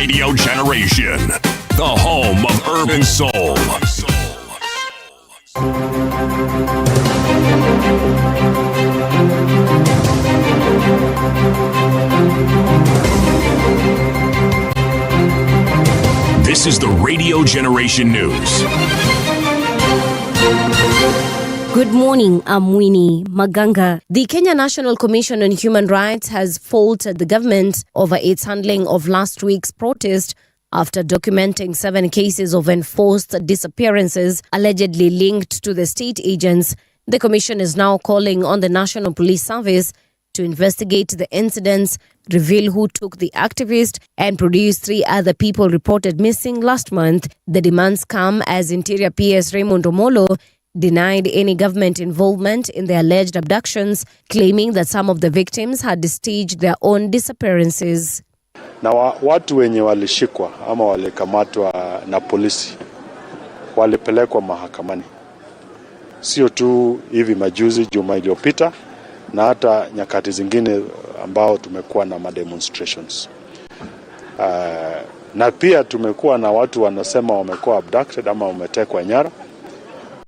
Radio Generation, the home of urban soul. This is the Radio Generation News. Good morning, I'm Winnie Maganga. The Kenya National Commission on Human Rights has faulted the government over its handling of last week's protest after documenting 7 cases of enforced disappearances allegedly linked to the state agents. The commission is now calling on the National Police Service to investigate the incidents, reveal who took the activist, and produce 3 other people reported missing last month. The demands come as Interior PS Raymond Omolo denied any government involvement in the alleged abductions, claiming that some of the victims had staged their own disappearances. Na watu wenye walishikwa ama walikamatwa na polisi walipelekwa mahakamani. Sio tu hivi majuzi juma iliyopita, na hata nyakati zingine ambao tumekuwa na demonstrations. Na pia tumekuwa na watu wanasema wamekuwa abducted ama wametekwa nyara.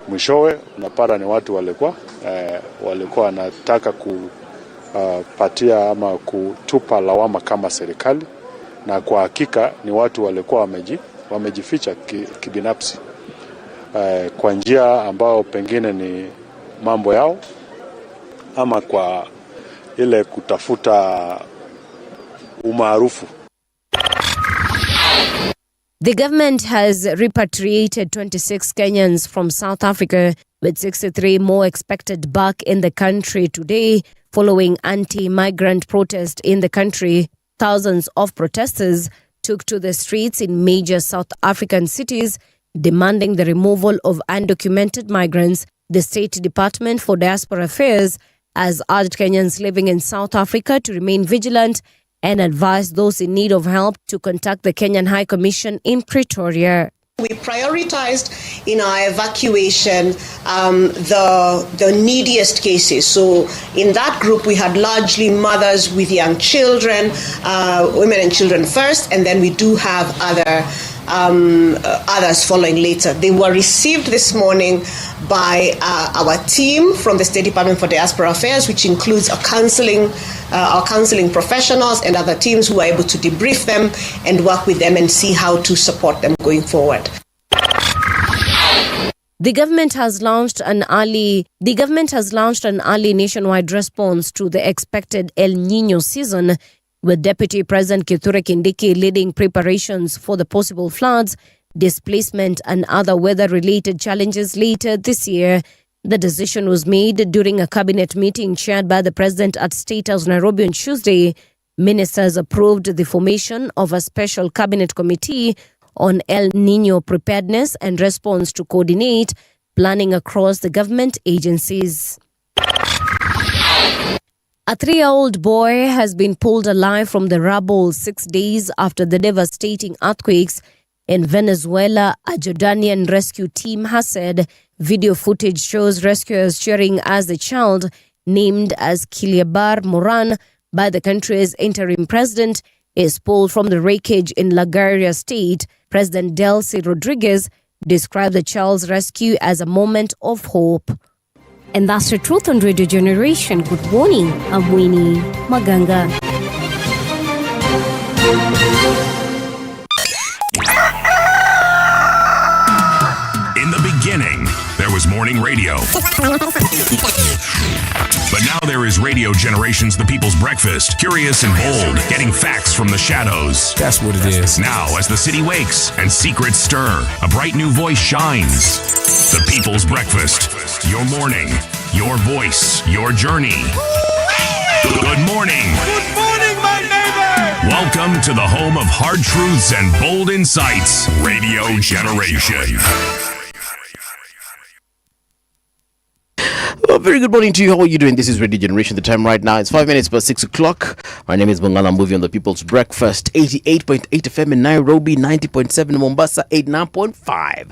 Mwishowe unapata ni watu walikuwa wanataka kupatia ama kutupa lawama kama serikali, na kwa hakika ni watu walikuwa wamejificha kibinafsi kwa njia ambao pengine ni mambo yao ama kwa ile kutafuta umaarufu. The government has repatriated 26 Kenyans from South Africa, with 63 more expected back in the country today following anti-migrant protest in the country. Thousands of protesters took to the streets in major South African cities demanding the removal of undocumented migrants. The State Department for Diaspora Affairs has urged Kenyans living in South Africa to remain vigilant and advised those in need of help to contact the Kenyan High Commission in Pretoria. We prioritized in our evacuation the neediest cases. So in that group, we had largely mothers with young children, women and children first, and then we do have others following later. They were received this morning by our team from the State Department for Diaspora Affairs, which includes our counseling professionals and other teams who are able to debrief them and work with them and see how to support them going forward. The government has launched an early nationwide response to the expected El Niño season, with Deputy President Kithure Kindiki leading preparations for the possible floods, displacement and other weather-related challenges later this year. The decision was made during a cabinet meeting chaired by the president at State House, Nairobi on Tuesday. Ministers approved the formation of a special cabinet committee on El Niño preparedness and response to coordinate planning across the government agencies. A 3-year-old boy has been pulled alive from the rubble 6 days after the devastating earthquakes in Venezuela, a Jordanian rescue team has said. Video footage shows rescuers cheering as the child, named as Kiliabar Moran by the country's interim president, is pulled from the wreckage in La Guaira state. President Delcy Rodriguez described the child's rescue as a moment of hope. And that's the truth on Radio Generation. Good morning, I'm Winnie Maganga. In the beginning, there was morning radio. But now there is Radio Generation's The People's Breakfast. Curious and bold, getting facts from the shadows. That's what it is. Now, as the city wakes and secrets stir, a bright new voice shines. The People's Breakfast. Your morning, your voice, your journey. Good morning. Good morning, my neighbor. Welcome to the home of hard truths and bold insights. Radio Generation. A very good morning to you. How are you doing? This is Radio Generation. The time right now is 5 minutes past 6 o'clock. My name is Bongala Mbuvi on the People's Breakfast. 88.8 FM in Nairobi, 90.7 in Mombasa, 89.5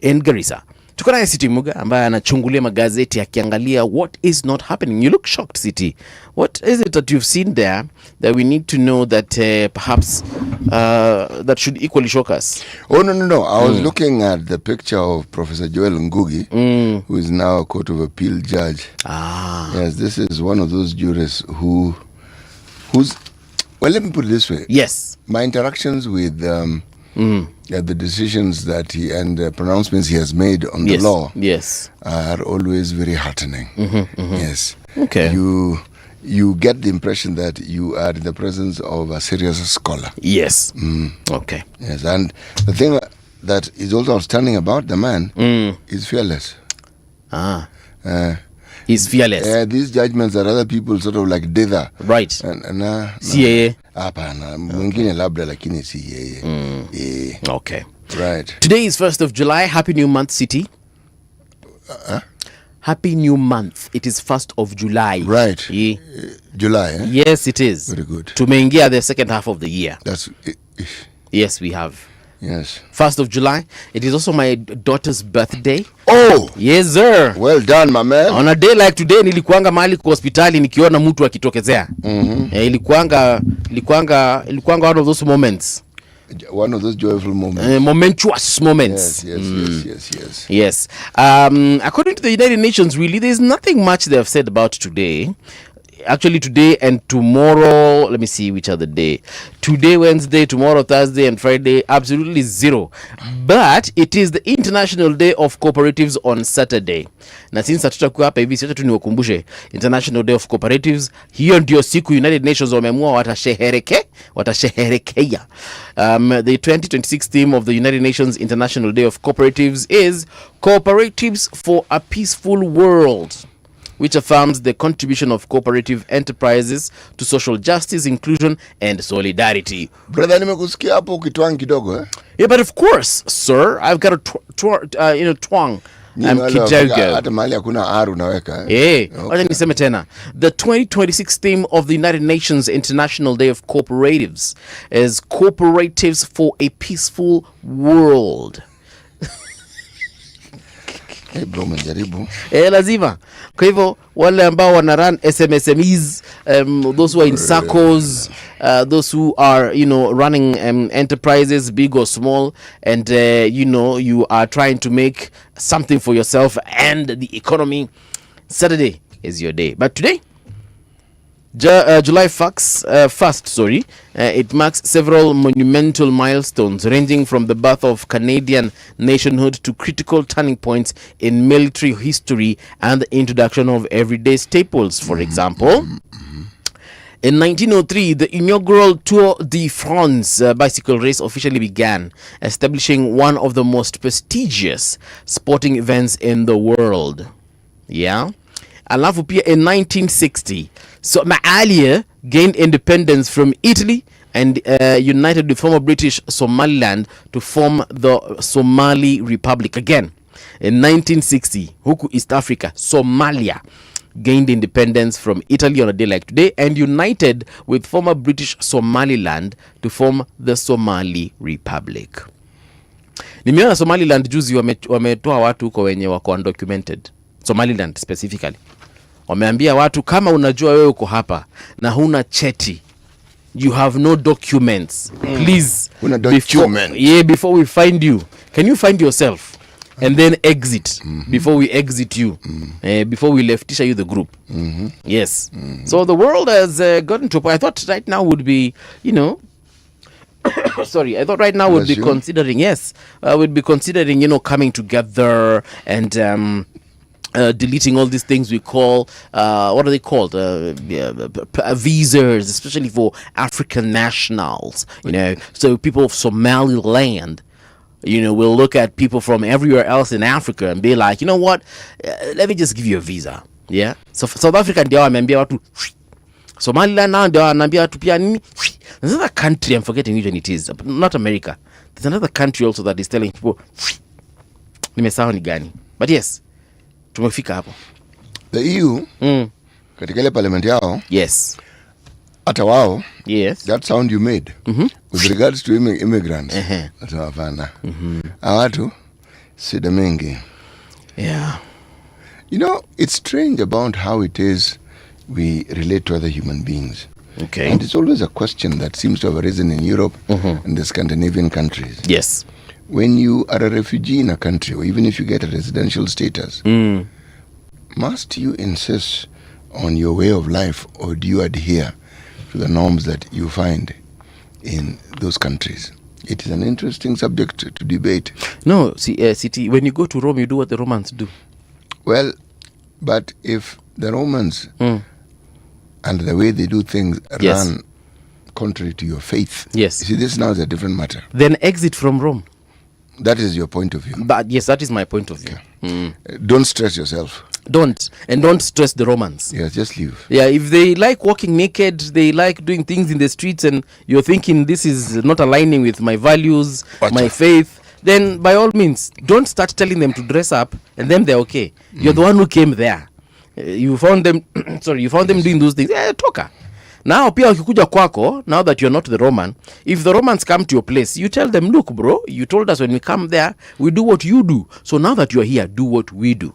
in Garissa. Tuko na City Muga ambaye anachungulia magazeti akiangalia what is not happening. You look shocked, City. What is it that you've seen there that we need to know that perhaps that should equally shock us? Oh, no. I was looking at the picture of Professor Joel Ngugi, who is now a Court of Appeal judge. Yes, this is one of those jurists who's... Well, let me put it this way. Yes. My interactions with the decisions that he and the pronouncements he has made on the law are always very heartening. Yes. Okay. You get the impression that you are in the presence of a serious scholar. Yes. Okay. Yes, and the thing that is also outstanding about the man is fearless. He's fearless. These judgments that other people sort of like dither. Right. CAA. Hapana, mwingine labda lakini si yeye. Okay. Right. Today is 1st of July. Happy New Month, City. Happy New Month. It is 1st of July. Right. July, eh? Yes, it is. Very good. Tumeingia the second half of the year. Yes, we have. Yes. 1st of July. It is also my daughter's birthday. Oh! Yes, sir. Well done, my man. On a day like today, nilikuanga mahali kwa hospitali nikiona mtu akitokezea. Ilikuanga one of those moments. One of those joyful moments. Momentous moments. Yes. According to the United Nations, really, there's nothing much they have said about today. Actually, today and tomorrow, let me see which other day. Today, Wednesday, tomorrow, Thursday, and Friday, absolutely zero. But it is the International Day of Cooperatives on Saturday. Na since hatutakuwa hapa hivi, sasa tu niwakumbushe International Day of Cooperatives. Hiyo ndio siku United Nations wameamua watasherehekea. The 2026 theme of the United Nations International Day of Cooperatives is Cooperatives for a Peaceful World, which affirms the contribution of cooperative enterprises to social justice, inclusion, and solidarity. Brother, nimekusikia hapo ukitwang kidogo, eh? Yeah, but of course, sir, I've got a twang. I'm kidogo. Hata mahali hakuna aru naweka, eh? Wacha niseme tena. The 2026 theme of the United Nations International Day of Cooperatives is Cooperatives for a Peaceful World. Bro, menjaribu. Lazima. Kwa hivyo wale ambao wana run SMSMEs, those who are in circles, those who are, running enterprises, big or small, and you are trying to make something for yourself and the economy, Saturday is your day. But today, July 1st, it marks several monumental milestones ranging from the birth of Canadian nationhood to critical turning points in military history and the introduction of everyday staples. For example, in 1903, the inaugural Tour de France bicycle race officially began, establishing one of the most prestigious sporting events in the world. Yeah. Alafu pia in 1960, Somalia gained independence from Italy and united with former British Somaliland to form the Somali Republic. Again, in 1960, huku East Africa, Somalia gained independence from Italy on a day like today and united with former British Somaliland to form the Somali Republic. Nimeona Somaliland juzi wametoa watu huko wenye wako undocumented. Somaliland specifically. Wameambia watu kama unajua wewe uko hapa na huna cheti, you have no documents, please, before we find you, can you find yourself and then exit before we exit you, before we leftisha you the group. Yes. So the world has gotten to a point. I thought right now would be, considering, would be considering, coming together and deleting all these things we call, what are they called? Visas, especially for African nationals, So people of Somaliland, will look at people from everywhere else in Africa and be like, you know what? Let me just give you a visa. Yeah. So South Africa ndio wameambia watu, Somaliland now ndio wanaambia watu pia nini? There's another country, I'm forgetting which one it is. Not America. There's another country also that is telling people, nimesahau ni gani. But yes, tumefika hapo. The EU, katika ile parliament yao, yes, hata wao, yes, that sound you made with regards to immigrants, hapana. Watu sida mingi. Yeah. You know, it's strange about how it is we relate to other human beings. Okay. And it's always a question that seems to have arisen in Europe and the Scandinavian countries. Yes. When you are a refugee in a country, or even if you get a residential status, must you insist on your way of life, or do you adhere to the norms that you find in those countries? It is an interesting subject to debate. No, see, City, when you go to Rome, you do what the Romans do. Well, but if the Romans and the way they do things run contrary to your faith, yes. You see, this now is a different matter. Then exit from Rome. That is your point of view. But yes, that is my point of view. Don't stress yourself. Don't stress the Romans. Yes, just leave. Yeah, if they like walking naked, they like doing things in the streets, and you're thinking this is not aligning with my values, my faith, then by all means, don't start telling them to dress up, and then they're okay. You're the one who came there. You found them, you found them doing those things. Toka. Now, pia ukikuja kwako, now that you're not the Roman, if the Romans come to your place, you tell them, look, bro, you told us when we come there, we do what you do. So now that you're here, do what we do.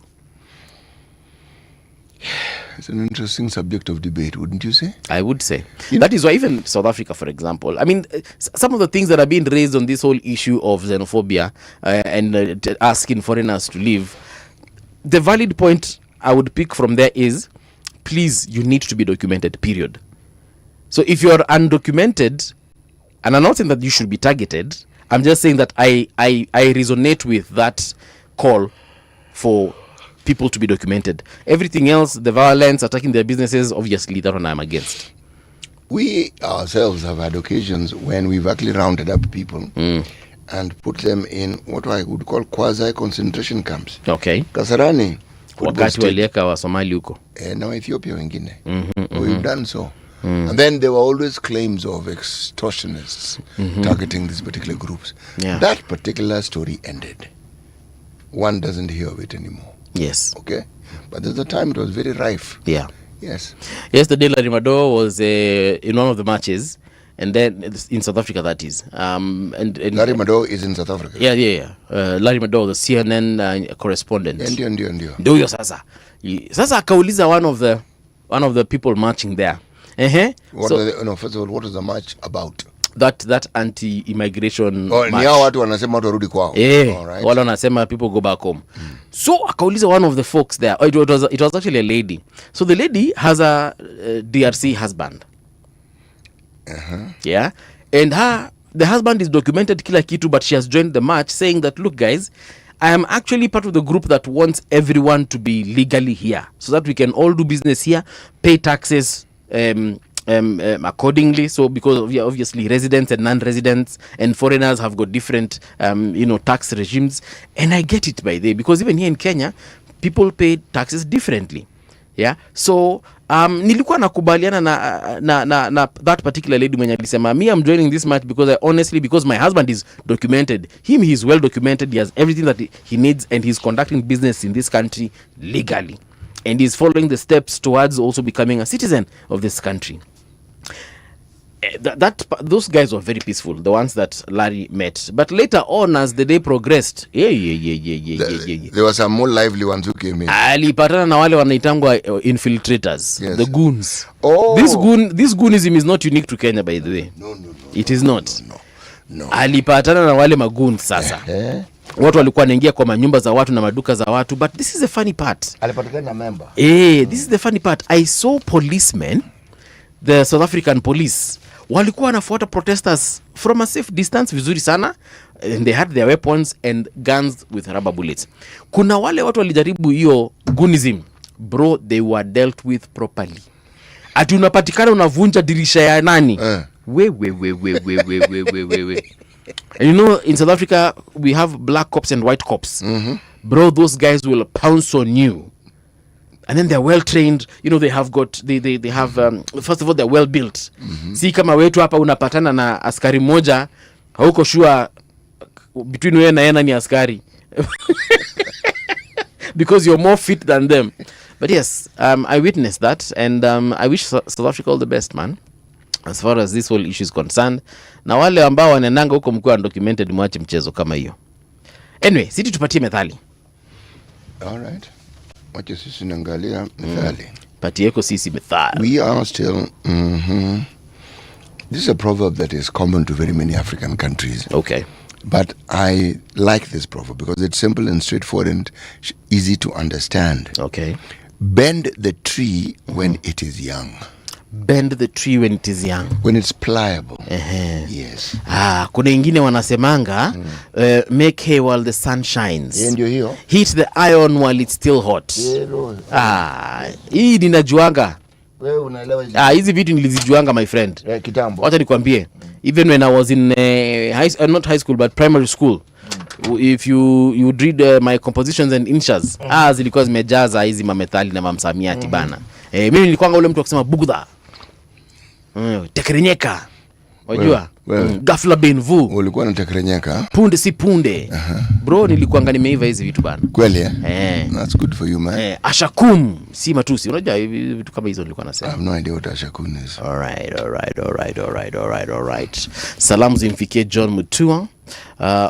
It's an interesting subject of debate, wouldn't you say? I would say. That is why even South Africa, for example, I mean, some of the things that are being raised on this whole issue of xenophobia and asking foreigners to leave, the valid point I would pick from there is, please, you need to be documented, period. So if you're undocumented, and I'm not saying that you should be targeted, I'm just saying that I resonate with that call for people to be documented. Everything else, the violence, attacking their businesses, obviously that one I'm against. We ourselves have had occasions when we've actually rounded up people and put them in what I would call quasi-concentration camps. Okay. Kasarani. Wakati walieka wa Somali huko. Now Ethiopia wengine. We've done so. And then there were always claims of extortionists targeting these particular groups. Yeah. That particular story ended. One doesn't hear of it anymore. Yes. Okay? But there's a time it was very rife. Yeah. Yes. Yesterday, Larry Madowo was in one of the matches, and then in South Africa, that is. And Larry Madowo is in South Africa. Yeah. Larry Madowo, the CNN correspondent. Ndio. Ndio huyo sasa. Sasa akauliza one of the people marching there. First of all, what was the march about? That anti-immigration march. Ni hao watu wanasema watu warudi kwao. Right. Wale wanasema people go back home. So akauliza one of the folks there. It was actually a lady. So the lady has a DRC husband. Yeah. And the husband is documented kila kitu, but she has joined the march saying that, look guys, I am actually part of the group that wants everyone to be legally here so that we can all do business here, pay taxes accordingly. So because obviously residents and non-residents and foreigners have got different tax regimes, and I get it by the way, because even here in Kenya people pay taxes differently. Yeah. So nilikuwa nakubaliana na that particular lady mwenye alisema, me I'm joining this match because my husband is documented. He's well documented. He has everything that he needs, and he's conducting business in this country legally, and he's following the steps towards also becoming a citizen of this country. Those guys were very peaceful, the ones that Larry met. But later on, as the day progressed, there were some more lively ones who came in. Alipatana na wale wanaitangwa infiltrators, yes. The goons. Oh. This goonism is not unique to Kenya, by the way. No. It is not. No. Alipatana na wale magoons sasa. Watu walikuwa wanaingia kwa manyumba za watu na maduka za watu, but this is the funny part. Alipatana na member. This is the funny part. I saw policemen, the South African police, walikuwa wanafuata protesters from a safe distance vizuri sana, and they had their weapons and guns with rubber bullets. Kuna wale watu walijaribu hiyo goonism, bro, they were dealt with properly. Ati unapatikana unavunja dirisha ya nani? We. And you know, in South Africa we have black cops and white cops. Bro, those guys will pounce on you. And then they're well trained, they have first of all they're well built. Si kama wetu hapa unapatana na askari moja, hauko sure between wewe na yeye ni askari. Because you're more fit than them. But yes, I witnessed that, and I wish South Africa all the best, man, as far as this whole issue is concerned. Na wale ambao wanenanga huko mkiwa undocumented, mwache mchezo kama hiyo. Anyway, sisi tupatie methali. All right. Wacha sisi naangalia methali. Patieko sisi methali. We are still This is a proverb that is common to very many African countries. Okay. But I like this proverb because it's simple and straightforward and easy to understand. Okay. Bend the tree when it is young. Bend the tree when it is young. When it's pliable. Yes. Kuna ingine wanasemanga make hay while the sun shines. Ndio hiyo. Heat the iron while it's still hot. Hii ninajuanga. Wewe unaelewa hizi? Hizi vitu nilizijuanga my friend. Kitambo. Wacha nikwambie. Even when I was in not high school but primary school. If you read my compositions and insha's, zilikuwa zimejaza hizi mamethali na mamsamiati bana. Mimi nilikuanga ule mtu akisema bugudha. Tekerenyeka. Wajua? Ghafla benvu. Ulikuwa unatekerenyeka? Punde si punde. Bro, nilikuanga nimeiva hizi vitu bana. Kweli That's good for you, man. Ashakum si matusi. Unajua vitu kama hizo nilikuwa nasema. I have no idea what ashakum is. All right. Salamu zimfikie John Mutua.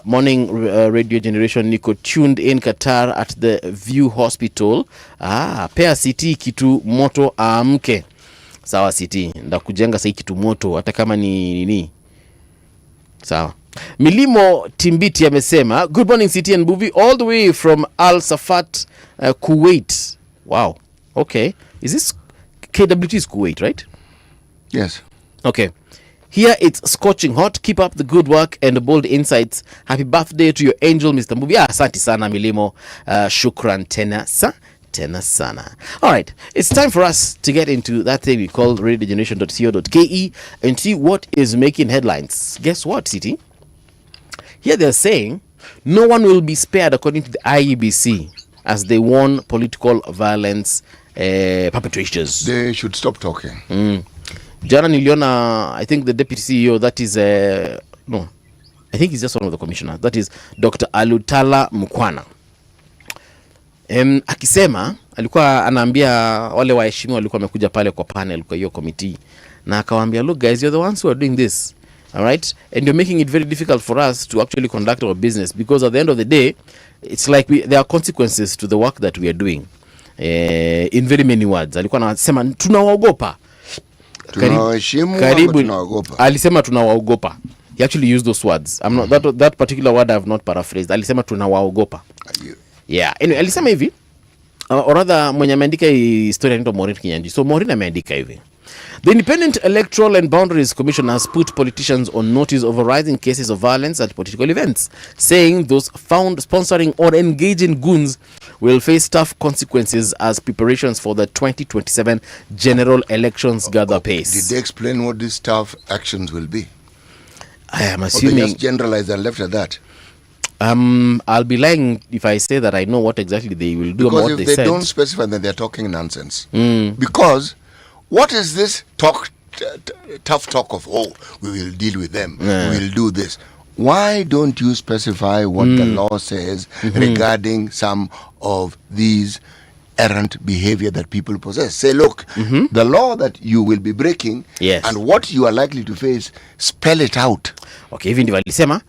Morning radio generation, niko tuned in Qatar at the View Hospital. Pea city kitu moto amke. Sawa city, ndakujenga sasa kitu moto hata kama ni nini. Sawa. Milimo Timbiti amesema good morning city and Buvi all the way from Al Safat, Kuwait. Wow. Okay. Is this KWT is Kuwait, right? Yes. Okay. Here it's scorching hot. Keep up the good work and the bold insights. Happy birthday to your angel, Mr. Mbuvi. Asante sana Milimo. Shukran tena sana. All right. It's time for us to get into that thing we call radiogeneration.co.ke and see what is making headlines. Guess what, City? Here they're saying no one will be spared according to the IEBC as they warn political violence perpetrators. They should stop talking. Jana niliona, I think the deputy CEO, that is no, I think he's just one of the commissioners, that is Dr. Alutala Mukwana. Akisema alikuwa anaambia wale waheshimiwa walikuwa wamekuja pale kwa panel kwa hiyo committee, na akawaambia, look guys, you're the ones who are doing this, all right, and you're making it very difficult for us to actually conduct our business, because at the end of the day it's like there are consequences to the work that we are doing. In very many words alikuwa anasema tunawaogopa. Karibu alisema tunawaogopa. He actually used those words. I'm not that particular word I have not paraphrased. Alisema tunawaogopa. Yeah. Anyway, alisema hivi, or rather mwenye ameandika hii story anaitwa Maureen Kinyanji. So Maureen ameandika hivi. The Independent Electoral and Boundaries Commission has put politicians on notice of rising cases of violence at political events, saying those found sponsoring or engaging goons will face tough consequences as preparations for the 2027 general elections gather pace. Did they explain what these tough actions will be? I am assuming... Or they just generalized and left at that? I'll be lying if I say that I know what exactly they will do. Because if they don't specify, then they're talking nonsense. Because what is this tough talk of, we will deal with them, we will do this? Why don't you specify what the law says regarding some of these errant behavior that people possess? Say, look, the law that you will be breaking and what you are likely to face, spell it out. Okay, hivi ndivyo alisema.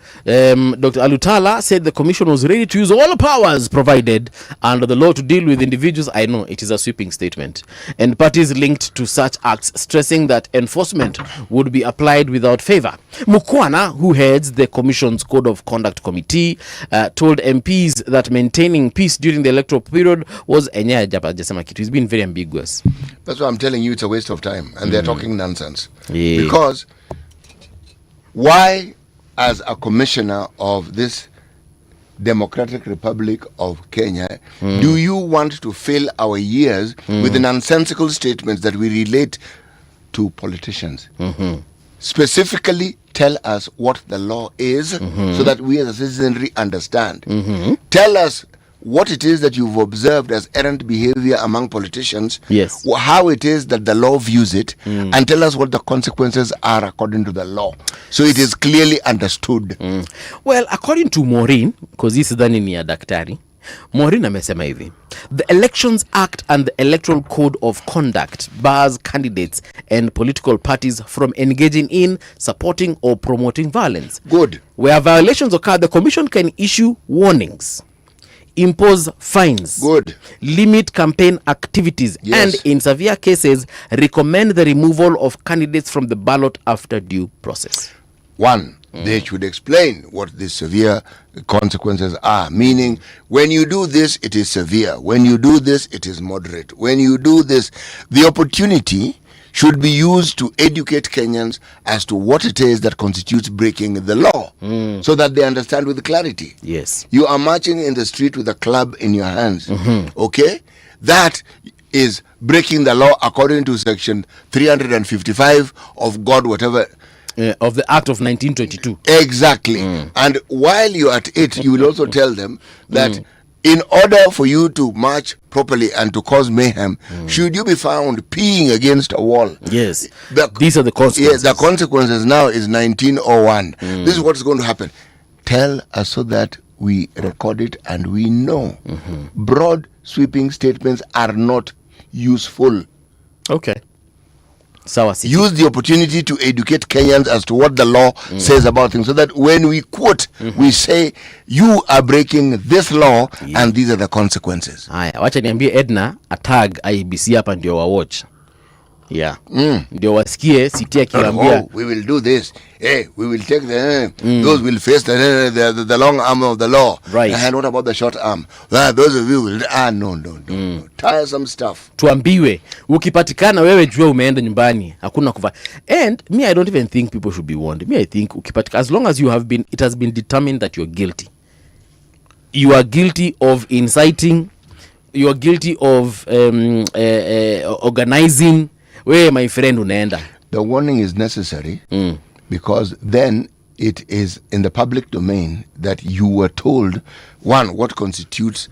Dr. Alutala said the commission was ready to use all the powers provided under the law to deal with individuals. I know it is a sweeping statement, and parties linked to such acts, stressing that enforcement would be applied without favor. Mukwana, who heads the commission's code of conduct committee, told MPs that maintaining peace during the electoral period was he's been very ambiguous. That's why I'm telling you it's a waste of time, and they're talking nonsense. Because why, as a commissioner of this Democratic Republic of Kenya, do you want to fill our ears with the nonsensical statements that we relate to politicians? Specifically, tell us what the law is so that we as a citizenry understand. Tell us what it is that you've observed as errant behavior among politicians, how it is that the law views it, and tell us what the consequences are according to the law, so it is clearly understood. Well, according to Maureen, because this is dhani ni ya daktari, Maureen amesema hivi, the Elections Act and the Electoral Code of Conduct bars candidates and political parties from engaging in, supporting, or promoting violence. Good. Where violations occur, the commission can issue warnings. impose fines, Good. limit campaign activities, Yes. and in severe cases recommend the removal of candidates from the ballot after due process. One, they should explain what the severe consequences are. Meaning, when you do this, it is severe. When you do this, it is moderate. When you do this, the opportunity should be used to educate Kenyans as to what it is that constitutes breaking the law, so that they understand with clarity. Yes. You are marching in the street with a club in your hands, okay? That is breaking the law according to section 355 of God, whatever. Of the Act of 1922. Exactly. And while you're at it, you will also tell them that in order for you to march properly and to cause mayhem, should you be found peeing against a wall, Yes. These are the consequences. yes, the consequences now is 1901. This is what's going to happen. Tell us so that we record it and we know. Broad sweeping statements are not useful. Okay. Sawa City. Use the opportunity to educate Kenyans as to what the law says about things, so that when we quote, we say, you are breaking this law and these are the consequences. Haya, wacha niambie Edna atag IBC hapa ndio wa watch. Yeah. Ndio wasikie City akiwaambia We will do this. Hey, we will take those will face the long arm of the law. Right. And what about the short arm? Those of you will no. Tiresome stuff. tuambiwe ukipatikana wewe jua umeenda nyumbani hakuna kufa. And me, I don't even think people should be warned. Me, I think ukipatikana, as long as you have been, it has been determined that you're guilty. You are guilty of inciting, you are guilty of organizing. Where my friend unaenda. The warning is necessary because then it is in the public domain that you were told, one, what constitutes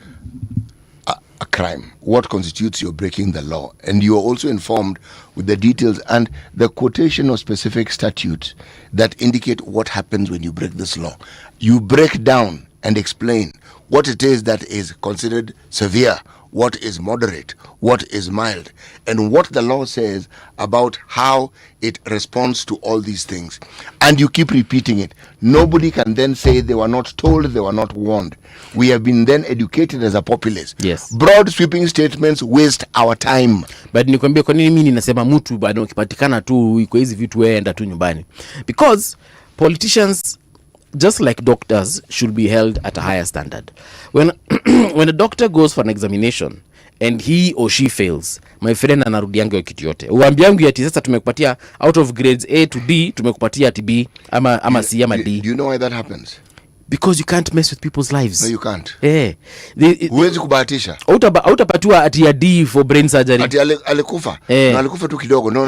a crime, what constitutes your breaking the law, and you are also informed with the details and the quotation of specific statutes that indicate what happens when you break this law. You break down and explain what it is that is considered severe, what is moderate, what is mild, and what the law says about how it responds to all these things. And you keep repeating it. Nobody can then say they were not told, they were not warned. We have been then educated as a populace. Yes. Broad sweeping statements waste our time. But nikwambia kwa nini mimi ninasema mtu bado ukipatikana tu iko hizi vitu wewe enda tu nyumbani. Because politicians, just like doctors, should be held at a higher standard. When when a doctor goes for an examination and he or she fails, my friend anarudianga kitu yote. Uambiangu yati sasa tumekupatia out of grades A to D, tumekupatia ati B ama C ama D. Do you know why that happens? Because you can't mess with people's lives. No, you can't. Huwezi kubahatisha. Hautapatiwa ati ya D for brain surgery. Ati alikufa. No, alikufa tu kidogo. No.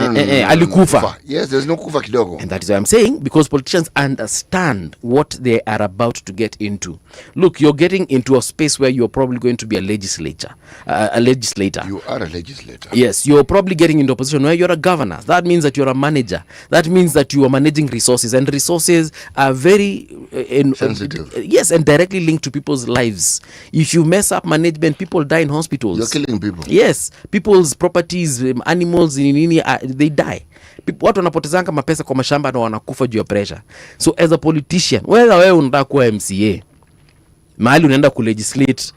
Alikufa. Yes, there's no kufa kidogo. And that is why I'm saying, because politicians understand what they are about to get into. Look, you're getting into a space where you're probably going to be a legislator. You are a legislator. Yes, you're probably getting into a position where you're a governor. That means that you're a manager. That means that you are managing resources, and resources are very sensitive. Yes, and directly linked to people's lives. If you mess up management, people die in hospitals. You're killing people. Yes, people's properties, animals, they die. Watu wanapotezanga mapesa kwa mashamba na wanakufa juu ya pressure. So as a politician, whether wewe unataka kuwa MCA, mahali unaenda kulegislate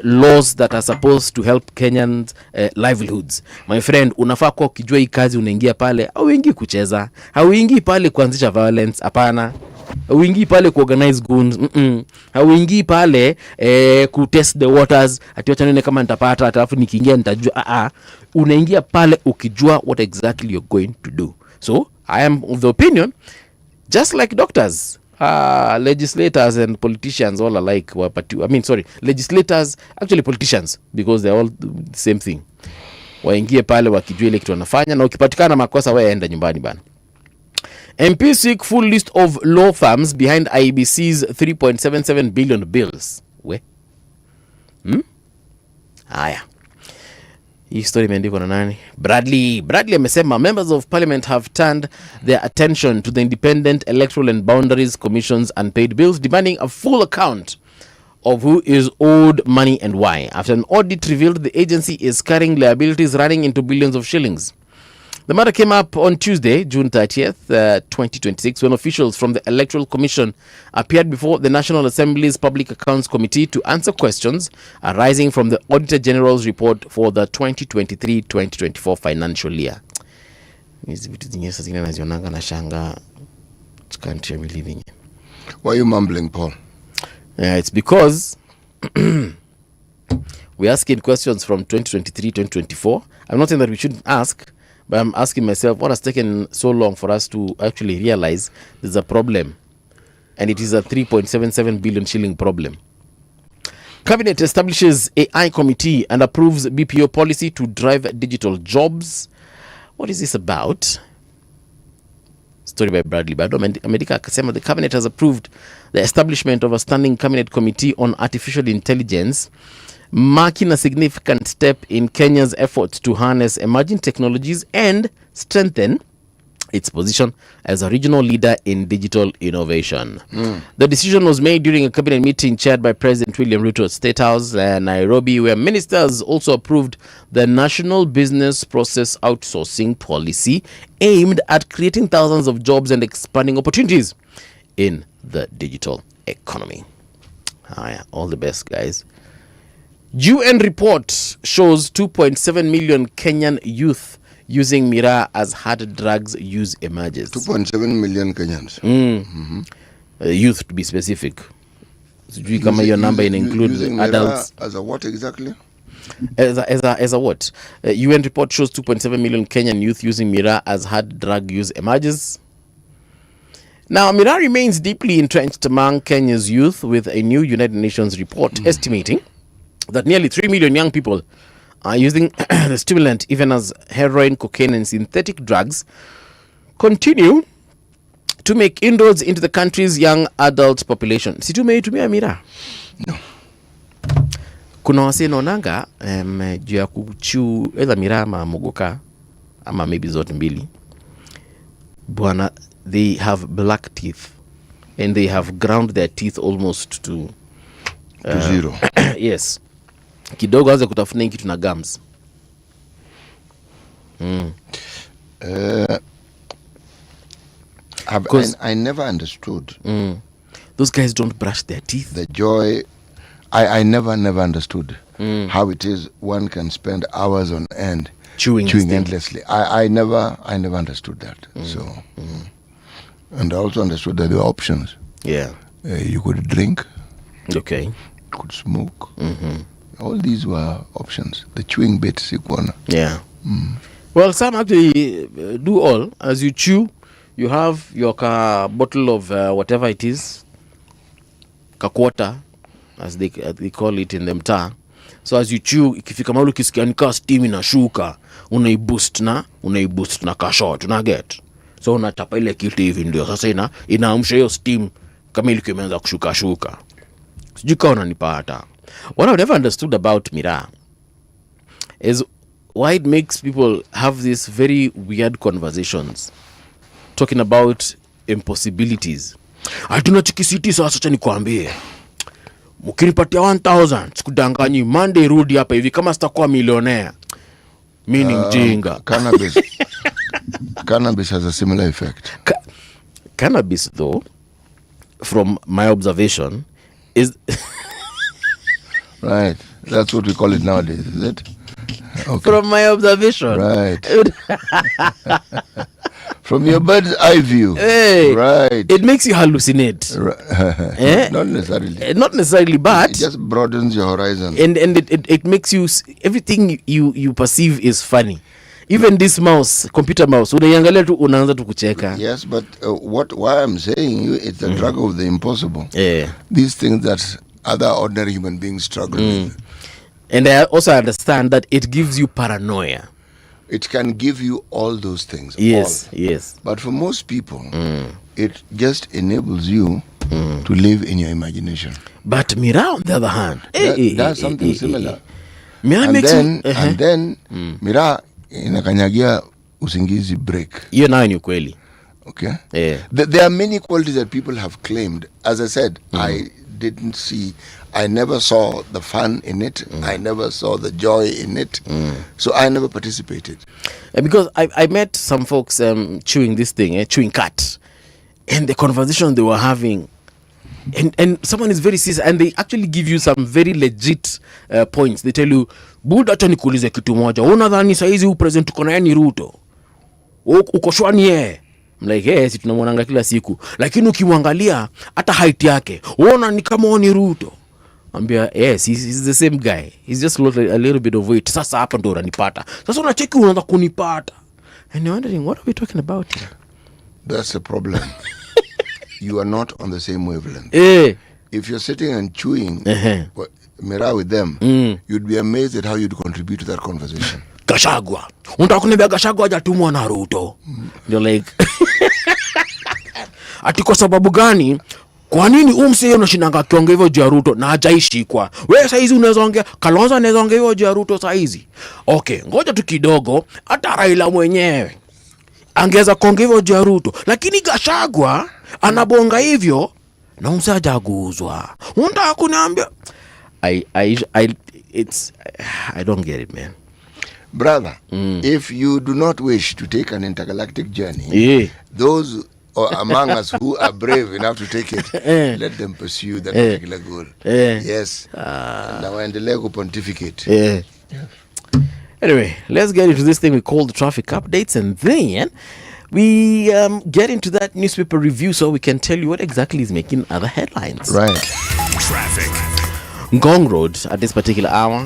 laws that are supposed to help Kenyans livelihoods, my friend, unafaa kuwa ukijua hii kazi unaingia pale, hauingii kucheza, hauingii pale kuanzisha violence, hapana. Hauingii pale kuorganize goons, hauingii pale kutest the waters, ati wacha nione kama nitapata, alafu nikiingia nitajua. Unaingia pale ukijua what exactly you're going to do. So I am of the opinion, just like doctors, legislators and politicians all alike, legislators, actually politicians, because they're all the same thing. Waingie pale wakijua ile kitu wanafanya, na ukipatikana makosa wewe enda nyumbani bana. MP seek full list of law firms behind IBC's 3.77 billion bills. Haya. Hii story imeandikwa na nani? Bradley amesema members of parliament have turned their attention to the Independent Electoral and Boundaries Commission's unpaid bills, demanding a full account of who is owed money and why. After an audit revealed the agency is carrying liabilities running into billions of shillings. The matter came up on Tuesday, June 30th, 2026, when officials from the Electoral Commission appeared before the National Assembly's Public Accounts Committee to answer questions arising from the Auditor General's report for the 2023-2024 financial year. Why are you mumbling, Paul? It's because we're asking questions from 2023-2024. I'm not saying that we shouldn't ask, but I'm asking myself, what has taken so long for us to actually realize there's a problem? And it is a 3.77 billion shilling problem. Cabinet establishes AI committee and approves BPO policy to drive digital jobs. What is this about? Story by Bradley Bado. America Kasema, the cabinet has approved the establishment of a standing cabinet committee on artificial intelligence, marking a significant step in Kenya's efforts to harness emerging technologies and strengthen its position as a regional leader in digital innovation. The decision was made during a cabinet meeting chaired by President William Ruto at State House, Nairobi, where ministers also approved the National Business Process Outsourcing Policy aimed at creating thousands of jobs and expanding opportunities in the digital economy. All the best, guys. UN report shows 2.7 million Kenyan youth using Miraa as hard drugs use emerges. 2.7 million Kenyans. Youth, to be specific. Sijui kama your number includes adults. As a what exactly? As a what? UN report shows 2.7 million Kenyan youth using Miraa as hard drug use emerges. Now, Miraa remains deeply entrenched among Kenya's youth, with a new United Nations report estimating that nearly 3 million young people are using the stimulant, even as heroin, cocaine, and synthetic drugs continue to make inroads into the country's young adult population. Si tumeitumia Miraa? No. Kuna wase naonanga juu ya kuchu either Miraa ama mogoka ama maybe zote mbili. Bwana, they have black teeth and they have ground their teeth almost to zero. Yes. Kidogo anze kutafuna kitu na gums. I never understood. Those guys don't brush their teeth. The joy, I never understood how it is one can spend hours on end chewing endlessly. I never understood that. So, and I also understood that there were options. Yeah. You could drink. Okay. You could smoke. All these were options. The chewing bit, Sikwana. Yeah. Well, some actually do all. As you chew, you have your bottle of whatever it is, kakwata, as they call it in the mtaa. So as you chew, ikifika mahali ukisikia nika steam inashuka, unaiboost na kashot, unaget. So unatapa ile kitu hivi ndio sasa inaamsha hiyo steam kama ilikuwa imeanza kushuka. Sijui kama unanipata. What I've never understood about Miraa is why it makes people have these very weird conversations talking about impossibilities. Hatuna chikisiti sasa, acha nikwambie. Mkinipatia 1000 sikudanganyi, Monday rudi hapa hivi kama sitakuwa millionaire. Meaning jinga. Cannabis has a similar effect. Cannabis, though, from my observation, is right. That's what we call it nowadays, is it? Okay. From my observation. Right. From your bird's eye view. Hey, right. It makes you hallucinate. Not necessarily. Not necessarily, but it just broadens your horizon. And it makes you, everything you perceive is funny. Even this mouse, computer mouse, unaiangalia tu unaanza tu kucheka. Yes, but why I'm saying it's the drug of the impossible. Yeah. These things that other ordinary human beings struggle with. And I also understand that it gives you paranoia. It can give you all those things. Yes, all. yes. But for most people, it just enables you to live in your imagination. But Miraa, on the other hand, that's something similar. Miraa makes and then Miraa inakanyagia usingizi break. Hiyo nayo ni ukweli. Okay. Yeah. There are many qualities that people have claimed. As I said, I didn't see. I never saw the fun in it. I never saw the joy in it. So I never participated. Because I met some folks chewing this thing, chewing cat, and the conversation they were having, and someone is very serious, and they actually give you some very legit points. They tell you, Buda, acha nikuulize kitu moja, unadhani saizi president tuko naye ni Ruto? Uko shwani yeye? I'm like, yes, tunamwonanga kila siku, lakini ukimwangalia hata height yake unaona ni kama ni Ruto. Ambia, yes, he's the same guy, he's just lost a little bit of weight. Sasa hapa ndo unanipata, sasa unacheki unaanza kunipata, and you're wondering, what are we talking about here? That's the problem. You are not on the same wavelength. If you're sitting and chewing Mira with them, you'd be amazed at how you'd contribute to that conversation. Gachagua, unataka kuniambia Gachagua hajatumwa na Ruto? You're like, ati kwa sababu gani? Kwa nini umse unashinanga kiongea hivyo juu ya Ruto na hajaishikwa? Wewe saizi unaweza ongea, Kalonzo anaweza ongea hivyo juu ya Ruto saizi. Okay, ngoja tu kidogo, hata Raila mwenyewe angeza kuongea hivyo juu ya Ruto, lakini Gachagua anabonga hivyo na umse hajaguzwa. Unataka kuniambia I don't get it, man. Brother, if you do not wish to take an intergalactic journey, those among us who are brave enough to take it, let them pursue that particular goal. Yes. Na waendelee kupontificate. Yes. Anyway, let's get into this thing we call the traffic updates, and then we get into that newspaper review so we can tell you what exactly is making other headlines. Right. Traffic. Ngong Road at this particular hour.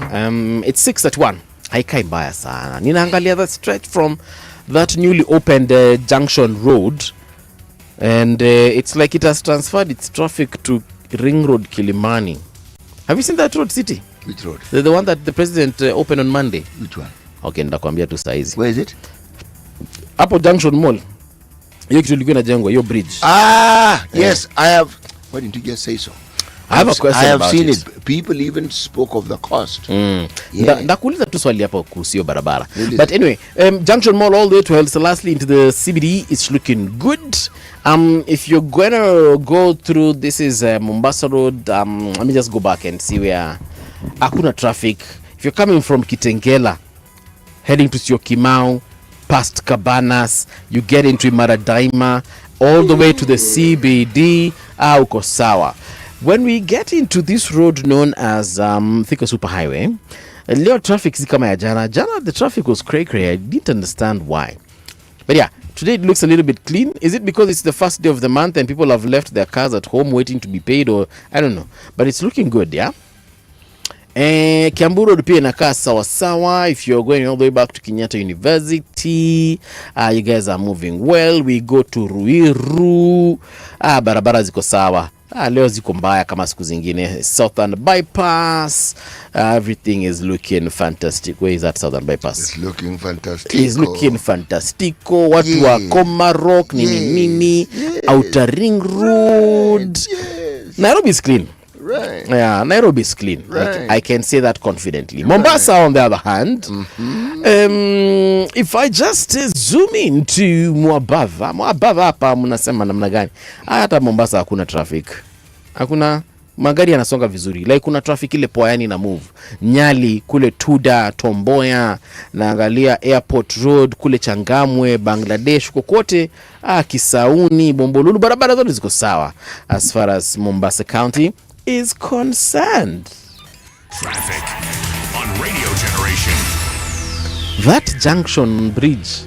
It's 6:01. Haikai mbaya sana. Ninaangalia that stretch from that newly opened Junction Road, and it's like it has transferred its traffic to Ring Road, Kilimani. Have you seen that road, City? Which road? The one that the president opened on Monday. Which one? Okay, ndakwambia tu saizi. Where is it? Hapo Junction Mall. Hiyo kitu ilikuwa inajengwa, hiyo bridge. Yes, I have. Why didn't you just say so? I have a question. I have about seen it. People even spoke of the cost. Ndakuuliza tu swali hapo kuhusu barabara. Really? But anyway, Junction Mall all the way to Haile Selassie into the CBD is looking good. If you're gonna go through, this is Mombasa Road. Let me just go back and see where hakuna traffic. If you're coming from Kitengela, heading to Syokimau, past Cabanas, you get into Imaradaima, all the way to the CBD, uko sawa. When we get into this road known as Thika Superhighway, leo traffic si kama ya jana. Jana the traffic was cray-cray. I didn't understand why. But yeah, today it looks a little bit clean. Is it because it's the first day of the month and people have left their cars at home waiting to be paid, or I don't know. But it's looking good, yeah? Kiambu Road pia inakaa sawa sawa. If you're going all the way back to Kenyatta University, you guys are moving well. We go to Ruiru. Barabara ziko sawa. Leo ziko mbaya kama siku zingine. Southern Bypass, everything is looking fantastic. Where is that Southern Bypass? It's looking fantastic. It's looking fantastico. Watu wa Komarok, nini. Outer Ring Road. Yes. Nairobi is clean. Right. Yeah, Nairobi is clean. Right. I can say that confidently. Mombasa, on the other hand, if I just zoom into Mwabava hapa mnasema namna gani? Hata Mombasa hakuna traffic. Hakuna magari yanasonga vizuri. Like kuna traffic ile Poyani na move. Nyali kule Tuda, Tomboya, naangalia Airport Road kule Changamwe, Bangladesh kokote, Kisauni, Bombolulu, barabara zote ziko sawa as far as Mombasa County is concerned. Traffic on Radio Generation. That junction bridge,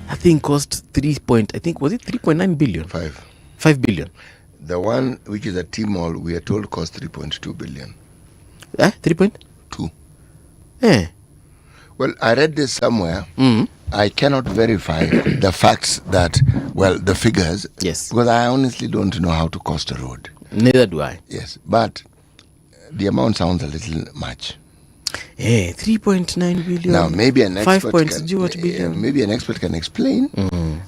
I think cost was it 3.9 billion? 5 billion. The one which is at T-Mall, we are told cost 3.2 billion. 3.2? Well, I read this somewhere. I cannot verify the facts that, the figures. Yes. Because I honestly don't know how to cost a road. Neither do I. Yes, but the amount sounds a little much. 3.9 billion. Now, maybe an expert 5.0 billion. Maybe an expert can explain.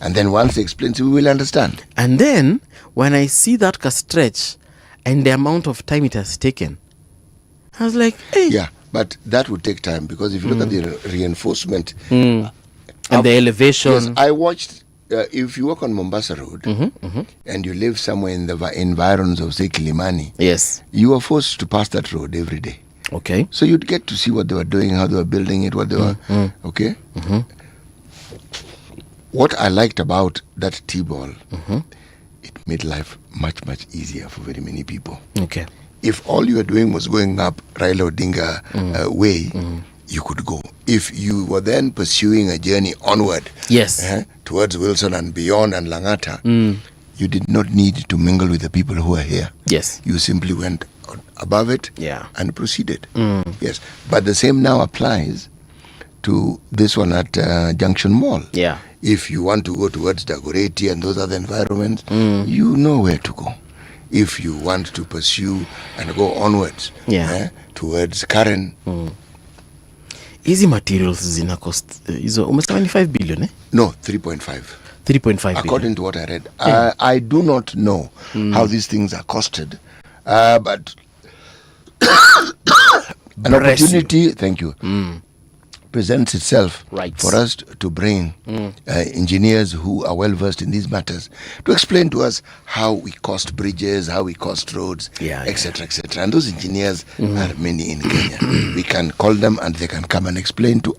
And then once he explains, we will understand. And then, when I see that stretch and the amount of time it has taken, I was like, hey. Yeah, but that would take time, because if you look at the reinforcement... and the elevation. Yes, I watched if you walk on Mombasa Road and you live somewhere in the environs of, say, Kilimani, Yes. you are forced to pass that road every day. Okay. So you'd get to see what they were doing, how they were building it, what they were. Okay? What I liked about that T-ball, it made life much, much easier for very many people. Okay. If all you were doing was going up Raila Odinga way, you could go. If you were then pursuing a journey onward, Yes. towards Wilson and beyond and Langata, you did not need to mingle with the people who are here. Yes. You simply went above it and proceeded. Yes. But the same now applies to this one at Junction Mall. Yeah. If you want to go towards Dagoretti and those other environments, you know where to go. If you want to pursue and go onwards towards Karen. Hizi materials zina cost hizo umesema ni 5 billion No, 3.5. 3.5 billion. According to what I read. I do not know how these things are costed. But an opportunity, thank you, presents itself for us to bring engineers who are well versed in these matters to explain to us how we cost bridges, how we cost roads, etc., etc. And those engineers are many in Kenya. We can call them and they can come and explain to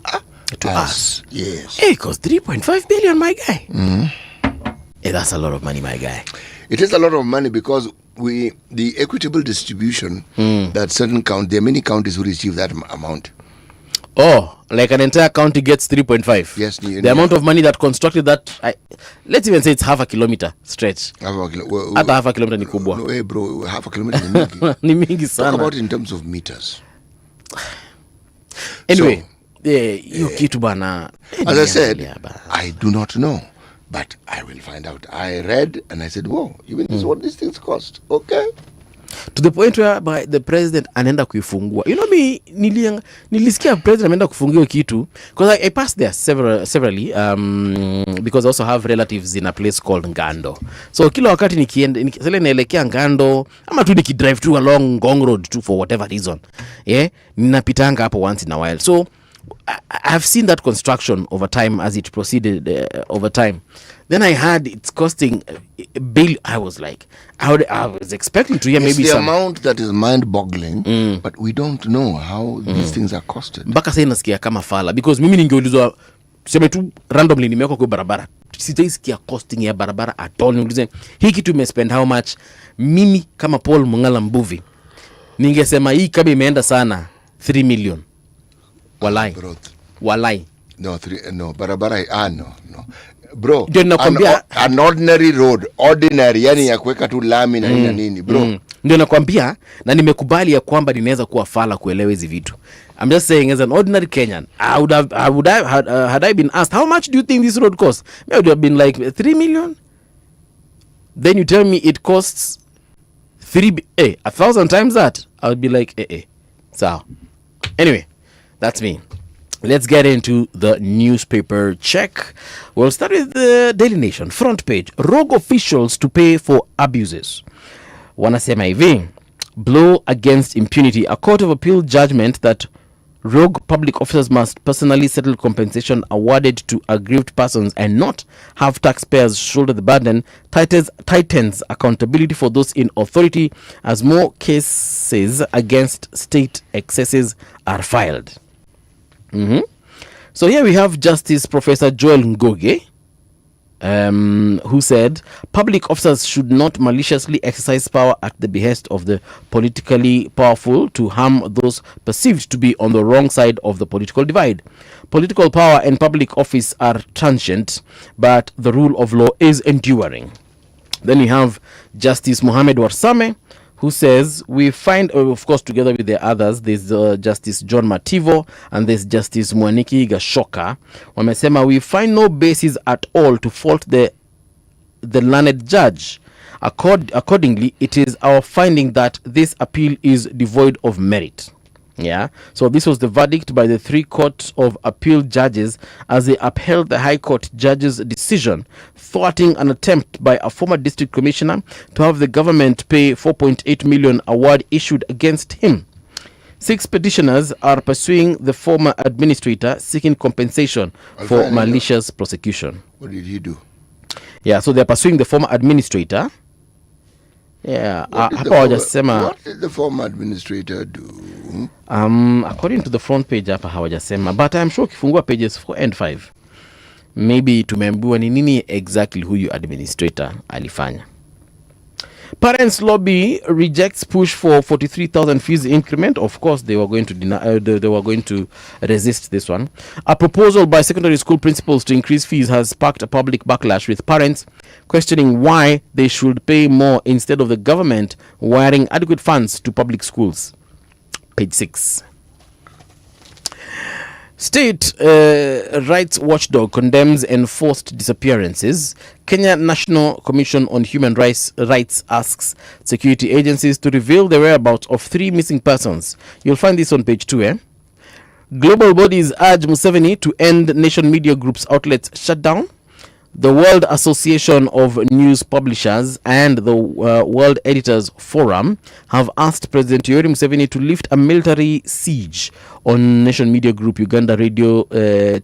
us. Yes. Hey, it costs 3.5 billion, my guy. Hey, that's a lot of money, my guy. It is a lot of money because the equitable distribution that certain there are many counties who receive that amount. Oh, like an entire county gets 3.5. Yes. The amount of money that constructed that, let's even say it's half a kilometer stretch. Hata half a kilometer ni kubwa. No, bro, half a kilometer ni mingi. Ni mingi sana. Talk about it in terms of meters. Anyway, hiyo kitu bana. As I said, I do not know, but I will find out. I read and I said, whoa, even this is what these things cost. Okay. To the point where by the president anaenda kuifungua. You know me, nilisikia president anaenda kufungua kitu because I passed there severally because I also have relatives in a place called Ngando. So kila wakati nikienda naelekea Ngando ama tu nikidrive tu along Ngong Road tu for whatever reason. Ninapitanga hapo once in a while. So I've seen that construction over time as it proceeded over time. Then I heard it's costing a bill. I was like, I was expecting to hear maybe the some amount that is mind-boggling, but we don't know how these things are costed. Mpaka sasa nasikia kama fala because mimi ningeulizwa tuseme tu randomly nimeweka kwa barabara. Sitaisikia costing ya barabara at all. Niulize hii kitu imespend how much? Mimi kama Paul Mungala Mbuvi ningesema hii kama imeenda sana 3 million. Walai. No, barabara, no. Bro, an ordinary road, yani ya kuweka tu lami na nini, bro. Ndio nakwambia na nimekubali ya kwamba ninaweza kuwa fala kuelewa hizi vitu. I'm just saying as an ordinary Kenyan, had I been asked how much do you think this road costs? I would have been like 3 million. Then you tell me it costs 1,000 times that. I would be like, So, anyway, that's me. Let's get into the newspaper check. We'll start with the Daily Nation. Front page. Rogue officials to pay for abuses. Wanasema hivi. Blow against impunity. A court of appeal judgment that rogue public officers must personally settle compensation awarded to aggrieved persons and not have taxpayers shoulder the burden tightens accountability for those in authority as more cases against state excesses are filed. So here we have Justice Professor Joel Ngoge, who said public officers should not maliciously exercise power at the behest of the politically powerful to harm those perceived to be on the wrong side of the political divide. Political power and public office are transient, but the rule of law is enduring. Then we have Justice Mohammed Warsame, who says we find, of course, together with the others, there's Justice John Mativo and there's Justice Mwaniki Gashoka. Wamesema we find no basis at all to fault the learned judge. Accordingly, it is our finding that this appeal is devoid of merit. So this was the verdict by the 3 court of appeal judges as they upheld the High Court judge's decision, thwarting an attempt by a former district commissioner to have the government pay 4.8 million award issued against him. 6 petitioners are pursuing the former administrator seeking compensation for malicious prosecution. What did he do? Yeah, so they're pursuing the former administrator. Yeah, what did the former administrator do? According to the front page hapa hawajasema, but I'm sure ukifungua pages 4 and 5 maybe tumeambiwa ni nini exactly huyu administrator alifanya. Parents lobby rejects push for 43,000 fees increment. Of course, they were going to they were going to resist this one. A proposal by secondary school principals to increase fees has sparked a public backlash, with parents questioning why they should pay more instead of the government wiring adequate funds to public schools. Page 6. State rights watchdog condemns enforced disappearances. Kenya National Commission on Human Rights asks security agencies to reveal the whereabouts of 3 missing persons. You'll find this on page 2. Global bodies urge Museveni to end nation media group's outlets shutdown. The World Association of News Publishers and the World Editors Forum have asked President Yoweri Museveni to lift a military siege on nation media group Uganda Radio,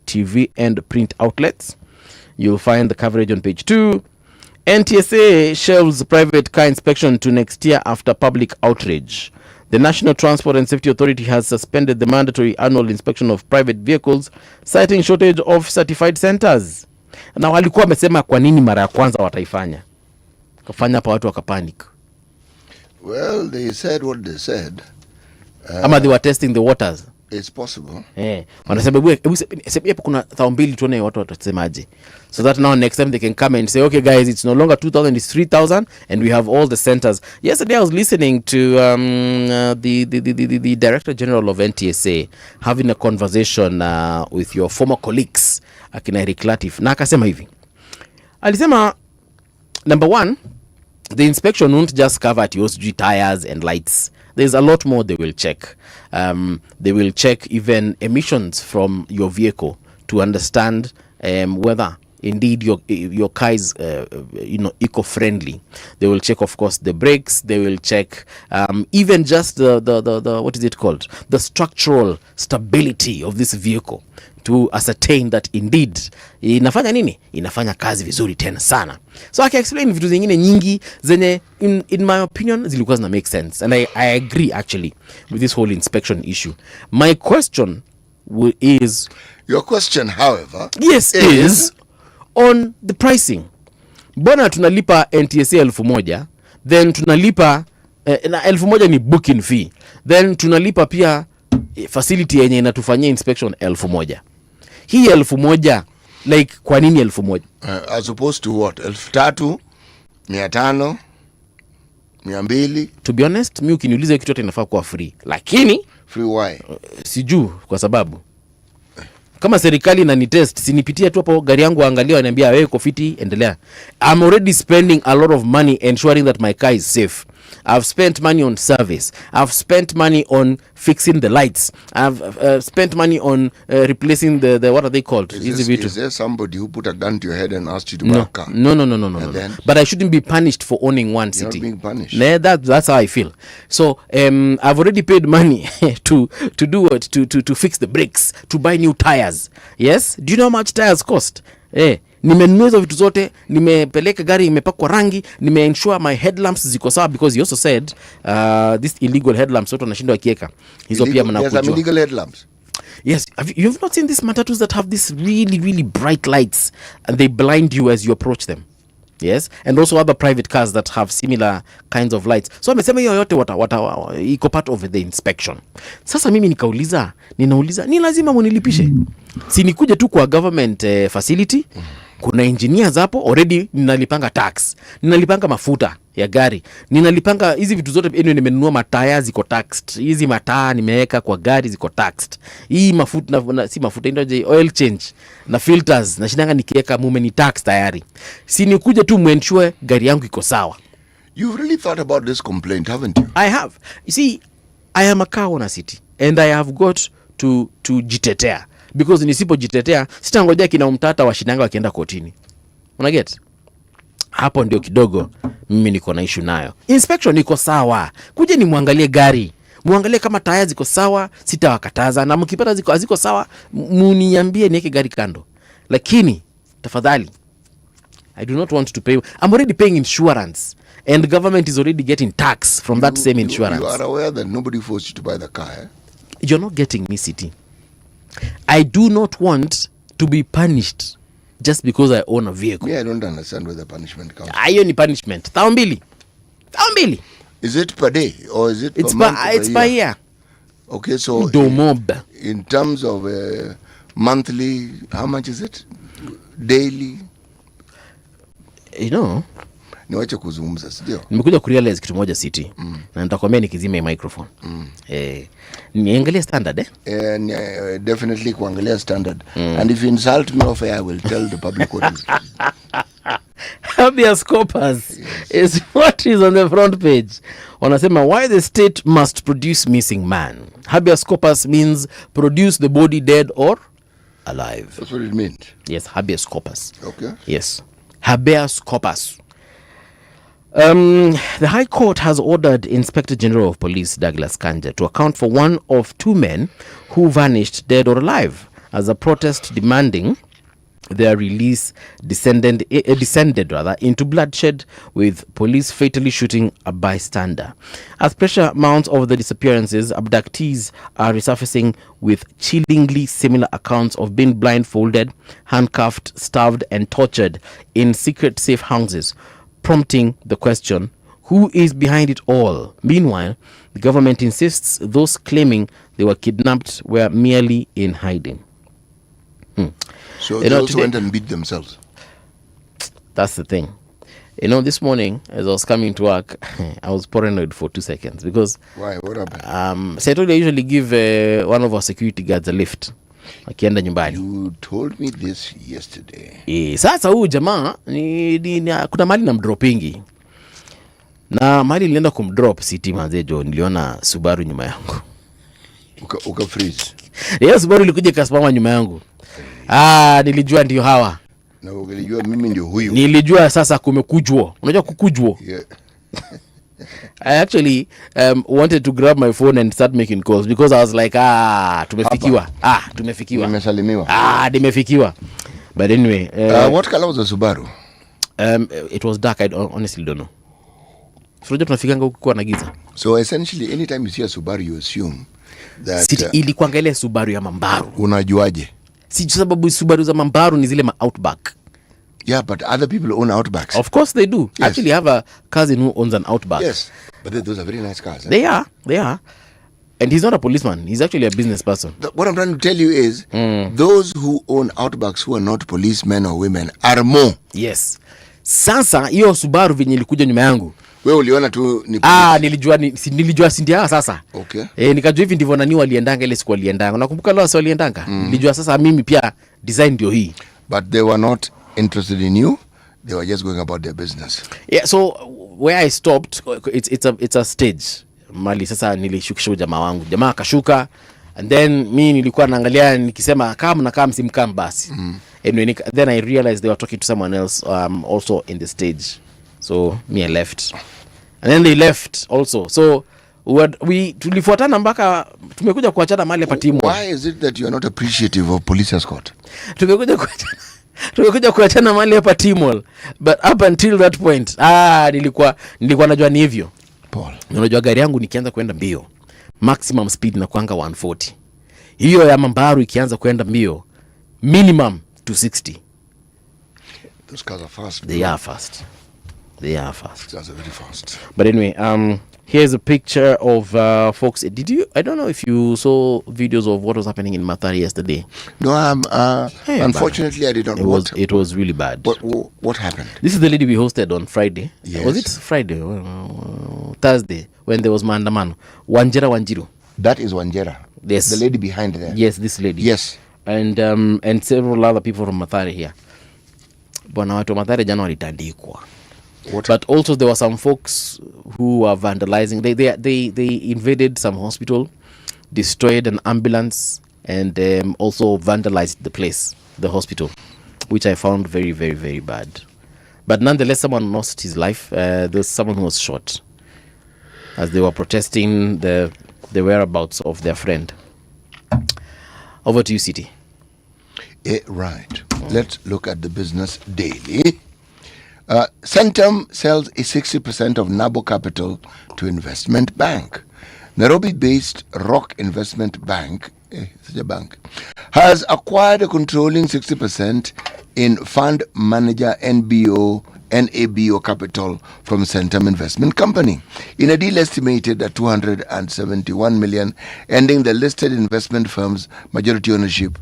TV and print outlets. You'll find the coverage on page 2. NTSA shelves private car inspection to next year after public outrage. The National Transport and Safety Authority has suspended the mandatory annual inspection of private vehicles, citing shortage of certified centers. Na walikuwa wamesema kwa nini mara ya kwanza wataifanya, kafanya hapa watu wakapanic. Well, they said what they said. Ama they were testing the waters. It's possible. Wanasema hebu kuna 2,000 tuone watu watasemaje, so that now next time they can come and say, okay guys, it's no longer 2,000, it's 3,000 and we have all the centers. Yesterday I was listening to the Director General of NTSA having a conversation with your former colleagues akina Eric Latif, na akasema hivi, alisema number 1, the inspection won't just cover at your tires and lights. There's a lot more they will check. They will check even emissions from your vehicle to understand whether indeed your car is eco-friendly. They will check, of course, the brakes. They will check even just the what is it called, the structural stability of this vehicle, to ascertain that indeed inafanya nini, inafanya kazi vizuri tena sana. So I can explain vitu zingine nyingi zenye in my opinion zilikuwa zina make sense, and I agree actually with this whole inspection issue. My question is, your question however, yes, is on the pricing. Mbona tunalipa NTSA 1,000, then tunalipa na 1,000 ni booking fee, then tunalipa pia facility yenye inatufanyia inspection 1,000. Hii 1,000, like kwa nini 1,000? As opposed to what? 3,000, 500, 200. To be honest, mimi ukiniuliza kitu yote inafaa kuwa free. Lakini free why? Sijuu kwa sababu kama serikali na ni test, sinipitia tu hapo gari yangu angalia ananiambia wewe uko fiti, endelea. I'm already spending a lot of money ensuring that my car is safe. I've spent money on service. I've spent money on fixing the lights. I've spent money on replacing the what are they called? Is there somebody who put a gun to your head and asked you to buy a car? No. But I shouldn't be punished for owning one city. You're not being punished. Nah, that's how I feel. So I've already paid money to do what? To fix the brakes, to buy new tires. Yes? Do you know how much tires cost? Nimenunua hizo vitu zote, nimepeleka gari imepakwa rangi, nimeensure my headlamps ziko sawa, because you also said this illegal headlamps watu wanashindwa kieka. Hizo pia mnakujua. Yes, illegal headlamps. Yes, you've not seen these matatus that have these really really bright lights and they blind you as you approach them. Yes, and also other private cars that have similar kinds of lights. So amesema hiyo yote iko part of the inspection. Sasa mimi ninauliza ni lazima munilipishe? Si nikuje tu kwa government facility, kuna engineers hapo already, ninalipanga tax, ninalipanga mafuta ya gari, ninalipanga hizi vitu zote. Anyway, nimenunua mataya ziko taxed, hizi mataa nimeweka kwa gari ziko taxed, hii mafuta si mafuta ndio oil change na filters na shindanga nikiweka mume ni tax tayari. Si nikuje tu muensure gari yangu iko sawa. You've really thought about this complaint, haven't you? I have. You see, I am a car owner city and I have got to jitetea, because nisipojitetea sitangojea kina umtata washindanga wakienda kotini. Unaget? Hapo ndio kidogo mimi niko na issue nayo. Inspection iko sawa, kuje ni muangalie gari, muangalie kama taya ziko sawa, sitawakataza, na mkipata ziko sawa muniambie niweke gari kando. Lakini tafadhali I do not want to pay. I'm already paying insurance, and the government is already getting tax from that same insurance. You are aware that nobody forced you to buy the car, eh? You're not getting me, City. I do not want to be punished just because I own a vehicle. Me, I don't understand where the punishment comes from. Hiyo ni punishment. 1,200. Is it per day or is it per It's month? it's per year. Okay, so Domob. in terms of monthly, how much is it? Daily? You know, Niwache kuzungumza, sio? nimekuja kurealize kitu moja City. Na nitakwambia nikizima hii microphone. Niangalie standard Definitely kuangalia standard. And if you insult me off air, I will tell the public what is. Habeas corpus is what is on the front page. Wanasema why the state must produce missing man. Habeas corpus means produce the body dead or alive. That's what it means. Yes, habeas corpus. Okay. Yes, habeas corpus. The High Court has ordered Inspector General of Police Douglas Kanja to account for one of two men who vanished dead or alive as a protest demanding their release descended into bloodshed, with police fatally shooting a bystander. As pressure mounts over the disappearances, abductees are resurfacing with chillingly similar accounts of being blindfolded, handcuffed, starved and tortured in secret safe houses, prompting the question, who is behind it all? Meanwhile, the government insists those claiming they were kidnapped were merely in hiding. So they also went and beat themselves. That's the thing. You know, this morning as I was coming to work, I was paranoid for 2 seconds because Why? What happened? so I told you I usually give one of our security guards a lift akienda nyumbani. You told me this yesterday. Sasa huyu jamaa kuna mali na mdropingi. Na mali nilienda kumdrop City manzejo, niliona Subaru nyuma yangu. Uka freeze. Subaru ilikuja kasimama nyuma yangu. Nilijua ndio hawa. Na ukilijua mimi ndio huyu. Nilijua sasa kumekujwa. Unajua kukujwa? Yeah. I actually wanted to grab my phone and start making calls because I was like, tumefikiwa. Tumefikiwa. Nimesalimiwa. Nimefikiwa. But anyway, what color was the Subaru? It was dark. I honestly don't know. Unajua tunafikanga huko kwa na giza. So essentially anytime you see a Subaru you assume that City ilikuwa ile Subaru ya Mambaru. Unajuaje? Si sababu Subaru za Mambaru ni zile ma Outback. Yeah, but other people own Outbacks. Of course they do. Yes. Actually, I have a cousin who owns an Outback. Yes, but those are very nice cars. Eh? They are. And he's not a policeman. He's actually a business person. What I'm trying to tell you is those who own Outbacks who are not policemen or women are more. Yes. Sasa hiyo Subaru venye ilikuja nyuma yangu. Wewe uliona tu ni nilijua sindia sasa. Okay. Nikajua hivi ndivyo nani waliendanga ile siku waliendanga. Nakumbuka leo waliendanga. Nilijua sasa mimi pia design ndio hii. But they were not interested in you. They were just going about their business. Yeah, so where I stopped, it's a stage. Mali sasa nilishukisha jamaa wangu. Jamaa akashuka and then mimi nilikuwa naangalia nikisema kama msimkam basi. And then I realized they were talking to someone else also in the stage. So me I left. And then they left also. So we tulifuatana mpaka tumekuja kuachana mahali hapa timu. Why is it that you are not appreciative of police escort? Tumekuja kuachana mahali hapa timu. But up until that point, nilikuwa najua ni hivyo. Paul. Unajua gari yangu nikianza kwenda mbio, maximum speed na kuanga 140. Hiyo ya Mambaru ikianza kwenda mbio, minimum 260. Those cars are fast. They are fast. Cars are very fast. But anyway, here's a picture of folks. I don't know if you saw videos of what was happening in Mathare yesterday. No, unfortunately I did not watch. It was really bad. What happened? This is the lady we hosted on Friday. Yes. Was it Friday? Thursday, when there was Maandamano. Wanjiru. That is Wanjera. Yes. The lady behind there. Yes, this lady. Yes. And several other people from Mathare here. Bwana watu wa Mathare jana walitandikwa. But also there were some folks who were vandalizing. They invaded some hospital, destroyed an ambulance, and also vandalized the hospital, which I found very, very, very bad. But nonetheless, someone lost his life. There's someone who was shot as they were protesting the whereabouts of their friend. Over to you, City. Right. Let's look at the Business Daily. Centum sells a 60% of Nabo Capital to investment bank. Nairobi-based Rock Investment Bank, such a bank, has acquired a controlling 60% in fund manager NABO Capital from Centum Investment Company, in a deal estimated at 271 million, ending the listed investment firm's majority ownership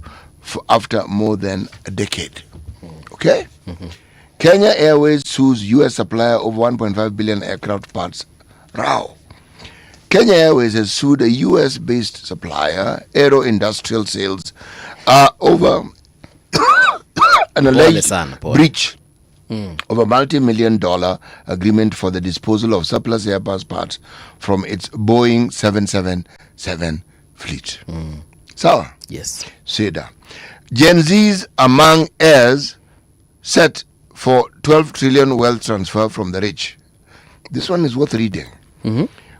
after more than a decade. Okay? Kenya Airways sues U.S. supplier of 1.5 billion aircraft parts. Row. Kenya Airways has sued a U.S.-based supplier, Aero Industrial Sales, over an alleged breach of a multi-million-dollar agreement for the disposal of surplus Airbus parts from its Boeing 777 fleet. Sawa? Yes. Seda. Gen Zs among heirs set for 12 trillion wealth transfer from the rich. This one is worth reading.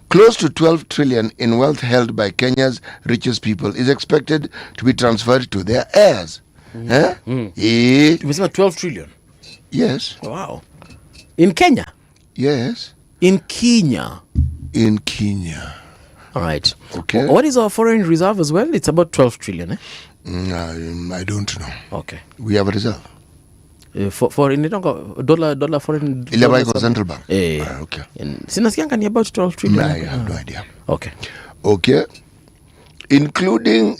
Close to 12 trillion in wealth held by Kenya's richest people is expected to be transferred to their heirs. It was about 12 trillion. Yes. Wow. In Kenya? Yes. In Kenya. In Kenya. All right. Okay. What is our foreign reserve as well? It's about 12 trillion, eh? I don't know. Okay. We have a reserve. For in dollar foreign Central Bank. Okay. Sinasianga ni about 12 trillion. I have no idea. Okay. Okay. Including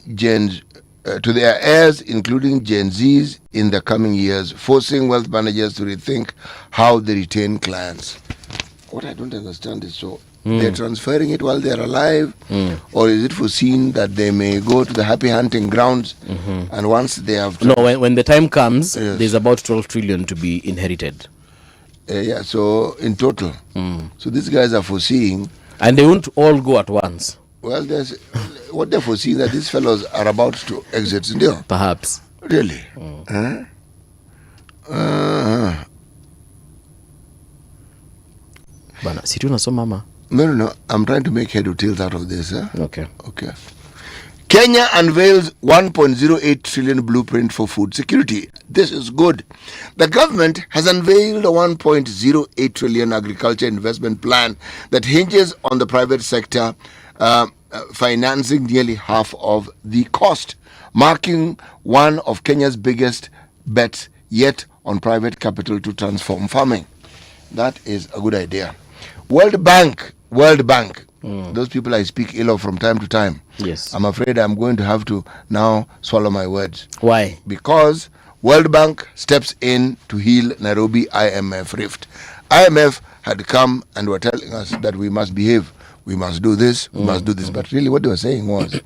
to their heirs, including Gen Zs in the coming years, forcing wealth managers to rethink how they retain clients. What I don't understand is, so they're transferring it while they're alive, or is it foreseen that they may go to the happy hunting grounds and once they have... No, when the time comes, there's about 12 trillion to be inherited. Yeah, so in total. So these guys are foreseeing... And they won't all go at once. Well, there's what they're foreseeing that these fellows are about to exit India. Perhaps. Really? Bana, si tunasoma mama. No. I'm trying to make head or tails out of this. Okay. Kenya unveils 1.08 trillion blueprint for food security. This is good. The government has unveiled a 1.08 trillion agriculture investment plan that hinges on the private sector financing nearly half of the cost, marking one of Kenya's biggest bets yet on private capital to transform farming. That is a good idea. World Bank. Those people I speak ill of from time to time. Yes. I'm afraid I'm going to have to now swallow my words. Why? Because World Bank steps in to heal Nairobi IMF rift. IMF had come and were telling us that we must behave. We must do this, we must do this. But really what they were saying was,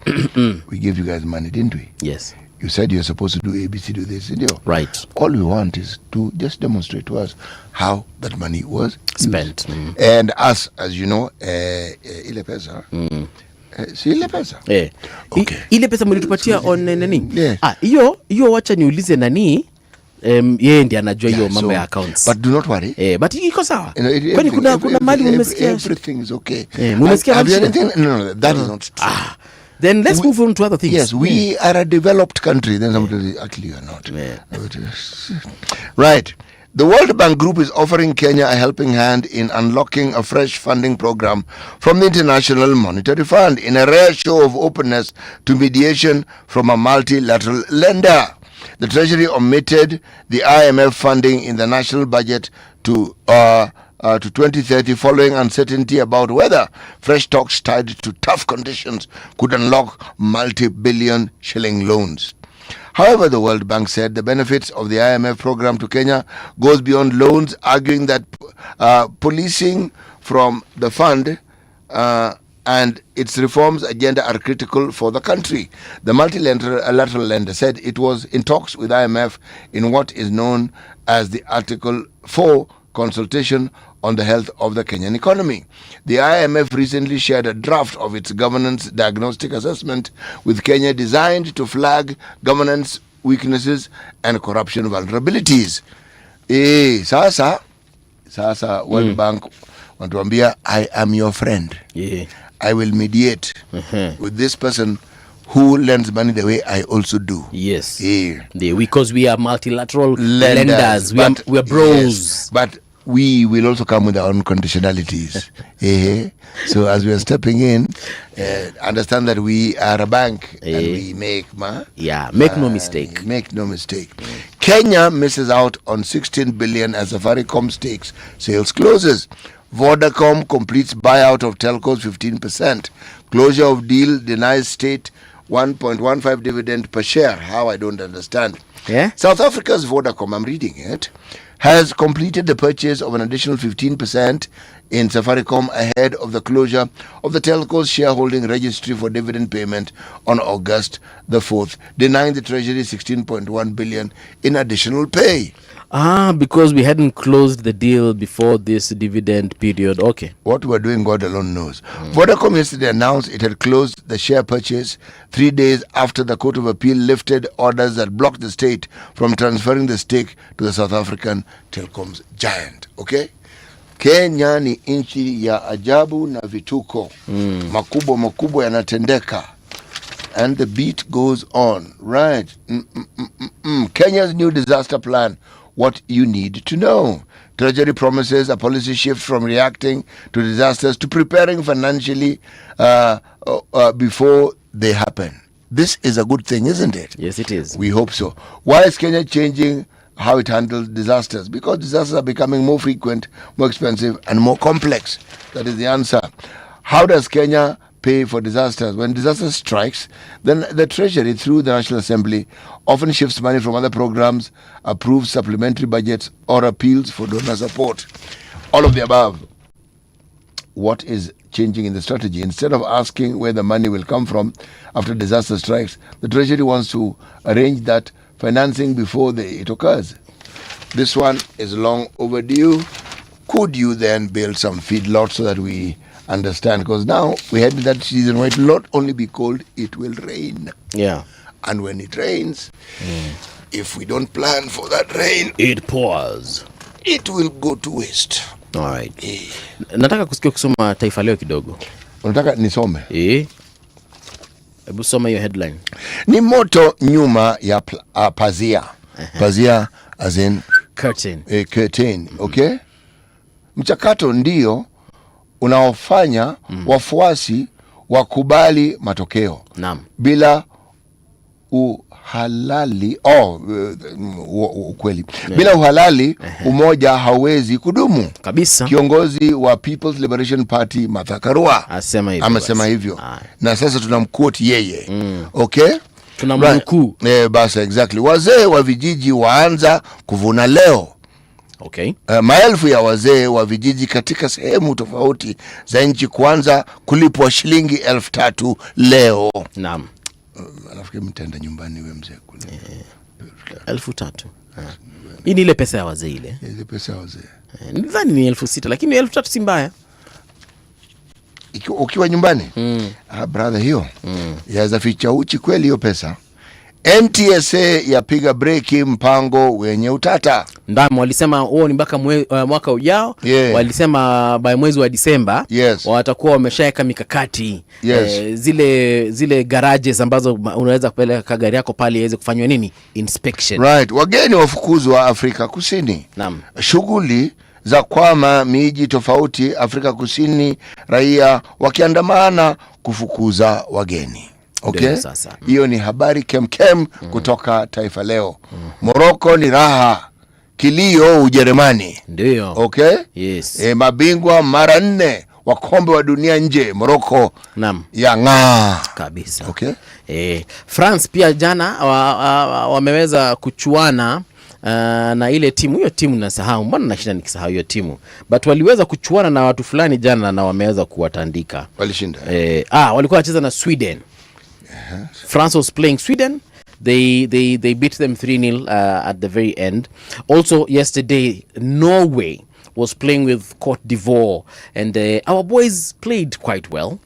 we gave you guys money, didn't we? Yes. You said you're supposed to do ABC, do this, didn't you? Right. All we want is to just demonstrate to us how that money was spent. And us, as you know, ile pesa. Si ile pesa? Okay. Ile pesa mlitupatia on nani? Yes. Hiyo wacha niulize nani? Yeye ndiye anajua hiyo mambo ya accounts. But do not worry. But iko sawa. Kwani kuna mali umesikia? Everything is okay. Umesikia anything? No, that is not true. Then let's move on to other things. Yes, we are a developed country. Then somebody actually you are not. Right. The World Bank Group is offering Kenya a helping hand in unlocking a fresh funding program from the International Monetary Fund in a rare show of openness to mediation from a multilateral lender. The Treasury omitted the IMF funding in the national budget to 2030 following uncertainty about whether fresh talks tied to tough conditions could unlock multi-billion shilling loans. However, the World Bank said the benefits of the IMF program to Kenya goes beyond loans, arguing that policing from the fund and its reforms agenda are critical for the country. The multilateral lender said it was in talks with IMF in what is known as the Article 4 consultation on the health of the Kenyan economy. The IMF recently shared a draft of its governance diagnostic assessment with Kenya designed to flag governance weaknesses and corruption vulnerabilities. Sasa World Bank wanatuambia, I am your friend. I will mediate with this person who lends money the way I also do. Yes. Because we are multilateral lenders. We are bros. Yes. But we will also come with our own conditionalities. So as we are stepping in, understand that we are a bank and we make make no mistake. Make no mistake. Kenya misses out on 16 billion as Safaricom stakes sales closes. Vodacom completes buyout of telcos 15%. Closure of deal denies state 1.15 dividend per share. How? I don't understand. South Africa's Vodacom, I'm reading it, has completed the purchase of an additional 15% in Safaricom ahead of the closure of the telco's shareholding registry for dividend payment on August the 4th, denying the Treasury 16.1 billion in additional pay. Because we hadn't closed the deal before this dividend period. Okay. What we're doing, God alone knows. Vodacom yesterday announced it had closed the share purchase 3 days after the Court of Appeal lifted orders that blocked the state from transferring the stake to the South African telecoms giant. Okay? Kenya ni nchi ya ajabu na vituko. Makubwa yanatendeka. And the beat goes on. Right. Kenya's new disaster plan. What you need to know. Treasury promises a policy shift from reacting to disasters to preparing financially before they happen. This is a good thing, isn't it? Yes, it is. We hope so. Why is Kenya changing how it handles disasters? Because disasters are becoming more frequent, more expensive, and more complex. That is the answer. How does Kenya pay for disasters? When disaster strikes, then the Treasury, through the National Assembly, often shifts money from other programs, approves supplementary budgets, or appeals for donor support. All of the above. What is changing in the strategy? Instead of asking where the money will come from after disaster strikes, the Treasury wants to arrange that financing before it occurs. This one is long overdue. Could you then build some feedlots so that we understand? Because now we had that season where it will not only be cold, it will rain. Yeah. And when it rains, if we don't plan for that rain, it pours. It will go to waste. All right. Nataka kusikia kusoma Taifa Leo kidogo. Unataka nisome? Hebu soma hiyo headline. Ni moto nyuma ya pazia. Pazia as in curtain. Curtain, okay? Mchakato ndio unaofanya wafuasi wakubali matokeo. Naam. Bila uhalali ukweli. Bila uhalali umoja hauwezi kudumu. Kabisa. Kiongozi wa People's Liberation Party Martha Karua amesema hivyo. Na sasa tunamquote yeye. Okay? Tunamnukuu. Basi exactly. Wazee wa vijiji waanza kuvuna leo. Okay. Maelfu ya wazee wa vijiji katika sehemu tofauti za nchi kuanza kulipwa shilingi 3,000 leo. Naam. Nafikiri mtaenda nyumbani wewe mzee kule. 3,000. Hii ni ile pesa ya wazee ile. Ile pesa ya wazee. Nidhani ni 6,000 lakini 3,000 si mbaya. Ukiwa nyumbani? Brother hiyo. Yaweza ficha uchi kweli hiyo pesa. NTSA yapiga breki mpango wenye utata. Ndamu walisema huo ni mpaka mwaka ujao. Walisema by mwezi wa Disemba watakuwa wameshaweka mikakati. Zile garages ambazo unaweza kupeleka gari yako pale iweze kufanywa nini? Inspection. Right. Wageni wafukuzwa Afrika Kusini. Naam. Shughuli za kwama miji tofauti Afrika Kusini, raia wakiandamana kufukuza wageni. Okay? Hiyo ni habari kem kutoka Taifa Leo. Morocco ni raha, kilio Ujerumani. Ndio. Okay? Yes. Mabingwa mara 4 wa kombe wa dunia nje, Morocco. Naam. Yang'aa kabisa. Okay? France pia jana wameweza kuchuana na ile timu. Hiyo timu nasahau, mbona nashinda nikisahau hiyo timu. But waliweza kuchuana na watu fulani jana na wameweza kuwatandika. Walishinda. Walikuwa wacheza na Sweden. France was playing Sweden. They beat them 3-0 at the very end. Also yesterday Norway was playing with Cote d'Ivoire and our boys played quite well,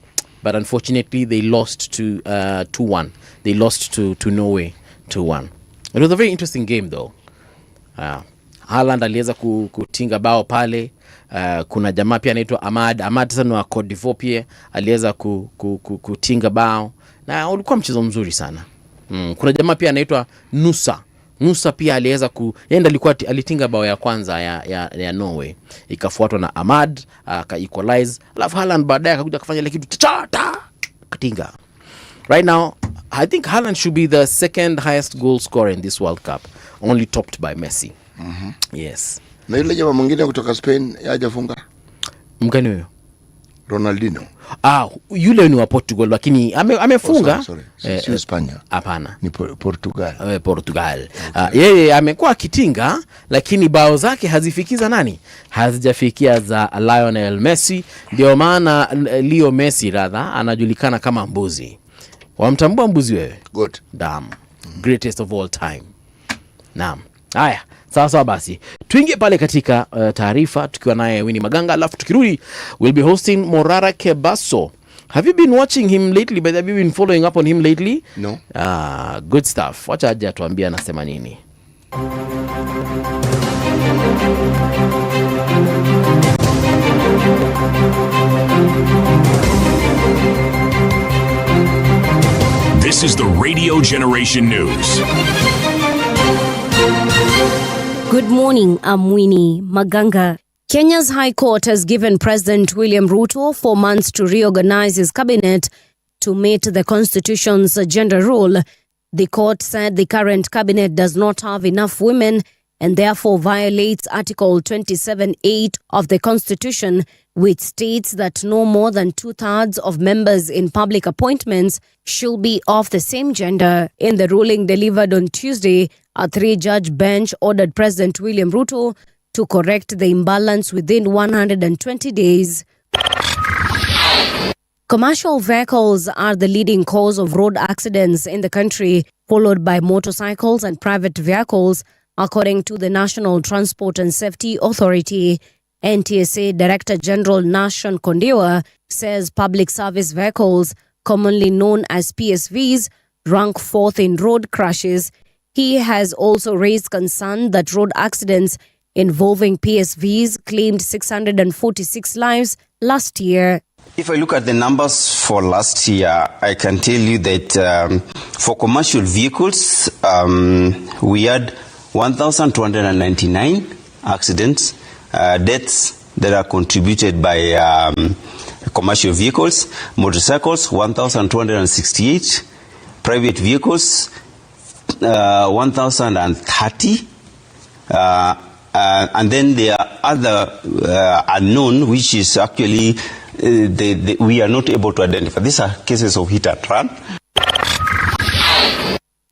but unfortunately they lost to 2-1. They lost to Norway 2-1. It was a very interesting game though. Haaland aliweza kutinga bao pale. Kuna jamaa pia anaitwa Ahmad sana wa Cote d'Ivoire pia aliweza kutinga bao na ulikuwa mchezo mzuri sana. Kuna jamaa pia anaitwa Nusa Musa pia aliweza yenda alitinga bao ya kwanza ya Norway, ikafuatwa na Ahmad aka equalize, alafu Haaland baadaye akakuja akafanya ile kitu katinga. Right now I think Haaland should be the second highest goal scorer in this World Cup, only topped by Messi. Yes. Na yule jamaa mwingine kutoka Spain hajafunga. Mgani huyo? Ronaldinho. Yule ni wa Portugal lakini amefunga. Si Hispania. Hapana. Ni Portugal. Portugal. Yeye amekuwa kitinga lakini bao zake hazifikiza nani? Hazijafikia za Lionel Messi. Ndio maana Leo Messi anajulikana kama mbuzi. Wamtambua mbuzi wewe? Good. Damn. Greatest of all time. Naam. Haya, sawa basi. Tuingie pale katika taarifa tukiwa naye Winnie Maganga, alafu tukirudi we'll be hosting Morara Kebaso. Have you been watching him lately? But have you been following up on him lately? No. Good stuff. Wacha aje atuambie anasema nini. This is the Radio Generation News. Good morning, I'm Winnie Maganga. Kenya's High Court has given President William Ruto 4 months to reorganize his cabinet to meet the Constitution's gender rule. The court said the current cabinet does not have enough women and therefore violates Article 27(8) of the Constitution, which states that no more than 2/3 of members in public appointments should be of the same gender. In the ruling delivered on Tuesday, a 3-judge bench ordered President William Ruto to correct the imbalance within 120 days. Commercial vehicles are the leading cause of road accidents in the country, followed by motorcycles and private vehicles, according to the National Transport and Safety Authority. NTSA Director General Nashon Kondewa says public service vehicles, commonly known as PSVs, rank 4th in road crashes. He has also raised concern that road accidents involving PSVs claimed 646 lives last year. If I look at the numbers for last year, I can tell you that for commercial vehicles, we had 1,299 accidents, deaths that are contributed by commercial vehicles. Motorcycles, 1,268. Private vehicles, 1,030. And then there are other unknown, which is actually we are not able to identify. These are cases of hit and run.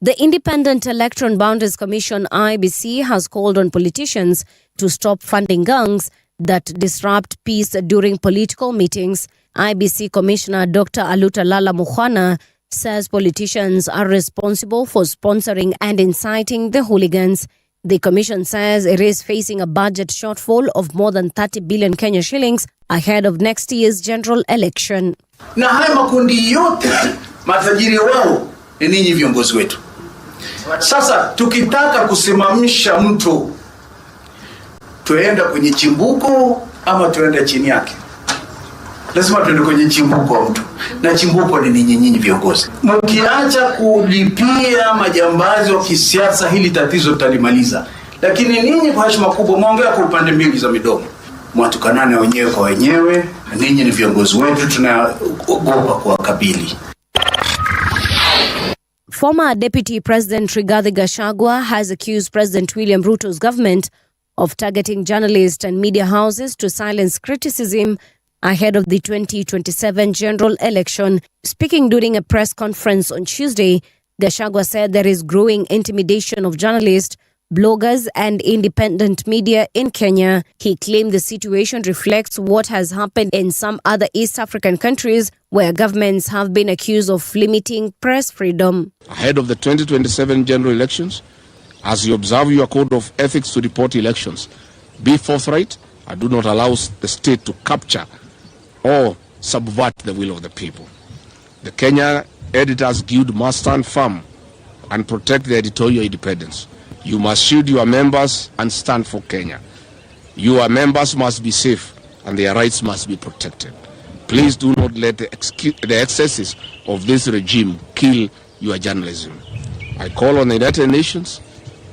The Independent Electoral Boundaries Commission (IEBC) has called on politicians to stop funding gangs that disrupt peace during political meetings. IEBC Commissioner Dr. Alutalala Mukhwana says politicians are responsible for sponsoring and inciting the hooligans. The commission says it is facing a budget shortfall of more than 30 billion Kenya shillings ahead of next year's general election. Na haya makundi yote matajiri wao ni ninyi viongozi wetu. Sasa tukitaka kusimamisha mtu, tuenda kwenye chimbuko ama tuenda chini yake? Lazima tuende kwenye chimbuko wa mtu, na chimbuko ni ninyi viongozi. Mkiacha kulipia majambazi wa kisiasa, hili tatizo tutalimaliza. Lakini ninyi kwa heshima kubwa muongea kwa upande mbili za midomo, mwatukanane wenyewe kwa wenyewe. Ninyi ni viongozi wetu, tunaogopa kuwakabili. Former Deputy President Rigathi Gachagua has accused President William Ruto's government of targeting journalists and media houses to silence criticism ahead of the 2027 general election. Speaking during a press conference on Tuesday, Gachagua said there is growing intimidation of journalists, bloggers and independent media in Kenya. He claimed the situation reflects what has happened in some other East African countries where governments have been accused of limiting press freedom. Ahead of the 2027 general elections, as you observe your code of ethics to report elections, be forthright and do not allow the state to capture or subvert the will of the people. The Kenya Editors Guild must stand firm and protect the editorial independence. You must shield your members and stand for Kenya. Your members must be safe and their rights must be protected. Please do not let the excesses of this regime kill your journalism. I call on the United Nations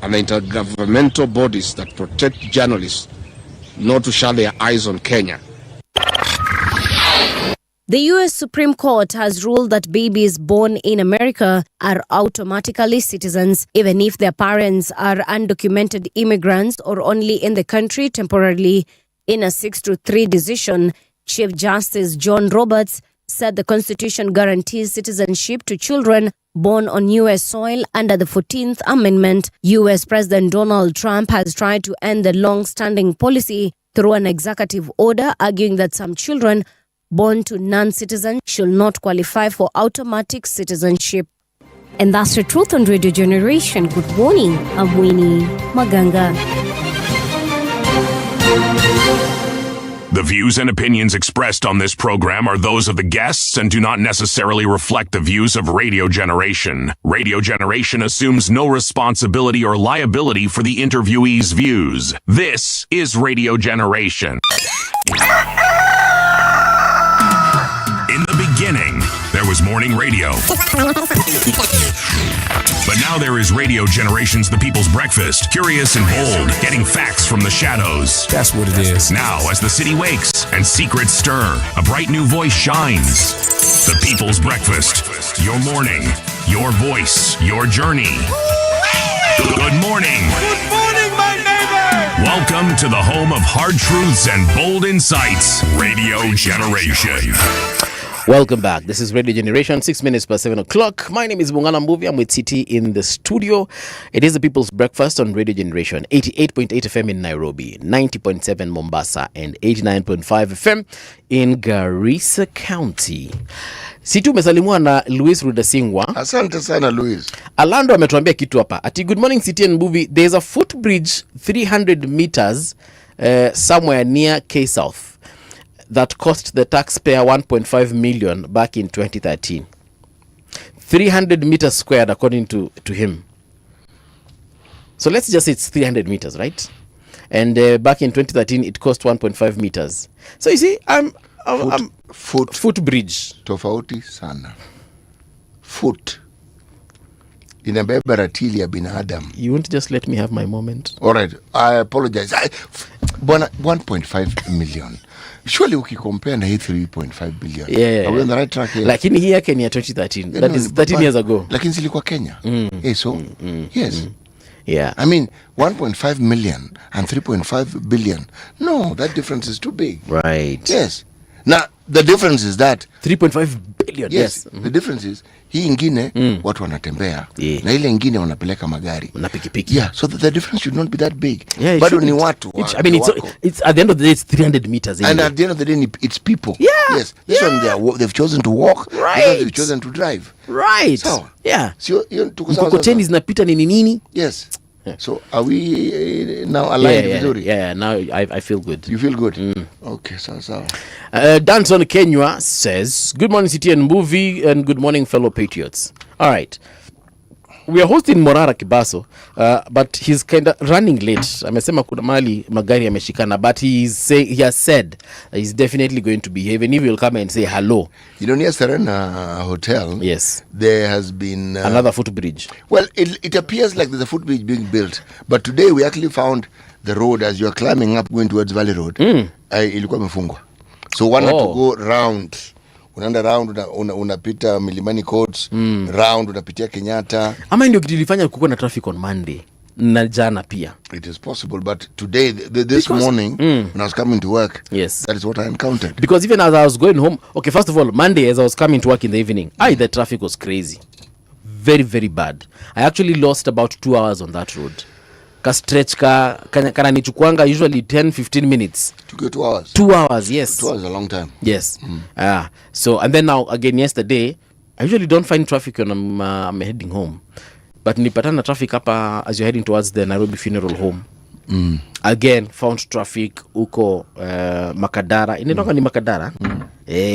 and the intergovernmental bodies that protect journalists not to shut their eyes on Kenya. The U.S. Supreme Court has ruled that babies born in America are automatically citizens, even if their parents are undocumented immigrants or only in the country temporarily. In a 6-3 decision, Chief Justice John Roberts said the Constitution guarantees citizenship to children born on U.S. soil under the 14th Amendment. U.S. President Donald Trump has tried to end the long-standing policy through an executive order, arguing that some children born to non-citizens should not qualify for automatic citizenship. And that's the truth on Radio Generation. Good morning, I'm Winnie Maganga. The views and opinions expressed on this program are those of the guests and do not necessarily reflect the views of Radio Generation. Radio Generation assumes no responsibility or liability for the interviewee's views. This is Radio Generation. In the beginning, there was morning radio. But now there is Radio Generation's The People's Breakfast. Curious and bold, getting facts from the shadows. That's what it is. Now, as the city wakes and secrets stir, a bright new voice shines. The People's Breakfast. Your morning, your voice, your journey. Good morning. Good morning, my neighbor. Welcome to the home of hard truths and bold insights. Radio Generation. Welcome back. This is Radio Generation, 6 minutes past 7 o'clock. My name is Bungana Mbuvi. I'm with City in the studio. It is the People's Breakfast on Radio Generation, 88.8 FM in Nairobi, 90.7 Mombasa, and 89.5 FM in Garissa County. City umesalimua na Louis Rudasingwa. Asante sana Louis. Alando ametuambia kitu hapa. Ati good morning City and Mbuvi. There's a footbridge 300 meters somewhere near K-South that cost the taxpayer 1.5 million back in 2013. 300 meters squared according to him. So let's just say it's 300 meters, right? And back in 2013 it cost 1.5 meters. So you see, footbridge. Tofauti sana. Foot. Inabeba ratili ya binadamu. You won't just let me have my moment? All right, I apologize. Bwana, 1.5 million. Surely we compare na 3.5 billion. Yeah. Are we on the right track here? Lakini hii yake ni ya 2013. That is 13 years ago. Lakini zilikuwa Kenya. So, yes. Yeah. I mean, 1.5 million and 3.5 billion. No, that difference is too big. Right. Yes. Now, the difference is that 3.5 billion. Yes. The difference is hii ingine watu wanatembea na ile ingine wanapeleka magari na pikipiki. Yeah, so the difference should not be that big. Yeah, bado ni watu. I mean, it's at the end of the day it's 300 meters. And at the end of the day it's people. Yeah. Yes. This one they've chosen to walk. Right. This one they've chosen to drive. Right. So, yeah. So mkokoteni zinapita nini? Yes. Yeah. So are we now aligned vizuri? Yeah, now I feel good. You feel good? Okay, so. Danson Kenya says, good morning City and Movie, and good morning fellow patriots. All right. We are hosting Morara Kibaso, but he's kind of running late. Amesema kuna mali magari yameshikana, but he has said he's definitely going to behave, and he will come and say hello. You know, near Serena Hotel, yes, there has been another footbridge. Well, it appears like there's a footbridge being built, but today we actually found the road as you're climbing up going towards Valley Road. Ilikuwa imefungwa. So one had to go round. Unaenda round unapita Milimani Courts, round unapitia Kenyatta. Ama ndio kitu ilifanya kukuwa na traffic on Monday na jana pia. It is possible, but today this morning when I was coming to work, yes, that is what I encountered. Because even as I was going home, okay, first of all, Monday as I was coming to work in the evening, the traffic was crazy. Very, very bad. I actually lost about 2 hours on that road. Ka stretch kana nichukuanga usually 10-15 minutes to go 2 hours. 2 hours, yes. 2 hours is a long time. Yes. So and then now again yesterday I usually don't find traffic when I'm heading home, but nilipatana na traffic hapa as you're heading towards the Nairobi Funeral Home. Again found traffic uko Makadara. Inaitwa ni Makadara.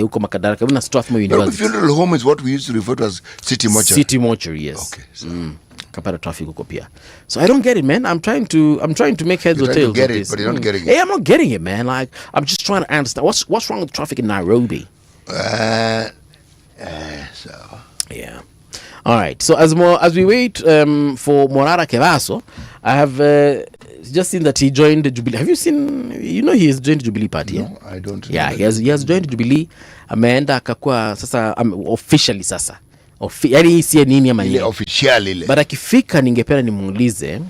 Uko Makadara karibu na Strathmore University. Nairobi Funeral Home is what we used to refer to as City Mortuary. City Mortuary, yes. Okay. So. Kapata traffic uko pia. So I don't get it, man. I'm trying to make heads or tails. Get it, but you're not getting it. Hey, I'm not getting it, man. Like I'm just trying to understand what's wrong with traffic in Nairobi. So yeah. All right. So as we wait for Morara Kevaso, I have just seen that he joined Jubilee. Have you seen, he has joined Jubilee party? No, I don't. Yeah, he has joined Jubilee. Ameenda akakuwa sasa officially sasa. Yaani si nini ama ile official ile. But akifika ningependa nimuulize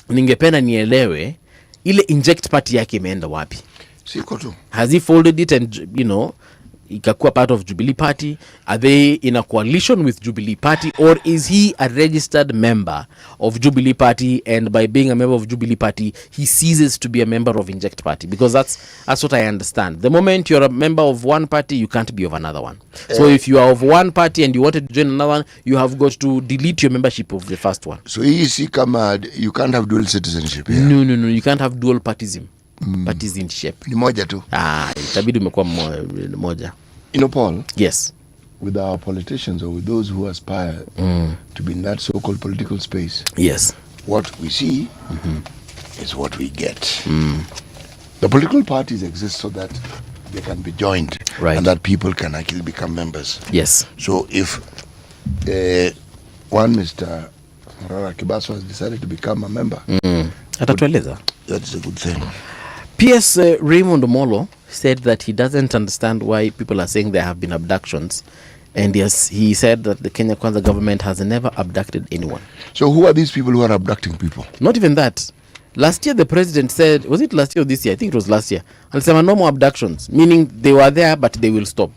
ningependa nielewe ile inject party yake imeenda wapi? Siko tu. Has he folded it and ikakuwa part of Jubilee Party? Are they in a coalition with Jubilee Party, or is he a registered member of Jubilee Party, and by being a member of Jubilee Party he ceases to be a member of Inject Party? Because that's what I understand. The moment you're a member of one party, you can't be of another one. So if you are of one party and you wanted to join another one, you have got to delete your membership of the first one. So hii si kama you can't have dual citizenship here. No, you can't have dual partyism. Partisanship. Ni moja tu. Itabidi umekuwa moja. Paul? Yes. With our politicians, or with those who aspire to be in that so-called political space. Yes. What we see is what we get. The political parties exist so that they can be joined. Right. And that people can actually become members. Yes. So if one Mr. Marara Kibaso has decided to become a member, atatueleza. That is a good thing. P.S. Raymond Omolo said that he doesn't understand why people are saying there have been abductions. And yes, he said that the Kenya Kwanza government has never abducted anyone. So who are these people who are abducting people? Not even that. Last year the president said, was it last year or this year? I think it was last year. And said no more abductions, meaning they were there but they will stop.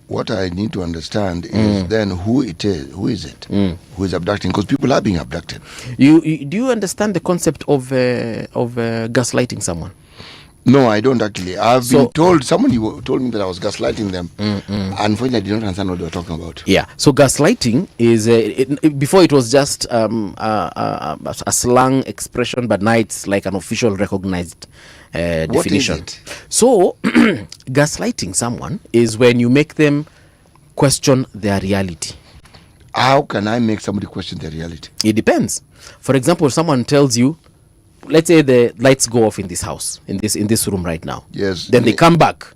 What I need to understand is then who it is, who is it, who is abducting? Because people are being abducted. Do you understand the concept of gaslighting someone? No, I don't actually. I've been told, someone told me that I was gaslighting them. Unfortunately, I did not understand what they were talking about. Yeah, so gaslighting is, before it was just a slang expression, but now it's like an official recognized definition. What is it? So, gaslighting someone is when you make them question their reality. How can I make somebody question their reality? It depends. For example, someone tells you, let's say the lights go off in this house, in this room right now. Yes. Then they come back.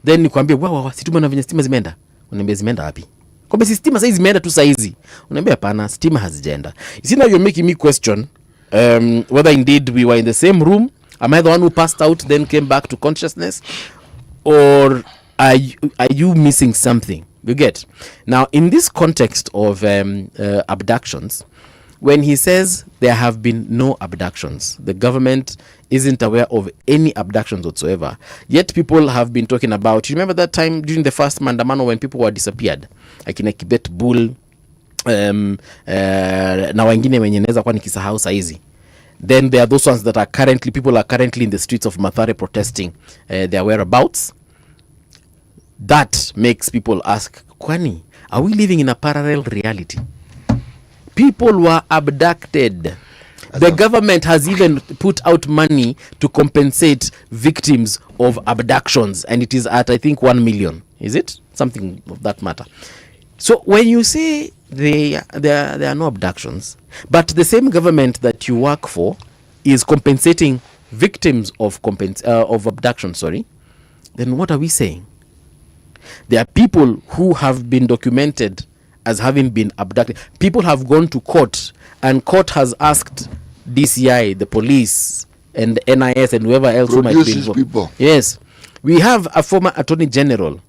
Then nikwambia wow, situma na venye stima zimeenda. Unaniambia zimeenda wapi? Kwamba si stima saizi zimeenda tu saizi. Unaniambia hapana, stima hazijaenda. You see, now you're making me question whether indeed we were in the same room. Am I the one who passed out then came back to consciousness, or are you missing something? You get? Now, in this context of abductions, when he says there have been no abductions, the government isn't aware of any abductions whatsoever. Yet people have been talking about, you remember that time during the first Mandamano when people were disappeared? Akina Kibet Bull, na wengine wenye naweza kwa nikisahau saizi. Then there are those ones that people are currently in the streets of Mathare protesting their whereabouts. That makes people ask, kwani, are we living in a parallel reality? People were abducted. The government has even put out money to compensate victims of abductions, and it is at, I think, 1 million. Is it? Something of that matter. So when you say there are no abductions, but the same government that you work for is compensating victims of abduction, then what are we saying? There are people who have been documented as having been abducted. People have gone to court, and court has asked DCI, the police, and the NIS, and whoever else who might be involved. People. Yes. We have a former Attorney General,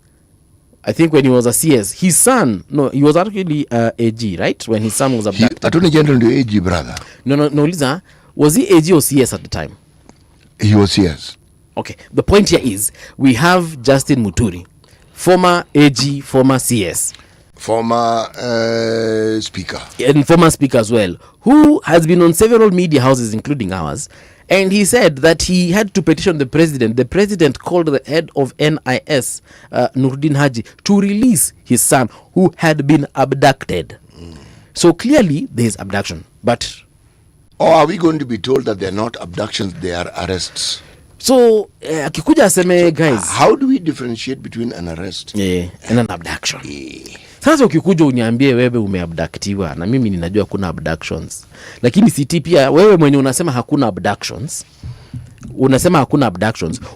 I think when he was a CS, his son, no, he was actually AG, right? When his son was abducted. Attorney General the AG, brother. No, Lisa, was he AG or CS at the time? He was CS. Okay, the point here is, we have Justin Muturi, former AG, former CS. Former speaker. And former speaker as well, who has been on several media houses, including ours, and he said that he had to petition the president. The president called the head of NIS, Nuruddin Haji, to release his son, who had been abducted. So clearly, there is abduction. But... Or are we going to be told that they're not abductions, they are arrests? So, akikuja aseme, guys... How do we differentiate between an arrest and an abduction? Sasa ukikuja uniambie wewe umeabductiwa, na mimi ninajua kuna abductions. Lakini siti pia wewe mwenye unasema hakuna abductions.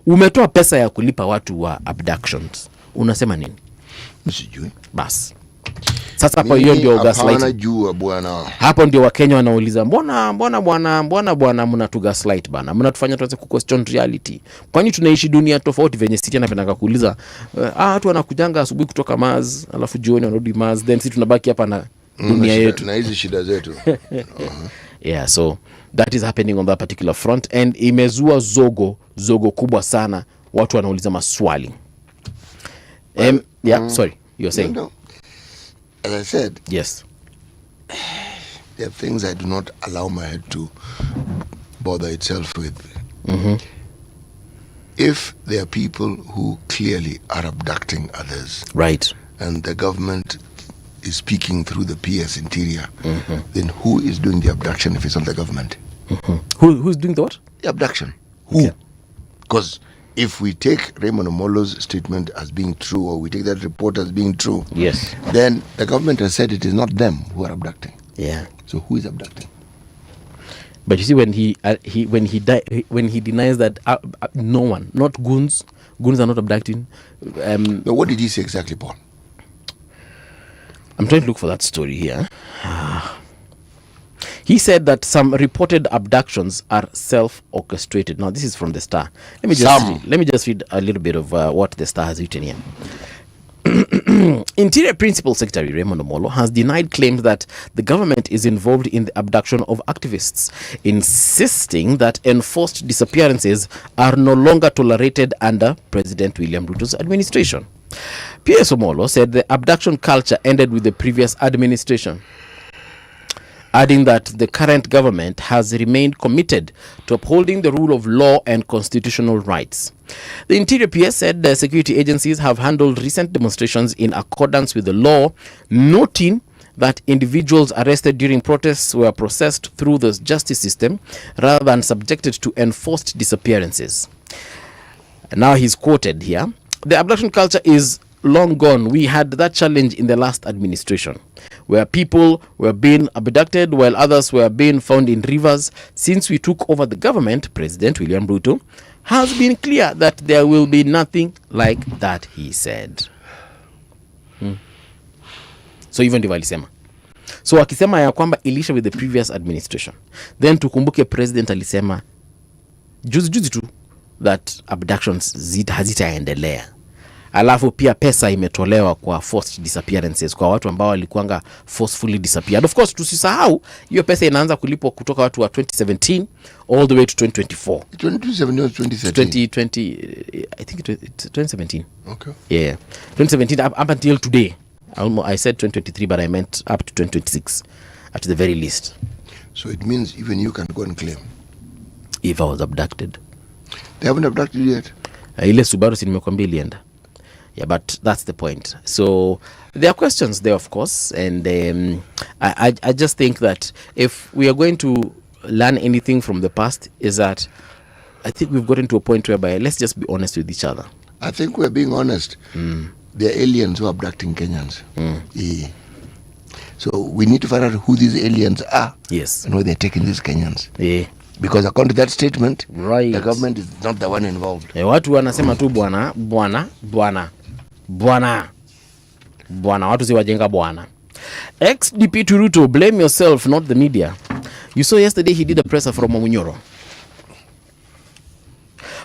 Umetoa pesa ya kulipa watu wa abductions. Unasema nini? Msijui. Bas. Sasa hapo hiyo ndio gaslight. Jua bwana. Hapo ndio Wakenya wanauliza mbona mnatugaslight bana, mnatufanya tuanze kuquestion reality. Kwani tunaishi dunia tofauti venye sisi anapenda kuuliza watu wanakujanga asubuhi kutoka Mars alafu jioni wanarudi Mars, then sisi tunabaki hapa na dunia yetu na hizi shida zetu. Yeah, so that is happening on that particular front, and imezua zogo kubwa sana. Watu wanauliza maswali. Sorry, you're saying? No. As I said, yes, there are things I do not allow my head to bother itself with. If there are people who clearly are abducting others, right, and the government is speaking through the PS Interior, then who is doing the abduction if it's not the government? Who's doing the what? The abduction. Who? Because if we take Raymond Omolo's statement as being true, or we take that report as being true, yes, then the government has said it is not them who are abducting. Yeah. So who is abducting? But you see, when he denies that no one, not goons are not abducting. Now, what did he say exactly, Paul? I'm trying to look for that story here. He said that some reported abductions are self-orchestrated. Now, this is from the Star. Let me just read a little bit of what the Star has written here. Interior Principal Secretary Raymond Omolo has denied claims that the government is involved in the abduction of activists, insisting that enforced disappearances are no longer tolerated under President William Ruto's administration. PS Omolo said the abduction culture ended with the previous administration, adding that the current government has remained committed to upholding the rule of law and constitutional rights. The Interior PS said the security agencies have handled recent demonstrations in accordance with the law, noting that individuals arrested during protests were processed through the justice system rather than subjected to enforced disappearances. Now he's quoted here. The abduction culture is long gone. We had that challenge in the last administration, where people were being abducted while others were being found in rivers. Since we took over the government, President William Ruto has been clear that there will be nothing like that, he said. So even ndivyo alisema. So akisema ya kwamba ilisha with the previous administration, then tukumbuke president alisema juzi tu that abductions hazitaendelea. Alafu pia pesa imetolewa kwa forced disappearances, kwa watu ambao walikuanga forcefully disappeared. Of course, tusisahau hiyo pesa inaanza kulipwa kutoka watu wa 2017 all the way to 2024. 2017 or 2013? 2020, I think it's 2017. Okay. Yeah. 2017 up until today. I said 2023, but I meant up to 2026 at the very least. So it means even you can go and claim. If I was abducted. They haven't abducted you yet? Ile Subaru si nimekwambia ilienda. Yeah, but that's the point. So there are questions there, of course, and I just think that if we are going to learn anything from the past, is that I think we've gotten to a point whereby let's just be honest with each other. I think we're being honest. They're aliens who are abducting Kenyans. Yeah. So we need to find out who these aliens are. Yes. And where they're taking these Kenyans. Yeah. Because according to that statement, right, the government is not the one involved. Watu wanasema tu bwana, watu si wajenga bwana. Ex-DP to Ruto, blame yourself, not the media. You saw yesterday he did a presser from Munyoro.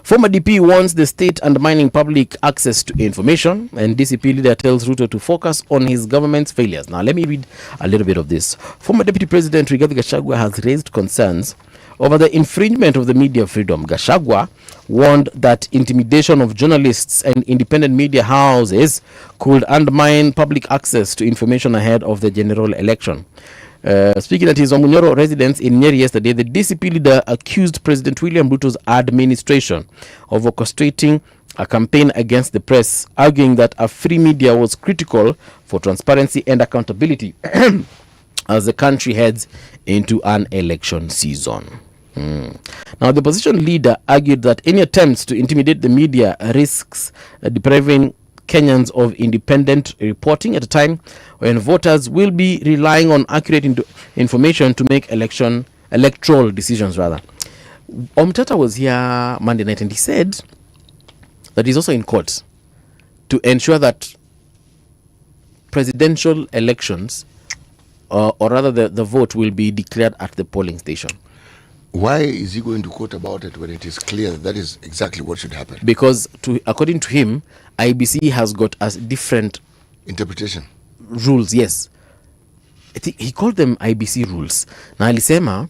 Former DP warns the state undermining public access to information, and DCP leader tells Ruto to focus on his government's failures. Now let me read a little bit of this. Former Deputy President Rigathi Gachagua has raised concerns over the infringement of the media freedom. Gachagua warned that intimidation of journalists and independent media houses could undermine public access to information ahead of the general election. Speaking at his Omunyoro residence in Nyeri yesterday, the DCP leader accused President William Ruto's administration of orchestrating a campaign against the press, arguing that a free media was critical for transparency and accountability as the country heads into an election season. Now, the opposition leader argued that any attempts to intimidate the media risks depriving Kenyans of independent reporting at a time when voters will be relying on accurate information to make electoral decisions rather. Omtata was here Monday night and he said that he's also in court to ensure that presidential elections, or rather the vote will be declared at the polling station. Why is he going to quote about it when it is clear that is exactly what should happen? Because according to him, IBC has got a different interpretation rules. Yes, I think he called them IBC rules. Na alisema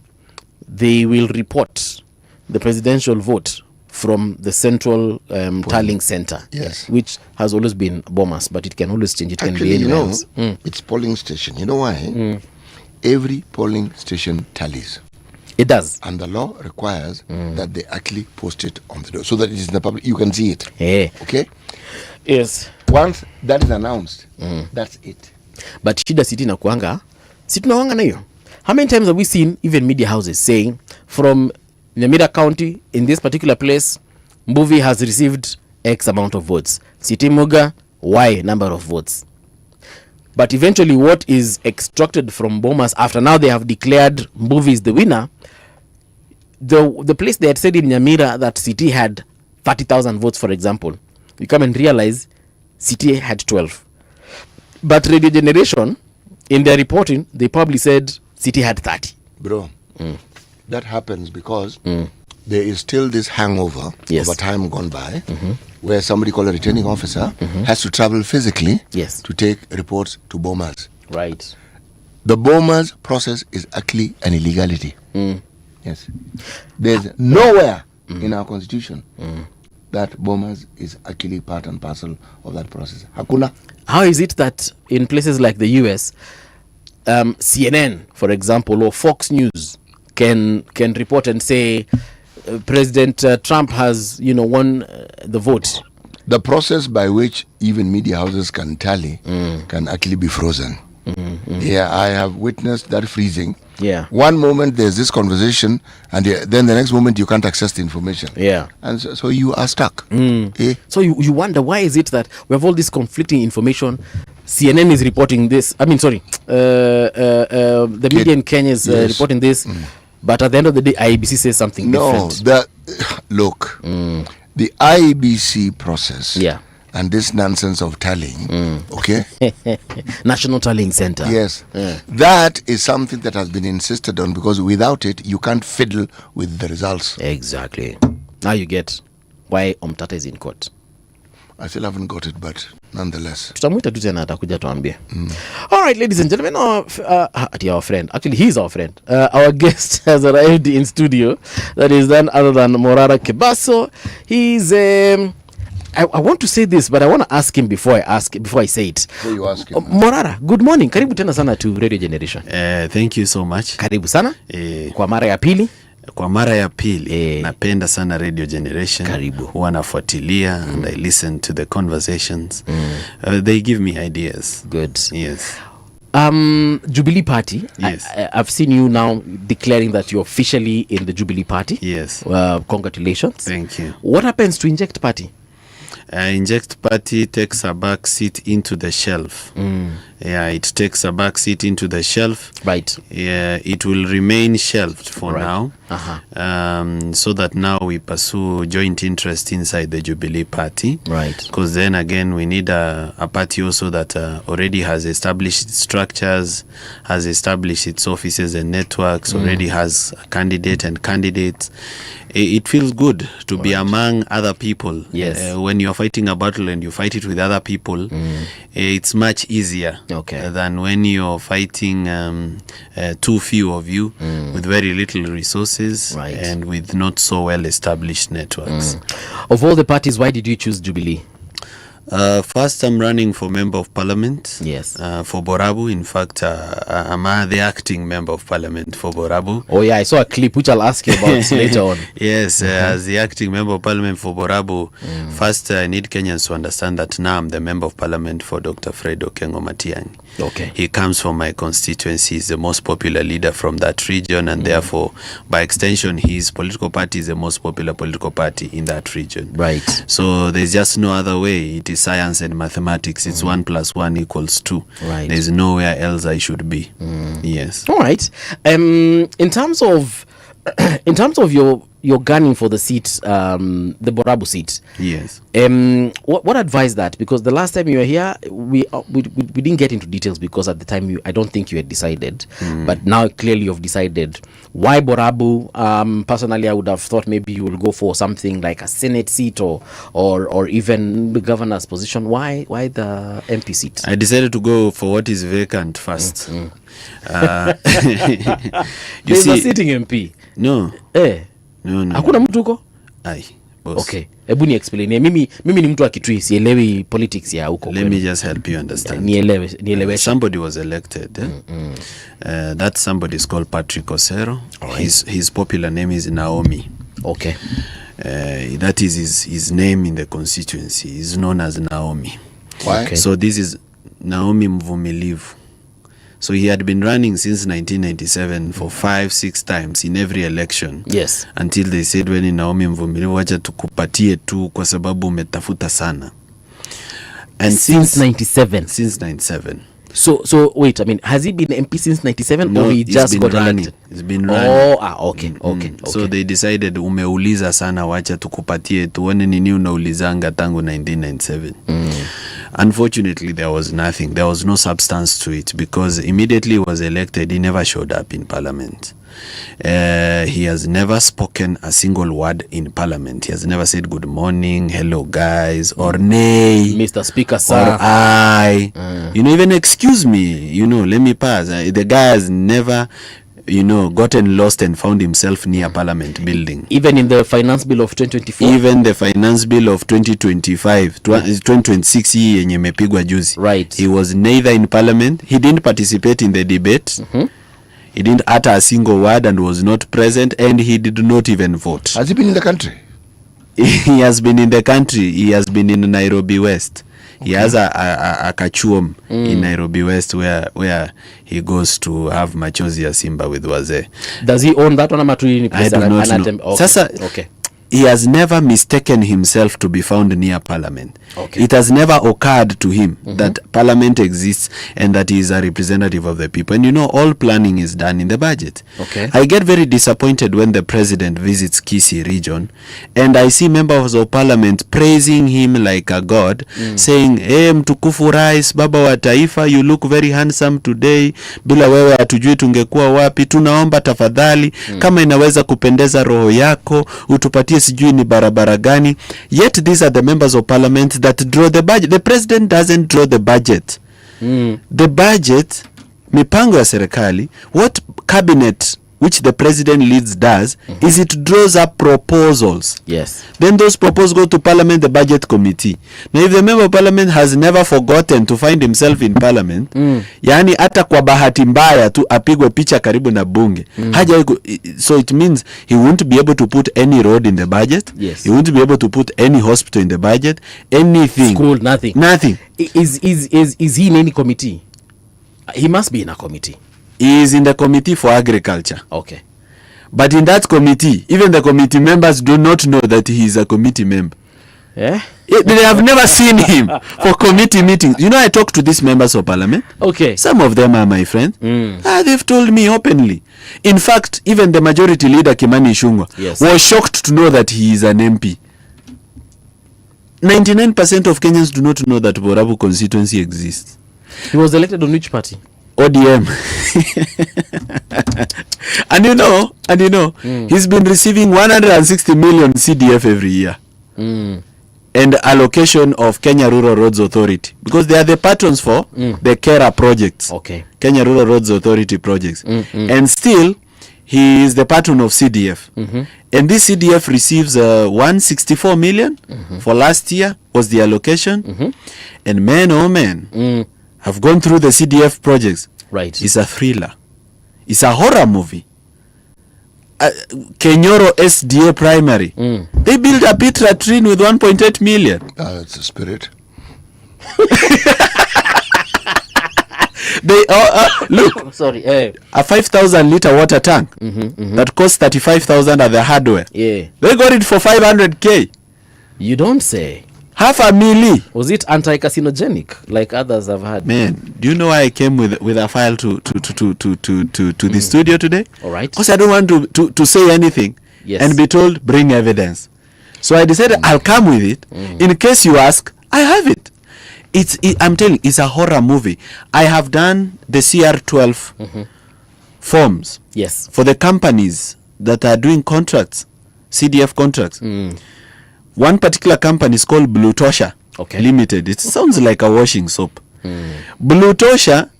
they will report the presidential vote from the central tallying center. Yes, which has always been Bomas, but it can always change. It actually, can be anywhere else. It's polling station. You know why? Every polling station tallies. It does. And the law requires that they actually post it on the door so that it is in the public. You can see it. Yeah. Okay? Yes. Once that is announced, that's it. But shida siti na kuanga, tunawanga na hiyo. How many times have we seen even media houses saying from Nyamira County, in this particular place, Mbuvi has received X amount of votes. City Muga, Y number of votes. But eventually what is extracted from Bomas after now they have declared Mbuvi is the winner, the place they had said in Nyamira that City had 30,000 votes, for example, you come and realize City had 12. But Radio Generation, in their reporting, they probably said City had 30. Bro, that happens because there is still this hangover of a time gone by where somebody called a returning officer has to travel physically to take reports to Bomas. Right. The Bomas process is actually an illegality. Yes. There's nowhere in our constitution that Bomas is actually part and parcel of that process. Hakuna. How is it that in places like the US, CNN, for example, or Fox News can report and say President Trump has, won the vote? The process by which even media houses can tally can actually be frozen. Yeah, I have witnessed that freezing. Yeah. One moment there's this conversation, and then the next moment you can't access the information. Yeah. And so you are stuck. So you wonder, why is it that we have all this conflicting information? CNN is reporting this. I mean, sorry, the media in Kenya is reporting this. But at the end of the day, IBC says something different. Look, the IBC process and this nonsense of tallying, okay? National Tallying Center. Yes. That is something that has been insisted on because without it, you can't fiddle with the results. Exactly. Now you get why Omtata is in court. I still haven't got it, but nonetheless. Tutamuita tu tena atakuja tuambie. All right, ladies and gentlemen, our friend, actually he's our friend. Our guest has arrived in studio. That is none other than Morara Kebaso. He's I want to say this, but I want to ask him before I say it. Before you ask him. Morara, good morning. Karibu tena sana to Radio Generation. Thank you so much. Karibu sana. Kwa mara ya pili. Kwa mara ya pili napenda sana Radio Generation. Karibu. Huwa nafuatilia and I listen to the conversations. They give me ideas. Good. Yes. Jubilee Party. Yes. I've seen you now declaring that you're officially in the Jubilee Party. Yes. Congratulations. Thank you. What happens to Inject Party? Inject Party takes a back seat into the shelf. Yeah, it takes a back seat into the shelf. Right. Yeah, it will remain shelved for now. So that now we pursue joint interest inside the Jubilee Party. Right. Because then again, we need a party also that already has established structures, has established its offices and networks, already has a candidate and candidates. It feels good to be among other people. Yes. When you're fighting a battle and you fight it with other people, it's much easier than when you're fighting too few of you with very little resources and with not so well established networks. Of all the parties, why did you choose Jubilee? First, I'm running for Member of Parliament. Yes. For Borabu. In fact, I'm the acting Member of Parliament for Borabu. Oh yeah, I saw a clip which I'll ask you about later on. Yes, as the acting Member of Parliament for Borabu, first I need Kenyans to understand that now I'm the Member of Parliament for Dr. Fred Okengo Matiang'i. Okay. He comes from my constituency. He's the most popular leader from that region, and therefore, by extension, his political party is the most popular political party in that region. Right. So there's just no other way. It is science and mathematics. It's 1 + 1 = 2. Right. There's nowhere else I should be. Yes. All right. In terms of your you're gunning for the seat, the Borabu seat. Yes. What advice that? Because the last time you were here, we didn't get into details because at the time I don't think you had decided. But now clearly you've decided. Why Borabu? Personally, I would have thought maybe you will go for something like a Senate seat or even the governor's position. Why the MP seat? I decided to go for what is vacant first. You There's a sitting MP. No. No. Hakuna mtu huko? Ai, boss. Okay. Hebu ni explain. Mimi ni mtu wa Kitui, sielewi politics ya huko. Let me just help you understand. Nielewe. Somebody was elected. That somebody is called Patrick Osero. Right. His popular name is Naomi. Okay. That is his name in the constituency. He's known as Naomi. Why? Okay. So this is Naomi Mvumilivu. So he had been running since 1997 for 5-6 times in every election. Yes. Until they said when Naomi Mvumilivu wacha tukupatie tu kwa sababu umetafuta sana. And since 97. Since 97. So wait, I mean, has he been MP since 97 no, or he just got elected? He's been running. Okay. So they decided umeuliza sana wacha tukupatie tuone nini unaulizanga tangu 1997. Unfortunately, there was nothing. There was no substance to it because immediately he was elected, he never showed up in parliament. He has never spoken a single word in parliament. He has never said good morning, hello guys, or nay, Mr. Speaker, sir, or I. Even excuse me, let me pass. The guy has never gotten lost and found himself near parliament building. Even in the finance bill of 2024? Even the finance bill of 2025, 2026 yenye imepigwa juzi. Right. He was neither in parliament, he didn't participate in the debate, he didn't utter a single word and was not present, and he did not even vote. Has he been in the country? He has been in the country. He has been in Nairobi West. Okay. He has a kachuom in Nairobi West where he goes to have machozi ya Simba with wazee. Does he own that one? I do not know. Okay. Sasa, okay. He has never mistaken himself to be found near parliament. Okay. It has never occurred to him that parliament exists and that he is a representative of the people. And all planning is done in the budget. Okay. I get very disappointed when the president visits Kisii region and I see members of parliament praising him like a god, saying, hey, mtukufu rais, baba wa taifa, you look very handsome today. Bila wewe hatujui tungekuwa wapi. Tunaomba tafadhali, kama inaweza kupendeza roho yako, utupatie sijui ni barabara gani. Yet these are the members of parliament that draw the budget. The president doesn't draw the budget. The budget, mipango ya serikali, what cabinet which the president leads does is it draws up proposals. Yes. Then those proposals go to parliament, the budget committee. Now if the member of parliament has never forgotten to find himself in parliament, yani hata kwa bahati mbaya tu apigwe picha karibu na bunge, so it means he won't be able to put any road in the budget. Yes. He won't be able to put any hospital in the budget, anything. School, nothing. Nothing. Is he in any committee? He must be in a committee. He is in the committee for agriculture. Okay. But in that committee, even the committee members do not know that he is a committee member. Yeah? They have never seen him for committee meetings. I talk to these members of parliament. Okay. Some of them are my friends. They've told me openly. In fact, even the majority leader, Kimani Ichung'wah, was shocked to know that he is an MP. 99% of Kenyans do not know that Borabu constituency exists. He was elected on which party? ODM. and he's been receiving 160 million CDF every year. And allocation of Kenya Rural Roads Authority, because they are the patrons for the Kera projects. Okay. Kenya Rural Roads Authority projects. And still he is the patron of CDF. And this CDF receives 164 million for last year was the allocation. And man, I've gone through the CDF projects. Right. It's a thriller. It's a horror movie. Kenyoro SDA primary. They built a pit latrine with 1.8 million. That's the spirit. They look. Sorry. A 5,000 liter water tank that costs 35,000 at the hardware. Yeah. They got it for 500k. You don't say. $500,000. Was it anti-carcinogenic like others have had? Man, do you know why I came with a file to the studio today? All right. Because I don't want to say anything. Yes. and be told, bring evidence. So I decided I'll come with it. In case you ask, I have it. I'm telling you, it's a horror movie. I have done the CR12 forms Yes. for the companies that are doing contracts, CDF contracts. One particular company is called Blue Tosha Limited. It sounds like a washing soap. Blue Tosha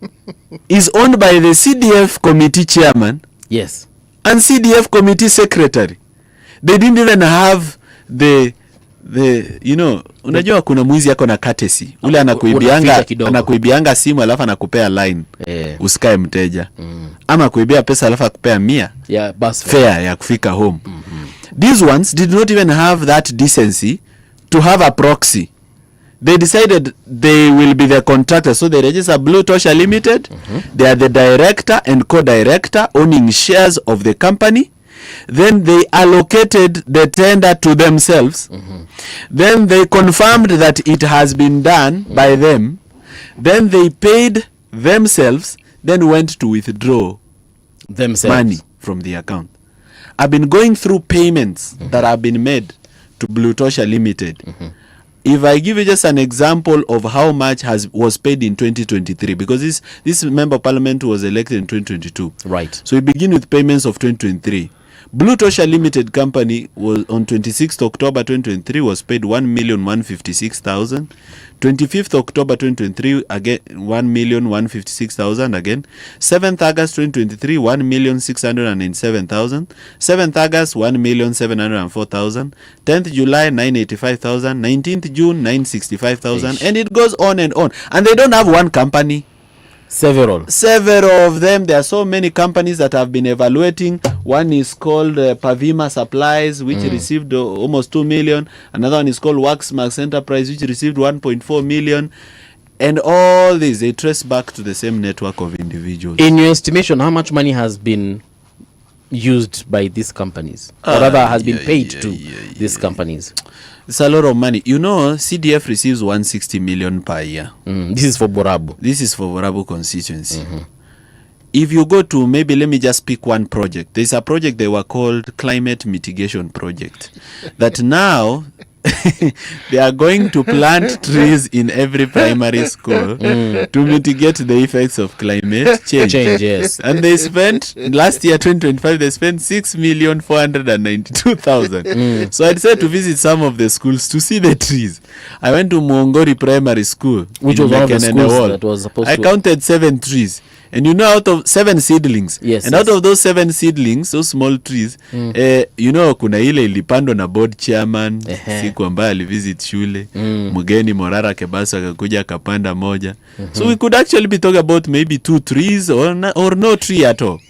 is owned by the CDF committee chairman. Yes. And CDF committee secretary. They didn't even have the unajua kuna mwizi yako na courtesy. Ule anakuibianga simu alafu anakupea line. Usikae mteja. Ama kuibia pesa alafu akupea 100. Yeah, bus fare ya kufika home. These ones did not even have that decency to have a proxy. They decided they will be the contractor, so they register Blue Tosha Limited. They are the director and co-director owning shares of the company. Then they allocated the tender to themselves. Then they confirmed that it has been done by them. Then they paid themselves, then went to withdraw money from the account. I've been going through payments that have been made to Blue Tosha Limited. If I give you just an example of how much was paid in 2023, because this member of parliament was elected in 2022. Right. So we begin with payments of 2023. Blue Tosha Limited Company was on 26th October 2023 was paid 1,156,000. 25th October 2023 again 1,156,000 again. 7th August 2023 1,697,000. 7th August 1,704,000. 10th July 985,000. 19th June 965,000, and it goes on and on. And they don't have one company. Several of them. There are so many companies that have been evaluating. One is called Pavima Supplies, which received almost 2 million. Another one is called Waxmax Enterprise, which received 1.4 million. And all these, they trace back to the same network of individuals. In your estimation, how much money has been used by these companies? Or rather, has been paid to these companies? It's a lot of money. You know, CDF receives 160 million per year. This is for Borabu. This is for Borabu constituency. If you go to, maybe let me just pick one project. There's a project they were called Climate Mitigation Project. That now they are going to plant trees in every primary school to mitigate the effects of climate change. Yes. And they spent, last year 2025, they spent 6,492,000. So I decided to visit some of the schools to see the trees. I went to Mwongori Primary School, which was one of the schools that was supposed I counted 7 trees. And you know, out of 7 seedlings, out of those 7 seedlings, those small trees, you know, kuna ile ilipandwa na board chairman, siku ambaye alivisit shule, mgeni Morara Kebasa akakuja akapanda moja. So we could actually be talking about maybe 2 trees or no tree at all.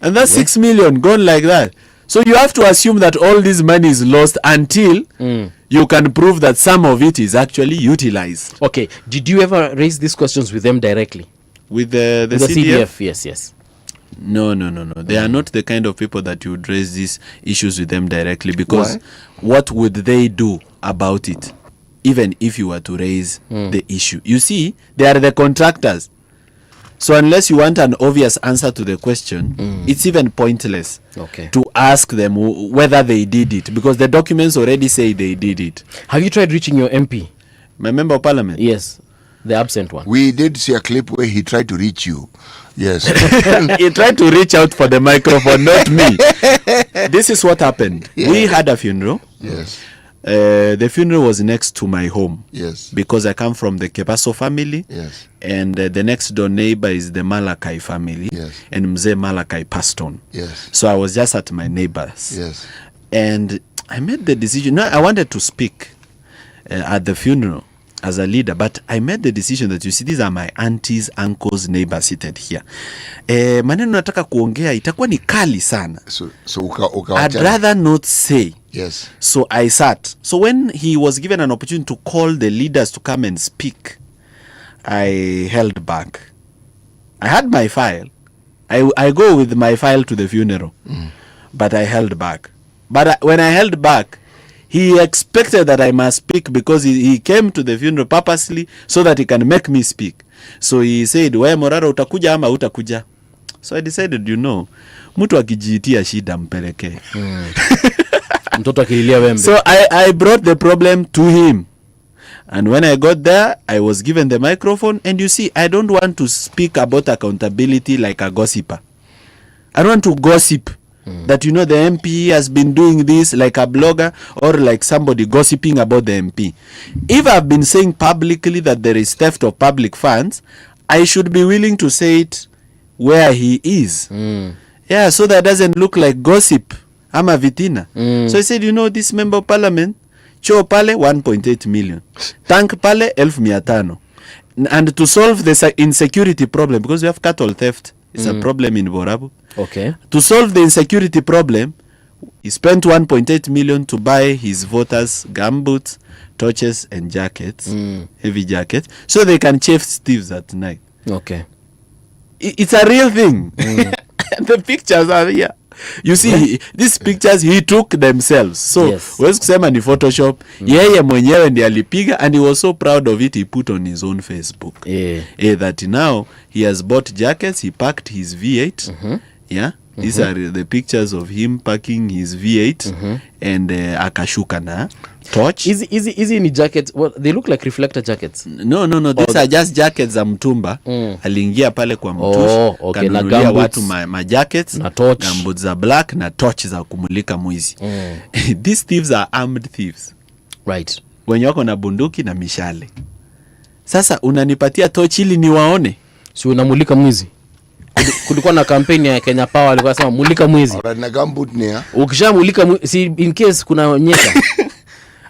And that's 6 million gone like that. So you have to assume that all this money is lost until you can prove that some of it is actually utilized. Okay. Did you ever raise these questions with them directly? With the CDF? Yes. No. They are not the kind of people that you would raise these issues with them directly, because what would they do about it, even if you were to raise the issue? You see, they are the contractors. So unless you want an obvious answer to the question, it's even pointless to ask them whether they did it, because the documents already say they did it. Have you tried reaching your MP? My member of parliament? Yes. The absent one. We did see a clip where he tried to reach you. Yes. He tried to reach out for the microphone, not me. This is what happened. We had a funeral. Yes. The funeral was next to my home. Yes. Because I come from the Kebaso family. Yes. And the next door neighbor is the Malakai family. Yes. And Mzee Malakai passed on. Yes. So I was just at my neighbor's. Yes. And I made the decision. No, I wanted to speak at the funeral as a leader, but I made the decision that, you see, these are my aunties, uncles, neighbors seated here. Maneno nataka kuongea itakuwa ni kali sana. So I'd rather not say. Yes. So I sat. So when he was given an opportunity to call the leaders to come and speak, I held back. I had my file. I go with my file to the funeral, but I held back. But when I held back, he expected that I must speak, because he came to the funeral purposely so that he can make me speak. So he said, "Wewe Morara, utakuja ama utakuja?" So I decided, mtu akijiitia shida mpeleke. Mtoto akililia wembe. So I brought the problem to him. And when I got there, I was given the microphone. And you see, I don't want to speak about accountability like a gossiper. I don't want to gossip that, the MP has been doing this like a blogger or like somebody gossiping about the MP. If I've been saying publicly that there is theft of public funds, I should be willing to say it where he is. Yeah, so that doesn't look like gossip. I'm a vitina. So I said, this member of parliament, choo pale 1.8 million. Tank pale 1,500. And to solve the insecurity problem, because we have cattle theft, it's a problem in Borabu. Okay. To solve the insecurity problem, he spent 1.8 million to buy his voters gumboots, torches, and jackets, heavy jackets, so they can chase thieves at night. Okay. It's a real thing. The pictures are here. You see, these pictures he took themselves. So, huwezi kusema ni Photoshop. Yeye mwenyewe ndiye alipiga, and he was so proud of it, he put on his own Facebook. That now he has bought jackets, he packed his V8. Yeah. These are the pictures of him packing his V8 and akashuka na torch. Easy ni jackets. Well, they look like reflector jackets. No. These are just jackets za mtumba. Aliingia pale kwa mtushi. Okay. Kanunulia watu ma jackets. Na torch. Gumboots za black na torch za kumulika mwizi. These thieves are armed thieves. Right. Wenye wako na bunduki na mishale. Sasa unanipatia torch ili niwaone. Si unamulika mwizi. Kulikuwa na kampeni ya Kenya Power, alikuwa anasema mulika mwizi. Na gambut ni ya. Ukishamulika si in case kuna nyesha.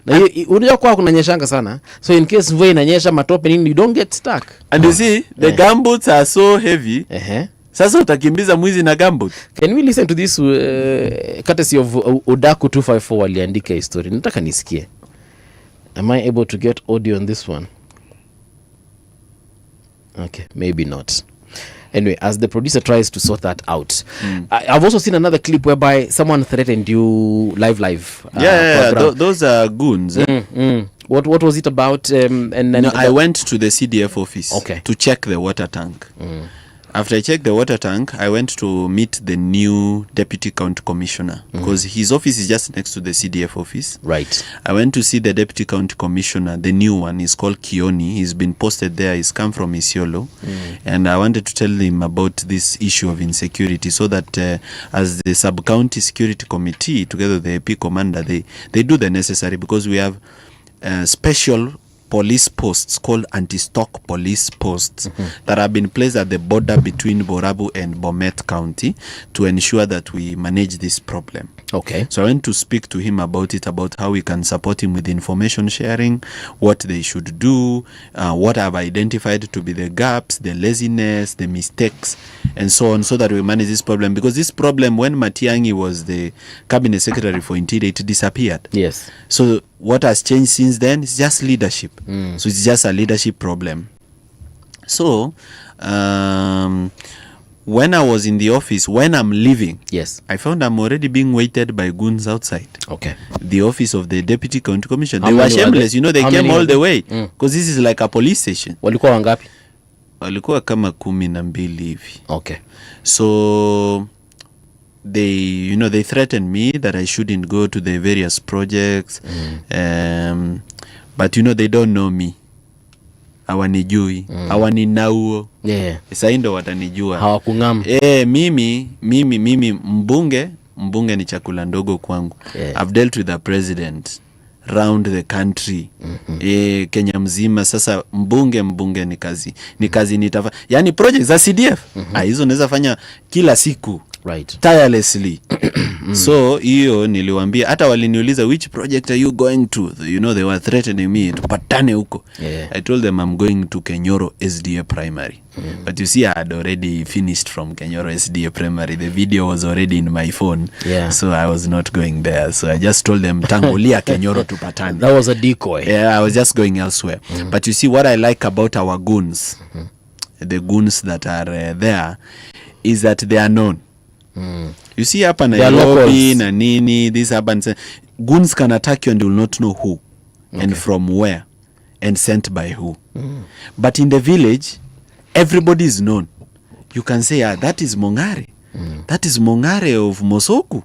Na unajua kwa kuna nyeshanga sana. So in case mvua inanyesha matope nini, you don't get stuck. And you see the gumboots are so heavy. Sasa utakimbiza mwizi na gumboot. Can we listen to this courtesy of Odaku 254 waliandika history. Nataka nisikie. Am I able to get audio on this one? Okay, maybe not. Anyway, as the producer tries to sort that out, I've also seen another clip whereby someone threatened you live. Those are goons. What was it about? I went to the CDF office to check the water tank. After I checked the water tank, I went to meet the new deputy county commissioner because his office is just next to the CDF office. Right. I went to see the deputy county commissioner. The new one is called Kioni. He's been posted there. He's come from Isiolo. And I wanted to tell him about this issue of insecurity so that as the sub-county security committee, together with the AP commander, they do the necessary because we have special police posts called anti-stock police posts that have been placed at the border between Borabu and Bomet County to ensure that we manage this problem. Okay. So I went to speak to him about it, about how we can support him with information sharing, what they should do, what I've identified to be the gaps, the laziness, the mistakes, and so on, so that we manage this problem. Because this problem, when Matiang'i was the cabinet secretary for Interior, it disappeared. Yes. So what has changed since then is just leadership. So it's just a leadership problem. So when I was in the office, when I'm leaving, I found I'm already being waited by goons outside. Okay. The office of the deputy county commissioner. They were shameless, they came all the way because this is like a police station. Walikuwa wangapi? Walikuwa kama 12 hivi. Okay. So they threatened me that I shouldn't go to the various projects. But they don't know me. Hawanijui, hawaninauo. Sasa ndo watanijua. Hawakungam. Mimi mbunge ni chakula ndogo kwangu. I've dealt with the president round the country. Kenya mzima. Sasa mbunge ni kazi nitafa. Yani projects za CDF. Hizo naweza fanya kila siku. Right. Tirelessly. So hiyo niliwaambia, hata waliniuliza which project are you going to, they were threatening me tupatane huko. I told them I'm going to Kenyoro SDA primary. But you see, I had already finished from Kenyoro SDA primary. The video was already in my phone. So I was not going there. So I just told them tangulia Kenyoro tupatane. That was a decoy. I was just going elsewhere. But you see, what I like about our goons, the goons that are there, is that they are known. You see hapa Nairobi na nini, this happens. Goons can attack you and you will not know who and from where and sent by who. But in the village, everybody is known. you can say, that is Mongare. That is Mongare of Mosoku.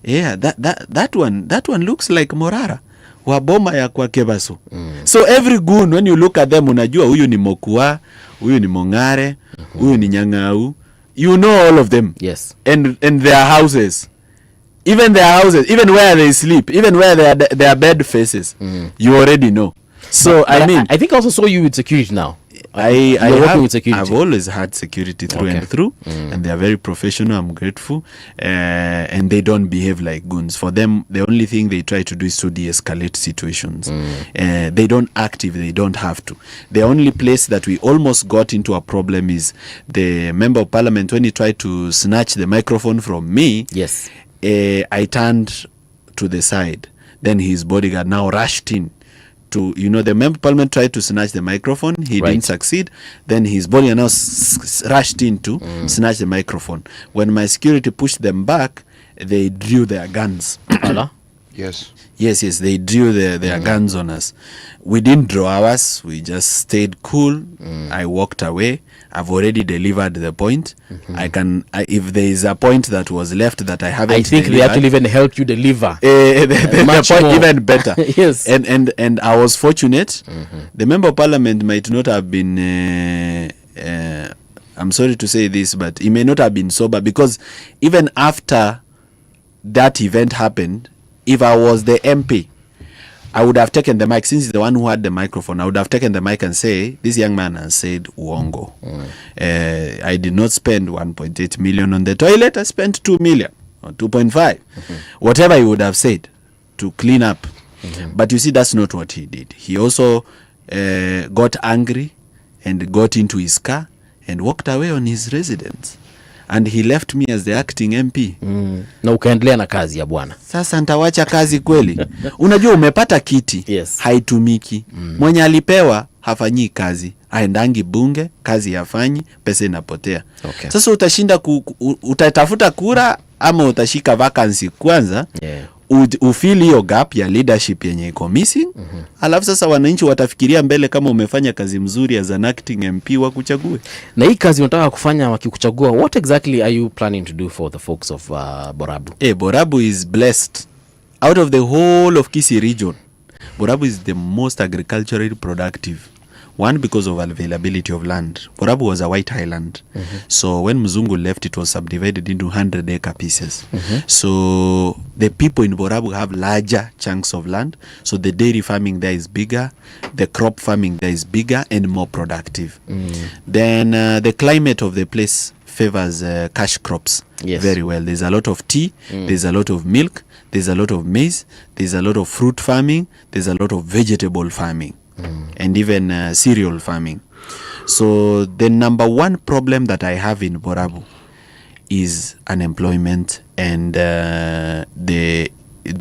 Yeah, that one looks like Morara. Waboma ya kwa Kebaso. So every goon, when you look at them, unajua huyu ni Mokua, huyu ni Mongare, huyu ni Nyang'au. You know all of them. Yes. And their houses. Even their houses, even where they sleep, even where their bed faces, you already know. So I think I also saw you with security now. I've always had security through and through, and they are very professional. I'm grateful, and they don't behave like goons. For them, the only thing they try to do is to de-escalate situations. They don't act if they don't have to. The only place that we almost got into a problem is the member of parliament when he tried to snatch the microphone from me. Yes, I turned to the side. Then his bodyguard now rushed in. To, the member of parliament tried to snatch the microphone. He didn't succeed. Then his body now rushed in to snatch the microphone. When my security pushed them back, they drew their guns. Yes, they drew their guns on us. We didn't draw ours. We just stayed cool. I walked away. I've already delivered the point. If there is a point that was left that I haven't delivered, they actually even helped you deliver. The point more. even better. Yes. And I was fortunate. The member of parliament might not have been, I'm sorry to say this, but he may not have been sober, because even after that event happened, if I was the MP, I would have taken the mic. Since he's the one who had the microphone, I would have taken the mic and say, this young man has said uongo. I did not spend 1.8 million on the toilet. I spent 2 million or 2.5. Whatever he would have said to clean up. But you see, that's not what he did. He also got angry and got into his car and walked away on his residence. And he left me as the acting MP. Na ukaendelea na kazi ya bwana. Sasa nitawacha kazi kweli? Unajua umepata kiti, haitumiki. Mwenye alipewa hafanyi kazi. Haendangi bunge, kazi hafanyi, pesa inapotea. Sasa utashinda utatafuta kura ama utashika vacancy kwanza? Ufili hiyo gap ya leadership yenye iko missing. Alafu sasa wananchi watafikiria mbele kama umefanya kazi mzuri as an acting MP wa kuchague. Na hii kazi unataka kufanya wakikuchagua, what exactly are you planning to do for the folks of Borabu? Borabu is blessed. Out of the whole of Kisii region, Borabu is the most agriculturally productive. One, because of availability of land. Borabu was a white highland. So when Mzungu left, it was subdivided into 100-acre pieces. So the people in Borabu have larger chunks of land. So the dairy farming there is bigger. The crop farming there is bigger and more productive. Then the climate of the place favors cash crops very well. There's a lot of tea. There's a lot of milk. There's a lot of maize. There's a lot of fruit farming. There's a lot of vegetable farming. And even cereal farming. So the number one problem that I have in Borabu is unemployment and the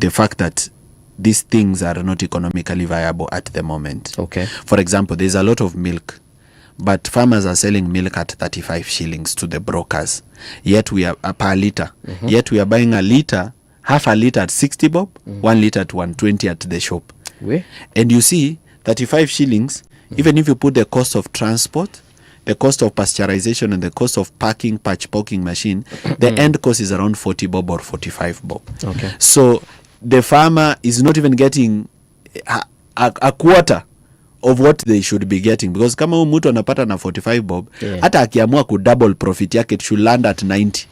fact that these things are not economically viable at the moment. For example, there's a lot of milk, but farmers are selling milk at 35 shillings to the brokers. Yet we are per liter. Yet we are buying a liter, half a liter at 60 bob, 1 liter at 120 at the shop. And you see, 35 shillings, even if you put the cost of transport, the cost of pasteurization and the cost of packing, patch packing machine, the end cost is around 40 bob or 45 bob. So the farmer is not even getting a quarter of what they should be getting, because kama mtu anapata na 45 bob, hata akiamua ku double profit yake, it should land at 90.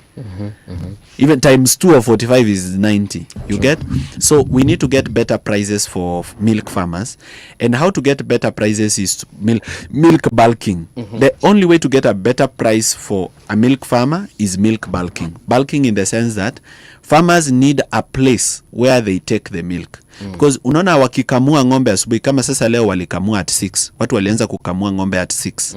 Even times 2 of 45 is 90. You get? So we need to get better prices for milk farmers. And how to get better prices is milk bulking. The only way to get a better price for a milk farmer is milk bulking. Bulking in the sense that farmers need a place where they take the milk. Because unaona wakikamua ng'ombe asubuhi, kama sasa leo walikamua at 6. Watu walianza kukamua ng'ombe at 6.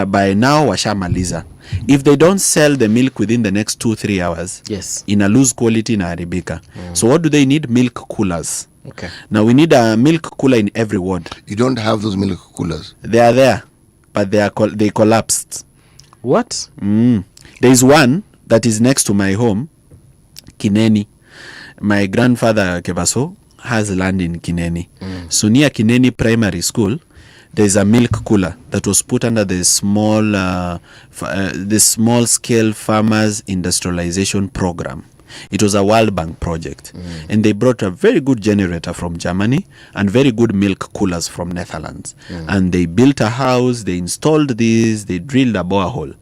By now washamaliza. If they don't sell the milk within the next 2-3 hours, in a loose quality inaharibika. So what do they need? Milk coolers. Now we need a milk cooler in every ward. You don't have those milk coolers? They are there, but they collapsed. What? There is one that is next to my home, Kineni. My grandfather Kebaso has land in Kineni. So near Kineni Primary School, there's a milk cooler that was put under the small scale farmers industrialization program. It was a World Bank project, and they brought a very good generator from Germany and very good milk coolers from Netherlands. And they built a house, they installed this, they drilled a borehole.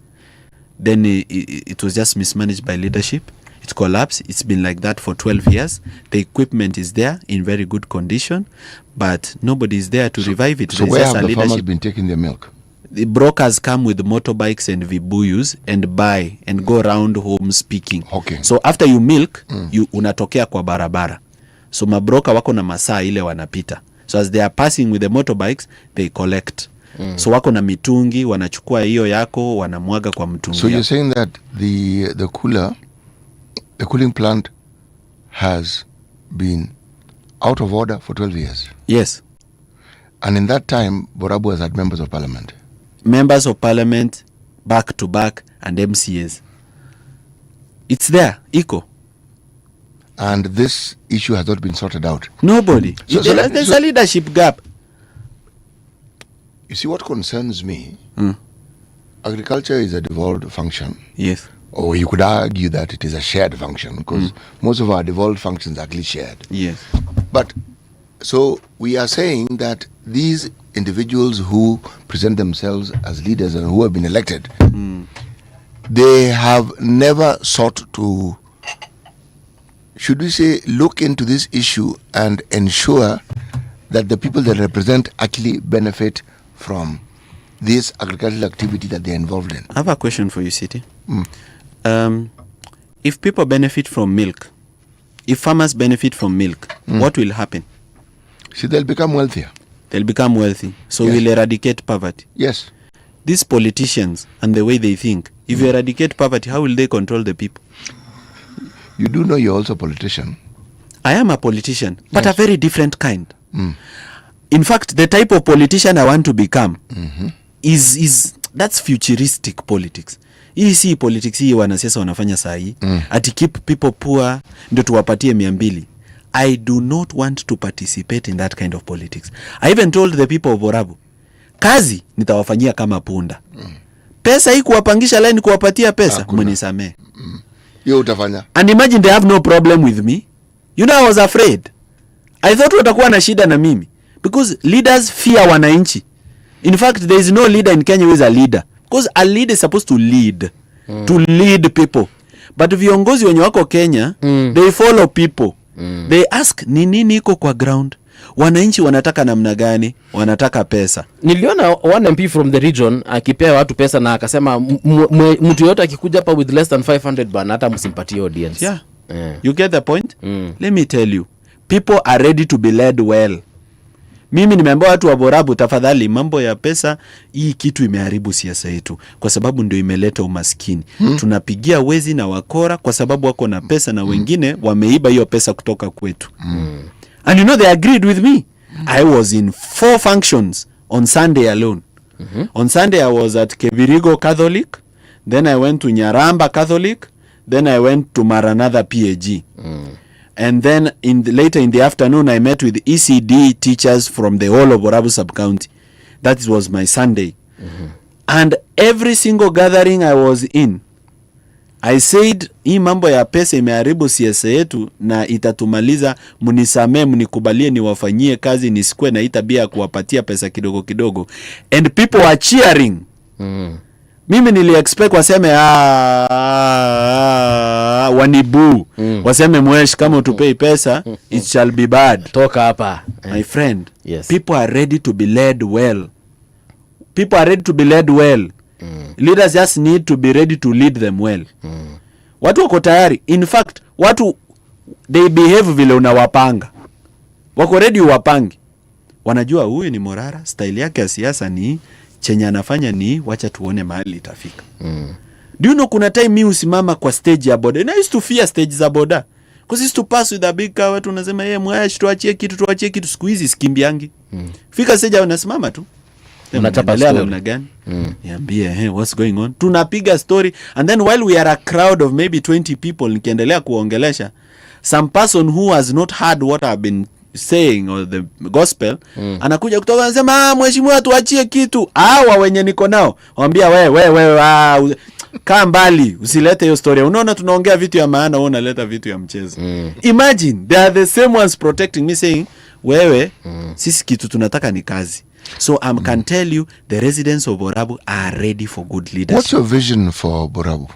Then it was just mismanaged by leadership. It collapsed. It's been like that for 12 years. The equipment is there in very good condition, but nobody is there to revive it. So There's where just have a the farmers leadership. been taking their milk? The brokers come with motorbikes and vibuyus and buy and go around home speaking. Okay. So after you milk, you unatokea kwa barabara. So mabroka wako na masaa ile wanapita. So as they are passing with the motorbikes, they collect. So wako na mitungi, wanachukua hiyo yako, wanamwaga kwa mtungi. So you're saying that the cooling plant has been out of order for 12 years? Yes. And in that time, Borabu has had members of parliament? Members of parliament, back to back, and MCAs. It's there, eco. And this issue has not been sorted out? Nobody. There's a leadership gap. You see, what concerns me, agriculture is a devolved function. Yes. Or you could argue that it is a shared function, because most of our devolved functions are actually shared. Yes. But, so we are saying that these individuals who present themselves as leaders and who have been elected, they have never sought to, should we say, look into this issue and ensure that the people they represent actually benefit from this agricultural activity that they're involved in. I have a question for you, City. If people benefit from milk, if farmers benefit from milk, what will happen? See, they'll become wealthier. They'll become wealthy. So we'll eradicate poverty. Yes. These politicians and the way they think, if you eradicate poverty, how will they control the people? You do know you're also a politician. I am a politician, but a very different kind. In fact, the type of politician I want to become is that's futuristic politics. Hii si politics hii wanasiasa wanafanya saa hii. Ati keep people poor ndio tuwapatie 200. I do not want to participate in that kind of politics. I even told the people of Borabu, kazi nitawafanyia kama punda. Pesa hii kuwapangisha line kuwapatia pesa, mnisamee. Yo utafanya. And imagine they have no problem with me. You know, I was afraid. I thought watakuwa na shida na mimi. Because leaders fear wananchi. In fact, there is no leader in Kenya who is a leader. Because a leader is supposed to lead. To lead people. But viongozi wenye wako Kenya, they follow people. They ask, ni nini iko kwa ground? Wananchi wanataka namna gani? Wanataka pesa. Niliona one MP from the region akipea watu pesa na akasema mtu yote akikuja hapa with less than 500 bana hata msimpatie audience. Yeah. You get the point? Let me tell you. People are ready to be led well. Mimi nimeambia watu wa Borabu, tafadhali mambo ya pesa hii kitu imeharibu siasa yetu kwa sababu ndio imeleta umaskini. Tunapigia wezi na wakora kwa sababu wako na pesa na wengine wameiba hiyo pesa kutoka kwetu. And you know they agreed with me. I was in 4 functions on Sunday alone. On Sunday I was at Kebirigo Catholic, then I went to Nyaramba Catholic, then I went to Maranatha PAG. And then later in the afternoon, I met with ECD teachers from the whole of Borabu sub-county. That was my Sunday. And every single gathering I was in, I said, hii mambo ya pesa imeharibu siasa yetu na itatumaliza, mnisamee, mnikubalie niwafanyie kazi, nisikue na tabia kuwapatia pesa kidogo kidogo. And people are cheering. Mimi nili expect waseme wanibu waseme mwesh kama utupei pesa it shall be bad. Toka hapa. My friend, yes. People are ready to be led well. People are ready to be led well. Leaders just need to be ready to lead them well. Watu wako tayari. In fact, watu they behave vile unawapanga. Wako ready uwapangi. Wanajua huyu ni Morara, style yake ya siasa ni chenye anafanya ni wacha tuone mahali itafika. Do you know kuna time mimi usimama kwa stage ya boda. And I used to fear stage za boda. Because I used to pass with a big car, watu unasema mwash tuachie kitu siku hizi sikimbiangi. Fika stage unasimama tu. Unachapa story. Namna gani? Niambie, what's going on? Tunapiga story and then while we are a crowd of maybe 20 people nikiendelea kuongelesha, some person who has not heard what I've been saying or the gospel, anakuja kutoka anasema mheshimiwa tuachie kitu. Hawa wenye niko nao waambia wewe kaa mbali, usilete hiyo story. Unaona tunaongea vitu ya maana, wewe unaleta vitu ya mchezo. Imagine they are the same ones protecting me saying wewe sisi kitu tunataka ni kazi. So I can tell you the residents of Borabu are ready for good leadership. What's your vision for Borabu?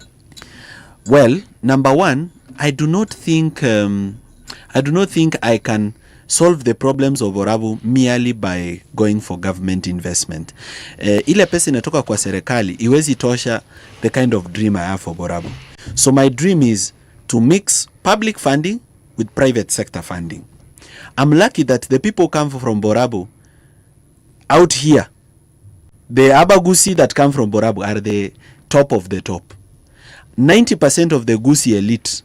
Well, number one, I do not think I can solve the problems of Borabu merely by going for government investment. Ile pesa inatoka kwa serikali iwezi tosha the kind of dream I have for Borabu. So my dream is to mix public funding with private sector funding. I'm lucky that the people come from Borabu out here. The Abagusi that come from Borabu are the top of the top. 90% of the Gusi elite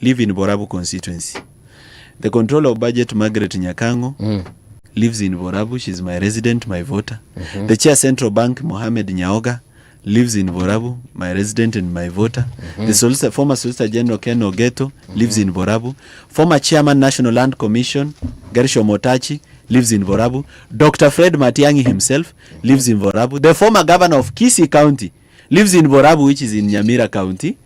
live in Borabu constituency. The controller of budget, Margaret Nyakango, lives in Borabu. She's my resident, my voter. The chair Central Bank, Mohamed Nyaoga, lives in Borabu, my resident and my voter. The former Solicitor General Ken Ogeto lives in Borabu. Former chairman National Land Commission, Garisho Motachi, lives in Borabu. Dr. Fred Matiang'i himself lives in Borabu. The former governor of Kisii County lives in Borabu, which is in Nyamira County.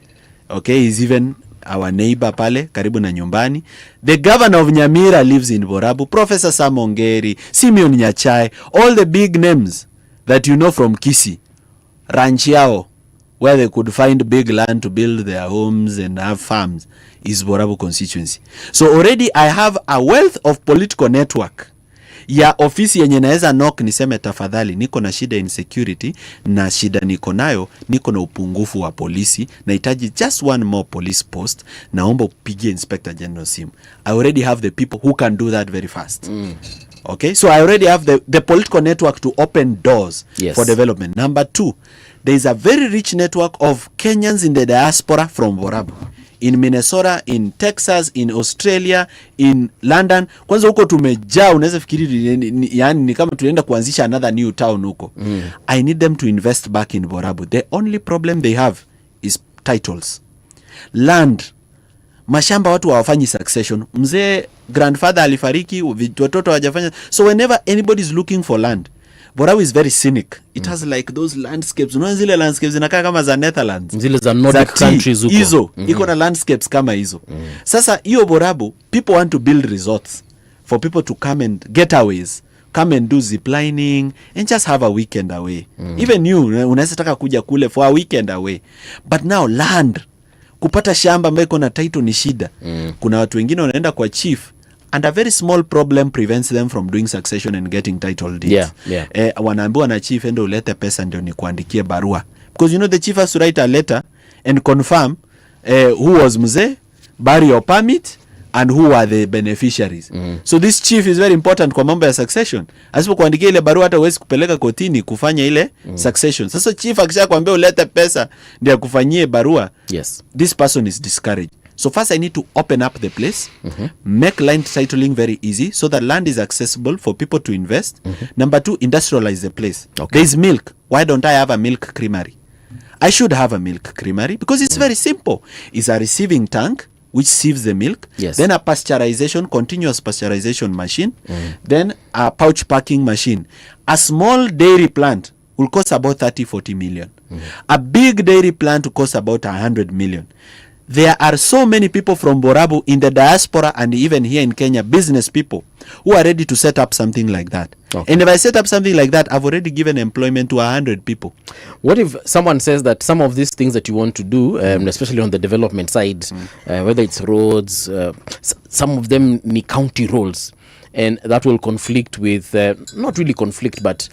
Okay, he's even our neighbor pale, karibu na nyumbani. The governor of Nyamira lives in Borabu. Professor Samongeri, Simeon Nyachai, all the big names that you know from Kisii, ranch yao, where they could find big land to build their homes and have farms, is Borabu constituency. So already I have a wealth of political network ya ofisi yenye naweza knock niseme tafadhali niko na shida insecurity, na shida niko nayo, niko na upungufu wa polisi, nahitaji just one more police post, naomba upigie Inspector General simu. I already have the people who can do that very fast. Okay, so I already have the political network to open doors for development. Number two, there is a very rich network of Kenyans in the diaspora from Borabu. In Minnesota, in Texas, in Australia, in London. Kwanza huko tumejaa, unaweza fikiri yani ni kama tunaenda kuanzisha another new town huko. I need them to invest back in Borabu. The only problem they have is titles. Land. Mashamba watu hawafanyi succession. Mzee grandfather alifariki, watoto hawajafanya. So whenever anybody is looking for land, Borabu is very scenic. It has like those landscapes. Unaona zile landscapes zinakaa kama za Netherlands. Zile za Nordic countries huko. Hizo. Iko na landscapes kama hizo. Sasa hiyo Borabu, people want to build resorts for people to come and getaways. Come and do ziplining and just have a weekend away. Even you, unaweza taka kuja kule for a weekend away. But now land, kupata shamba ambayo iko na title ni shida. Kuna watu wengine wanaenda kwa chief, and a very small problem prevents them from doing succession and getting title deeds. Wanaambiwa na chief endo ulete pesa ndio nikuandikie barua. Because you know the chief has to write a letter and confirm who was mzee, burial permit, and who are the beneficiaries. So this chief is very important kwa mambo ya succession. Asipokuandikia ile barua hata huwezi kupeleka kotini kufanya ile succession. Sasa chief akisha kuambia ulete pesa ndio akufanyie barua, this person is discouraged. So first I need to open up the place, make land titling very easy so that land is accessible for people to invest. Number two, industrialize the place. There is milk. Why don't I have a milk creamery? I should have a milk creamery because it's very simple. It's a receiving tank which sieves the milk, then a pasteurization, continuous pasteurization machine, then a pouch packing machine. A small dairy plant will cost about 30-40 million. A big dairy plant will cost about 100 million. There are so many people from Borabu in the diaspora and even here in Kenya, business people who are ready to set up something like that. And if I set up something like that, I've already given employment to 100 people. What if someone says that some of these things that you want to do, especially on the development side, whether it's roads, some of them need county roles, and that will conflict with, not really conflict, but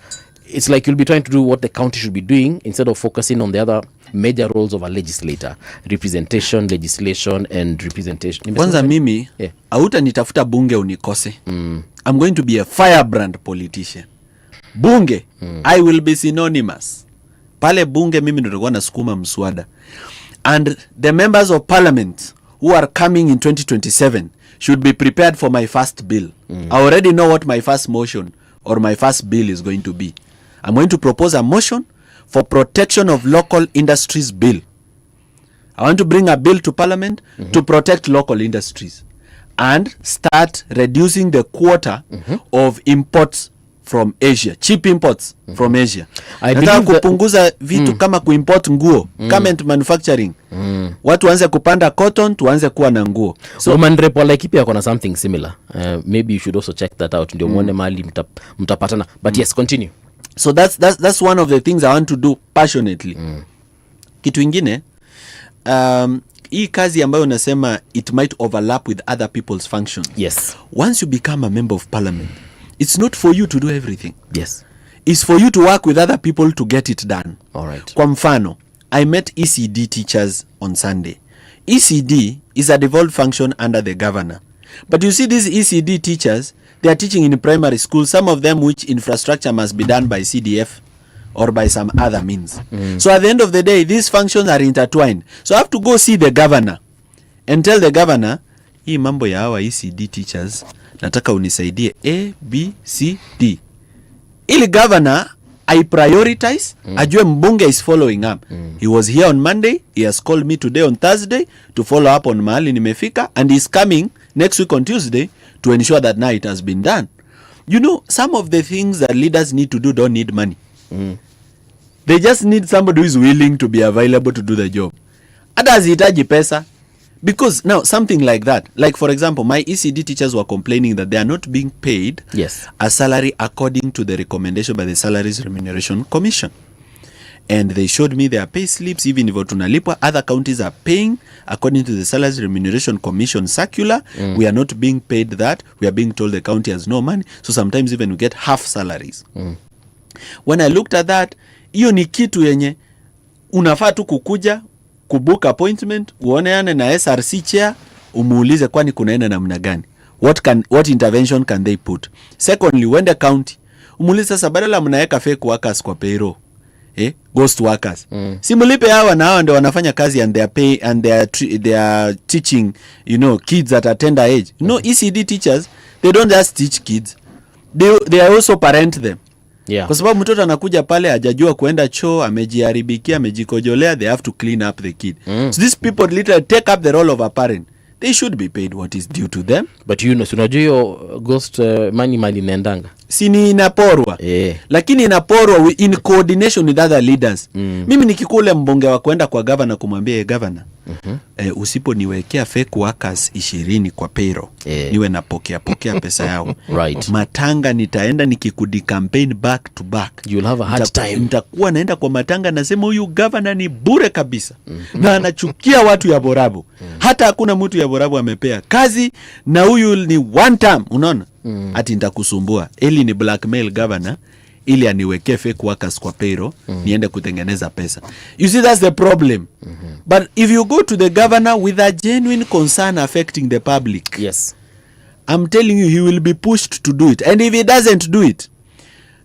it's like you'll be trying to do what the county should be doing instead of focusing on the other major roles of a legislator: representation, legislation, and representation. Kwanza mimi auta nitafuta bunge unikose. I'm going to be a firebrand politician. Bunge, I will be synonymous. Pale bunge mimi ndio nitakuwa nasukuma mswada. And the members of parliament who are coming in 2027 should be prepared for my first bill. I already know what my first motion or my first bill is going to be. I'm going to propose a motion for protection of local industries bill. I want to bring a bill to parliament to protect local industries. and start reducing the quota of imports from Asia, cheap imports from Asia. Nataka kupunguza vitu kama kuimport nguo, garment manufacturing. Watu waanze kupanda cotton, tuanze kuwa na nguo. So Woman Rep Laikipia kona something similar. Maybe you should also check that out. Ndio muone mali mtapatana. But yes, continue. So that's one of the things I want to do passionately. Kitu ingine, hii kazi ambayo unasema it might overlap with other people's functions. Yes. Once you become a member of parliament, it's not for you to do everything. Yes. It's for you to work with other people to get it done. All right. Kwa mfano, I met ECD teachers on Sunday. ECD is a devolved function under the governor. But you see these ECD teachers, they are teaching in primary school, some of them which infrastructure must be done by CDF or by some other means. So at the end of the day, these functions are intertwined. So I have to go see the governor and tell the governor, hii mambo ya hawa ECD teachers, nataka unisaidie A, B, C, D. Ili governor, I prioritize, ajue mbunge is following up. He was here on Monday, he has called me today on Thursday to follow up on mahali nimefika, and he's coming next week on Tuesday to ensure that now it has been done. You know, some of the things that leaders need to do don't need money. They just need somebody who is willing to be available to do the job. Hata hazihitaji pesa. Because now something like that, like for example, my ECD teachers were complaining that they are not being paid a salary according to the recommendation by the Salaries Remuneration Commission. And they showed me their pay slips, even if tunalipwa, other counties are paying according to the Salaries Remuneration Commission circular. We are not being paid that. We are being told the county has no money. So sometimes even we get half salaries. When I looked at that, hiyo ni kitu yenye unafaa tu kukuja kubook appointment, uoneane na SRC chair, umuulize kwani kunaenda namna gani. What intervention can they put? Secondly, when the county, umuulize sasa badala mnaweka fake workers kwa payroll, ghost workers. Simulipe hawa na hawa ndio wanafanya kazi and they are pay and they are teaching, you know, kids at a tender age. You know, ECD teachers, they don't just teach kids. They also parent them. Yeah. Kwa sababu mtoto anakuja pale hajajua kuenda choo, amejiharibikia, amejikojolea, they have to clean up the kid. So these people literally take up the role of a parent. They should be paid what is due to them. But you know, unajua hiyo ghost money mali inaendanga. Sini inaporwa. Lakini inaporwa in coordination with other leaders. Mimi nikikule mbunge wa kwenda kwa governor kumwambia governor, usiponiwekea fake workers 20 kwa payroll, niwe napokea pesa yao. Right. Matanga nitaenda nikikudi campaign back to back. You'll have a hard time. Nitakuwa naenda kwa matanga nasema huyu governor ni bure kabisa. Na anachukia watu ya Borabu. Hata hakuna mtu ya Borabu amepea kazi na huyu ni one term, unaona? Ati nitakusumbua. Eli ni blackmail governor ili aniwekee fake workers kwa payroll, niende kutengeneza pesa. You see, that's the problem. But if you go to the governor with a genuine concern affecting the public, yes, I'm telling you, he will be pushed to do it. And if he doesn't do it,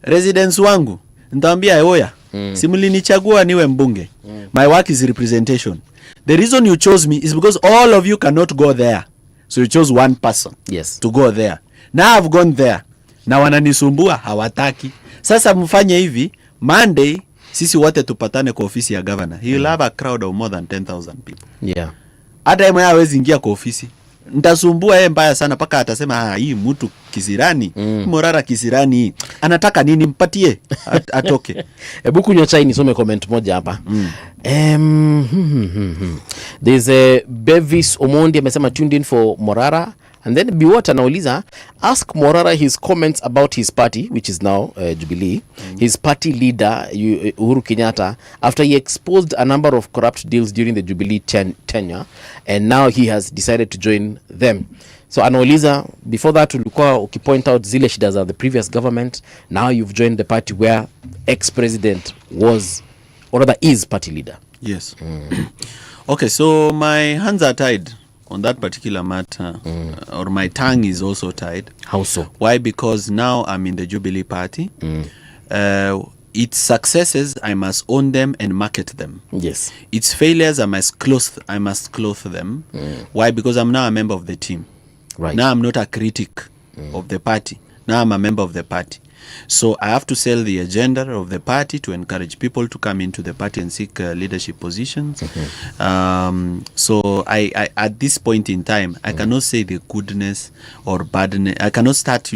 residents wangu, nitaambia oya, simulinichagua niwe mbunge. My work is representation. The reason you chose me is because all of you cannot go there. So you chose one person to go there. Now I've gone there. Na wananisumbua, hawataki. Sasa mfanye hivi, Monday, sisi wote tupatane kwa ofisi ya governor. He will have a crowd of more than 10,000 people. Yeah. Hata yeye hawezi ingia kwa ofisi. Nitasumbua yeye mbaya sana paka atasema hii mtu kisirani, Morara kisirani, anataka nini mpatie atoke. Hebu kunywa chai nisome comment moja hapa. There's a Bevis Omondi amesema tuned in for Morara. And then Biwot anauliza, ask Morara his comments about his party, which is now Jubilee, his party leader Uhuru Kenyatta, after he exposed a number of corrupt deals during the Jubilee tenure, and now he has decided to join them. So anauliza, before that ulikuwa ukipoint out zile shida za the previous government, now you've joined the party where ex-president was, or rather is party leader. Yes. Okay, so my hands are tied on that particular matter, or my tongue is also tied. How so? Why? Because now I'm in the Jubilee Party. Its successes, I must own them and market them. Yes. Its failures, I must clothe them. Why? Because I'm now a member of the team. Right. Now I'm not a critic of the party. Now I'm a member of the party. So I have to sell the agenda of the party to encourage people to come into the party and seek leadership positions. So I at this point in time, I cannot say the goodness or badness. I cannot start,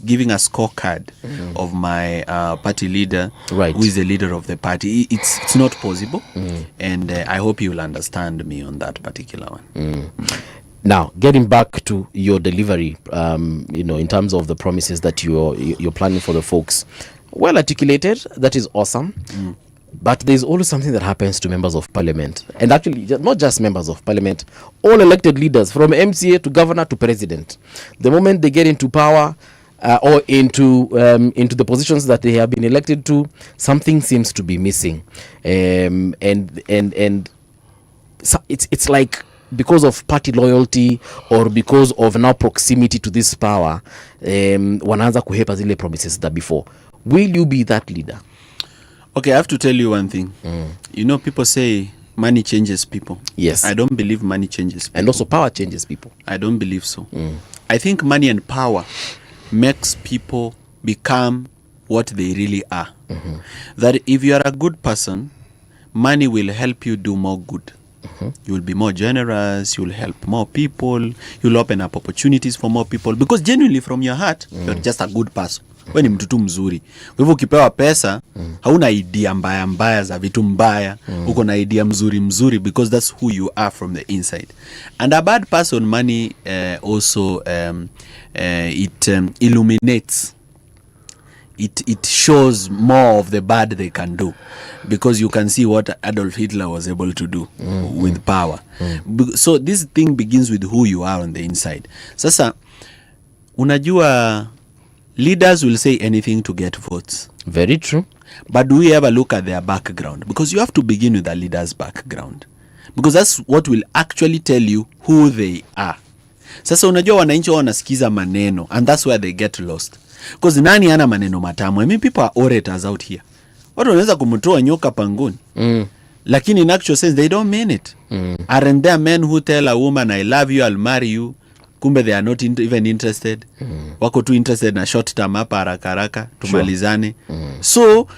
giving a scorecard of my party leader, who is the leader of the party. It's not possible, and I hope you will understand me on that particular one. Now, getting back to your delivery, in terms of the promises that you're planning for the folks, well articulated, that is awesome. But there's always something that happens to members of parliament, and actually not just members of parliament, all elected leaders from MCA to governor to president. The moment they get into power or into the positions that they have been elected to, something seems to be missing, and so it's like, because of party loyalty or because of now proximity to this power, wanaanza kuhepa zile promises that before. Will you be that leader? Okay, I have to tell you one thing. People say money changes people. Yes. I don't believe money changes people. And also power changes people. I don't believe so. I think money and power makes people become what they really are. That if you are a good person, money will help you do more good. You will be more generous, you'll help more people, you'll open up opportunities for more people, because genuinely from your heart, you're just a good person. Wewe ni mtu tu mzuri. Kwa hivyo ukipewa pesa, hauna idea mbaya za vitu mbaya, uko na idea mzuri, because that's who you are from the inside. And a bad person, money also it illuminates. It shows more of the bad they can do, because you can see what Adolf Hitler was able to do with power. So this thing begins with who you are on the inside. Sasa, unajua, leaders will say anything to get votes. Very true. But do we ever look at their background? Because you have to begin with a leader's background, because that's what will actually tell you who they are. Sasa unajua wananchi wanasikiza maneno, and that's where they get lost. Because nani ana maneno matamu? I mean, people are orators out here. Watu wanaweza kumtoa nyoka pangoni. Lakini in actual sense, they don't mean it. Aren't there men who tell a woman, I love you, I'll marry you? Kumbe they are not even interested. Wako tu interested na short term hapa haraka tumalizane. So,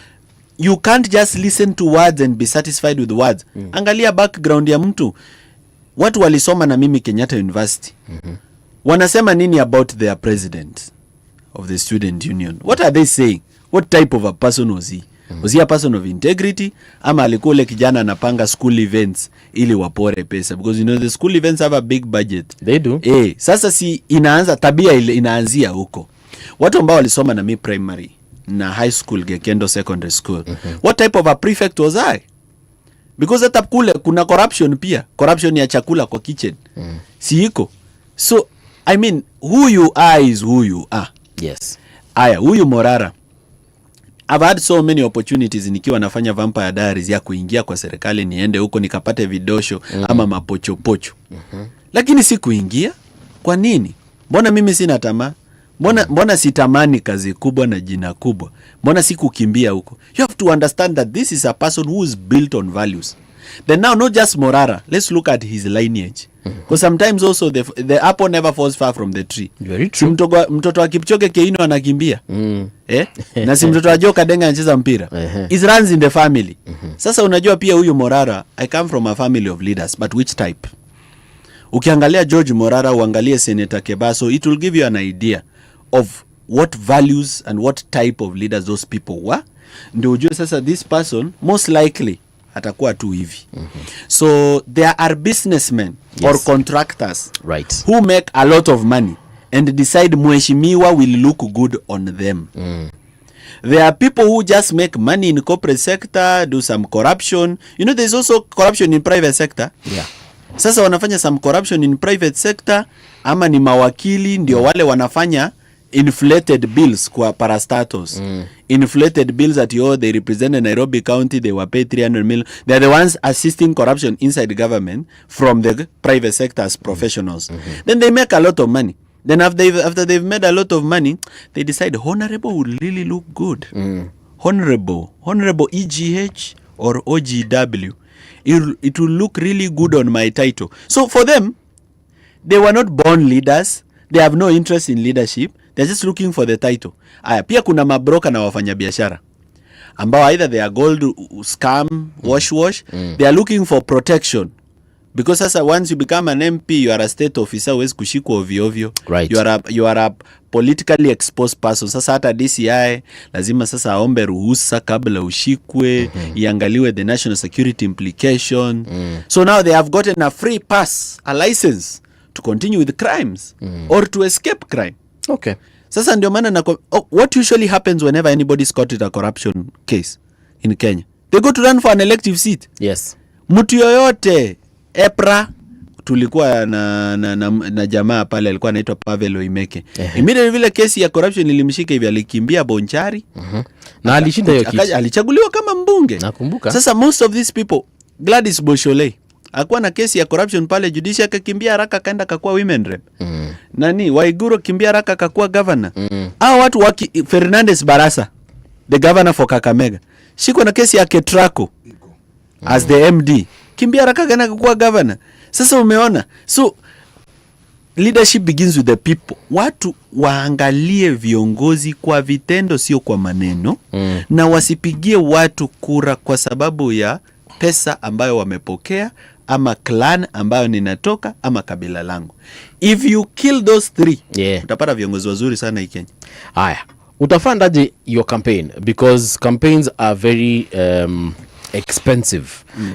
you can't just listen to words and be satisfied with words. Angalia background ya mtu. Watu walisoma na mimi Kenyatta University. Wanasema nini about their president of the student union? What are they saying? What type of a person was he? Was he a person of integrity? Ama alikuwa ule kijana anapanga school events ili wapore pesa? Because the school events have a big budget. They do. Sasa si inaanza tabia ile inaanzia huko. Watu ambao walisoma na mi primary na high school Gekendo secondary school. What type of a prefect was I? Because hata kule kuna corruption pia. Corruption ya chakula kwa kitchen. Si iko. So, I mean, who you are is who you are. Yes. Aya, huyu Morara. I've had so many opportunities nikiwa nafanya Vampire Diaries ya kuingia kwa serikali, niende huko nikapate vidosho ama mapochopocho. Lakini si kuingia. Kwa nini? Mbona mimi sina tamaa? Mbona sitamani kazi kubwa na jina kubwa? Mbona si kukimbia huko? You have to understand that this is a person who is built on values. Then now, not just Morara, let's look at his lineage. Because sometimes also the apple never falls far from the tree. Very true. Mtoto wa Kipchoge Keino anakimbia. Na si mtoto wa Joka Denga anacheza mpira. It runs in the family. Sasa unajua pia huyu Morara, I come from a family of leaders, but which type? Ukiangalia George Morara, uangalie Senator Kebaso, it will give you an idea of what values and what type of leaders those people were. Ndio ujue sasa this person most likely atakuwa tu hivi. So there are businessmen or contractors who make a lot of money and decide mheshimiwa will look good on them. There are people who just make money in corporate sector, do some corruption. There's also corruption in private sector. Sasa wanafanya some corruption in private sector, ama ni mawakili ndio wale wanafanya inflated bills kwa parastatus. Inflated bills that they represent in Nairobi County, they were paid 300 million. They are the ones assisting corruption inside government from the private sector as professionals. Then they make a lot of money. Then after they've made a lot of money, they decide honorable would really look good. Honorable EGH or OGW. It will look really good on my title. So for them, they were not born leaders. They have no interest in leadership. They're just looking for the title. Aya, pia kuna mabroka na wafanyabiashara ambao either they are gold scam, wash. They are looking for protection. Because sasa once you become an MP, you are a state officer, huwezi kushikwa ovyo ovyo. Right. You are a politically exposed person. Sasa hata DCI lazima sasa aombe ruhusa kabla ushikwe, iangaliwe the national security implication. So now they have gotten a free pass, a license to continue with crimes or to escape crime. Okay. Sasa ndio maana what usually happens whenever anybody's caught with a corruption case in Kenya? They go to run for an elective seat. Yes. Mtu yoyote EPRA tulikuwa na jamaa pale alikuwa anaitwa Pavel Oimeke. Immediately vile kesi ya corruption ilimshika hivi alikimbia Bonchari. Na alishinda hiyo kesi. Alichaguliwa kama mbunge. Nakumbuka. Sasa most of these people, Gladys Boshole akuwa na kesi ya corruption pale judiciary, akakimbia haraka kaenda akakuwa women rep. Nani Waiguru kimbia haraka akakuwa governor. Hao watu Fernandez Barasa, the governor for Kakamega, shiko na kesi ya Ketraco as the MD, kimbia haraka kaenda akakuwa governor. Sasa umeona, so leadership begins with the people. Watu waangalie viongozi kwa vitendo, sio kwa maneno, na wasipigie watu kura kwa sababu ya pesa ambayo wamepokea, ama clan ambayo ninatoka, ama kabila langu. If you kill those three, utapata viongozi wazuri sana hii Kenya. Haya, utafandaje your campaign? Because campaigns are very expensive.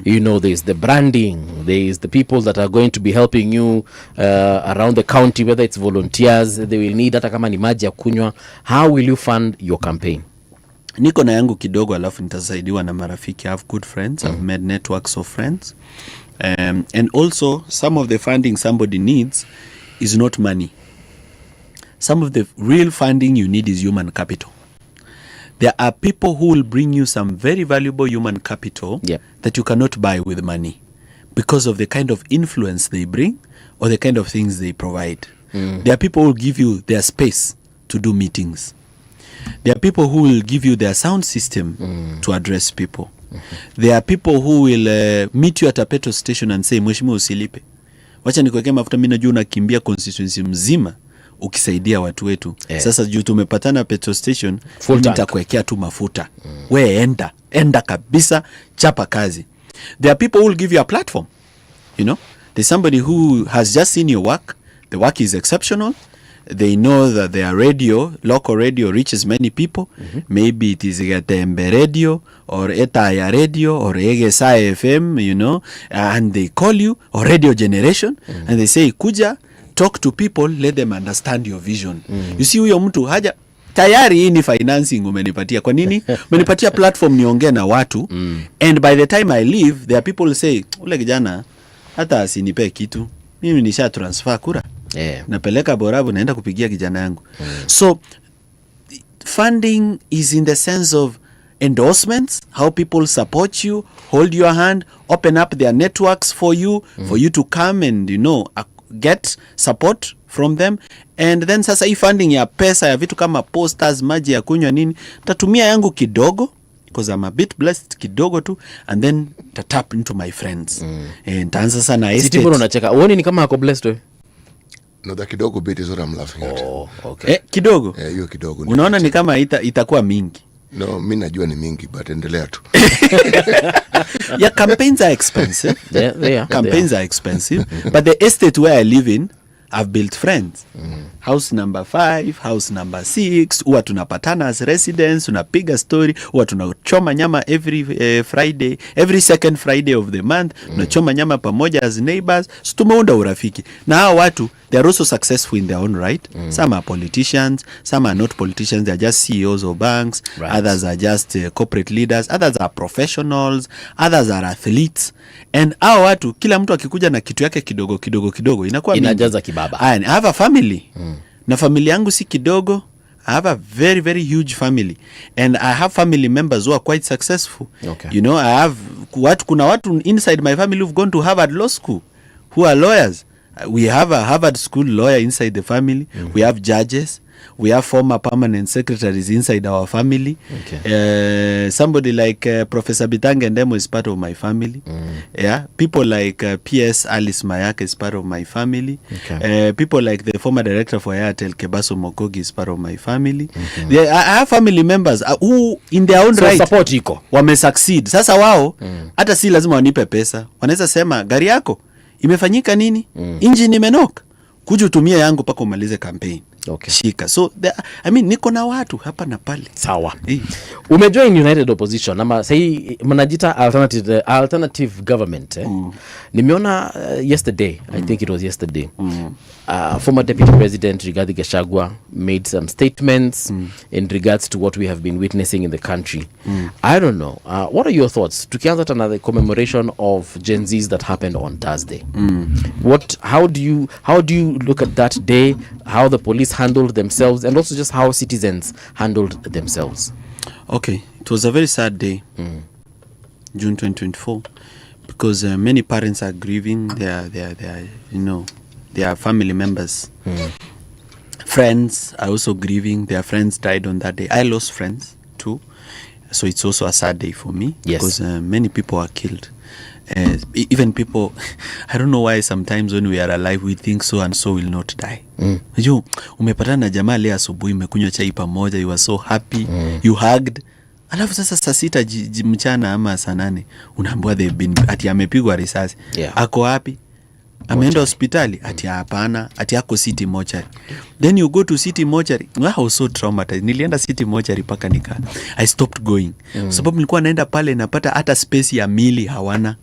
You know, there's the branding, there's the people that are going to be helping you around the county, whether it's volunteers they will need, hata kama ni maji ya kunywa. How will you fund your campaign? Niko na yangu kidogo, alafu nitasaidiwa na marafiki. I have good friends. I've made networks of friends. And also some of the funding somebody needs is not money. Some of the real funding you need is human capital. There are people who will bring you some very valuable human capital that you cannot buy with money because of the kind of influence they bring or the kind of things they provide. There are people who will give you their space to do meetings. There are people who will give you their sound system to address people. There are people who will meet you at a petrol station and say, mheshimiwa usilipe, wacha nikuwekee mafuta, mimi najua unakimbia constituency mzima ukisaidia watu wetu. Sasa juu tumepatana petrol station, nitakuwekea tu mafuta. We enda kabisa, chapa kazi. There are people who will give you a platform. You know, there's somebody who has just seen your work. The work is exceptional. They know that their radio, local radio, reaches many people. Maybe it is Gatembe radio or Etaya radio or Egesa FM, you know, and they call you, or Radio Generation, and they say, kuja, talk to people, let them understand your vision. You see, huyo mtu haja tayari hii ni financing umenipatia. Kwa nini? Umenipatia platform niongee na watu. And by the time I leave, there are people who say, ule kijana hata asinipe kitu, mimi nisha transfer kura. Napeleka Borabu, naenda kupigia kijana yangu. So funding is in the sense of endorsements, how people support you, hold your hand, open up their networks for you to come and, you know, get support from them. And then sasa hii funding ya pesa ya vitu kama posters, maji ya kunywa nini, tatumia yangu kidogo because I'm a bit blessed, kidogo tu, and then tap into my friends. Nitaanza sana estate. Siti mbona unacheka? Uone ni kama hako blessed wewe? No, the kidogo bit is what I'm laughing at. Okay. Kidogo? Hiyo kidogo. Unaona ni kama itakuwa mingi. No, mimi najua ni mingi, but endelea tu. Yeah, campaigns are expensive. Campaigns are expensive. But the estate where I live in, I've built friends. House number 5, house number 6, huwa tunapatana as residents, tunapiga story, huwa tunachoma nyama every Friday, every second Friday of the month, tunachoma nyama pamoja as neighbors. So tumeunda urafiki. Na hao watu, they are also successful in their own right. Some are politicians, some are not politicians, they are just CEOs of banks, others are just corporate leaders, others are professionals, others are athletes. And hao watu, kila mtu akikuja na kitu yake kidogo inakuwa inajaza kibaba. I have a family. Na familia yangu si kidogo. I have a very, very huge family. And I have family members who are quite successful. Okay. You know, I have kuna watu inside my family who've gone to Harvard Law School, who are lawyers. We have a Harvard School lawyer inside the family. We have judges. We have former permanent secretaries inside our family. Okay. Somebody like Professor Bitange Ndemo is part of my family. Yeah, people like PS Alice Mayaka is part of my family. Okay. People like the former director for Airtel Kebaso Mokogi is part of my family. I have family members who in their own right support iko wame succeed. Sasa wao hata si lazima wanipe pesa, wanaweza sema gari yako imefanyika nini, engine imenoka, kuja utumie yangu paka umalize campaign. Okay. Shika. So I mean niko na watu hapa na pale. Sawa. Umejoin United Opposition ama sahi mnajita alternative government Nimeona yesterday, I think it was yesterday. Former Deputy President Rigathi Gachagua made some statements in regards to what we have been witnessing in the country. I don't know. What are your thoughts? Tukianza tena the commemoration of Gen Zs that happened on Thursday. How do you look at that day, how the police handled themselves, and also just how citizens handled themselves? Okay, it was a very sad day, June 2024, because many parents are grieving their family members. Friends are also grieving. Their friends died on that day. I lost friends too, so it's also a sad day for me. Yes. Because many people are killed. Even people, I don't know why sometimes when we are alive we think so and so will not die. You umepatana na jamaa leo asubuhi, mmekunywa chai pamoja, you were so happy, you hugged, alafu sasa saa 6 mchana ama saa 8 unaambiwa ati amepigwa risasi. Ako wapi? Ameenda hospitali? Ati hapana, ati ako city mortuary. Then you go to city mortuary. I was so traumatized. Nilienda city mortuary paka I stopped going. Sababu nilikuwa naenda pale napata hata space ya mili hawana.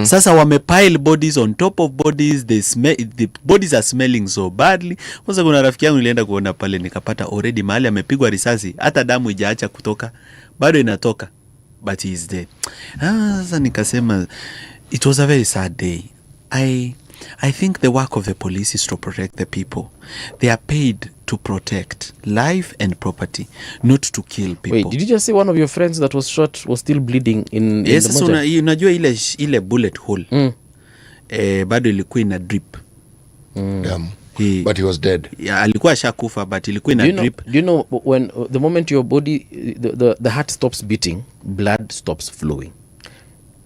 Sasa wamepile bodies on top of bodies. The bodies are smelling so badly. Sasa kuna rafiki yangu nilienda kuona pale nikapata already mahali amepigwa risasi, hata damu haijaacha kutoka, bado inatoka, but he is dead. Sasa nikasema it was a very sad day. I think the work of the police is to protect the people. They are paid to protect life and property, not to kill people. Wait, did you just say one of your friends that was shot was still bleeding in yes, the mortuary? Yes, unajua ile bullet hole. Bado ilikuwa ina drip. But he was dead. Yeah, alikuwa shakufa but ilikuwa ina drip. Do you know when the moment your body the heart stops beating, blood stops flowing?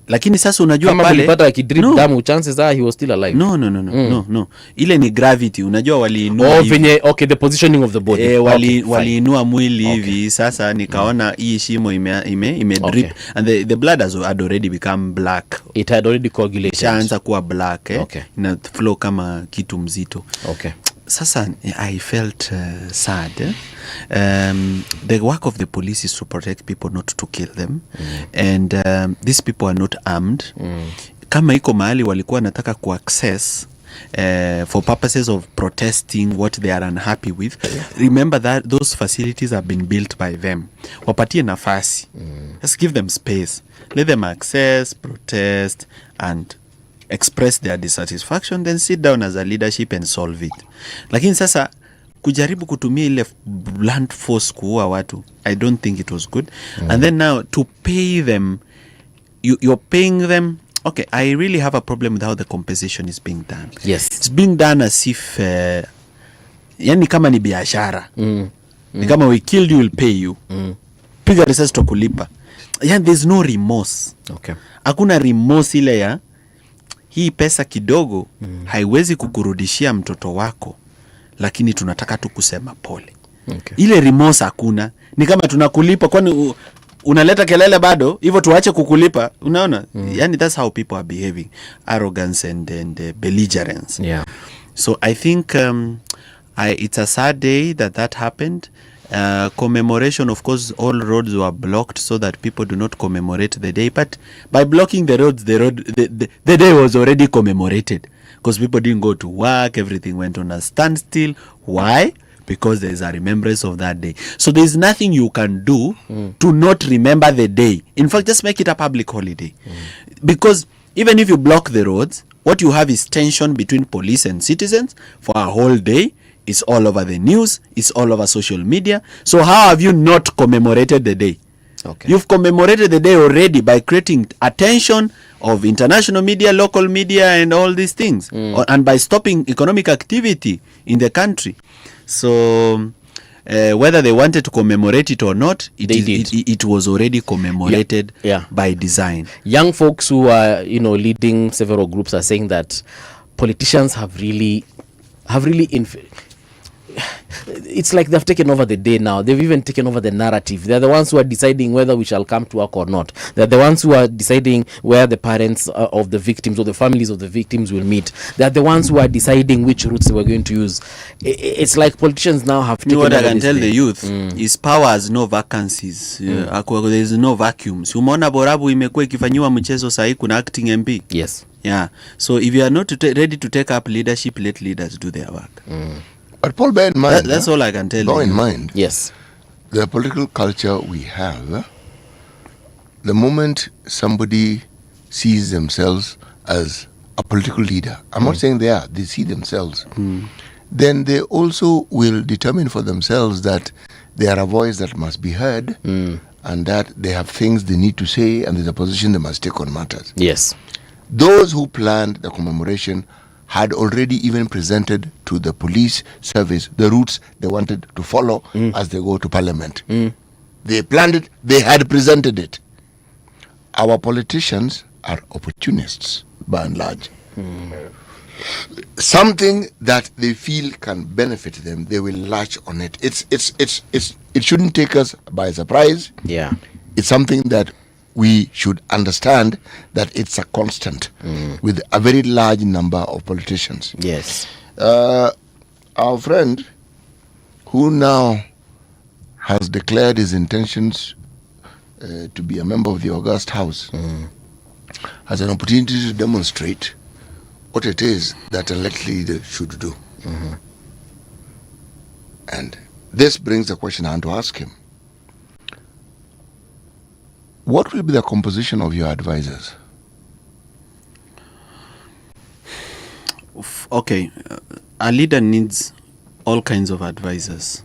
Lakini sasa unajua kama pale ulipata akidrip damu, chances are he was still alive. No. Ile ni gravity. Unajua waliinua the positioning of the body. Waliinua mwili hivi. Sasa nikaona hii shimo ime drip and the blood had already become black. It had already coagulated. Shaanza kuwa black. Na flow kama kitu mzito. Sasa I felt sad. The work of the police is to protect people, not to kill them. And these people are not armed. Kama iko mahali walikuwa nataka kuaccess for purposes of protesting what they are unhappy with, remember that those facilities have been built by them. Wapatie nafasi. Just give them space. Let them access, protest, and express their dissatisfaction, then sit down as a leadership and solve it. Lakini sasa kujaribu kutumia ile blunt force kuua watu, I don't think it was good. And then now to pay them, you're paying them. Okay, I really have a problem with how the compensation is being done. Yes. It's being done as if yani kama ni biashara. Ni kama we killed you, will pay you. Piga risasi tukulipa. Yani there's no remorse. Hakuna remorse ile ya hii pesa kidogo haiwezi kukurudishia mtoto wako, lakini tunataka tu kusema pole. Ile remorse hakuna. Ni kama tunakulipa, kwani unaleta kelele bado hivyo tuache kukulipa, unaona? Yani that's how people are behaving, arrogance and belligerence. So I think it's a sad day that happened. Commemoration, of course, all roads were blocked so that people do not commemorate the day, but by blocking the roads, the day was already commemorated because people didn't go to work, everything went on a standstill. Why? Because there is a remembrance of that day. So there is nothing you can do to not remember the day. In fact, just make it a public holiday. Because even if you block the roads, what you have is tension between police and citizens for a whole day. It's all over the news. It's all over social media. So how have you not commemorated the day? You've commemorated the day already by creating attention of international media, local media, and all these things. And by stopping economic activity in the country. So whether they wanted to commemorate it or not, it was already commemorated Yeah. by design. Young folks who are, leading several groups are saying that politicians have really it's like they've taken over the day now. They've even taken over the narrative. They're the ones who are deciding whether we shall come to work or not. They're the ones who are deciding where the parents of the victims or the families of the victims will meet. They're the ones who are deciding which routes they were going to use. It's like politicians now have taken What I over can this tell thing. the youth is power has no vacancies. There is no vacuums. Umeona Borabu imekuwa ikifanyiwa mchezo sahi kuna acting MP. Yes. Yeah. So if you are not ready to take up leadership, let leaders do their work. But Paul, bear in mind. That's all I can tell you. Bear in mind. Yes. The political culture we have, the moment somebody sees themselves as a political leader, I'm not saying they are, they see themselves, then they also will determine for themselves that they are a voice that must be heard and that they have things they need to say and there's a position they must take on matters. Yes. Those who planned the commemoration had already even presented to the police service the routes they wanted to follow as they go to parliament. They planned it, they had presented it. Our politicians are opportunists by and large. Something that they feel can benefit them, they will latch on it. It shouldn't take us by surprise. Yeah. It's something that we should understand that it's a constant with a very large number of politicians. Yes. Our friend, who now has declared his intentions to be a member of the August House, has an opportunity to demonstrate what it is that an elected leader should do. And this brings the question I want to ask him. What will be the composition of your advisors? Okay, a leader needs all kinds of advisors.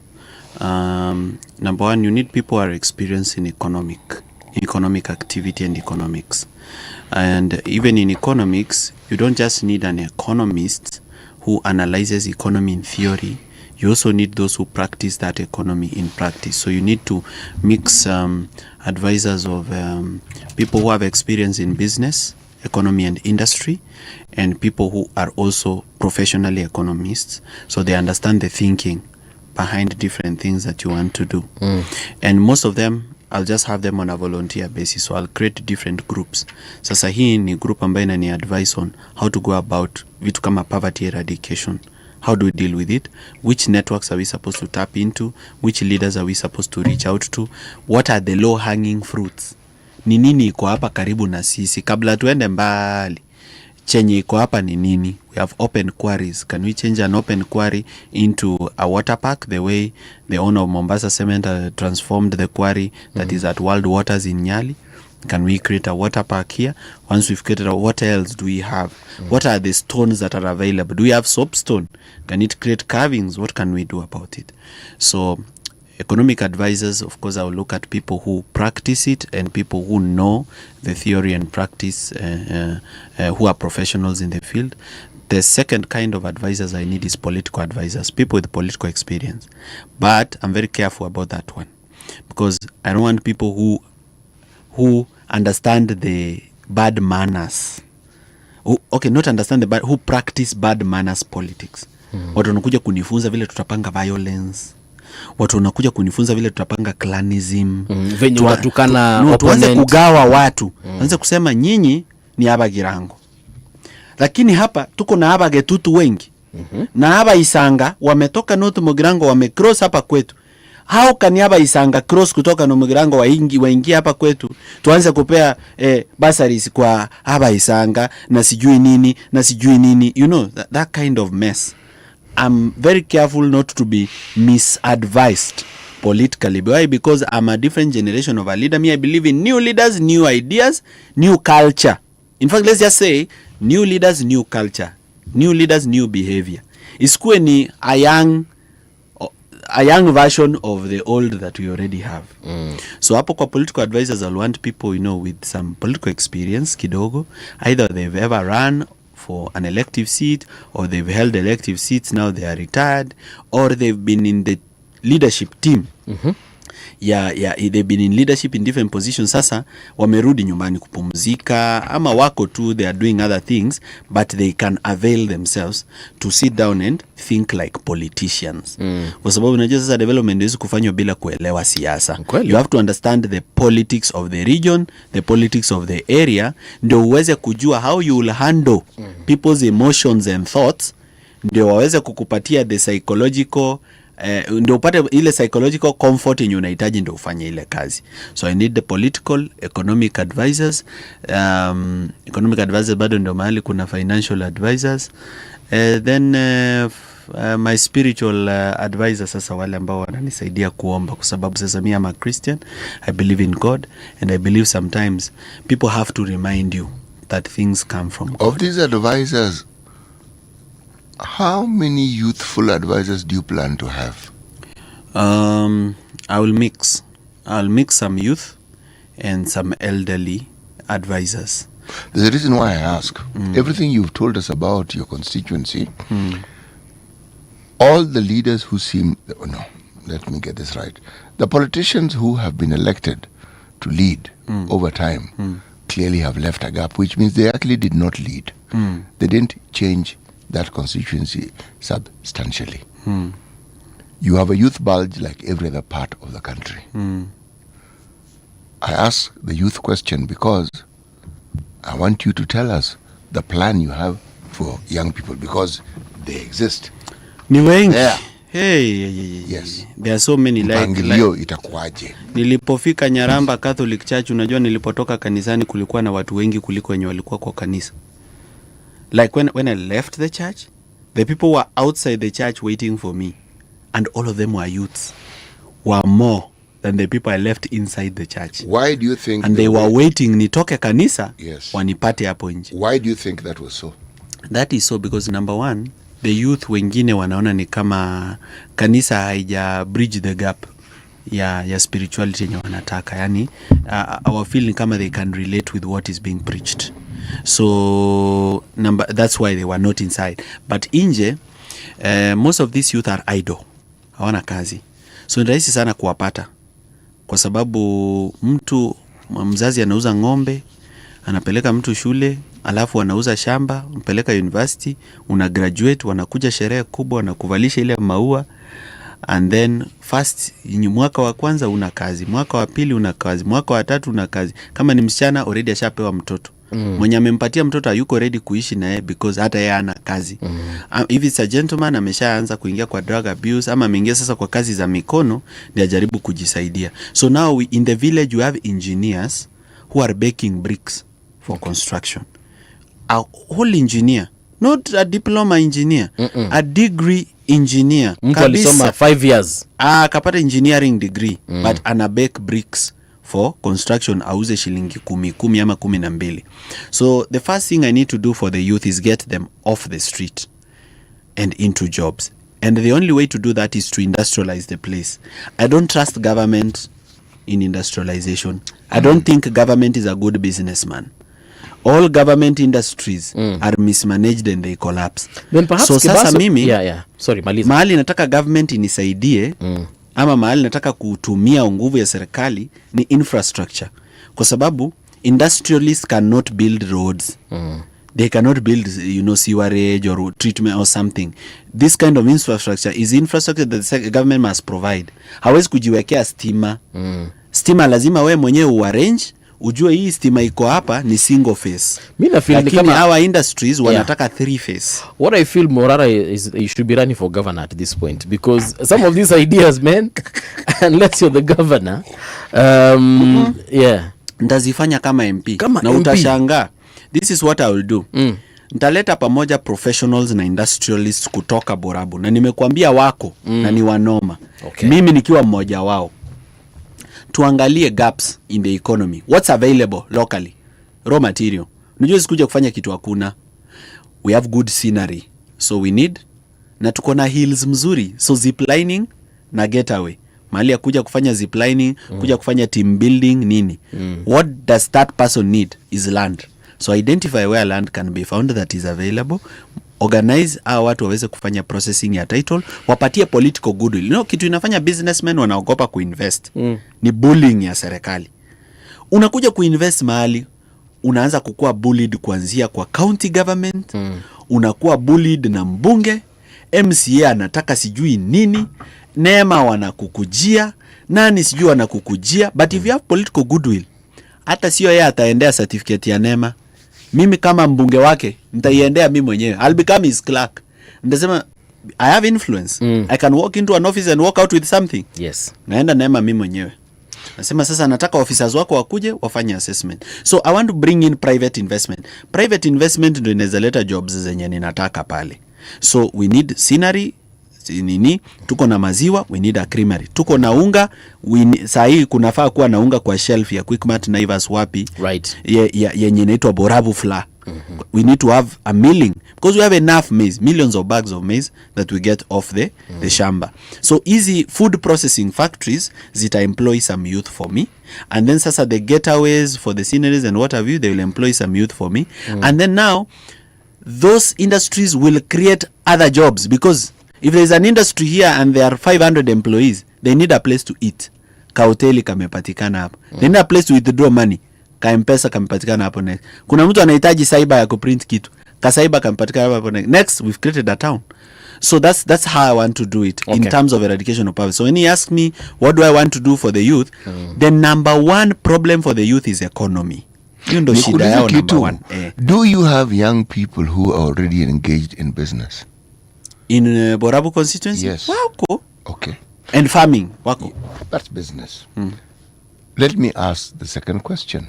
Number one, you need people who are experienced in economic activity and economics. And even in economics, you don't just need an economist who analyzes economy in theory. You also need those who practice that economy in practice. So you need to mix advisors of people who have experience in business, economy and industry, and people who are also professionally economists, so they understand the thinking behind different things that you want to do. And most of them, I'll just have them on a volunteer basis. So I'll create different groups. Sasa hii ni group ambayo inani advise on how to go about vitu kama poverty eradication. How do we deal with it? Which networks are we supposed to tap into? Which leaders are we supposed to reach out to? What are the low-hanging fruits? Ni nini iko hapa karibu na sisi? Kabla tuende mbali, chenye iko hapa ni nini? We have open quarries. Can we change an open quarry into a water park the way the owner of Mombasa Cement transformed the quarry that is at World Waters in Nyali? Can we create a water park here? Once we've created what else do we have? What are the stones that are available? Do we have soapstone? Can it create carvings? What can we do about it? So economic advisors, of course, I will look at people who practice it and people who know the theory and practice, who are professionals in the field. The second kind of advisors I need is political advisors, people with political experience. But I'm very careful about that one because I don't want people who understand the bad manners. Not understand the bad, who practice bad manners politics. Watu wanakuja kunifunza vile tutapanga violence. Watu wanakuja kunifunza vile tutapanga clanism. Venye unatukana tuanze kugawa watu. Tuanze kusema nyinyi ni abagirango. Lakini hapa tuko na abagetutu wengi. Na aba isanga wametoka North Mugirango wamecross hapa kwetu. How can yaba isanga cross kutoka no Mugirango waingia hapa kwetu tuanze kupea basaris kwa haba isanga na sijui nini, you know, that kind of mess. I'm very careful not to be misadvised politically. Why? Because I'm a different generation of a leader. Me, I believe in new leaders, new ideas, new culture. In fact, let's just say new leaders, new culture, new leaders, new behavior. Isikuwe ni a young version of the old that we already have. So hapo kwa political advisors, I'll want people, you know, with some political experience kidogo. Either they've ever run for an elective seat or they've held elective seats, now they are retired, or they've been in the leadership team. They've been in leadership in different positions. Sasa wamerudi nyumbani kupumzika ama wako tu, they are doing other things, but they can avail themselves to sit down and think like politicians. Kwa sababu unajua sasa development hizi kufanywa bila kuelewa siasa. You have to understand the politics of the region, the politics of the area, ndio uweze kujua how you will handle people's emotions and thoughts, ndio waweze kukupatia the psychological ndio upate ile psychological comfort yenye unahitaji ndio ufanye ile kazi. So I need the political, economic advisors. Economic advisors bado ndio mahali kuna financial advisors. Then my spiritual advisors, sasa wale ambao wananisaidia kuomba, kwa sababu sasa mimi am a Christian. I believe in God, and I believe sometimes people have to remind you that things come from God. Of these advisors, how many youthful advisors do you plan to have? I'll mix some youth and some elderly advisors. There's a reason why I ask. Everything you've told us about your constituency, all the leaders who seem, no, let me get this right. The politicians who have been elected to lead over time clearly have left a gap, which means they actually did not lead. They didn't change that constituency substantially. You have a youth bulge like every other part of the country. I ask the youth question because I want you to tell us the plan you have for young people, because they exist. Ni wengi. Yeah. Hey. Yes. There are so many Mpangilio itakuwaje? Nilipofika Nyaramba Catholic Church, unajua nilipotoka kanisani kulikuwa na watu wengi kuliko wenye walikuwa kwa kanisa. Like when I left the church, the people were outside the church waiting for me, and all of them were youths, were more than the people I left inside the church. Why do you think? And they were waiting nitoke kanisa, yes, wanipate hapo nje. Why do you think that was so? That is so because number one, the youth wengine wanaona ni kama kanisa haija bridge the gap ya spirituality yenye wanataka. Yani our feeling kama they can relate with what is being preached. So that's why they were not inside. But nje, most of these youth are idle, hawana kazi. So ni rahisi sana kuwapata, kwa sababu mzazi anauza ng'ombe, anapeleka mtu shule, alafu anauza shamba, mpeleka university, una graduate, wanakuja sherehe kubwa, wanakuvalisha ile maua, and then first mwaka wa kwanza una kazi, mwaka wa pili una kazi, mwaka wa tatu una kazi. Kama ni msichana already ashapewa mtoto. Mwenye amempatia mtoto hayuko ready kuishi naye because hata yeye ana kazi. If it's a gentleman ameshaanza kuingia kwa drug abuse, ama ameingia sasa kwa kazi za mikono, ndio ajaribu kujisaidia. So now in the village you have engineers who are baking bricks for construction. A whole engineer, not a diploma engineer, a degree engineer. Mtu alisoma 5 years. Kapata engineering degree, but ana bake bricks for construction, auze shilingi 10 ama 12. So the first thing I need to do for the youth is get them off the street and into jobs. And the only way to do that is to industrialize the place. I don't trust government in industrialization. I don't think government is a good businessman. All government industries are mismanaged and they collapse. Then perhaps so sasa mimi, sorry, maliza. Mahali nataka government inisaidie, ama mahali nataka kutumia nguvu ya serikali ni infrastructure. Kwa sababu industrialists cannot build roads. They cannot build, sewerage or treatment or something. This kind of infrastructure is infrastructure that the government must provide. Hawezi kujiwekea stima. Stima lazima we mwenyewe uarrange, ujue hii stima iko hapa ni single phase. Mimi na feel kama our industries wanataka 3 phase. What I feel Morara is you should be running for governor at this point, because some of these ideas, man, unless you're the governor, ndazifanya kama MP kama na MP. Utashangaa. This is what I will do. Nitaleta pamoja professionals na industrialists kutoka Borabu, na nimekuambia wako na ni wanoma. Mimi nikiwa mmoja wao. Tuangalie gaps in the economy. What's available locally? Raw material. Unajua sikuja kufanya kitu hakuna. We have good scenery. So we need, na tuko na hills mzuri. So ziplining na getaway. Mahali ya kuja kufanya ziplining, kuja kufanya team building nini. What does that person need is land. So identify where land can be found that is available. organize hao watu waweze kufanya processing ya title, wapatie political goodwill. Kitu inafanya businessmen wanaogopa kuinvest ni bullying ya serikali. Unakuja kuinvest mahali, unaanza kukua bullied kuanzia kwa county government, unakuwa bullied na mbunge, MCA anataka sijui nini, NEMA wanakukujia, nani sijui wanakukujia, but if you have political goodwill, hata sio yeye ataendea certificate ya NEMA, mimi kama mbunge wake nitaiendea mimi mwenyewe. I'll become his clerk. Nitasema I have influence. I can walk into an office and walk out with something. Yes. Naenda NEMA mimi mwenyewe. Nasema sasa nataka officers wako wakuje wafanye assessment. So I want to bring in private investment. Private investment ndio inaweza leta jobs zenye ninataka pale. So we need scenery, tuko na maziwa, we need a creamery. Tuko na unga, saa hii kunafaa kuwa na unga kwa shelf ya Quickmart, Naivas, wapi. Right. Yenye inaitwa Borabu flour. We need to have a milling because we have enough maize, millions of bags of maize that we get off the shamba. So easy food processing factories zita employ some youth for me, and then sasa the getaways for the sceneries and what have you, they will employ some youth for me, and then now those industries will create other jobs, because if there is an industry here and there are 500 employees, they need a place to eat. Kahoteli kamepatikana hapo. They need a place to withdraw money. Ka M-Pesa kamepatikana hapo next. Kuna mtu anahitaji cyber ya kuprint kitu. Ka cyber kamepatikana hapo next. Next, we've created a town. So that's how I want to do it in terms of eradication of poverty. So when he asks me what do I want to do for the youth, the number one problem for the youth is economy. Hiyo ndio shida yao number one. Do you have young people who are already engaged in business? In Borabu constituency? Yes. Wako. Okay. And farming? Wako. That's business. Let me ask the second question.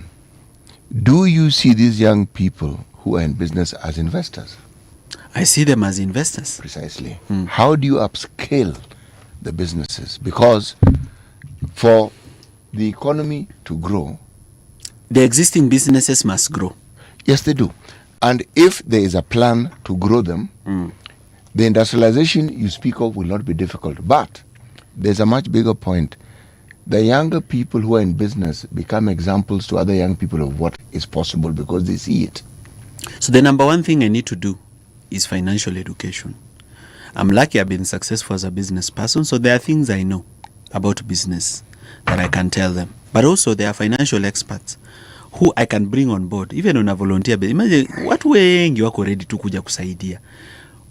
Do you see these young people who are in business as investors? I see them as investors. Precisely. How do you upscale the businesses? Because for the economy to grow, the existing businesses must grow. Yes, they do. And if there is a plan to grow them, the industrialization you speak of will not be difficult. But there's a much bigger point. The younger people who are in business become examples to other young people of what is possible because they see it. So the number one thing I need to do is financial education. I'm lucky I've been successful as a business person, so there are things I know about business that I can tell them. But also there are financial experts who I can bring on board, even on a volunteer basis. Imagine, watu wengi wako ready tu kuja kusaidia.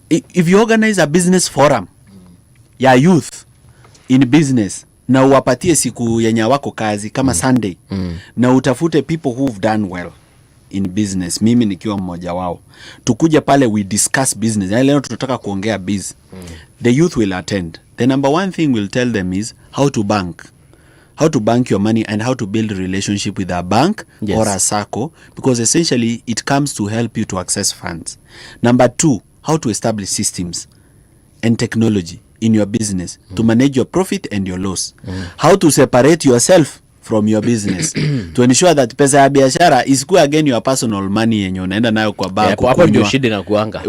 If you organize a business forum ya youth in business, na uwapatie siku yenye wako kazi kama Sunday, na utafute people who've done well in business, mimi nikiwa mmoja wao, tukuja pale, we discuss business. Leo tunataka kuongea biz. The youth will attend. The number one thing we'll tell them is how to bank your money and how to build a relationship with a bank or a SACCO, because essentially it comes to help you to access funds. Number two, how to establish systems and technology in your business to manage your profit and your loss. How to separate yourself from your business to ensure that pesa ya biashara isikuwe again your personal money yenye unaenda nayo kwa bar. Hapo ndio shida na kuanga.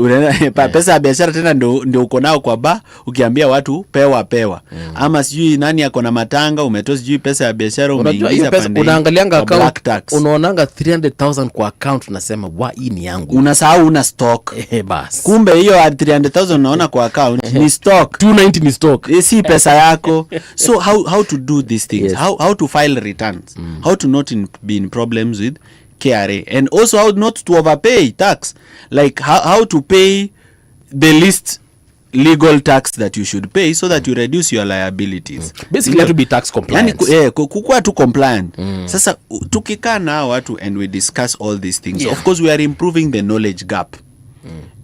Pesa ya biashara tena ndio uko nayo kwa bar, ukiambia watu pewa. Ama sijui nani ako na matanga, umetoa sijui pesa ya biashara umeingiza pande. Unaangalianga account, unaonanga 300,000 kwa account, unasema hii ni yangu. Unasahau una stock. Bas. Kumbe hiyo 300,000 unaona kwa account ni stock. 290 ni stock. Si pesa yako. So how to do these things? How to file returns, how to not be in problems with KRA, and also how not to overpay tax, like how to pay the least legal tax that you should pay so that you reduce your liabilities. Basically to be tax compliant. Yani kukuwa tu compliant. Sasa tukikaa na watu and we discuss all these things, of course we are improving the knowledge gap.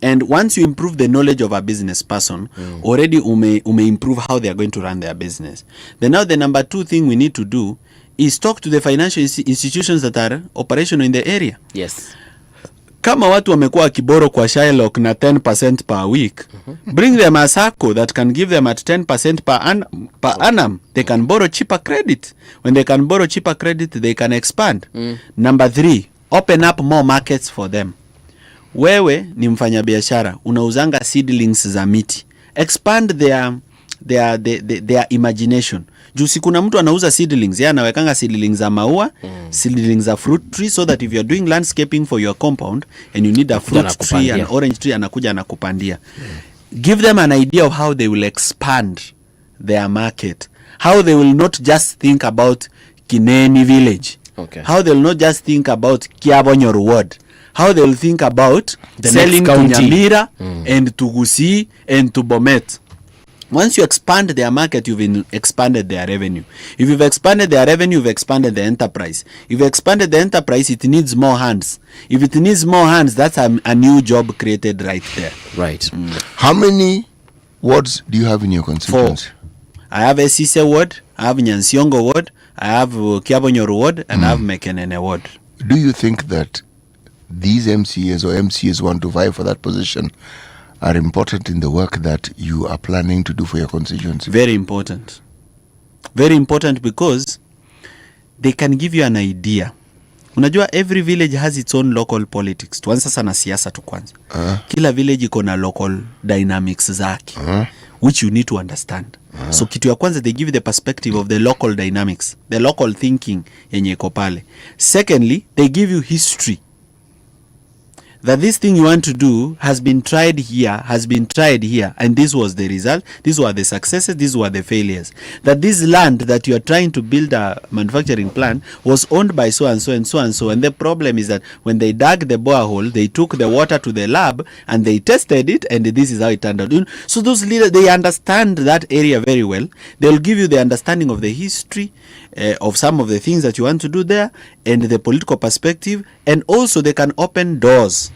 And once you improve the knowledge of a business person, already ume improve how they are going to run their business. Then now the number two thing we need to do is talk to the financial institutions that are operational in the area. Yes. Kama watu wamekuwa wakiboro kwa Shylock na 10% per week, bring them a SACCO that can give them at 10% per annum. They can borrow cheaper credit. When they can borrow cheaper credit, they can expand. Number 3, open up more markets for them. Wewe ni mfanya biashara, unauzanga seedlings za miti. Expand their imagination. Juu si kuna mtu anauza seedlings, yeye anawekanga seedlings za maua, seedlings za fruit tree, so that if you are doing landscaping for your compound and you need a fruit tree, an orange tree, anakuja anakupandia. Give them an idea of how they will expand their market, how they will not just think about Kineni village, how they will not just think about Kiabonyor ward, how they will think about the selling to Nyamira and to Gusii and to Bomet. Once you expand their market, you've expanded their revenue. If you've expanded their revenue, you've expanded the enterprise. If you expanded the enterprise, it needs more hands. If it needs more hands, that's a new job created right there. Right. How many wards do you have in your constituency? 4. I have Esise ward, I have Nyansiongo ward, I have Kiabonyor ward, and I have Mekenene ward. Do you think that these MCAs or MCAs want to vie for that position are important in the work that you are planning to do for your constituency? Very important. Very important because they can give you an idea. Unajua every village has its own local politics. Tuanze sasa na siasa tu kwanza. Kila village iko na local dynamics zake, which you need to understand. So kitu ya kwanza, they give you the perspective of the local dynamics, the local thinking yenye iko pale. Secondly, they give you history. That this thing you want to do has been tried here, and this was the result, these were the successes, these were the failures. That this land that you are trying to build a manufacturing plant was owned by so and so and so and so, and the problem is that when they dug the borehole, they took the water to the lab and they tested it, and this is how it turned out. So those leaders, they understand that area very well. They'll give you the understanding of the history, of some of the things that you want to do there, and the political perspective, and also they can open doors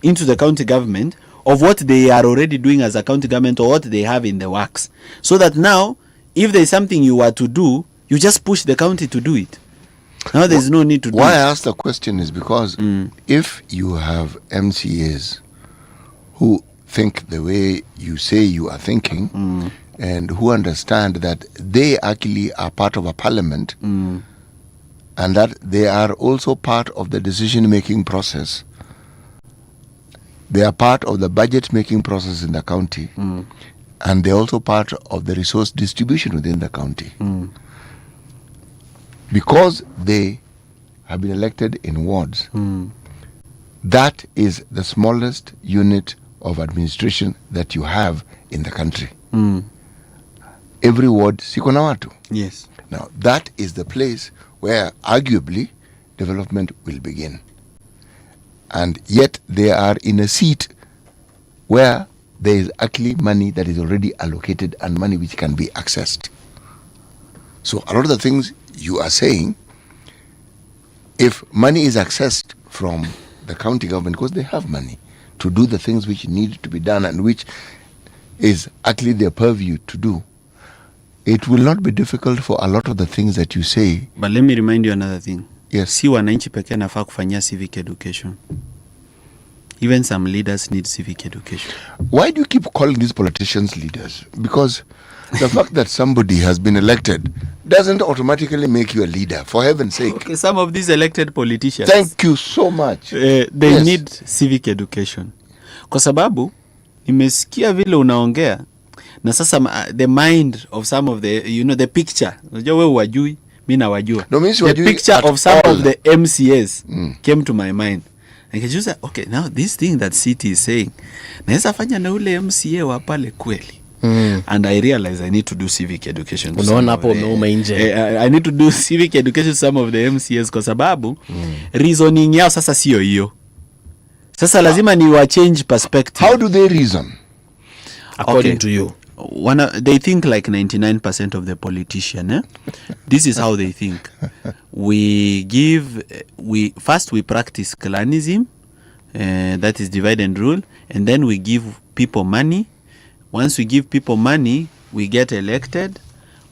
into the county government of what they are already doing as a county government or what they have in the works, so that now if there is something you are to do, you just push the county to do it. Now there is no need to do it. Why I ask the question is because if you have MCAs who think the way you say you are thinking, and who understand that they actually are part of a parliament, and that they are also part of the decision-making process. They are part of the budget-making process in the county, and they're also part of the resource distribution within the county. Because they have been elected in wards, that is the smallest unit of administration that you have in the country. Every ward siko na watu. Yes. Now that is the place where arguably development will begin. And yet they are in a seat where there is actually money that is already allocated and money which can be accessed. So a lot of the things you are saying, if money is accessed from the county government, because they have money to do the things which need to be done and which is actually their purview to do, it will not be difficult for a lot of the things that you say. But let me remind you another thing. Yes. Si wananchi pekee nafaa kufanyia civic education. Even some leaders need civic education. Why do you keep calling these politicians leaders? Because the fact that somebody has been elected doesn't automatically make you a leader, for heaven's sake. Okay, some of these elected politicians, thank you so much. They need civic education. Kwa sababu nimesikia vile unaongea na sasa the mind of some of the, you know, the picture. Unajua wewe wajui, mimi na wajua. No, the picture of some of the MCAs came to my mind. And I just said, okay, now this thing that city is saying, naweza fanya na ule MCA wa pale kweli. And I realized I need to do civic education. Unaona hapo umeuma nje. I need to do civic education to some of the MCAs kwa sababu reasoning yao sasa sio hiyo. Sasa lazima ni wa change perspective. How do they reason? According to you. They think like 99% of the politician. This is how they think. We practice clanism, that is divide and rule, and then we give people money. Once we give people money, we get elected.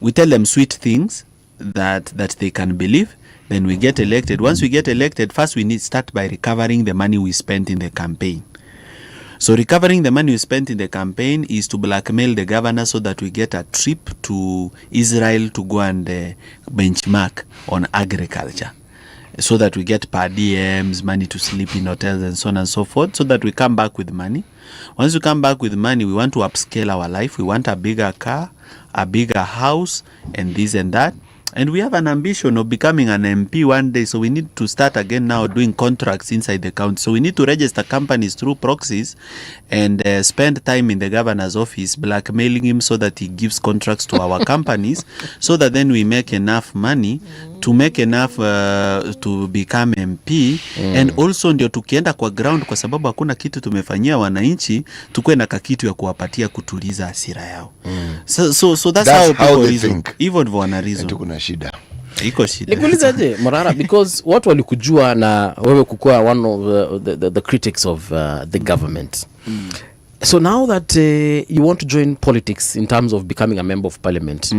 We tell them sweet things that they can believe. Then we get elected. Once we get elected, first we need start by recovering the money we spent in the campaign. So recovering the money we spent in the campaign is to blackmail the governor so that we get a trip to Israel to go and benchmark on agriculture. So that we get per DMs, money to sleep in hotels and so on and so forth, so that we come back with money. Once we come back with money, we want to upscale our life. We want a bigger car, a bigger house and this and that. And we have an ambition of becoming an MP one day, so we need to start again now doing contracts inside the county. So we need to register companies through proxies and spend time in the governor's office blackmailing him so that he gives contracts to our companies, so that then we make enough money to make enough to become MP. And also ndio tukienda kwa ground, kwa sababu hakuna kitu tumefanyia wananchi, tukue na kakitu ya kuwapatia kutuliza hasira yao. So that's how people reason. Hivyo ndivyo wana reason. Kuna shida. Iko shida. Nikuulizaje Morara, because watu walikujua na wewe kukua one of the critics of the government. So now that you want to join politics in terms of becoming a member of parliament,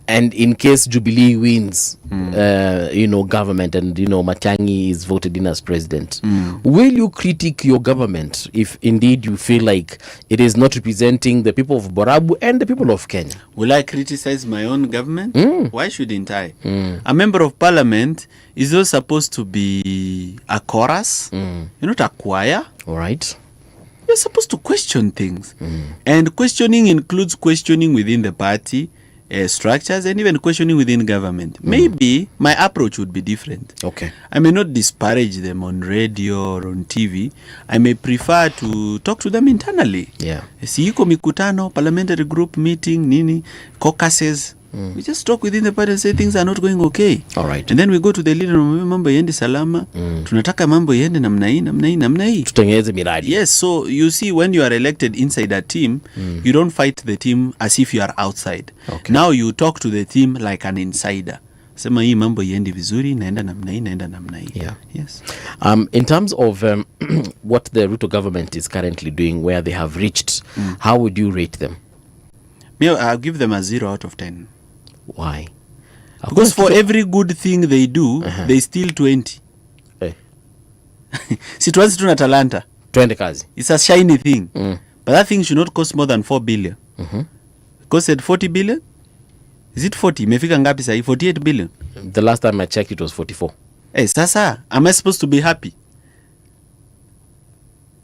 and in case Jubilee wins government, and Matiang'i is voted in as president, will you critique your government if indeed you feel like it is not representing the people of Borabu and the people of Kenya? Will I criticize my own government? Why shouldn't I? A member of parliament is also supposed to be a chorus, you're not a choir. All right. You're supposed to question things. And questioning includes questioning within the party structures, and even questioning within government. Maybe my approach would be different. Okay. I may not disparage them on radio or on TV. I may prefer to talk to them internally. Yeah. Si iko mikutano, parliamentary group meeting, nini, caucuses. We just talk within the party and say things are not going okay. All right. And then we go to the leader, mambo yende salama. Tunataka mambo yende namna hii. Tutengeze miradi. Yes, so you see, when you are elected inside a team, you don't fight the team as if you are outside. Okay. Now you talk to the team like an insider. Sema hii mambo yendi vizuri, naenda namna hii. Yeah. Yes. In terms of what the Ruto government is currently doing, where they have reached, how would you rate them? I'll give them a 0 out of 10. Why? Because for every good thing they do, they steal 20. Si tuanzi tuna talanta. 20 kazi. It's a shiny thing. But that thing should not cost more than 4 billion. Costed 40 billion? Is it 40? Imefika ngapi sahi? 48 billion? The last time I checked, it was 44. Sasa, am I supposed to be happy?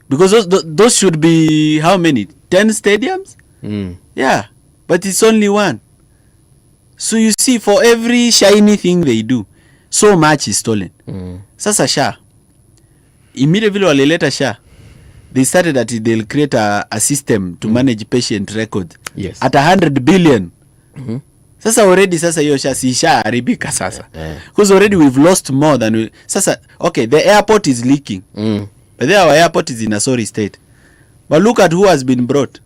Because those should be, how many? 10 stadiums? Yeah, but it's only one. So you see, for every shiny thing they do, so much is stolen. Sasa SHA, immediately walileta SHA, they started that they'll create a system to manage patient record. Yes. At 100 billion. Sasa already, hiyo SHA si SHA haribika sasa. Because already we've lost more than sasa, okay, the airport is leaking. But there our airport is in a sorry state. But look at who has been brought.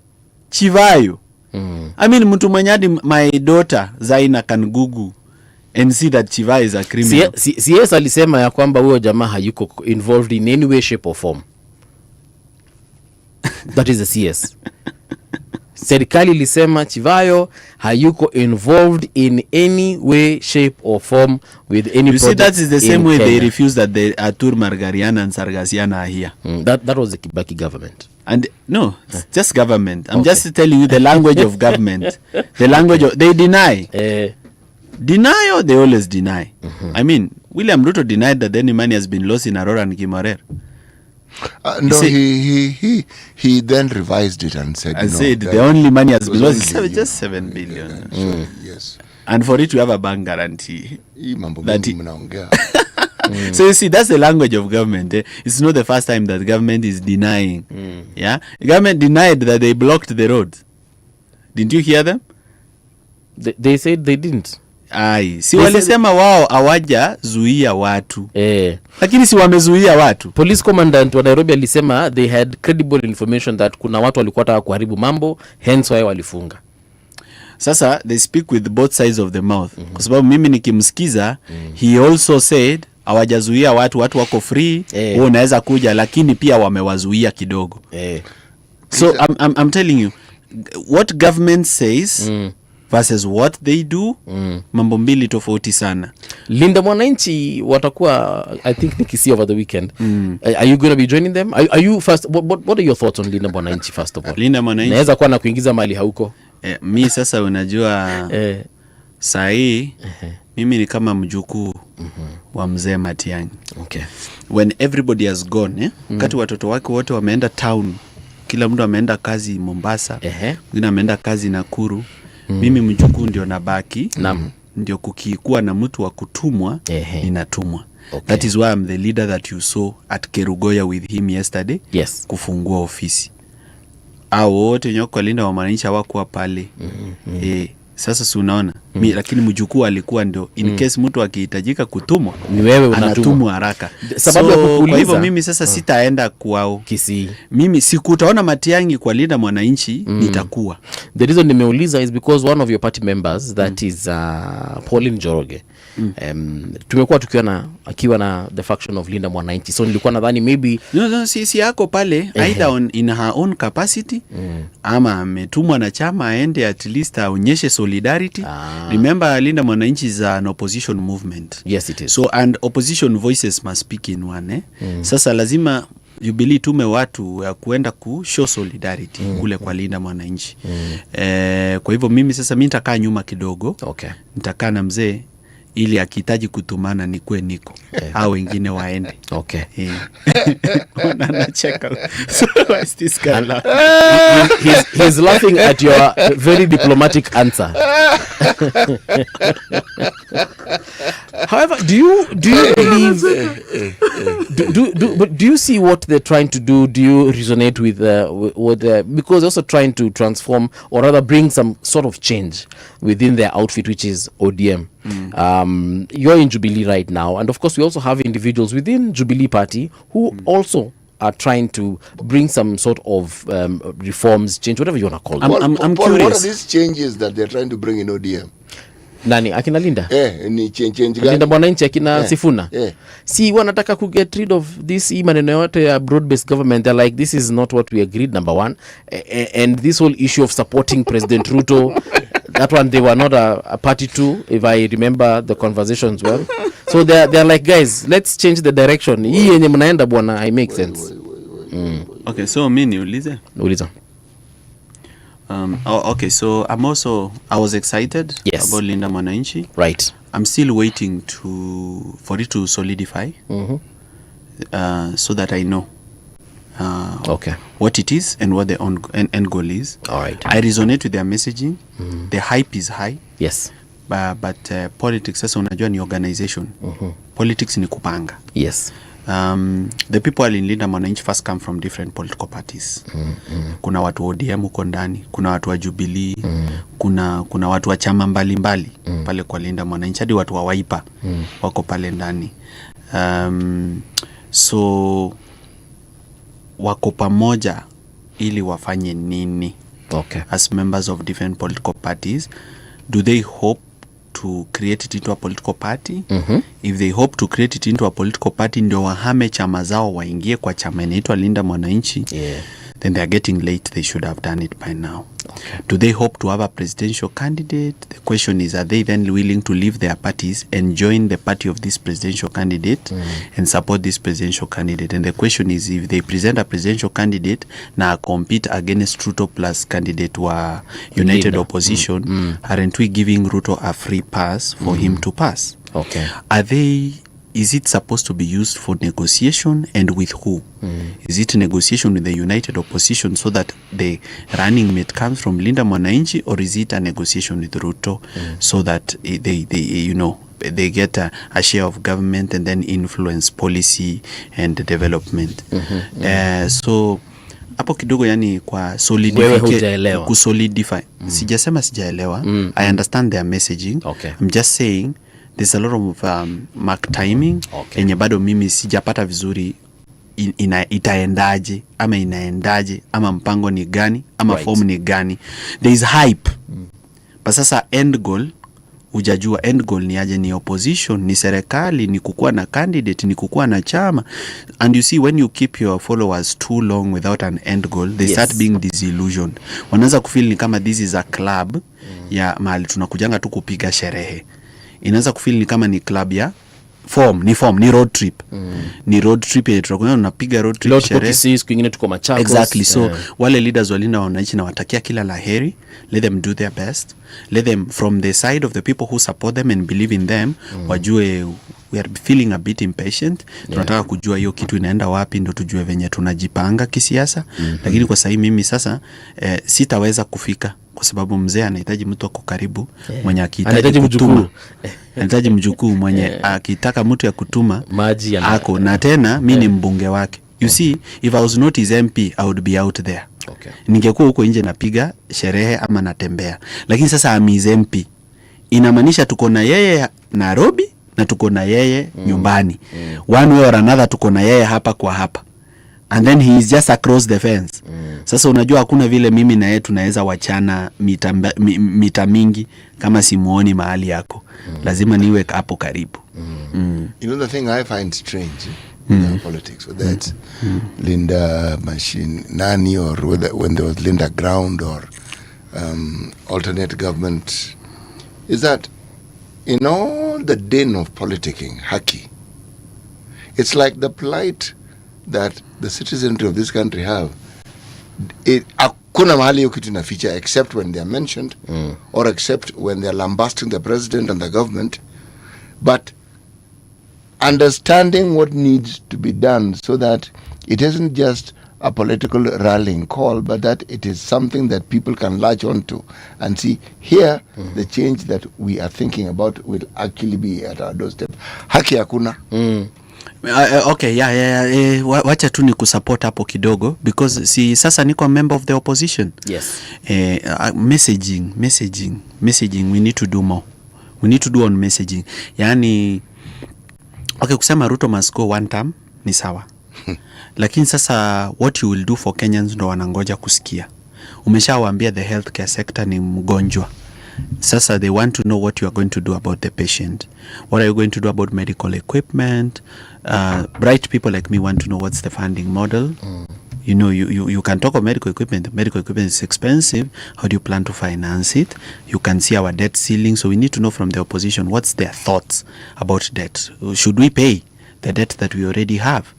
Chivayo. I mean, mtu mwenye hadi my daughter Zaina can Google and see that Chivayo is a criminal. CS alisema ya kwamba huyo jamaa hayuko involved in any way, shape or form. That is the CS. Serikali ilisema Chivayo hayuko involved in any way, shape or form with any project. You see, that is the same way Kenya. they refuse that the Atur Margariana and Sargasiana are here. That was the Kibaki government. And no, it's just government. I'm just telling you the language of government. The language of, they deny. Deny or they always deny. I mean, William Ruto denied that any money has been lost in Aurora and Kimorer. No, he then revised it and said, the only money has been lost is just 7 billion. Yes. And for it to have a bank guarantee. So you see, that's the language of government. It's not the first time that government is denying. Yeah, the government denied that they blocked the road. Didn't you hear them? They said they didn't. Si walisema wao hawaja zuia watu. Lakini si wamezuia watu. Police commandant wa Nairobi alisema they had credible information that kuna watu walikuwa wanataka kuharibu mambo, hence why walifunga. Sasa they speak with both sides of the mouth. Kwa sababu mimi nikimsikiza, he also said hawajazuia watu wako free, wao unaweza kuja, lakini pia wamewazuia kidogo. So I'm telling you, what government says versus what they do, mambo mbili tofauti sana. Linda Mwananchi watakuwa, I think nikisi over the weekend. Are you going to be joining them? Are you first, what are your thoughts on Linda Mwananchi first of all? Linda Mwananchi naweza kuwa na kuingiza mali hauko. Mi sasa unajua sahi mimi ni kama mjukuu wa mzee Matiang'i. Okay. When everybody has gone, wakati watoto wake wote wameenda town, kila mtu ameenda kazi Mombasa, mwingine ameenda kazi Nakuru, mimi mjukuu ndio nabaki, ndio kukikuwa na mtu wa kutumwa, inatumwa. Okay. That is why I'm the leader that you saw at Kerugoya with him yesterday. Yes. Kufungua ofisi. Wote nyoko linda wa wananchi hawakuwa pale. Sasa si unaona, lakini mjukuu alikuwa ndio in case mtu akihitajika kutumwa, ni wewe unatumwa haraka. Sababu ya kukuuliza, kwa hivyo mimi sasa sitaenda kwao Kisii. Mimi sikutaona Matiang'i kwa linda mwananchi, nitakuwa. The reason nimeuliza is because one of your party members that is Pauline Njoroge, tumekuwa tukiona akiwa na the faction of linda mwananchi, so nilikuwa nadhani maybe si yako pale either in her own capacity ama ametumwa na chama aende at least aonyeshe solidarity. Remember, linda mwananchi is an opposition movement. Yes, it is. So and opposition voices must speak in one. Sasa lazima Jubilee tume watu ya kuenda ku show solidarity kule kwa linda mwananchi. Kwa hivyo mimi sasa mimi nitakaa nyuma kidogo. Okay. Nitakaa na mzee ili akihitaji kutumana nikue niko au wengine waende. Okay. Unacheka. So what's this guy laughing? He's laughing at your very diplomatic answer. However, do you believe but do you see what they're trying to do? Do you resonate with because they're also trying to transform or rather bring some sort of change within their outfit, which is ODM. You're in Jubilee right now, and of course we also have individuals within Jubilee Party who also are trying to bring some sort of reforms, change, whatever you want to call them. I'm curious. What are these changes that they're trying to bring in ODM? Nani akina Linda? Ni change gani? Linda mwananchi akina Sifuna. Si wanataka ku get rid of this maneno yote ya broad based government. They're like, this is not what we agreed, number one. And this whole issue of supporting President Ruto, that one they were not a party to, if I remember the conversations well. So they're like, guys, let's change the direction. Hii yenye mnaenda bwana, I make sense. Okay, so mimi niulize. Uliza. Okay, so I was excited about linda mwananchi. Right. I'm still waiting for it to solidify, so that I know what it is and what the end goal is. All right. I resonate with their messaging. The hype is high. Yes. But politics sasa unajua ni organization. Politics ni kupanga. Yes. The people in linda mwananchi first come from different political parties. Kuna watu wa ODM uko ndani, kuna watu wa Jubilee, kuna watu wa chama mbalimbali pale kwa linda mwananchi, hadi watu wa Wiper wako pale ndani. So wako pamoja ili wafanye nini? Okay. As members of different political parties, do they hope to create it into a political party? If they hope to create it into a political party, ndio wahame chama zao waingie kwa chama inaitwa linda mwananchi, then they are getting late. They should have done it by now. Okay. Do they hope to have a presidential candidate? The question is, are they then willing to leave their parties and join the party of this presidential candidate and support this presidential candidate? And the question is, if they present a presidential candidate na compete against Ruto plus candidate wa United Opposition, aren't we giving Ruto a free pass for him to pass? Okay. Is it supposed to be used for negotiation, and with who? Is it negotiation with the United Opposition so that the running mate comes from linda mwananchi, or is it a negotiation with Ruto so that they get a share of government and then influence policy and development? So hapo kidogo yani kwa solidify. Sijasema sijaelewa. I understand their messaging. Okay. I'm just saying there's a lot of mark timing enye bado mimi sijapata vizuri itaendaje ama inaendaje ama mpango ni gani ama form ni gani. There is hype. But sasa end goal hujajua end goal ni aje, ni opposition, ni serikali, ni kukua na candidate, ni kukua na chama. And you see, when you keep your followers too long without an end goal, they start being disillusioned. Wanaanza kufeel ni kama this is a club ya mahali tunakujanga tu kupiga sherehe. Inaanza kufeel ni kama ni club ya ni road trip. Ni road trip ya tunakuwa unapiga road trip sherehe. Kwingine tuko Machakos. Exactly. So wale leaders walinda wananchi na watakia kila laheri. Let them do their best. Let them, from the side of the people who support them and believe in them, wajue we are feeling a bit impatient. Tunataka kujua hiyo kitu inaenda wapi ndio tujue venye tunajipanga kisiasa. Lakini kwa sasa mimi sasa sitaweza kufika kwa sababu mzee anahitaji mtu ako karibu mwenye akihitaji kutuma. Anahitaji mjukuu mwenye akitaka mtu ya kutuma maji ako na tena mimi ni mbunge wake. You see, if I was not his MP, I would be out there. Okay. Ningekuwa huko nje napiga sherehe ama natembea. Lakini sasa I'm his MP. Inamaanisha tuko na yeye Nairobi na tuko na yeye nyumbani. One way or another tuko na yeye hapa kwa hapa. And then he is just across the fence. Sasa unajua hakuna vile mimi na yeye tunaweza wachana mita mingi kama simuoni mahali yako. Lazima niwe hapo karibu. You know the thing I find strange in politics, whether it's Linda Machine Nani or whether when there was Linda Ground or alternate government, is that in all the din of politicking, haki, it's like the plight that the citizenry of this country have. Hakuna mahali hiyo kitu inaficha except when they are mentioned or except when they are lambasting the president and the government. But understanding what needs to be done so that it isn't just a political rallying call, but that it is something that people can latch onto and see here the change that we are thinking about will actually be at our doorstep. Haki hakuna. Okay, wacha tu ni kusupport hapo kidogo because si sasa niko a member of the opposition. Yes. Messaging, we need to do more. We need to do on messaging. Yani, okay, kusema Ruto must go one term ni sawa. Lakini sasa what you will do for Kenyans ndo wanangoja kusikia. Umeshawaambia the healthcare sector ni mgonjwa. Sasa they want to know what you are going to do about the patient. What are you going to do about medical equipment? Bright people like me want to know what's the funding model. You know, you can talk of medical equipment. Medical equipment is expensive. How do you plan to finance it? You can see our debt ceiling. So we need to know from the opposition what's their thoughts about debt. Should we pay the debt that we already have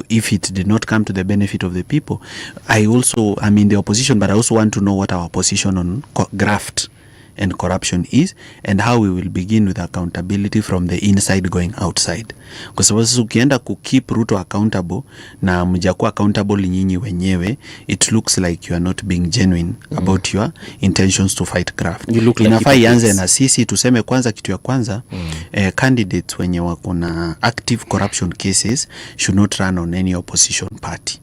if it did not come to the benefit of the people? I'm in the opposition, but I also want to know what our position on graft and corruption is and how we will begin with accountability from the inside going outside. Kwa sababu sasa ukienda keep Ruto accountable na mjakuwa accountable nyinyi wenyewe, it looks like you are not being genuine about your intentions to fight graft. Inafaa ianze na sisi tuseme kwanza, kitu ya kwanza candidates wenye wako na active corruption cases should not run on any opposition party.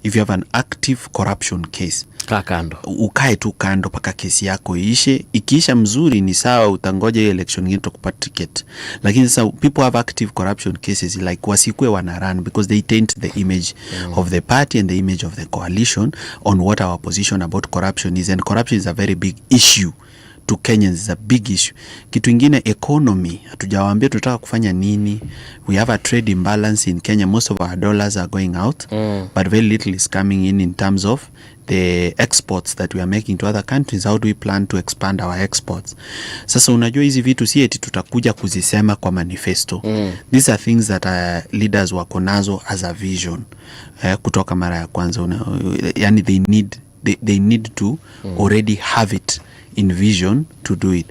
If you have an active corruption case, kando, ukae tu kando paka kesi yako iishe. Ikiisha mzuri ni sawa, utangoja hiyo election nyingine kupata ticket. Lakini sasa people have active corruption cases, like wasikwe wana run because they taint the image of the party and the image of the coalition on what our position about corruption is. And corruption is a very big issue to Kenyans, is a big issue. Kitu ingine, economy, hatujawaambia tutaka kufanya nini. We have a trade imbalance in Kenya. Most of our dollars are going out, but very little is coming in terms of the exports that we are making to other countries. How do we plan to expand our exports? Sasa unajua hizi vitu si eti tutakuja kuzisema kwa manifesto. These are things that leaders wako nazo as a vision kutoka mara ya kwanza. Yani they need to already have it in vision to do it.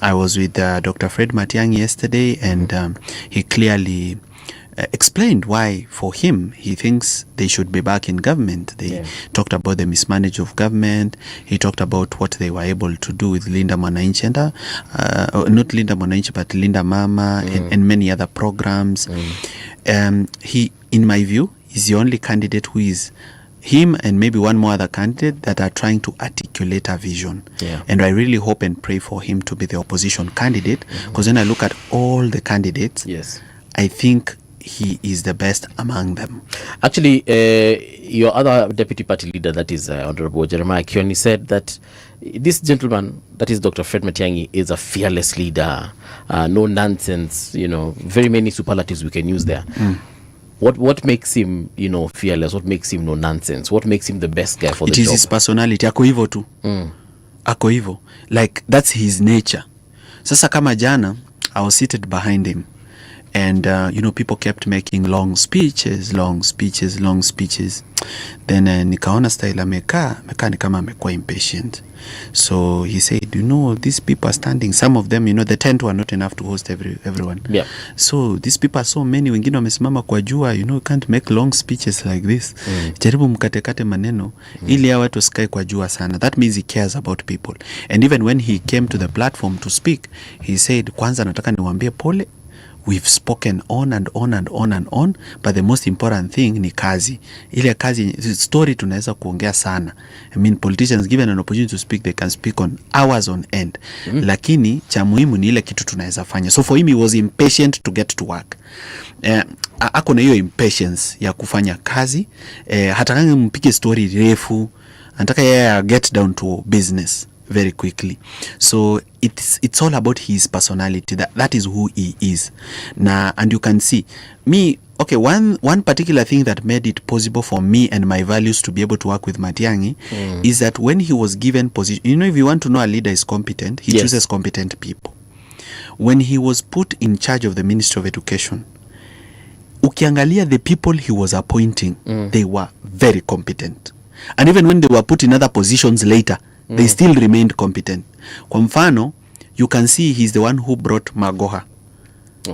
I was with Dr. Fred Matiang'i yesterday, and he clearly explained why, for him, he thinks they should be back in government. They talked about the mismanagement of government. He talked about what they were able to do with Linda Mwananchi and not Linda Mwananchi, but Linda Mama and many other programs. He, in my view, is the only candidate who is him and maybe one more other candidate that are trying to articulate a vision. And I really hope and pray for him to be the opposition candidate, because when I look at all the candidates, I think he is the best among them. Actually, your other deputy party leader, that is Honorable Jeremiah Kioni, said that this gentleman, that is Dr. Fred Matiang'i, is a fearless leader, no nonsense, very many superlatives we can use there. What makes him, fearless? What makes him no nonsense? What makes him the best guy for the job? It is his personality. Ako hivyo tu. Ako hivyo. Like, that's his nature. Sasa kama jana, I was seated behind him. And people kept making long speeches. Then nikaona style amekaa ni kama amekuwa impatient. So he said, these people are standing, some of them, the tent were not enough to host everyone. Yeah. So these people are so many, wengine wamesimama kwa jua, can't make long speeches like this. Jaribu mkatekate maneno ili ya watu sikae kwa jua sana. That means he cares about people. And even when he came to the platform to speak, he said, kwanza nataka niwaambie pole. We've spoken on and on, but the most important thing ni kazi. Ile kazi, story tunaweza kuongea sana. I mean, politicians given an opportunity to speak, they can speak on hours on end. Lakini cha muhimu ni ile kitu tunaweza fanya. So for him, he was impatient to get to work. Ako na hiyo impatience ya kufanya kazi. Hatakangi mpige story refu. Anataka yeye get down to business very quickly. So it's all about his personality. That is who he is. And you can see me. Okay, one particular thing that made it possible for me and my values to be able to work with Matiang'i is that when he was given position, if you want to know a leader is competent, he chooses competent people. When he was put in charge of the Ministry of Education, ukiangalia the people he was appointing, they were very competent. And even when they were put in other positions later, they still remained competent. Kwa mfano, you can see he's the one who brought Magoha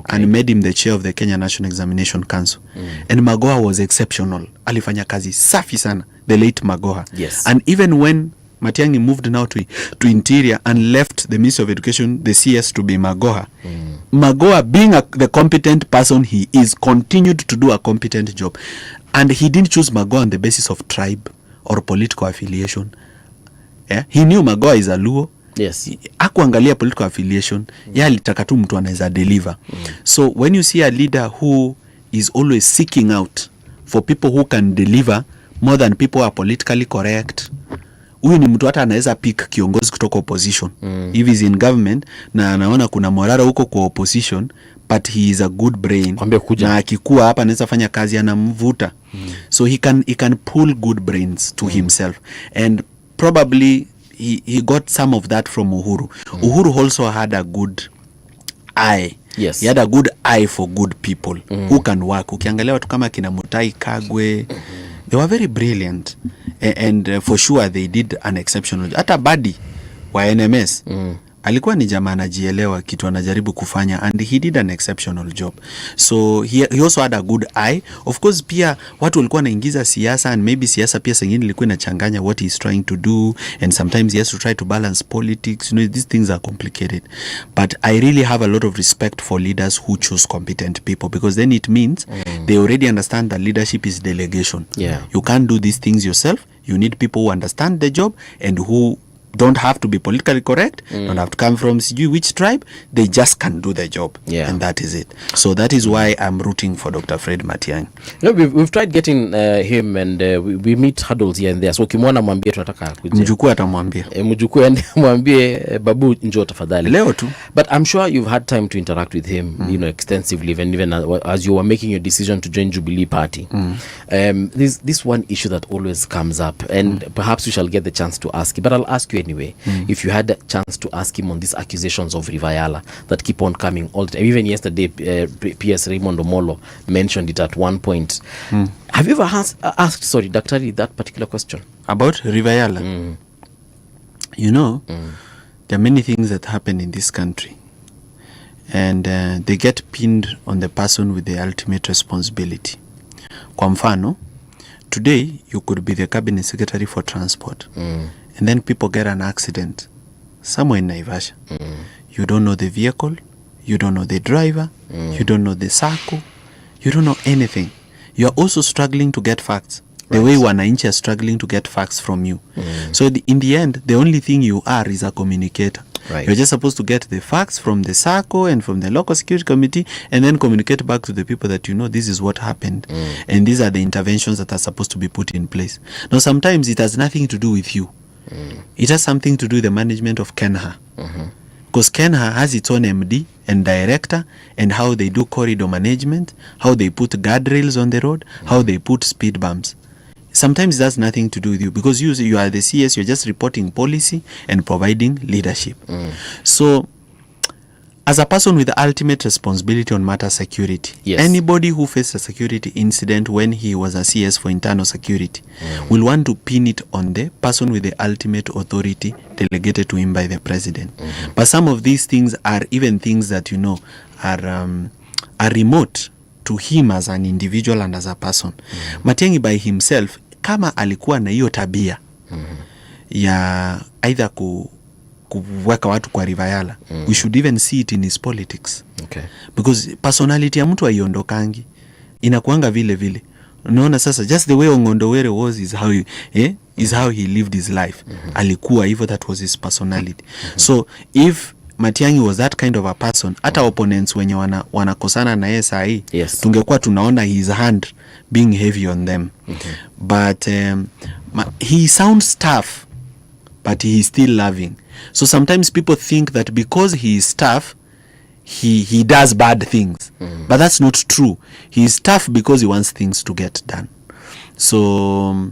and made him the chair of the Kenya National Examination Council. And Magoha was exceptional. Alifanya kazi safi sana, the late Magoha. Yes. And even when Matiang'i moved now to Interior and left the Ministry of Education, the CS, to be Magoha, Magoha, being the competent person he is, continued to do a competent job. And he didn't choose Magoha on the basis of tribe or political affiliation. Yeah? He knew Magoha is a Luo. Yes. Hakuangalia political affiliation. Yeye alitaka tu mtu anaweza deliver. So when you see a leader who is always seeking out for people who can deliver more than people who are politically correct, huyu ni mtu hata anaweza pick kiongozi kutoka opposition. If he's in government na anaona kuna morara huko kwa opposition, but he is a good brain. Na akikuwa hapa anaweza fanya kazi, anamvuta. So he can pull good brains to himself. And probably he got some of that from Uhuru. Uhuru also had a good eye. Yes. He had a good eye for good people who can work. Ukiangalia watu kama kina Mutai Kagwe, they were very brilliant. And for sure they did an exceptional job. Hata Badi wa NMS alikuwa ni jamaa anajielewa kitu anajaribu kufanya, and he did an exceptional job. So he also had a good eye. Of course pia watu walikuwa wanaingiza siasa, and maybe siasa pia sengine ilikuwa inachanganya what he's trying to do, and sometimes he has to try to balance politics. These things are complicated. But I really have a lot of respect for leaders who choose competent people, because then it means they already understand that leadership is delegation. Yeah. You can't do these things yourself. You need people who understand the job and who don't have to be politically correct, don't have to come from which tribe, they just can do the job. Yeah. And that is it. So that is why I'm rooting for Dr. Fred Matiang'i. We've tried getting him, and we meet hurdles here and there. So ukimwona mwambie tunataka kuje. Mjukuu atamwambia. Mjukuu ende mwambie babu njoo tafadhali. Leo tu. But I'm sure you've had time to interact with him, extensively, and even as you were making your decision to join Jubilee Party. This one issue that always comes up, and perhaps we shall get the chance to ask you, but I'll ask you anyway, if you had a chance to ask him on these accusations of Rivayala that keep on coming all the time. Even yesterday, PS Raymond Omolo mentioned it at one point. Have you ever asked Daktari, that particular question? About Rivayala? There are many things that happen in this country, and they get pinned on the person with the ultimate responsibility. Kwa mfano, today you could be the cabinet secretary for transport, and then people get an accident somewhere in Naivasha. You don't know the vehicle, you don't know the driver, you don't know the circle, you don't know anything. You are also struggling to get facts. The way wananchi are struggling to get facts from you. So in the end, the only thing you are is a communicator. Right. You're just supposed to get the facts from the SACCO and from the local security committee, and then communicate back to the people that this is what happened, and these are the interventions that are supposed to be put in place. Now sometimes it has nothing to do with you. It has something to do with the management of Kenha. Because Kenha has its own MD and director, and how they do corridor management, how they put guardrails on the road, how they put speed bumps. Sometimes it has nothing to do with you, because you are the CS, you're just reporting policy and providing leadership. So as a person with the ultimate responsibility on matter security, Yes. anybody who faced a security incident when he was a CS for internal security will want to pin it on the person with the ultimate authority delegated to him by the president. But some of these things are even things that, you know, are remote to him as an individual and as a person. Matiang'i by himself, kama alikuwa na hiyo tabia ya either kuweka watu kwa rivayala, we should even see it in his politics. Okay. Because personality ya mtu haiondokangi, inakuanga vile vile. Unaona sasa, just the way Ongondowere was is how he lived his life. Alikuwa hivyo, that was his personality. So if Matiang'i was that kind of a person, hata opponents wenye wanakosana na yeye saa hii, Yes. tungekuwa tunaona his hand being heavy on them. But he sounds tough, but he is still loving. So sometimes people think that because he is tough, he does bad things. But that's not true. He is tough because he wants things to get done. So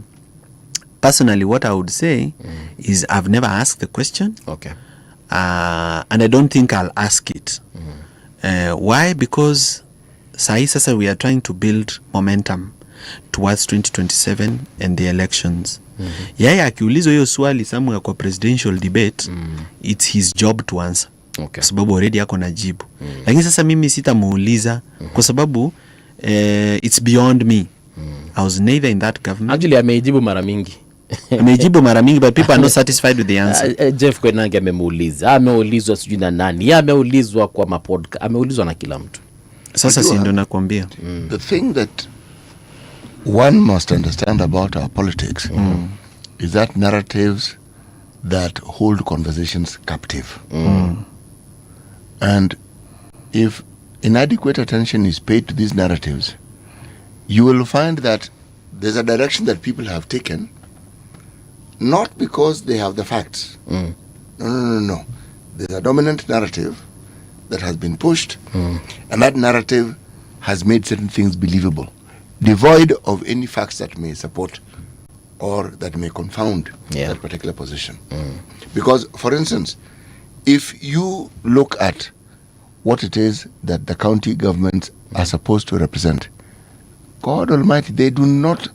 personally, what I would say is I've never asked the question. Okay. And I don't think I'll ask it. Why? Because sasa we are trying to build momentum towards 2027 and the elections. Yeye akiulizwa hiyo swali somewhere kwa presidential debate, it's his job to answer. Okay. Sababu already yako na jibu. Lakini sasa mimi sitamuuliza kwa sababu it's beyond me. I was neither in that government. Actually amejibu mara mingi. Amejibu mara mingi, but people are not satisfied with the answer. Jeff Koinange ameulizwa sijui na nani. Ameulizwa kwa mapodcast. Ameulizwa na kila mtu. Sasa si ndo nakwambia. The thing that one must understand about our politics is that narratives that hold conversations captive. And if inadequate attention is paid to these narratives, you will find that there's a direction that people have taken, not because they have the facts. No. There's a dominant narrative that has been pushed, and that narrative has made certain things believable, devoid of any facts that may support or that may confound that particular position. Because, for instance, if you look at what it is that the county governments are supposed to represent, God Almighty, they do not.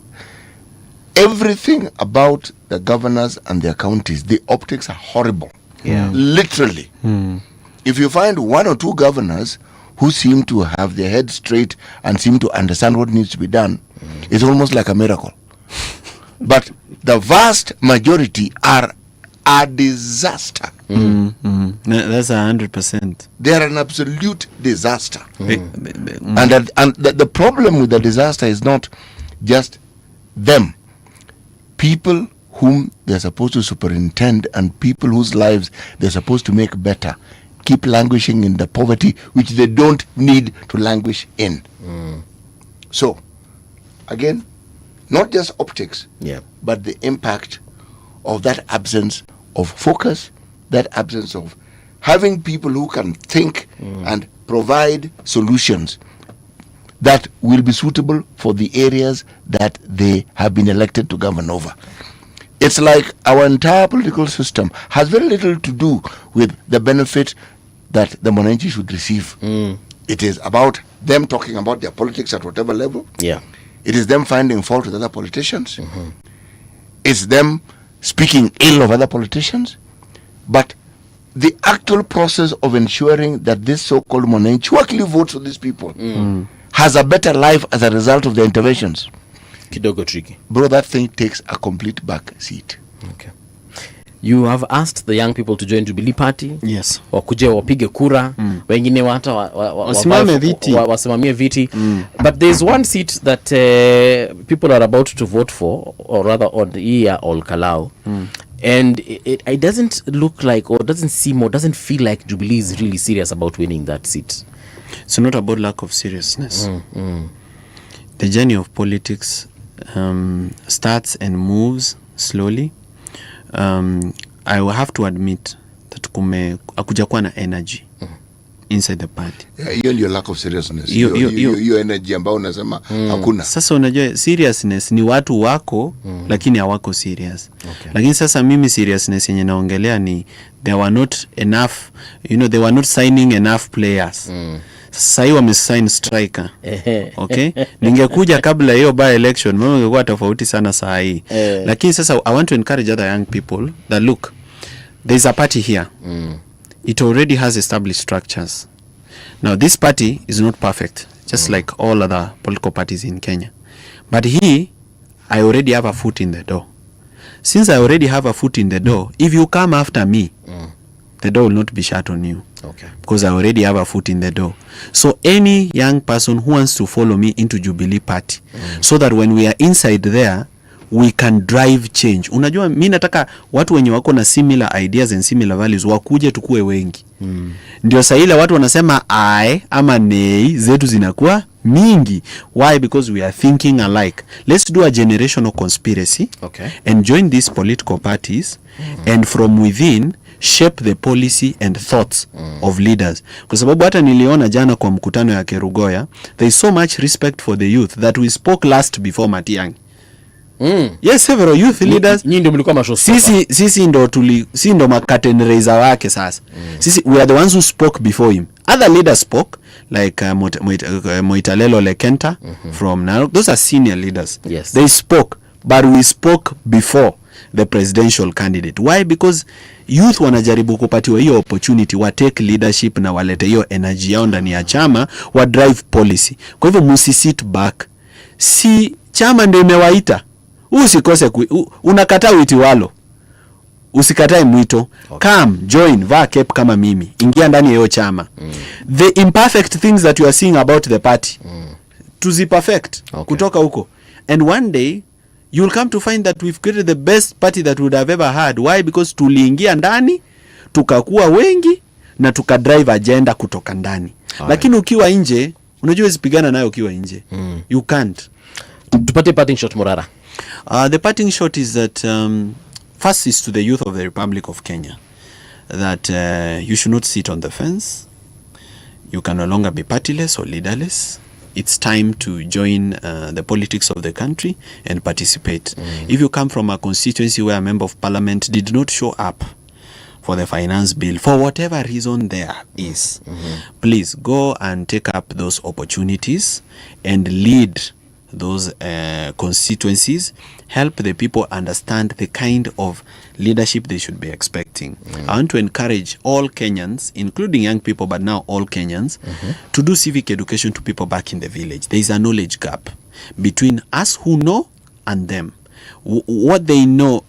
Everything about the governors and their counties, the optics are horrible. Literally. If you find one or two governors who seem to have their head straight and seem to understand what needs to be done, it's almost like a miracle. But the vast majority are a disaster. That's 100%. They are an absolute disaster. And the problem with the disaster is not just them. People whom they're supposed to superintend and people whose lives they're supposed to make better keep languishing in the poverty which they don't need to languish in. So, again, not just optics, but the impact of that absence of focus, that absence of having people who can think and provide solutions that will be suitable for the areas that they have been elected to govern over. It's like our entire political system has very little to do with the benefit that the Mwananchi should receive. It is about them talking about their politics at whatever level. It is them finding fault with other politicians. It's them speaking ill of other politicians. But the actual process of ensuring that this so-called Mwananchi who actually votes for these people has a better life as a result of their interventions. Kidogo tricky. Bro, that thing takes a complete back seat. Okay. You have asked the young people to join Jubilee Party. Yes. Wakuje wapige kura. Wengine hata wasimamie viti. But there's one seat that people are about to vote for, or rather on the year Ol Kalau. And it doesn't look like, or doesn't seem, or doesn't feel like Jubilee is really serious about winning that seat. It's not about lack of seriousness. The journey of politics starts and moves slowly. I will have to admit that akuja kuwa na energy inside the party. Hiyo ndio lack of seriousness. Hiyo energy ambayo unasema hakuna. Sasa unajua seriousness ni watu wako lakini hawako serious. Okay. Lakini sasa mimi seriousness yenye naongelea ni there were not enough, they were not signing enough players. Sasa hiyo wamesign striker. Okay? Ningekuja kabla hiyo by election mambo ingekuwa tofauti sana saa hii. Lakini sasa I want to encourage other young people that look, there is a party here. It already has established structures. Now this party is not perfect, just like all other political parties in Kenya. But here, I already have a foot in the door. Since I already have a foot in the door, if you come after me, the door will not be shut on you. Okay. Because I already have a foot in the door. So any young person who wants to follow me into Jubilee Party, so that when we are inside there, we can drive change. Unajua mimi nataka watu wenye wako na similar ideas and similar values wakuje tukue wengi. Ndio saa ile watu wanasema I ama nei zetu zinakuwa mingi. Why? Because we are thinking alike. Let's do a generational conspiracy. Okay. And join these political parties and from within shape the policy and thoughts of leaders. Kwa sababu hata niliona jana kwa mkutano ya Kerugoya, there is so much respect for the youth that we spoke last before Matiang'i. Yes, several youth leaders. Nyinyi ndio mlikuwa mashosta. Sisi ndo curtain raiser wake sasa. Sisi we are the ones who spoke before him. Other leaders spoke like Moitalelo Lekenta from Nairobi. Those are senior leaders. Yes. They spoke, but we spoke before the presidential candidate. Why? Because youth wanajaribu kupatiwa hiyo opportunity wa take leadership na walete hiyo energy yao ndani ya chama wa drive policy. Kwa hivyo msisit back. Si chama ndio imewaita. Usikose unakataa witi walo. Usikatae mwito. Okay. Come, join, vaa cape kama mimi. Ingia ndani ya hiyo chama. The imperfect things that you are seeing about the party. Tuzi perfect. Okay. Kutoka huko. And one day you'll come to find that we've created the best party that we would have ever had. Why? Because tuliingia ndani, tukakuwa wengi na tukadrive agenda kutoka ndani. Lakini ukiwa nje, unajua usipigana nayo ukiwa nje. You can't. Tupate parting shot Morara. The parting shot is that first is to the youth of the Republic of Kenya that you should not sit on the fence. You can no longer be partyless or leaderless. It's time to join the politics of the country and participate. If you come from a constituency where a member of parliament did not show up for the finance bill, for whatever reason there is, please go and take up those opportunities and lead those constituencies, help the people understand the kind of leadership they should be expecting. I want to encourage all Kenyans, including young people, but now all Kenyans, to do civic education to people back in the village. There is a knowledge gap between us who know and them. What they know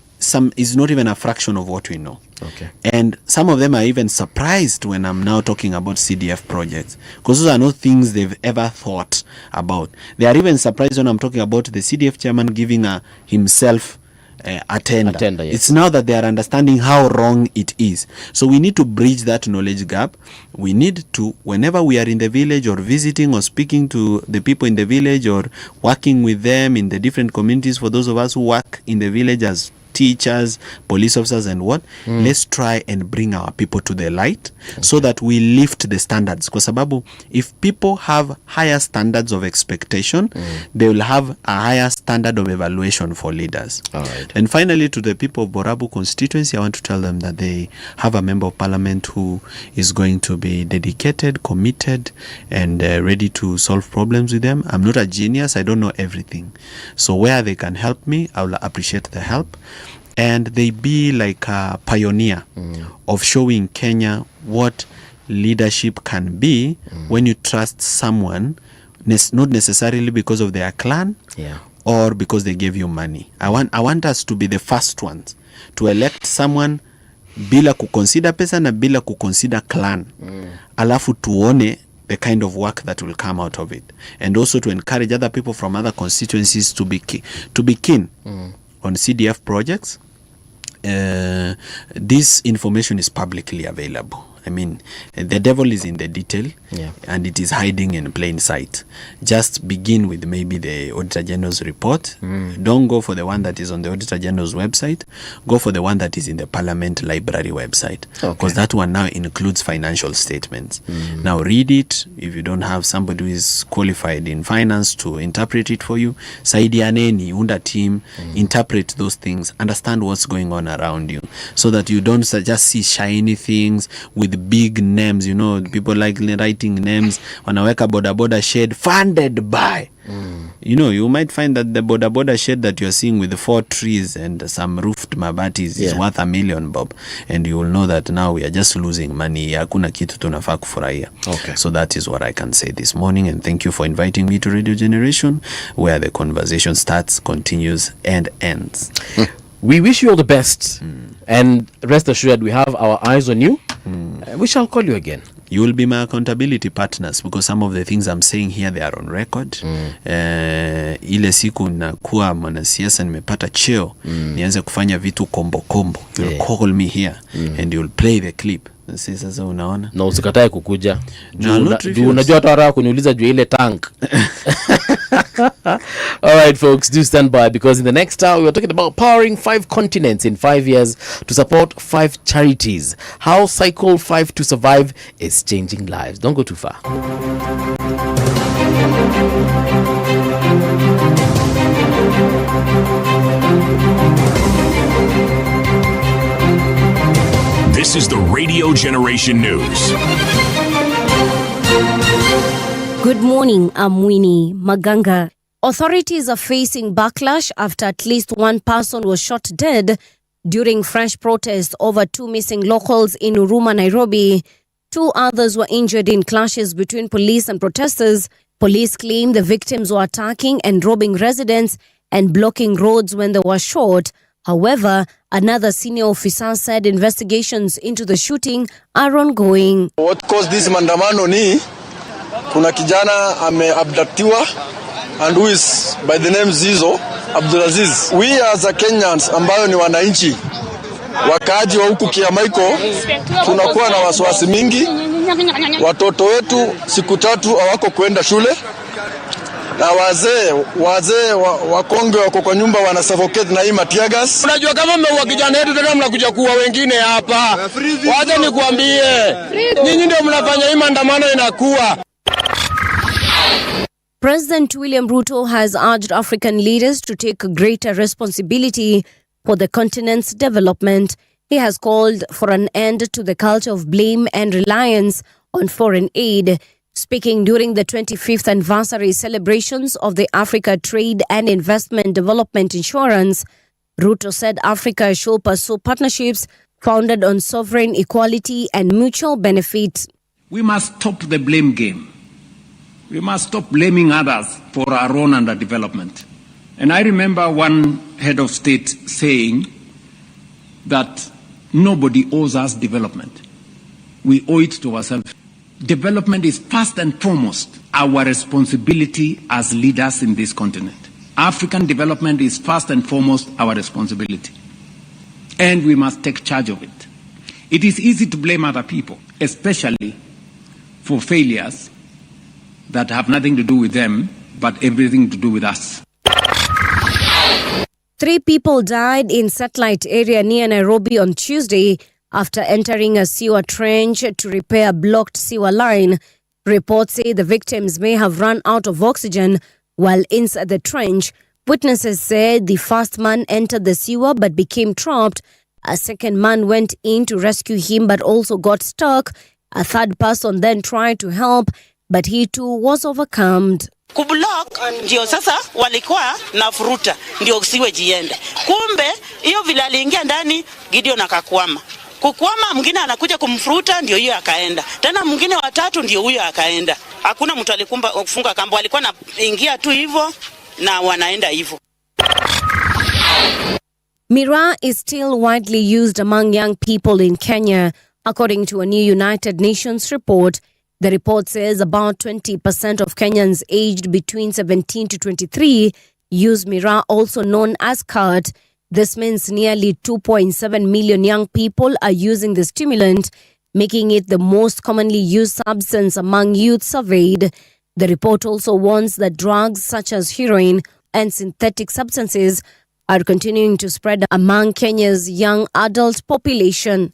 is not even a fraction of what we know. Okay. And some of them are even surprised when I'm now talking about CDF projects, because those are not things they've ever thought about. They are even surprised when I'm talking about the CDF chairman giving himself a tender. Yes. It's now that they are understanding how wrong it is. So we need to bridge that knowledge gap. We need to, whenever we are in the village or visiting or speaking to the people in the village or working with them in the different communities, for those of us who work in the village as teachers, police officers and what, let's try and bring our people to the light, so that we lift the standards. Kwa sababu if people have higher standards of expectation, they will have a higher standard of evaluation for leaders. All right. And finally, to the people of Borabu constituency, I want to tell them that they have a member of parliament who is going to be dedicated, committed and ready to solve problems with them. I'm not a genius, I don't know everything. So where they can help me, I will appreciate the help. And they be like a pioneer of showing Kenya what leadership can be when you trust someone, not necessarily because of their clan or because they gave you money. I want us to be the first ones to elect someone bila kuconsider pesa na bila kuconsider clan. Alafu tuone the kind of work that will come out of it. And also to encourage other people from other constituencies to be keen on CDF projects. This information is publicly available. I mean, the devil is in the detail, and it is hiding in plain sight. Just begin with maybe the Auditor General's report. Don't go for the one that is on the Auditor General's website. Go for the one that is in the Parliament Library website, because that one now includes financial statements. Now read it. If you don't have somebody who is qualified in finance to interpret it for you, saidianeni, unda team, interpret those things, understand what's going on around you, so that you don't just see shiny things with big names. You know, people like writing names. Wanaweka boda boda shed funded by. You know, you might find that the boda boda shed that you're seeing with 4 trees and some roofed mabatis is worth $1 million, Bob. And you will know that now we are just losing money. Hakuna kitu tunafaa kufurahia. So that is what I can say this morning. And thank you for inviting me to Radio Generation, where the conversation starts, continues, and ends. We wish you all the best. And rest assured, we have our eyes on you. We shall call you again. You will be my accountability partners, because some of the things I'm saying here, they are on record. Ile siku nakuwa mwanasiasa nimepata cheo, nianze kufanya vitu kombo. You'll call me here and you'll play the clip. Sasa unaona? Na usikatae kukuja. Unajua hata wara kuniuliza juu ile tank. All right, folks, do stand by, because in the next hour, we're talking about powering 5 continents in 5 years to support 5 charities. How Cycle 5 to Survive is changing lives. Don't go too far. This is the Radio Generation News. Good morning, I'm Winnie Maganga. Authorities are facing backlash after at least one person was shot dead during fresh protests over 2 missing locals in Huruma, Nairobi. 2 others were injured in clashes between police and protesters. Police claim the victims were attacking and robbing residents and blocking roads when they were shot. However, another senior officer said investigations into the shooting are ongoing. What caused this mandamano ni kuna kijana ameabductiwa, and who is by the name Zizo Abdulaziz. We as a Kenyans ambayo ni wananchi wakaaji wa huku Kiamaiko tunakuwa na wasiwasi mingi. Watoto wetu siku 3 hawako kwenda shule, na wazee wakonge wako kwa nyumba wana suffocate na hii matiagas. Unajua kama mmeua kijana wetu tena mnakuja kuua wengine hapa. Wacha nikwambie, nyinyi ndio mnafanya hii maandamano inakuwa. President William Ruto has urged African leaders to take greater responsibility for the continent's development. He has called for an end to the culture of blame and reliance on foreign aid. Speaking during the 25th anniversary celebrations of the Africa Trade and Investment Development Insurance, Ruto said Africa should pursue partnerships founded on sovereign equality and mutual benefit. We must stop the blame game. We must stop blaming others for our own underdevelopment. And I remember one head of state saying that nobody owes us development. We owe it to ourselves. Development is first and foremost our responsibility as leaders in this continent. African development is first and foremost our responsibility. And we must take charge of it. It is easy to blame other people, especially for failures that have nothing to do with them, but everything to do with us. 3 people died in satellite area near Nairobi on Tuesday after entering a sewer trench to repair a blocked sewer line. Reports say the victims may have run out of oxygen while inside the trench. Witnesses said the first man entered the sewer but became trapped. A second man went in to rescue him but also got stuck. A third person then tried to help, but he too was overcome. Kublock ndio sasa walikuwa na furuta ndio siwe jiende. Kumbe hiyo vile aliingia ndani Gideon akakwama. Kukwama mwingine anakuja kumfuruta ndio hiyo akaenda. Tena mwingine watatu ndio huyo akaenda. Hakuna mtu alikumba kufunga kambo, alikuwa anaingia tu hivyo na wanaenda hivyo. Miraa is still widely used among young people in Kenya, according to a new United Nations report. The report says about 20% of Kenyans aged between 17 to 23 use Miraa, also known as khat. This means nearly 2.7 million young people are using the stimulant. making it the most commonly used substance among youth surveyed. The report also warns that drugs such as heroin and synthetic substances are continuing to spread among Kenya's young adult population.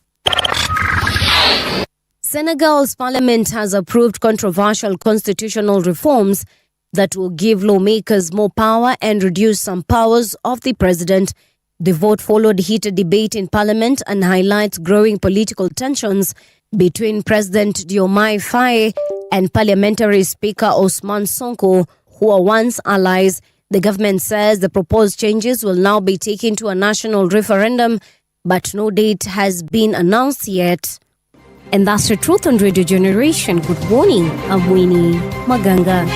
Senegal's parliament has approved controversial constitutional reforms that will give lawmakers more power and reduce some powers of the president. The vote followed heated debate in parliament and highlights growing political tensions between President Diomaye Faye and Parliamentary Speaker Ousmane Sonko, who are once allies. The government says the proposed changes will now be taken to a national referendum, but no date has been announced yet. And that's the truth on Radio Generation. Good morning, I'm Winnie Maganga.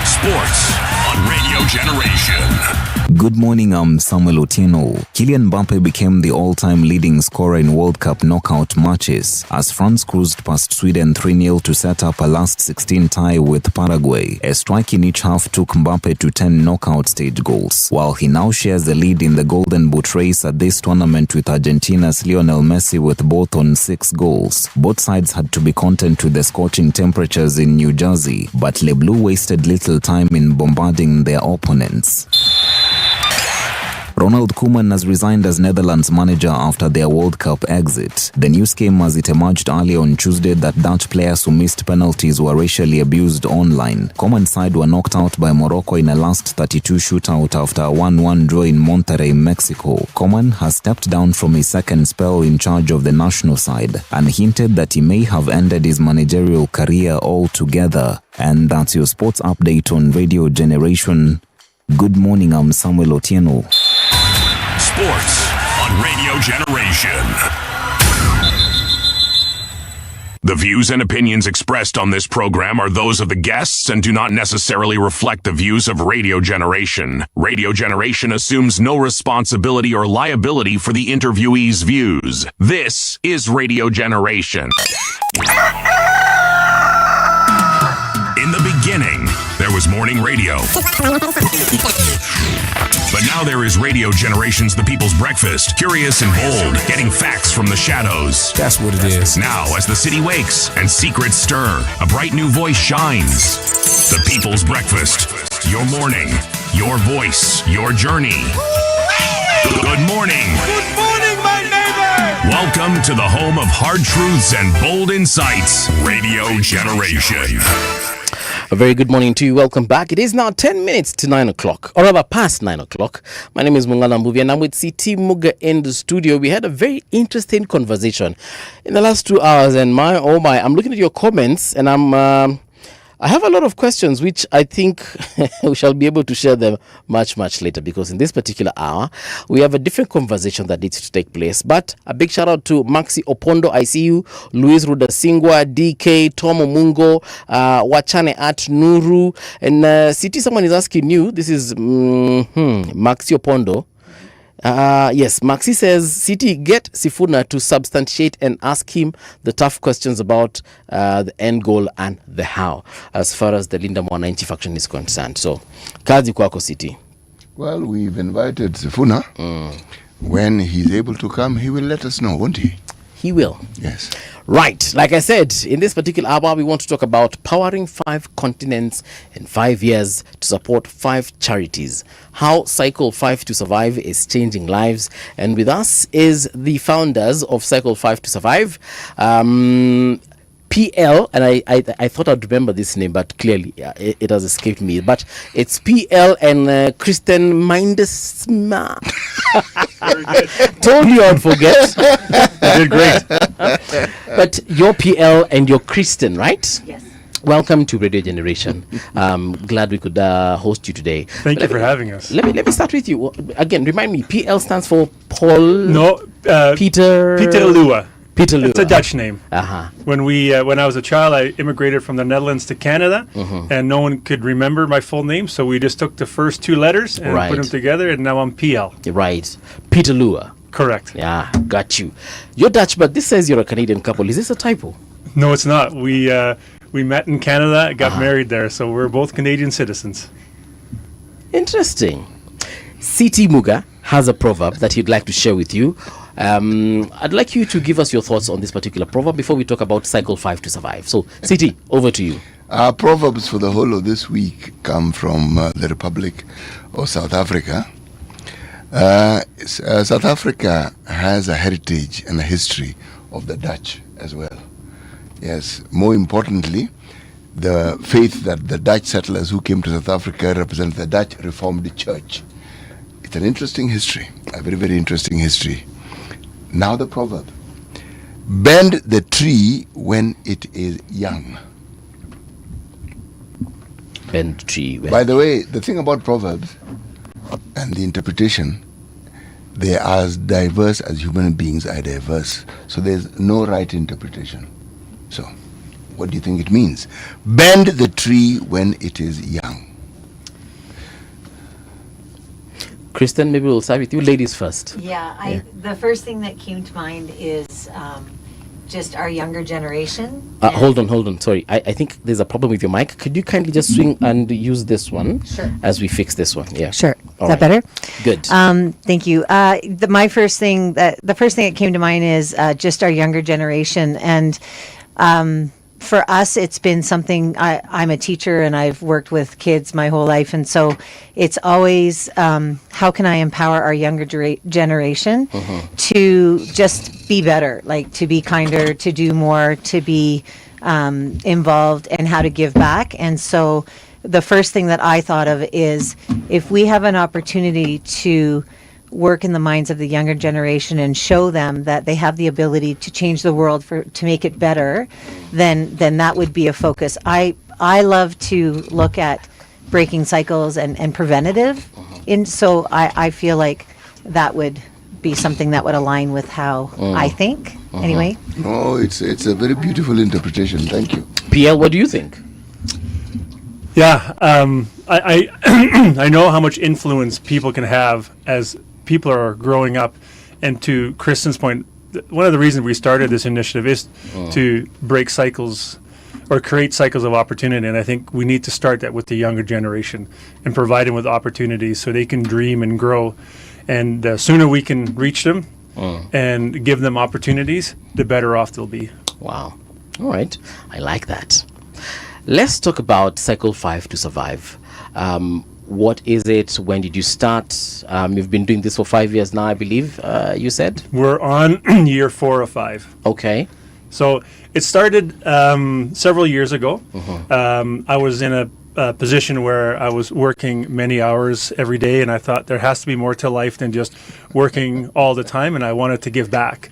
Sports on Radio Generation. Good morning, I'm Samuel Otieno. Kylian Mbappe became the all-time leading scorer in World Cup knockout matches as France cruised past Sweden 3-0 to set up a last 16 tie with Paraguay. A strike in each half took Mbappe to 10 knockout stage goals, while he now shares the lead in the Golden Boot race at this tournament with Argentina's Lionel Messi with both on 6 goals. Both sides had to be content to the scorching temperatures in New Jersey, but Les Bleus wasted little time in bombarding their opponents. Ronald Koeman has resigned as Netherlands manager after their World Cup exit. The news came as it emerged early on Tuesday that Dutch players who missed penalties were racially abused online. Koeman's side were knocked out by Morocco in a last 32 shootout after a 1-1 draw in Monterrey, Mexico. Koeman has stepped down from his second spell in charge of the national side and hinted that he may have ended his managerial career altogether. And that's your sports update on Radio Generation. Good morning, I'm Samuel Otieno. Sports on Radio Generation. The views and opinions expressed on this program are those of the guests and do not necessarily reflect the views of Radio Generation. Radio Generation assumes no responsibility or liability for the interviewee's views. This is Radio Generation. In the beginning, there was morning radio. But now there is Radio Generation's The People's Breakfast, curious and bold, getting facts from the shadows. That's what it is. Now, as the city wakes and secrets stir, a bright new voice shines. The People's Breakfast, your morning, your voice, your journey. Good morning. Good morning, my neighbor. Welcome to the home of hard truths and bold insights, Radio Generation. A very good morning to you. Welcome back. It is now 10 minutes to 9 o'clock, or rather past 9 o'clock. My name is Mungala Mbuvi and I'm with CT Muga in the studio. We had a very interesting conversation in the last 2 hours, and I'm looking at your comments and I have a lot of questions which I think we shall be able to share them much later, because in this particular hour we have a different conversation that needs to take place. But a big shout out to Maxi Opondo, I see you, Luis Rudasingwa, DK, Tom Omungo, Wachane at Nuru, and City, someone is asking you, this is Maxi Opondo. Yes, Maxi says, City, get Sifuna to substantiate and ask him the tough questions about the end goal and the how, as far as the Linda Mwananchi faction is concerned. So, kazi kwako, City. Well, we've invited Sifuna. When he's able to come, he will let us know, won't he? He will. Yes. Right. Like I said, in this particular hour, we want to talk about powering 5 continents in 5 years to support 5 charities. How Cycle 5 to Survive is changing lives. And with us is the founders of Cycle 5 to Survive. PL, and I thought I'd remember this name, but clearly it has escaped me. But it's PL and Kristen Mindesma. Told you I'd forget. You did great. But you're PL and you're Kristen, right? Yes. Welcome to Radio Generation. Glad we could host you today. Thank you for having us. Let me start with you. Again, remind me, PL stands for Paul... No, Peter Lua. Peter Lua. It's a Dutch name. Uh-huh. When I was a child, I immigrated from the Netherlands to Canada, and no one could remember my full name, so we just took the first 2 letters and put them together, and now I'm PL. Right. Peter Lua. Correct. Yeah, got you. You're Dutch, but this says you're a Canadian couple. Is this a typo? No, it's not. We met in Canada, got married there, so we're both Canadian citizens. Interesting. CT Muga has a proverb that he'd like to share with you. I'd like you to give us your thoughts on this particular proverb before we talk about cycle 5 to survive. So, Siti, over to you. Our proverbs for the whole of this week come from the Republic of South Africa. South Africa has a heritage and a history of the Dutch as well. Yes, more importantly, the faith that the Dutch settlers who came to South Africa represent the Dutch Reformed Church. It's an interesting history, a very, very interesting history. Now the proverb: bend the tree when it is young. Bend the tree. By the way, the thing about proverbs and the interpretation, they are as diverse as human beings are diverse. So there's no right interpretation. So, what do you think it means? Bend the tree when it is young. Kristen, maybe we'll start with you. Ladies first. Yeah, the first thing that came to mind is just our younger generation. Hold on. Sorry, I think there's a problem with your mic. Could you kindly just swing and use this one? Sure. As we fix this one. Yeah. Sure. All Is that right. better? Good. Thank you. The first thing that came to mind is just our younger generation, and for us, it's been something. I'm a teacher and I've worked with kids my whole life, and so it's always how can I empower our younger generation to just be better, like to be kinder, to do more, to be involved, and how to give back. And so the first thing that I thought of is if we have an opportunity to work in the minds of the younger generation and show them that they have the ability to change the world to make it better, then that would be a focus. I love to look at breaking cycles and preventative, so I feel like that would be something that would align with how I think. Anyway. No, it's a very beautiful interpretation. Thank you. PL, what do you think? Yeah, I I know how much influence people can have as people are growing up, and to Kristen's point, one of the reasons we started this initiative is to break cycles or create cycles of opportunity, and I think we need to start that with the younger generation and provide them with opportunities so they can dream and grow, and the sooner we can reach them and give them opportunities, the better off they'll be. Wow. All right. I like that. Let's talk about cycle 5 to survive. What is it? When did you start? You've been doing this for 5 years now, I believe, you said? We're on year 4 or 5. Okay. So it started several years ago. I was in a position where I was working many hours every day, and I thought there has to be more to life than just working all the time, and I wanted to give back.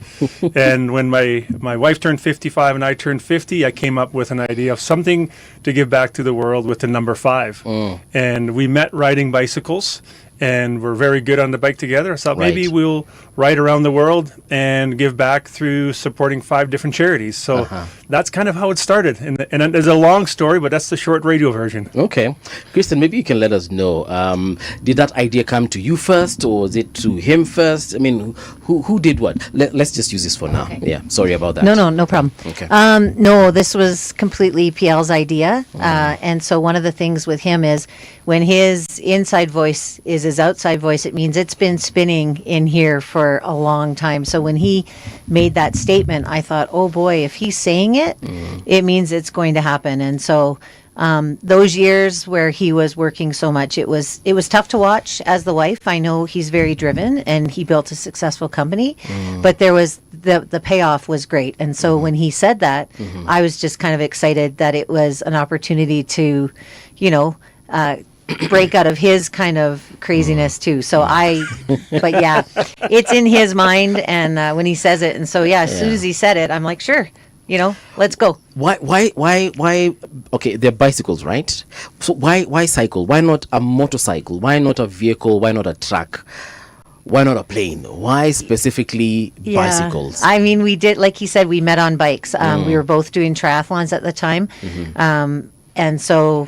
And when my wife turned 55 and I turned 50, I came up with an idea of something to give back to the world with the number 5. And we met riding bicycles, and we're very good on the bike together. So maybe we'll ride around the world and give back through supporting 5 different charities. So that's kind of how it started. And there's a long story, but that's the short radio version. Okay. Kristen, maybe you can let us know. Did that idea come to you first, or was it to him first? I mean, who did what? Let's just use this for now. Okay. Yeah, sorry about that. No problem. Okay. No, this was completely PL's idea. And so one of the things with him is when his inside voice is his outside voice, it means it's been spinning in here for a long time. So when he made that statement, I thought, oh boy, if he's saying it, it means it's going to happen. And so those years where he was working so much, it was tough to watch as the wife. I know he's very driven and he built a successful company, but there was the payoff was great. And so when he said that, I was just kind of excited that it was an opportunity to, break out of his kind of craziness too. So but yeah, it's in his mind, and when he says it, and so as soon as he said it, I'm like, sure, let's go. Why? Okay, they're bicycles, right? So why cycle? Why not a motorcycle? Why not a vehicle? Why not a truck? Why not a plane? Why specifically bicycles? I mean, we did, like he said, we met on bikes. We were both doing triathlons at the time, and so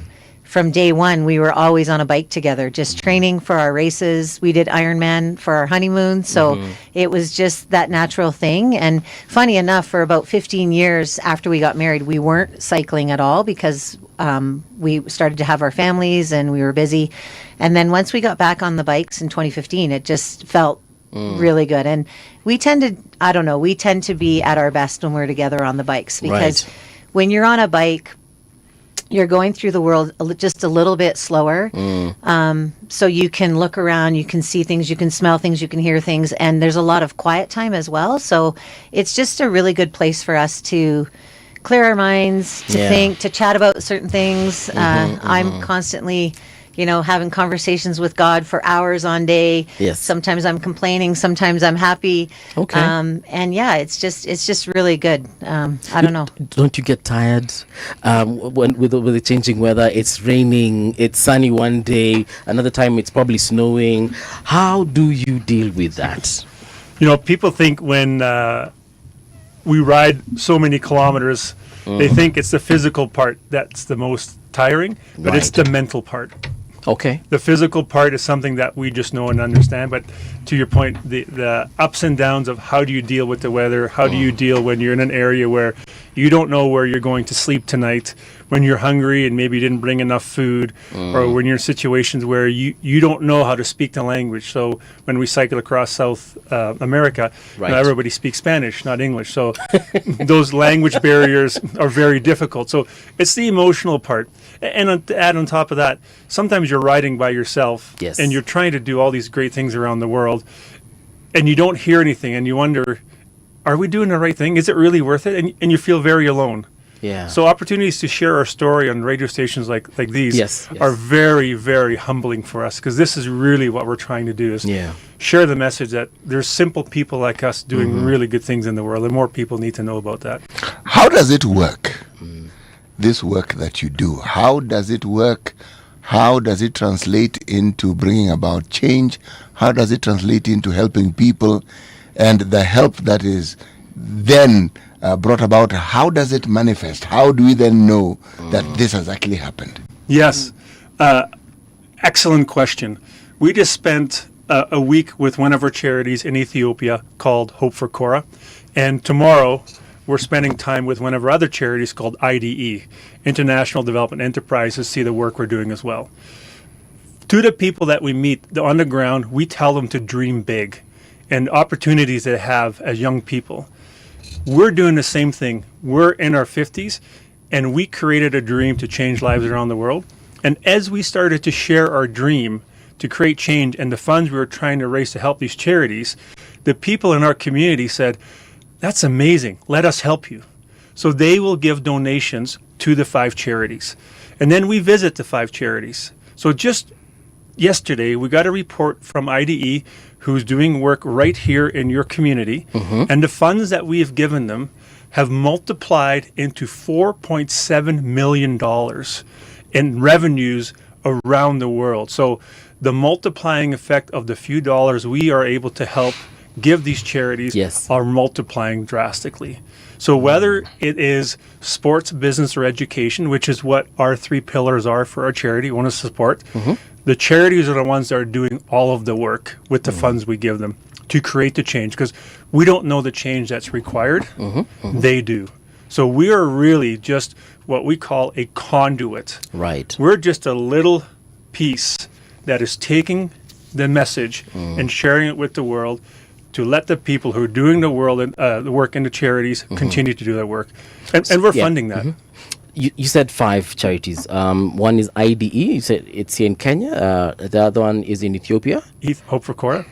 from day one, we were always on a bike together, just training for our races. We did Ironman for our honeymoon. So it was just that natural thing. And funny enough, for about 15 years after we got married, we weren't cycling at all because we started to have our families and we were busy. And then once we got back on the bikes in 2015, it just felt really good. And we tend to be at our best when we're together on the bikes, because when you're on a bike, you're going through the world just a little bit slower. So you can look around, you can see things, you can smell things, you can hear things, and there's a lot of quiet time as well. So it's just a really good place for us to clear our minds, to think, to chat about certain things. I'm constantly, having conversations with God for hours on day. Yes. Sometimes I'm complaining, sometimes I'm happy. Okay. And yeah, it's just really good. I don't know. Don't you get tired when with the changing weather? It's raining, it's sunny one day, another time it's probably snowing. How do you deal with that? People think when we ride so many kilometers, they think it's the physical part that's the most tiring, but it's the mental part. Okay. The physical part is something that we just know and understand, but to your point, the ups and downs of how do you deal with the weather, how do you deal when you're in an area where you don't know where you're going to sleep tonight, when you're hungry and maybe you didn't bring enough food, or when you're in situations where you don't know how to speak the language. So when we cycle across South America, everybody speaks Spanish, not English. So those language barriers are very difficult. So it's the emotional part. And to add on top of that, sometimes you're riding by yourself and you're trying to do all these great things around the world and you don't hear anything and you wonder, are we doing the right thing? Is it really worth it? And you feel very alone. Yeah. So opportunities to share our story on radio stations like these are very, very humbling for us, because this is really what we're trying to do, is share the message that there's simple people like us doing really good things in the world, and more people need to know about that. How does it work? This work that you do, how does it work? How does it translate into bringing about change? How does it translate into helping people? And the help that is then brought about, how does it manifest? How do we then know that this has actually happened? Yes. Excellent question. We just spent a week with one of our charities in Ethiopia called Hope for Korah. And tomorrow we're spending time with one of our other charities called IDE, International Development Enterprise, to see the work we're doing as well. To the people that we meet on the ground, we tell them to dream big and opportunities they have as young people. We're doing the same thing. We're in our 50s, and we created a dream to change lives around the world. And as we started to share our dream to create change and the funds we were trying to raise to help these charities, the people in our community said, "That's amazing. Let us help you." So they will give donations to the 5 charities. And then we visit the 5 charities. So just yesterday, we got a report from IDE, who's doing work right here in your community. And the funds that we have given them have multiplied into $4.7 million in revenues around the world. So the multiplying effect of the few dollars we are able to help give these charities are multiplying drastically. So whether it is sports, business, or education, which is what our 3 pillars are for our charity, we want to support, the charities are the ones that are doing all of the work with the funds we give them to create the change, because we don't know the change that's required. They do. So we are really just what we call a conduit. Right. We're just a little piece that is taking the message and sharing it with the world, to let the people who are doing the world and the work in the charities continue to do that work. And we're funding that. You said 5 charities. One is IDE. You said it's here in Kenya. The other one is in Ethiopia. Hope for Korah.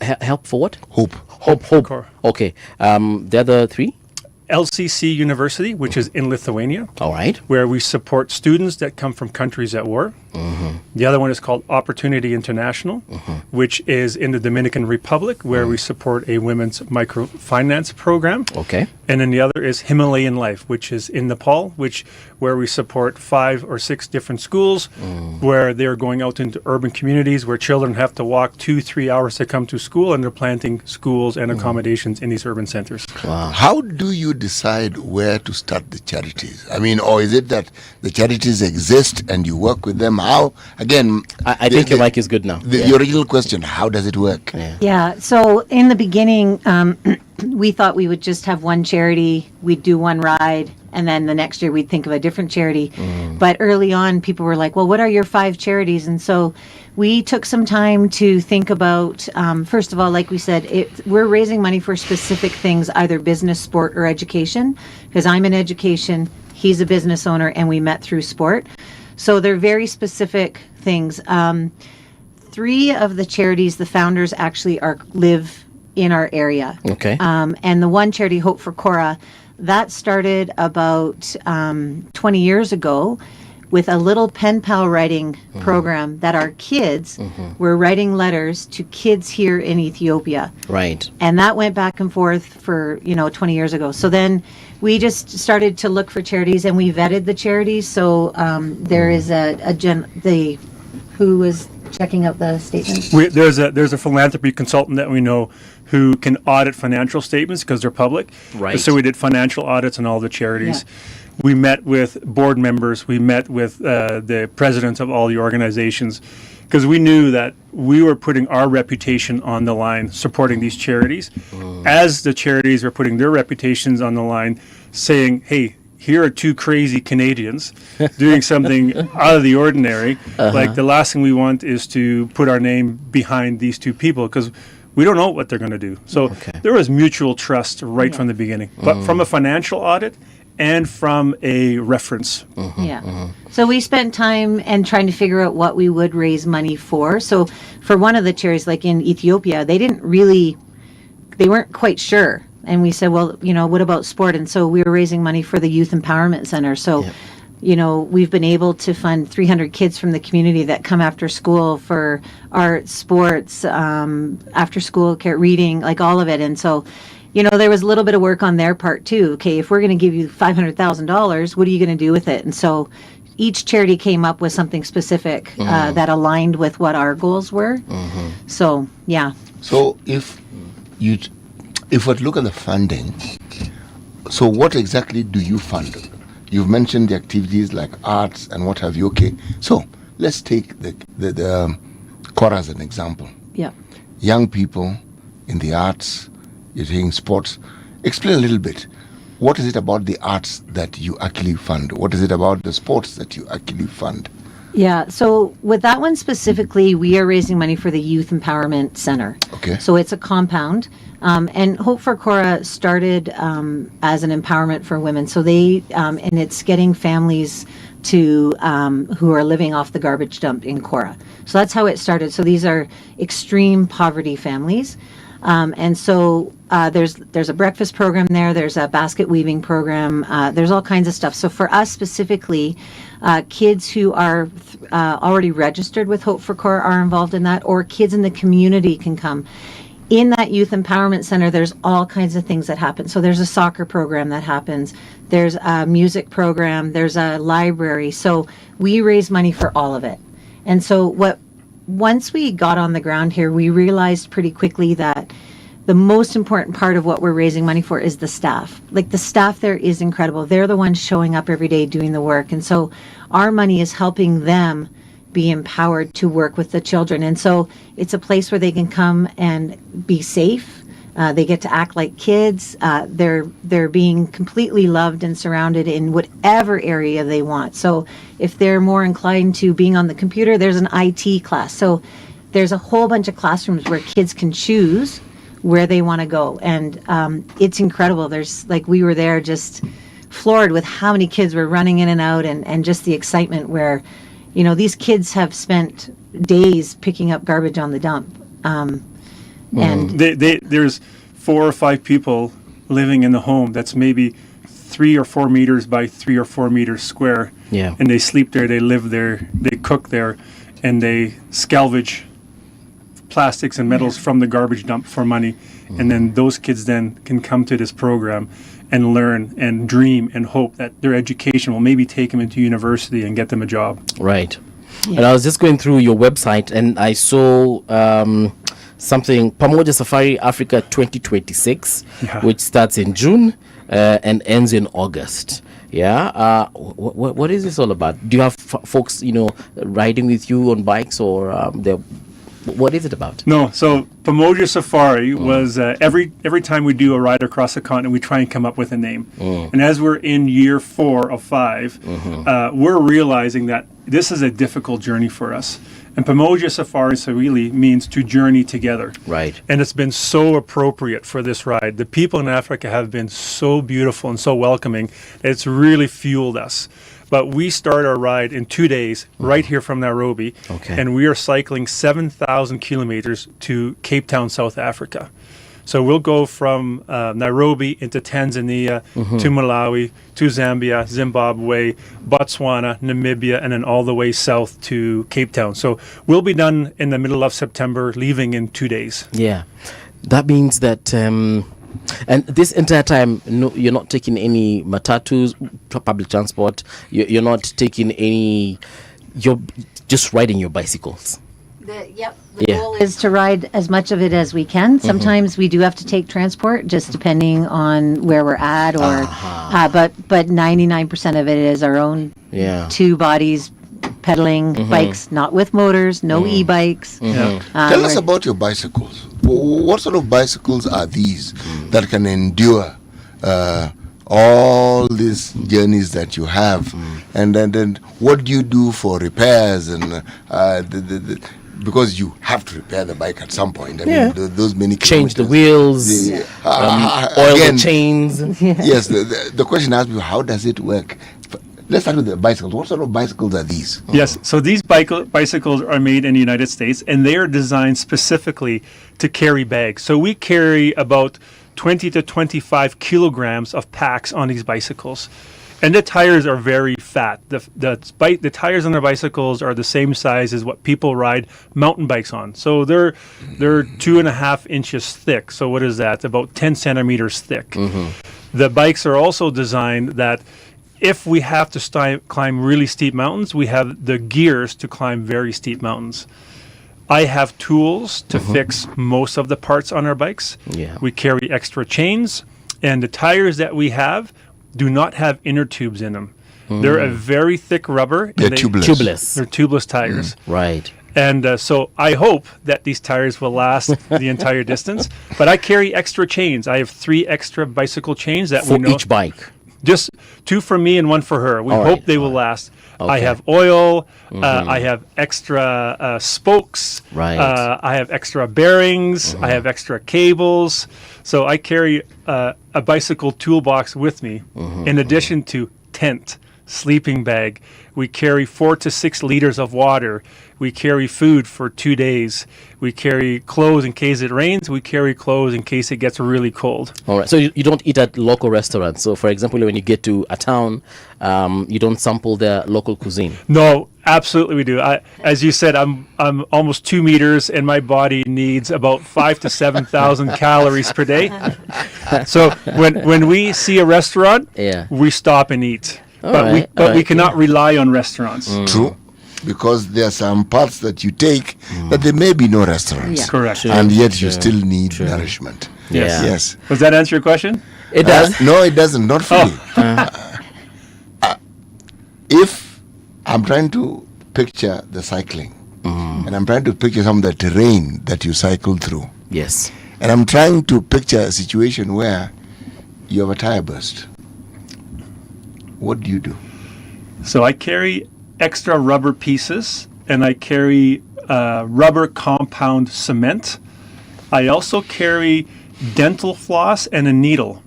Help for what? Hope. Hope. Korah. Okay. The other 3? LCC University, which is in Lithuania. All right. Where we support students that come from countries at war. The other one is called Opportunity International, which is in the Dominican Republic, where we support a women's microfinance program. Okay. And then the other is Himalayan Life, which is in Nepal, where we support 5 or 6 different schools, where they're going out into urban communities where children have to walk 2-3 hours to come to school, and they're planting schools and accommodations in these urban centers. Wow. How do you decide where to start the charities? I mean, or is it that the charities exist and you work with them? How? Again, I think your mic is good now. The original question, how does it work? Yeah. So in the beginning, we thought we would just have one charity, we'd do one ride, and then the next year we'd think of a different charity. But early on, people were like, well, what are your 5 charities? And so we took some time to think about, first of all, like we said, we're raising money for specific things, either business, sport, or education, because I'm in education, he's a business owner, and we met through sport. So they're very specific things. 3 of the charities, the founders actually live in our area. Okay. And the one charity, Hope for Cora, that started about 20 years ago with a little pen pal writing program that our kids were writing letters to kids here in Ethiopia. Right. And that went back and forth for, 20 years ago. So then we just started to look for charities, and we vetted the charities. So there is who was checking out the statements? There's a philanthropy consultant that we know who can audit financial statements because they're public. Right. So we did financial audits on all the charities. Yeah. We met with board members. We met with the presidents of all the organizations, because we knew that we were putting our reputation on the line supporting these charities, as the charities were putting their reputations on the line, saying, hey, here are 2 crazy Canadians doing something out of the ordinary. Like, the last thing we want is to put our name behind these 2 people, because we don't know what they're going to do. So there was mutual trust right from the beginning. But from a financial audit and from a reference. So we spent time and trying to figure out what we would raise money for. So for one of the charities, like in Ethiopia, they weren't quite sure. And we said, well, what about sport? And so we were raising money for the Youth Empowerment Center. So, we've been able to fund 300 kids from the community that come after school for art, sports, after school care, reading, like all of it. And so, there was a little bit of work on their part too. Okay, if we're going to give you $500,000, what are you going to do with it? And so each charity came up with something specific that aligned with what our goals were. So, yeah. So if we look at the funding, so what exactly do you fund? You've mentioned the activities like arts and what have you. Okay, so let's take the Cora as an example. Yeah. Young people in the arts, you're taking sports. Explain a little bit. What is it about the arts that you actually fund? What is it about the sports that you actually fund? Yeah, so with that one specifically, we are raising money for the Youth Empowerment Center. Okay. So it's a compound. And Hope for Cora started as an empowerment for women. So they, and it's getting families to who are living off the garbage dump in Cora. So that's how it started. So these are extreme poverty families. And so there's a breakfast program there. There's a basket weaving program. There's all kinds of stuff. So for us specifically, kids who are already registered with Hope for Cora are involved in that, or kids in the community can come. In that Youth Empowerment Center, there's all kinds of things that happen. So there's a soccer program that happens. There's a music program. There's a library. So we raise money for all of it. And so once we got on the ground here, we realized pretty quickly that the most important part of what we're raising money for is the staff. Like, the staff there is incredible. They're the ones showing up every day doing the work. And so our money is helping them be empowered to work with the children. And so it's a place where they can come and be safe. They get to act like kids. They're being completely loved and surrounded in whatever area they want. So if they're more inclined to being on the computer, there's an IT class. So there's a whole bunch of classrooms where kids can choose where they want to go. And it's incredible. We were there just floored with how many kids were running in and out, and just the excitement where, these kids have spent days picking up garbage on the dump. And there's 4 or 5 people living in the home that's maybe 3 or 4 meters by 3 or 4 meters square. Yeah. And they sleep there, they live there, they cook there, and they salvage plastics and metals from the garbage dump for money. And then those kids then can come to this program and learn and dream and hope that their education will maybe take them into university and get them a job. Right. And I was just going through your website and I saw something, Pamoja Safari Africa 2026, which starts in June and ends in August. Yeah. What is this all about? Do you have folks, riding with you on bikes, or what is it about? No. So Pamoja Safari was every time we do a ride across the continent, we try and come up with a name. And as we're in year 4 of 5, we're realizing that this is a difficult journey for us. And Pamoja Safari really means to journey together. Right. And it's been so appropriate for this ride. The people in Africa have been so beautiful and so welcoming. It's really fueled us. But we start our ride in 2 days right here from Nairobi. Okay. And we are cycling 7,000 kilometers to Cape Town, South Africa. So we'll go from Nairobi into Tanzania, to Malawi, to Zambia, Zimbabwe, Botswana, Namibia, and then all the way south to Cape Town. So we'll be done in the middle of September, leaving in 2 days. Yeah. That means that... and this entire time, no, you're not taking any matatus, public transport. You're not taking any... You're just riding your bicycles. The goal is to ride as much of it as we can. Sometimes we do have to take transport, just depending on where we're at, or but 99% of it is our own 2 bodies pedaling bikes, not with motors, no e-bikes. Tell us about your bicycles. What sort of bicycles are these that can endure all these journeys that you have? And then what do you do for repairs and because you have to repair the bike at some point. I mean, those many change the wheels, oil the chains. Yes, the question asked me, how does it work? Let's start with the bicycles. What sort of bicycles are these? Yes, so these bicycles are made in the United States, and they are designed specifically to carry bags. So we carry about 20 to 25 kilograms of packs on these bicycles. And the tires are very fat. The tires on their bicycles are the same size as what people ride mountain bikes on. So they're 2.5 inches thick. So what is that? About 10 centimeters thick. The bikes are also designed that if we have to climb really steep mountains, we have the gears to climb very steep mountains. I have tools to fix most of the parts on our bikes. We carry extra chains, and the tires that we have do not have inner tubes in them. They're a very thick rubber. They're tubeless. They're tubeless tires. Right. And so I hope that these tires will last the entire distance. But I carry extra chains. I have 3 extra bicycle chains that for each bike. Just 2 for me and 1 for her. We hope they will last. Okay. I have oil. I have extra spokes. Right. I have extra bearings. I have extra cables. So I carry a bicycle toolbox with me, in addition to tent, sleeping bag. We carry 4 to 6 liters of water. We carry food for 2 days. We carry clothes in case it rains. We carry clothes in case it gets really cold. All right. So you don't eat at local restaurants. So, for example, when you get to a town, you don't sample their local cuisine. No, absolutely we do. As you said, I'm almost 2 meters, and my body needs about 5,000 to 7,000 calories per day. So when we see a restaurant, we stop and eat. But we cannot rely on restaurants. True. Because there are some parts that you take that there may be no restaurants. Correct. And yet you still need nourishment. Yes. Does that answer your question? It does. No, it doesn't. Not fully. If I'm trying to picture the cycling, and I'm trying to picture some of the terrain that you cycle through. Yes. And I'm trying to picture a situation where you have a tire burst. What do you do? So I carry extra rubber pieces, and I carry rubber compound cement. I also carry dental floss and a needle.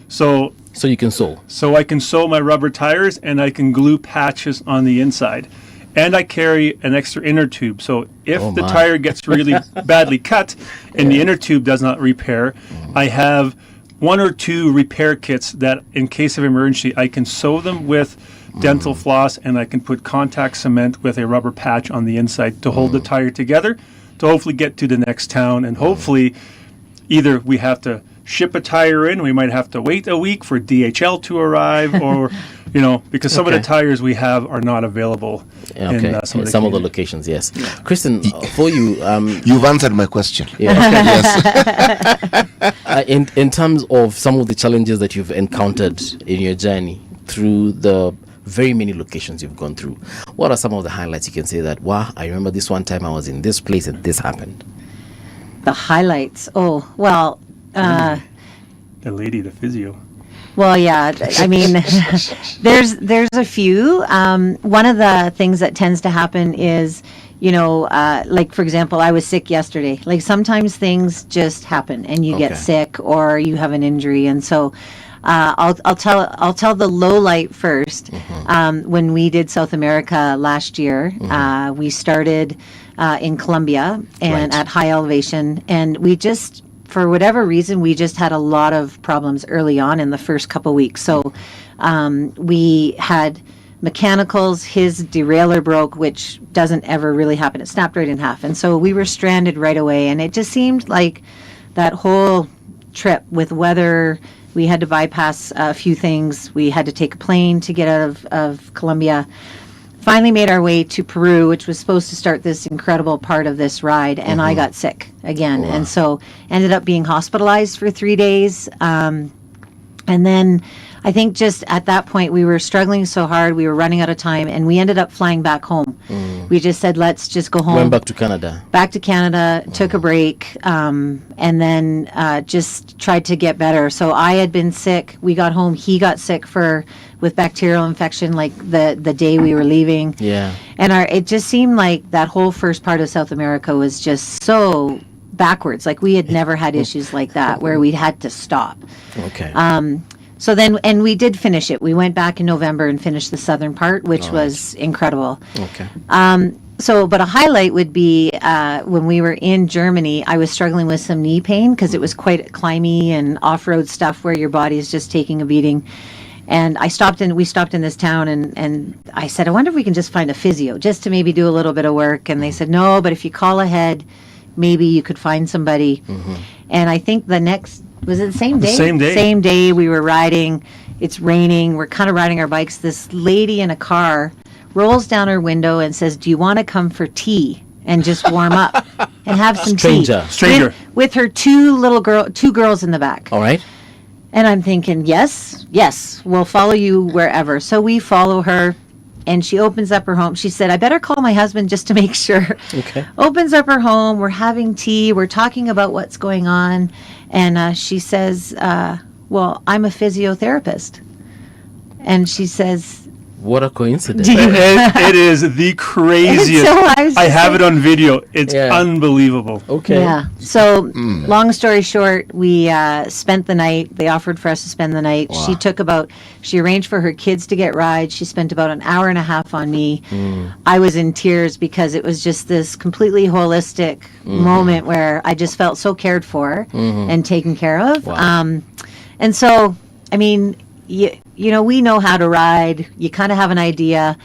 So you can sew. So I can sew my rubber tires, and I can glue patches on the inside. And I carry an extra inner tube. So if the tire gets really badly cut and the inner tube does not repair, I have 1 or 2 repair kits that, in case of emergency, I can sew them with dental floss, and I can put contact cement with a rubber patch on the inside to hold the tire together to hopefully get to the next town. And hopefully either we have to ship a tire in, we might have to wait a week for DHL to arrive, or because some of the tires we have are not available in some of the locations. Yes, Kristen, for you, you've answered my question. In terms of some of the challenges that you've encountered in your journey through the very many locations you've gone through, what are some of the highlights you can say that, wow, I remember this one time I was in this place and this happened? The highlights. Oh, well, the lady, the physio. Well, yeah, I mean, there's a few. One of the things that tends to happen is, like, for example, I was sick yesterday. Like, sometimes things just happen and you get sick or you have an injury. And so I'll tell the low light first. When we did South America last year, we started in Colombia and at high elevation, and we just, for whatever reason, we just had a lot of problems early on in the first couple weeks. So we had mechanicals, his derailleur broke, which doesn't ever really happen. It snapped right in half. And so we were stranded right away. And it just seemed like that whole trip with weather, we had to bypass a few things. We had to take a plane to get out of Colombia. Finally made our way to Peru, which was supposed to start this incredible part of this ride, and I got sick again. And so ended up being hospitalized for 3 days. And then I think just at that point we were struggling so hard, we were running out of time, and we ended up flying back home. We just said, let's just go home. Went back to Canada. Back to Canada, took a break, and then just tried to get better. So I had been sick. We got home. He got sick with bacterial infection like the day we were leaving. Yeah. And it just seemed like that whole first part of South America was just so backwards. Like we had never had issues like that where we had to stop. Okay. So then, and we did finish it. We went back in November and finished the southern part, which was incredible. Okay. But a highlight would be when we were in Germany, I was struggling with some knee pain because it was quite climby and off-road stuff where your body is just taking a beating. And we stopped in this town, and I said, I wonder if we can just find a physio just to maybe do a little bit of work. And they said, no, but if you call ahead, maybe you could find somebody. And I think was it the same day? Same day we were riding. It's raining. We're kind of riding our bikes. This lady in a car rolls down her window and says, do you want to come for tea and just warm up and have some tea? Stranger. With her two girls in the back. All right. And I'm thinking, yes, we'll follow you wherever. So we follow her, and she opens up her home. She said, I better call my husband just to make sure. Okay. Opens up her home. We're having tea. We're talking about what's going on. And she says, well, I'm a physiotherapist. And she says, what a coincidence. It is the craziest. So I have it on video. It's unbelievable. Okay. Yeah. So long story short, we spent the night. They offered for us to spend the night. Wow. She arranged for her kids to get rides. She spent about an hour and a half on me. I was in tears because it was just this completely holistic moment where I just felt so cared for and taken care of. Wow. And so, I mean, we know how to ride. You kind of have an idea,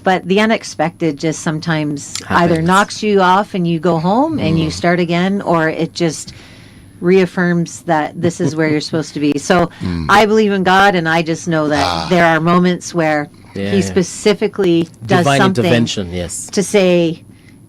but the unexpected just sometimes either knocks you off and you go home and you start again, or it just reaffirms that this is where you're supposed to be. So I believe in God, and I just know that there are moments where He specifically does divine something intervention, yes, to say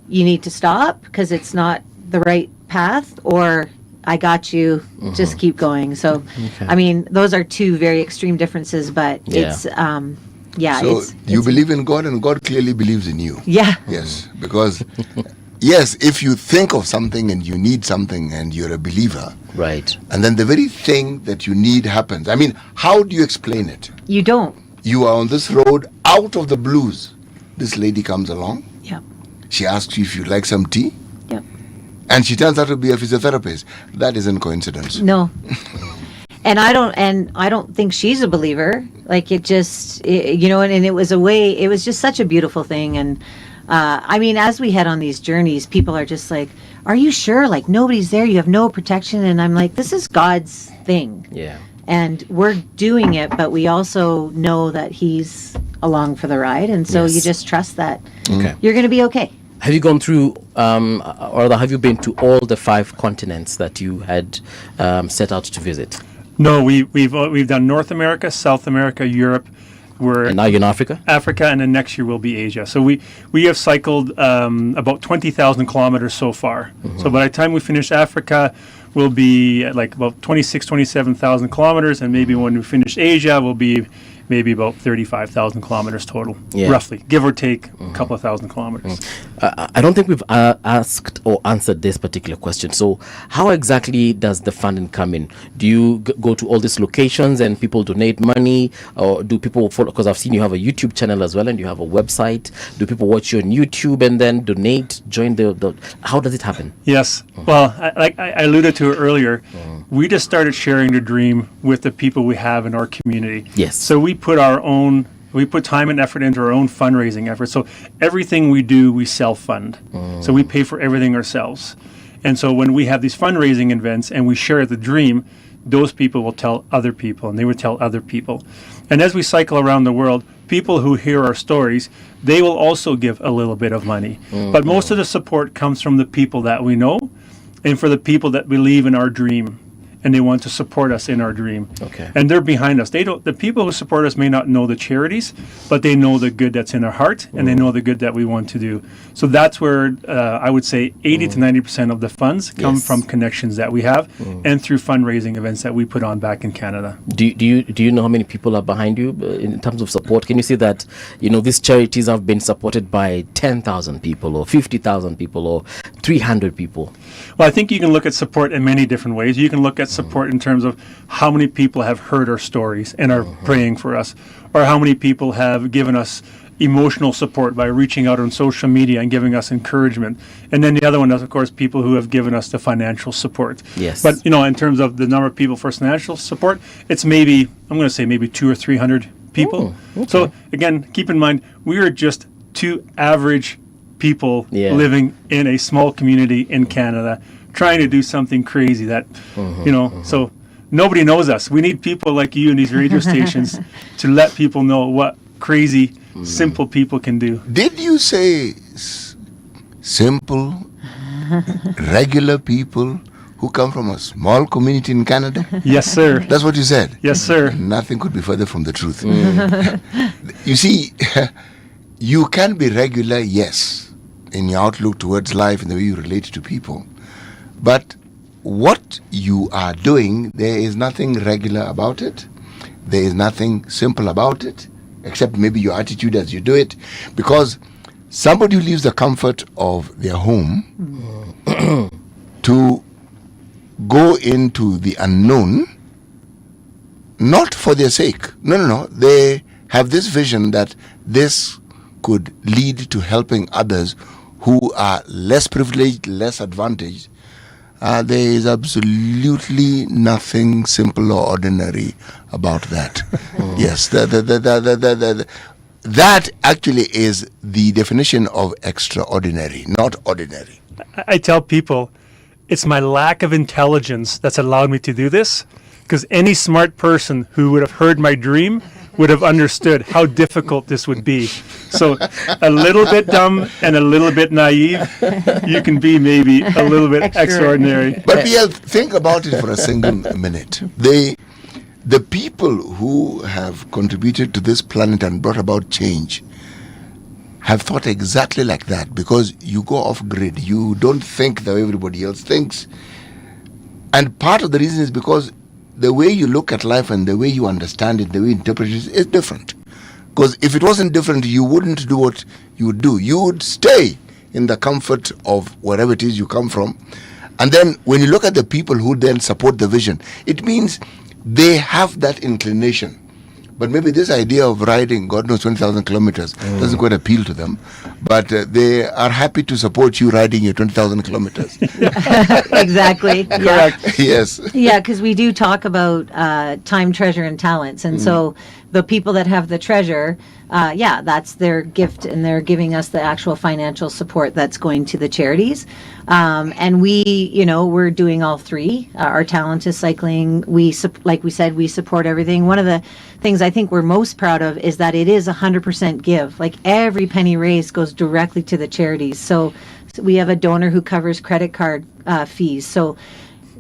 you need to stop because it's not the right path, or I got you, just keep going. So, I mean, those are two very extreme differences, but it's, So you believe in God, and God clearly believes in you. Yeah. Yes, because, yes, if you think of something and you need something and you're a believer. Right. And then the very thing that you need happens. I mean, how do you explain it? You don't. You are on this road out of the blues. This lady comes along. Yep. She asks you if you'd like some tea. Yep. And she turns out to be a physiotherapist. That isn't coincidence. No. And I don't think she's a believer. Like and it was just such a beautiful thing. And I mean, as we head on these journeys, people are just like, are you sure? Like, nobody's there. You have no protection. And I'm like, this is God's thing. Yeah. And we're doing it, but we also know that he's along for the ride. And so you just trust that you're going to be okay. Have you gone through, or have you been to all the 5 continents that you had set out to visit? No, we've done North America, South America, Europe. And now you're in Africa? Africa, and then next year will be Asia. So we have cycled about 20,000 kilometers so far. So by the time we finish Africa, we'll be at like about 27,000 kilometers, and maybe when we finish Asia, we'll be maybe about 35,000 kilometers total, roughly, give or take a couple of thousand kilometers. I don't think we've asked or answered this particular question. So how exactly does the funding come in? Do you go to all these locations and people donate money, or do people follow? Because I've seen you have a YouTube channel as well, and you have a website. Do people watch you on YouTube and then donate, join the how does it happen? Yes. Well, like I alluded to it earlier, we just started sharing the dream with the people we have in our community. Yes. So we put time and effort into our own fundraising efforts. So everything we do, we self-fund. So we pay for everything ourselves. And so when we have these fundraising events and we share the dream, those people will tell other people, and they would tell other people. And as we cycle around the world, people who hear our stories, they will also give a little bit of money. But most of the support comes from the people that we know and for the people that believe in our dream, and they want to support us in our dream. Okay. And they're behind us. The people who support us may not know the charities, but they know the good that's in our heart, and they know the good that we want to do. So that's where I would say 80 to 90% of the funds come from connections that we have and through fundraising events that we put on back in Canada. Do you know how many people are behind you in terms of support? Can you see that these charities have been supported by 10,000 people or 50,000 people or 300 people? Well, I think you can look at support in many different ways. You can look at support in terms of how many people have heard our stories and are praying for us, or how many people have given us emotional support by reaching out on social media and giving us encouragement. And then the other one is, of course, people who have given us the financial support. Yes. But, in terms of the number of people for financial support, it's maybe 200 or 300 people. Okay. So, again, keep in mind, we are just 2 average people living in a small community in Canada, trying to do something crazy that, so nobody knows us. We need people like you in these radio stations to let people know what crazy, simple people can do. Did you say simple, regular people who come from a small community in Canada? Yes, sir. That's what you said? Yes, sir. Nothing could be further from the truth. You see, you can be regular, yes, in your outlook towards life and the way you relate to people. But what you are doing, there is nothing regular about it. There is nothing simple about it, except maybe your attitude as you do it. Because somebody who leaves the comfort of their home to go into the unknown, not for their sake. No. They have this vision that this could lead to helping others who are less privileged, less advantaged. There is absolutely nothing simple or ordinary about that. Yes, that actually is the definition of extraordinary, not ordinary. I tell people it's my lack of intelligence that's allowed me to do this, because any smart person who would have heard my dream would have understood how difficult this would be. So a little bit dumb and a little bit naive, you can be maybe a little bit extraordinary. But PL, think about it for a single minute. The people who have contributed to this planet and brought about change have thought exactly like that, because you go off grid. You don't think the way everybody else thinks. And part of the reason is because the way you look at life and the way you understand it, the way you interpret it is different. Because if it wasn't different, you wouldn't do what you would do. You would stay in the comfort of wherever it is you come from. And then when you look at the people who then support the vision, it means they have that inclination. But maybe this idea of riding, God knows, 20,000 kilometers doesn't quite appeal to them. But they are happy to support you riding your 20,000 kilometers. Exactly. Correct. Yes. Yeah, because we do talk about time, treasure, and talents. And so the people that have the treasure, that's their gift, and they're giving us the actual financial support that's going to the charities. And we're doing all three. Our talent is cycling. Like we said, we support everything. One of the things I think we're most proud of is that it is 100% give. Like every penny raised goes directly to the charities. So we have a donor who covers credit card fees. So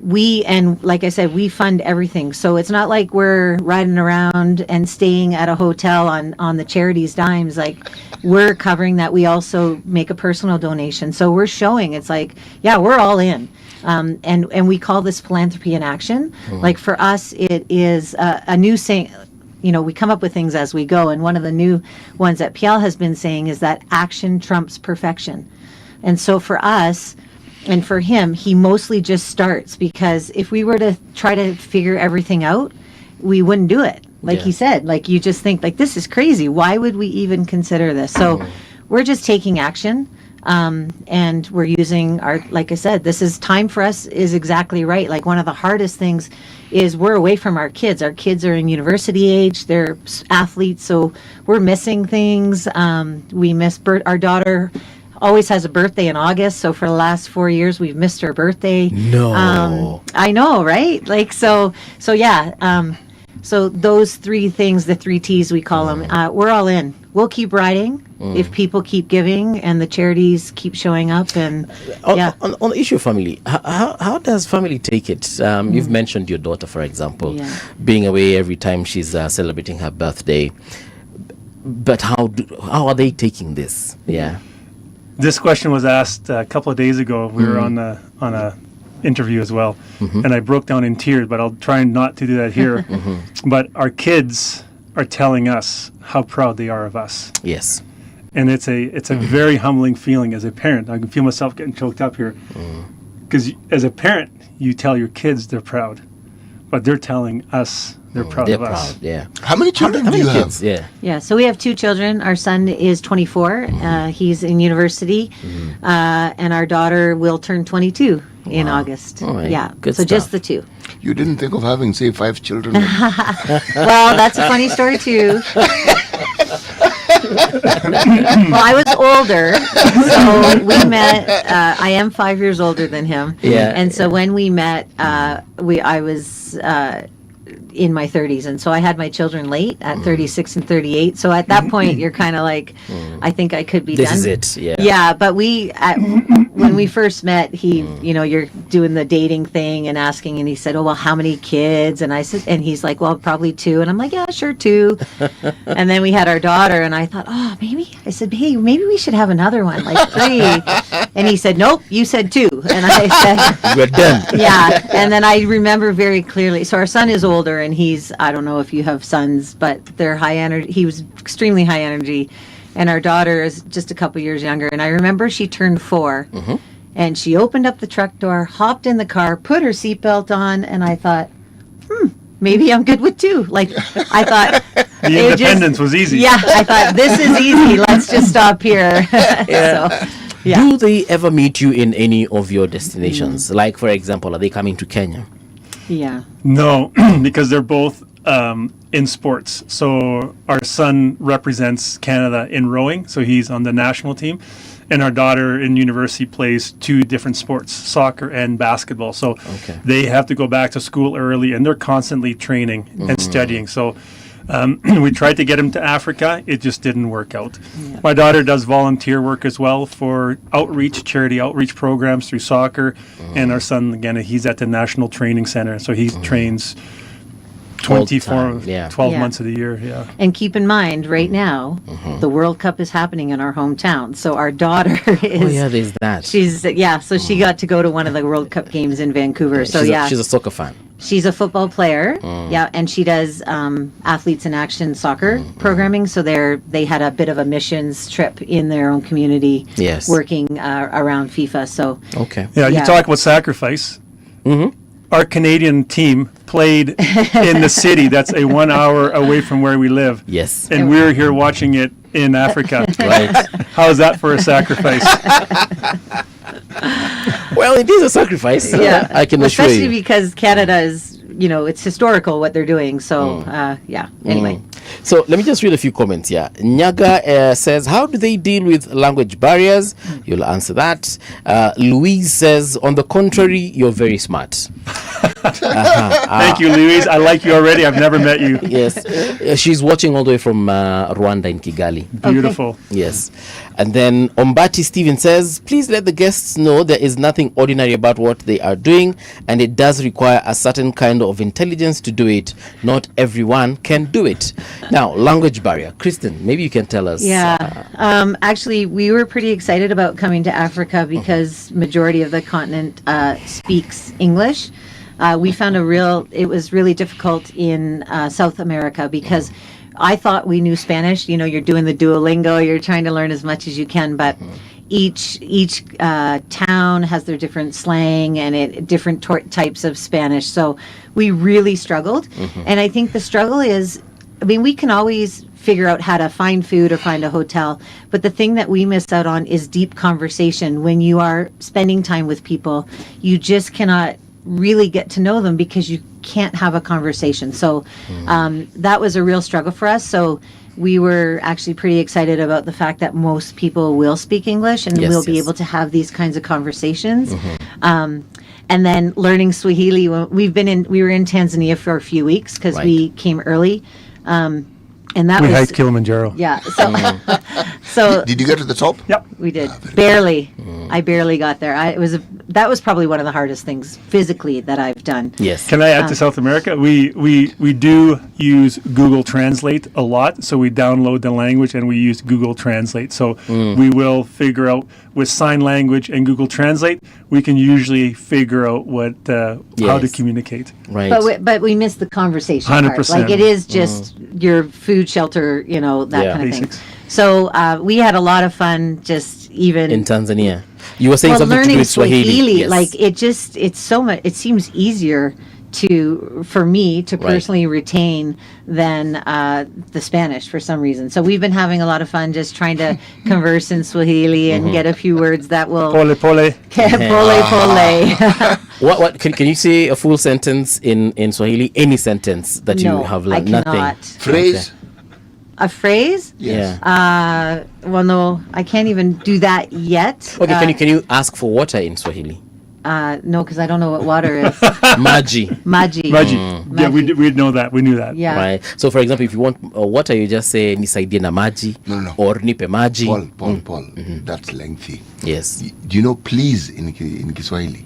like I said, we fund everything. So it's not like we're riding around and staying at a hotel on the charity's dimes. Like, we're covering that. We also make a personal donation. So we're showing it's like, we're all in. And we call this philanthropy in action. Like, for us, it is a new saying. We come up with things as we go. And one of the new ones that Piel has been saying is that action trumps perfection. And so for us, and for him, he mostly just starts, because if we were to try to figure everything out, we wouldn't do it. Like he said, like, you just think, like, this is crazy. Why would we even consider this? So we're just taking action. And we're using like I said, this is time for us is exactly right. Like, one of the hardest things is we're away from our kids. Our kids are in university age. They're athletes. So we're missing things. We miss our daughter always has a birthday in August, so for the last 4 years we've missed her birthday. No. I know, right? Like, so those three things, the 3 T's we call them, we're all in. We'll keep riding if people keep giving and the charities keep showing up. And on the issue of family, how does family take it? You've mentioned your daughter, for example, being away every time she's celebrating her birthday. But how are they taking this? Yeah. This question was asked a couple of days ago. We were on a interview as well, and I broke down in tears. But I'll try not to do that here. But our kids are telling us how proud they are of us. Yes, and it's a very humbling feeling as a parent. I can feel myself getting choked up here, because as a parent, you tell your kids they're proud, but they're telling us they're proud of us. Proud, yeah. How many children do you have? Yeah, so we have 2 children. Our son is 24. He's in university. And our daughter will turn 22 in August. Right. Yeah, good so stuff. just the 2. You didn't think of having, say, 5 children? Well, that's a funny story, too. Well, I was older, so we met. I am 5 years older than him. Yeah. And so when we met, I was in my 30s, and so I had my children late at 36 and 38. So at that point, you're kind of like, I think I could be This done. is it. Yeah. Yeah, but when we first met, he, you're doing the dating thing and asking, and he said, "Oh, well, how many kids?" And I said, and he's like, "Well, probably 2." And I'm like, "Yeah, sure, 2." And then we had our daughter, and I thought, "Oh, maybe." I said, "Hey, maybe we should have another one, like 3." And he said, "Nope, you said 2." And I said, "We're done." Yeah. And then I remember very clearly. So our son is older, and I don't know if you have sons, but they're high energy. He was extremely high energy. And our daughter is just a couple years younger. And I remember she turned 4, and she opened up the truck door, hopped in the car, put her seatbelt on, and I thought, maybe I'm good with 2. Like, I thought the independence was easy. Yeah, I thought this is easy. Let's just stop here. Yeah. So, yeah. Do they ever meet you in any of your destinations? Like, for example, are they coming to Kenya? Yeah. No, because they're both in sports. So our son represents Canada in rowing, so he's on the national team. And our daughter in university plays 2 different sports, soccer and basketball. So they have to go back to school early, and they're constantly training and studying. So we tried to get him to Africa. It just didn't work out. Yeah. My daughter does volunteer work as well for charity outreach programs through soccer. And our son, again, he's at the National Training Center. So he trains 12 months of the year. Yeah. And keep in mind, right now, the World Cup is happening in our hometown. So our daughter is. Oh yeah, there's that. So she got to go to one of the World Cup games in Vancouver. So she's a soccer fan. She's a football player. And she does Athletes in Action soccer programming. So they had a bit of a missions trip in their own community, working around FIFA. So you talk about sacrifice. Our Canadian team played in the city that's a 1 hour away from where we live. Yes. And we're here watching it in Africa. Right. How is that for a sacrifice? Well, it is a sacrifice. Yeah. I can assure you. Especially because Canada is, it's historical what they're doing. So, anyway. So let me just read a few comments here. Nyaga says, how do they deal with language barriers? You'll answer that. Louise says, on the contrary, you're very smart. Thank you, Louise. I like you already. I've never met you. Yes. She's watching all the way from Rwanda in Kigali. Beautiful. Okay. Yes. And then Ombati Steven says, please let the guests know there is nothing ordinary about what they are doing, and it does require a certain kind of intelligence to do it. Not everyone can do it. Now, language barrier. Kristen, maybe you can tell us. Yeah. Actually, we were pretty excited about coming to Africa because majority of the continent speaks English. We found it was really difficult in South America because I thought we knew Spanish. You know, you're doing the Duolingo, you're trying to learn as much as you can, but each town has their different slang and different types of Spanish. So we really struggled. And I think the struggle is, I mean, we can always figure out how to find food or find a hotel, but the thing that we miss out on is deep conversation. When you are spending time with people, you just cannot really get to know them because you can't have a conversation. So that was a real struggle for us. So we were actually pretty excited about the fact that most people will speak English and we'll be able to have these kinds of conversations. And then learning Swahili. We were in Tanzania for a few weeks because we came early. And that we was hiked Kilimanjaro. Yeah. So Did you get to the top? Yep. We did. Barely. I barely got there. That was probably one of the hardest things physically that I've done. Yes. Can I add to South America? We do use Google Translate a lot, so we download the language and we use Google Translate. So we will figure out with sign language and Google Translate, we can usually figure out how to communicate. Right. But we missed the conversation 100%. part. Like it is just your food, shelter, that kind of Basics. thing. So we had a lot of fun just even In Tanzania. You were saying something to do learning with Swahili. Yes. like it's so much. It seems easier for me to personally retain than the Spanish for some reason. So we've been having a lot of fun just trying to converse in Swahili and get a few words that will Pole pole. pole. What can you say a full sentence in Swahili? Any sentence that you No, have I learned? Nothing. cannot. Phrase? A phrase? Yeah. Well, no, I can't even do that yet. Okay, can you ask for water in Swahili? No, because I don't know what water is. Maji. Maji. Maji. Yeah, we know that. We knew that. Yeah. Right. So, for example, if you want water, you just say nisaidie na maji. No. Or nipe maji. Paul. That's lengthy. Yes. Do you know please in Kiswahili?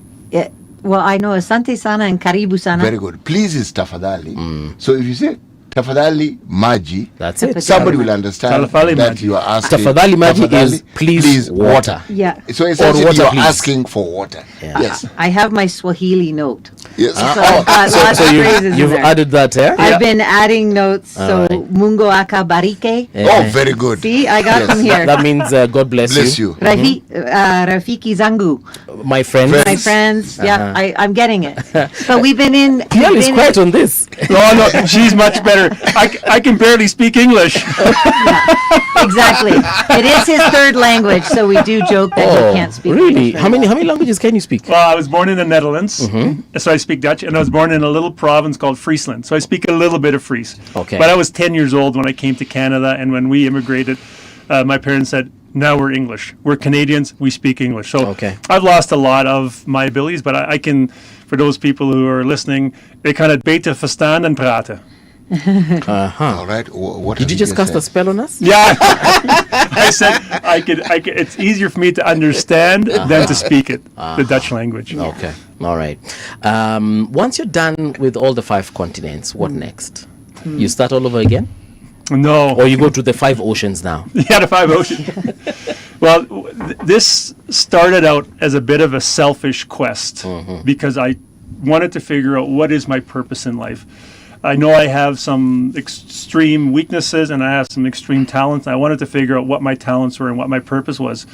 Well, I know asante sana and karibu sana. Very good. Please is tafadhali. So if you say tafadhali maji, that's it. Somebody will understand Tafadhali that maji. you are asking. Tafadhali maji is please water. Yeah. So essentially water, you are please. asking for water. Yeah. Yes. I have my Swahili note. Yes. So I've got lots of phrases in you've there. added that, eh? I've been adding notes. So Alright. Mungo aka barike. Oh, very good. See, I got them here. That means God bless you. Rafiki zangu. My friends. My friends. Yeah, I'm getting it. But we've been in. Piel is quiet on this. No, she's much better. I can barely speak English. Exactly. It is his third language, so we do joke that he can't speak Really? English. How many languages can you speak? Well, I was born in the Netherlands, so I speak Dutch, and I was born in a little province called Friesland, so I speak a little bit of Fries. Okay. But I was 10 years old when I came to Canada, and when we immigrated, my parents said, now we're English. We're Canadians, we speak English. So I've lost a lot of my abilities, but I can, for those people who are listening, they kind of beter verstaan en praten. All right. What Did you just cast a spell on us? Yeah. I said I could. It's easier for me to understand than to speak it, the Dutch language. Okay. All right. Once you're done with all the 5 continents, what next? You start all over again? No. Or you go to the 5 oceans now? Yeah, the 5 oceans. Well, this started out as a bit of a selfish quest because I wanted to figure out what is my purpose in life. I know I have some extreme weaknesses and I have some extreme talents. I wanted to figure out what my talents were and what my purpose was.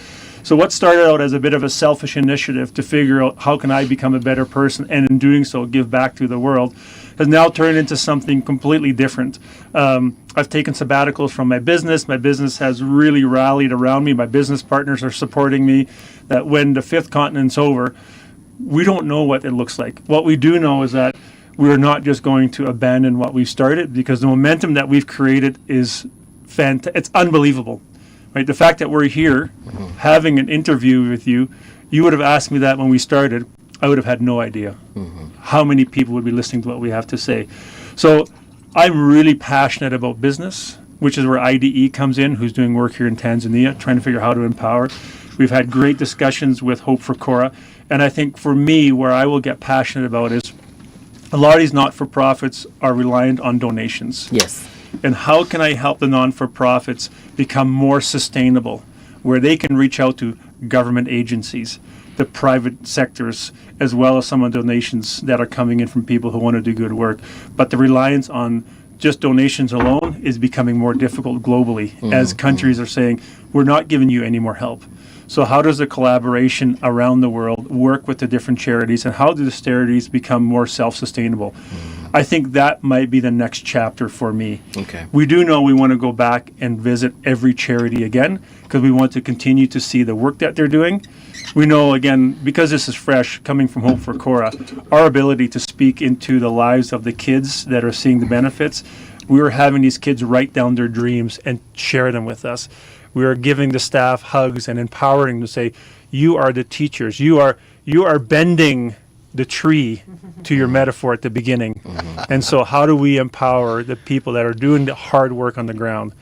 So what started out as a bit of a selfish initiative to figure out how can I become a better person and in doing so give back to the world has now turned into something completely different. I've taken sabbaticals from my business. My business has really rallied around me. My business partners are supporting me that when the 5th continent's over, we don't know what it looks like. What we do know is that we're not just going to abandon what we've started, because the momentum that we've created is it's unbelievable. Right? The fact that we're here having an interview with you, you would have asked me that when we started, I would have had no idea how many people would be listening to what we have to say. So I'm really passionate about business, which is where IDE comes in, who's doing work here in Tanzania, trying to figure out how to empower. We've had great discussions with Hope for Cora. And I think for me, where I will get passionate about is a lot of these not-for-profits are reliant on donations. Yes. And how can I help the non-for-profits become more sustainable, where they can reach out to government agencies, the private sectors, as well as some of the donations that are coming in from people who want to do good work. But the reliance on just donations alone is becoming more difficult globally, as countries are saying, we're not giving you any more help. So how does the collaboration around the world work with the different charities, and how do the charities become more self-sustainable? I think that might be the next chapter for me. Okay. We do know we want to go back and visit every charity again, because we want to continue to see the work that they're doing. We know, again, because this is fresh, coming from Hope for Cora, our ability to speak into the lives of the kids that are seeing the benefits, we were having these kids write down their dreams and share them with us. We are giving the staff hugs and empowering them to say, you are the teachers. You are bending the tree to your metaphor at the beginning. And so how do we empower the people that are doing the hard work on the ground?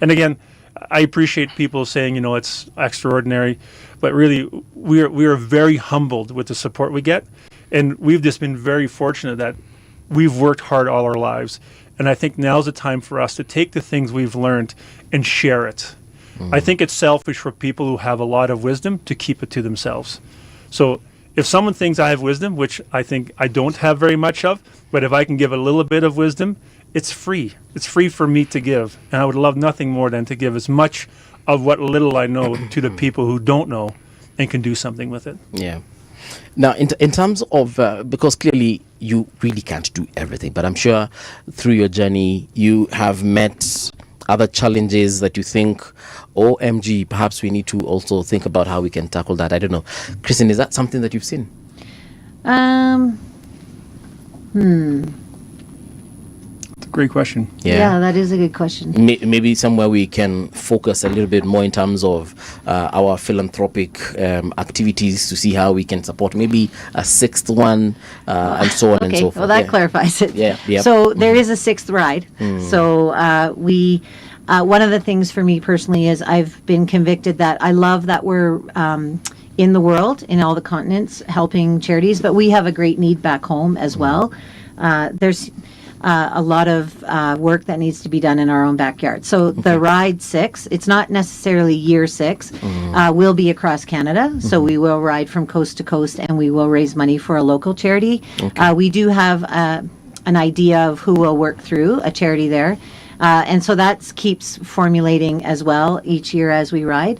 And again, I appreciate people saying, it's extraordinary, but really we are very humbled with the support we get. And we've just been very fortunate that we've worked hard all our lives. And I think now's the time for us to take the things we've learned and share it. I think it's selfish for people who have a lot of wisdom to keep it to themselves. So if someone thinks I have wisdom, which I think I don't have very much of, but if I can give a little bit of wisdom, it's free. It's free for me to give. And I would love nothing more than to give as much of what little I know to the people who don't know and can do something with it. Yeah. Now, in terms of, because clearly you really can't do everything, but I'm sure through your journey you have met other challenges that you think, OMG, perhaps we need to also think about how we can tackle that. I don't know. Kristen, is that something that you've seen? It's a great question. Yeah, that is a good question. Maybe somewhere we can focus a little bit more in terms of our philanthropic activities to see how we can support maybe a sixth one and so on and so forth. Well, that clarifies it. Yeah. So there is a sixth ride. So we, one of the things for me personally is I've been convicted that I love that we're in the world, in all the continents, helping charities, but we have a great need back home as well. There's a lot of work that needs to be done in our own backyard. So the Ride 6, it's not necessarily year 6, will be across Canada. So we will ride from coast to coast and we will raise money for a local charity. We do have an idea of who will work through a charity there. And so that keeps formulating as well each year as we ride.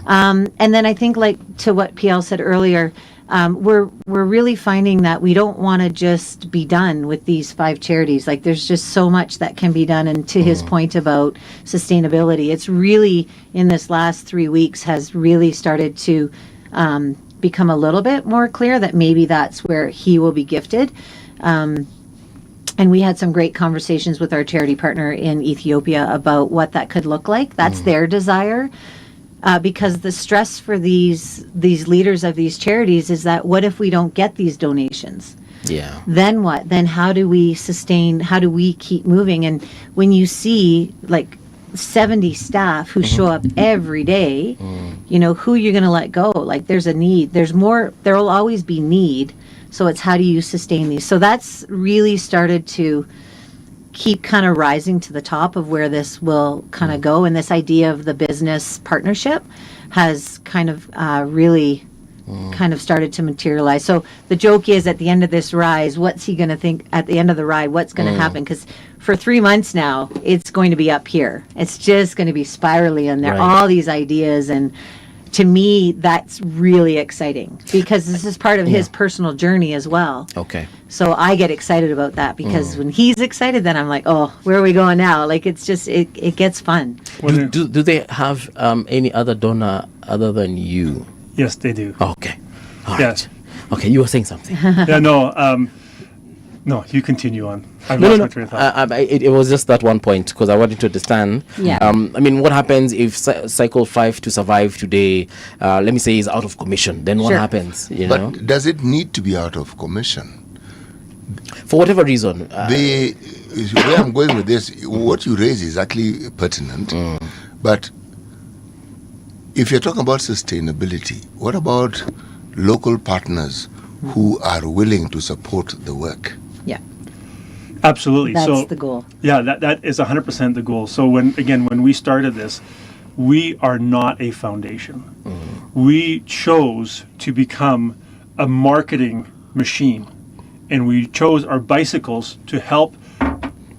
And then I think, like to what PL said earlier, we're really finding that we don't want to just be done with these 5 charities. Like there's just so much that can be done. And to his point about sustainability, it's really in this last 3 weeks has really started to become a little bit more clear that maybe that's where he will be gifted. And we had some great conversations with our charity partner in Ethiopia about what that could look like. That's their desire. Because the stress for these leaders of these charities is that what if we don't get these donations? Yeah. Then what? Then how do we sustain? How do we keep moving? And when you see like 70 staff who show up every day, who you're going to let go? Like there's a need. There's more. There will always be need. So it's how do you sustain these? So that's really started to keep kind of rising to the top of where this will kind of go. And this idea of the business partnership has kind of really kind of started to materialize. So the joke is at the end of this ride, what's he going to think at the end of the ride? What's going to happen? Because for 3 months now, it's going to be up here. It's just going to be spiraling and there are all these ideas. And to me, that's really exciting because this is part of his personal journey as well. Okay. So I get excited about that because when he's excited, then I'm like, oh, where are we going now? Like, it's just, it gets fun. Do they have any other donor other than you? Yes, they do. Okay. All right. Okay, you were saying something. Yeah, no. No, you continue on. I've No, lost no, my train of thought. no. It was just that one point because I wanted to understand. Yeah. I mean, what happens if Cycle 5 to survive today, let me say, is out of commission? Then what Sure. happens? You But know, does it need to be out of commission? for whatever reason. Where I'm going with this, what you raise is actually pertinent. But if you're talking about sustainability, what about local partners who are willing to support the work? Yeah. Absolutely. That's so the goal. Yeah, that is 100% the goal. So when we started this, we are not a foundation. We chose to become a marketing machine, and we chose our bicycles to help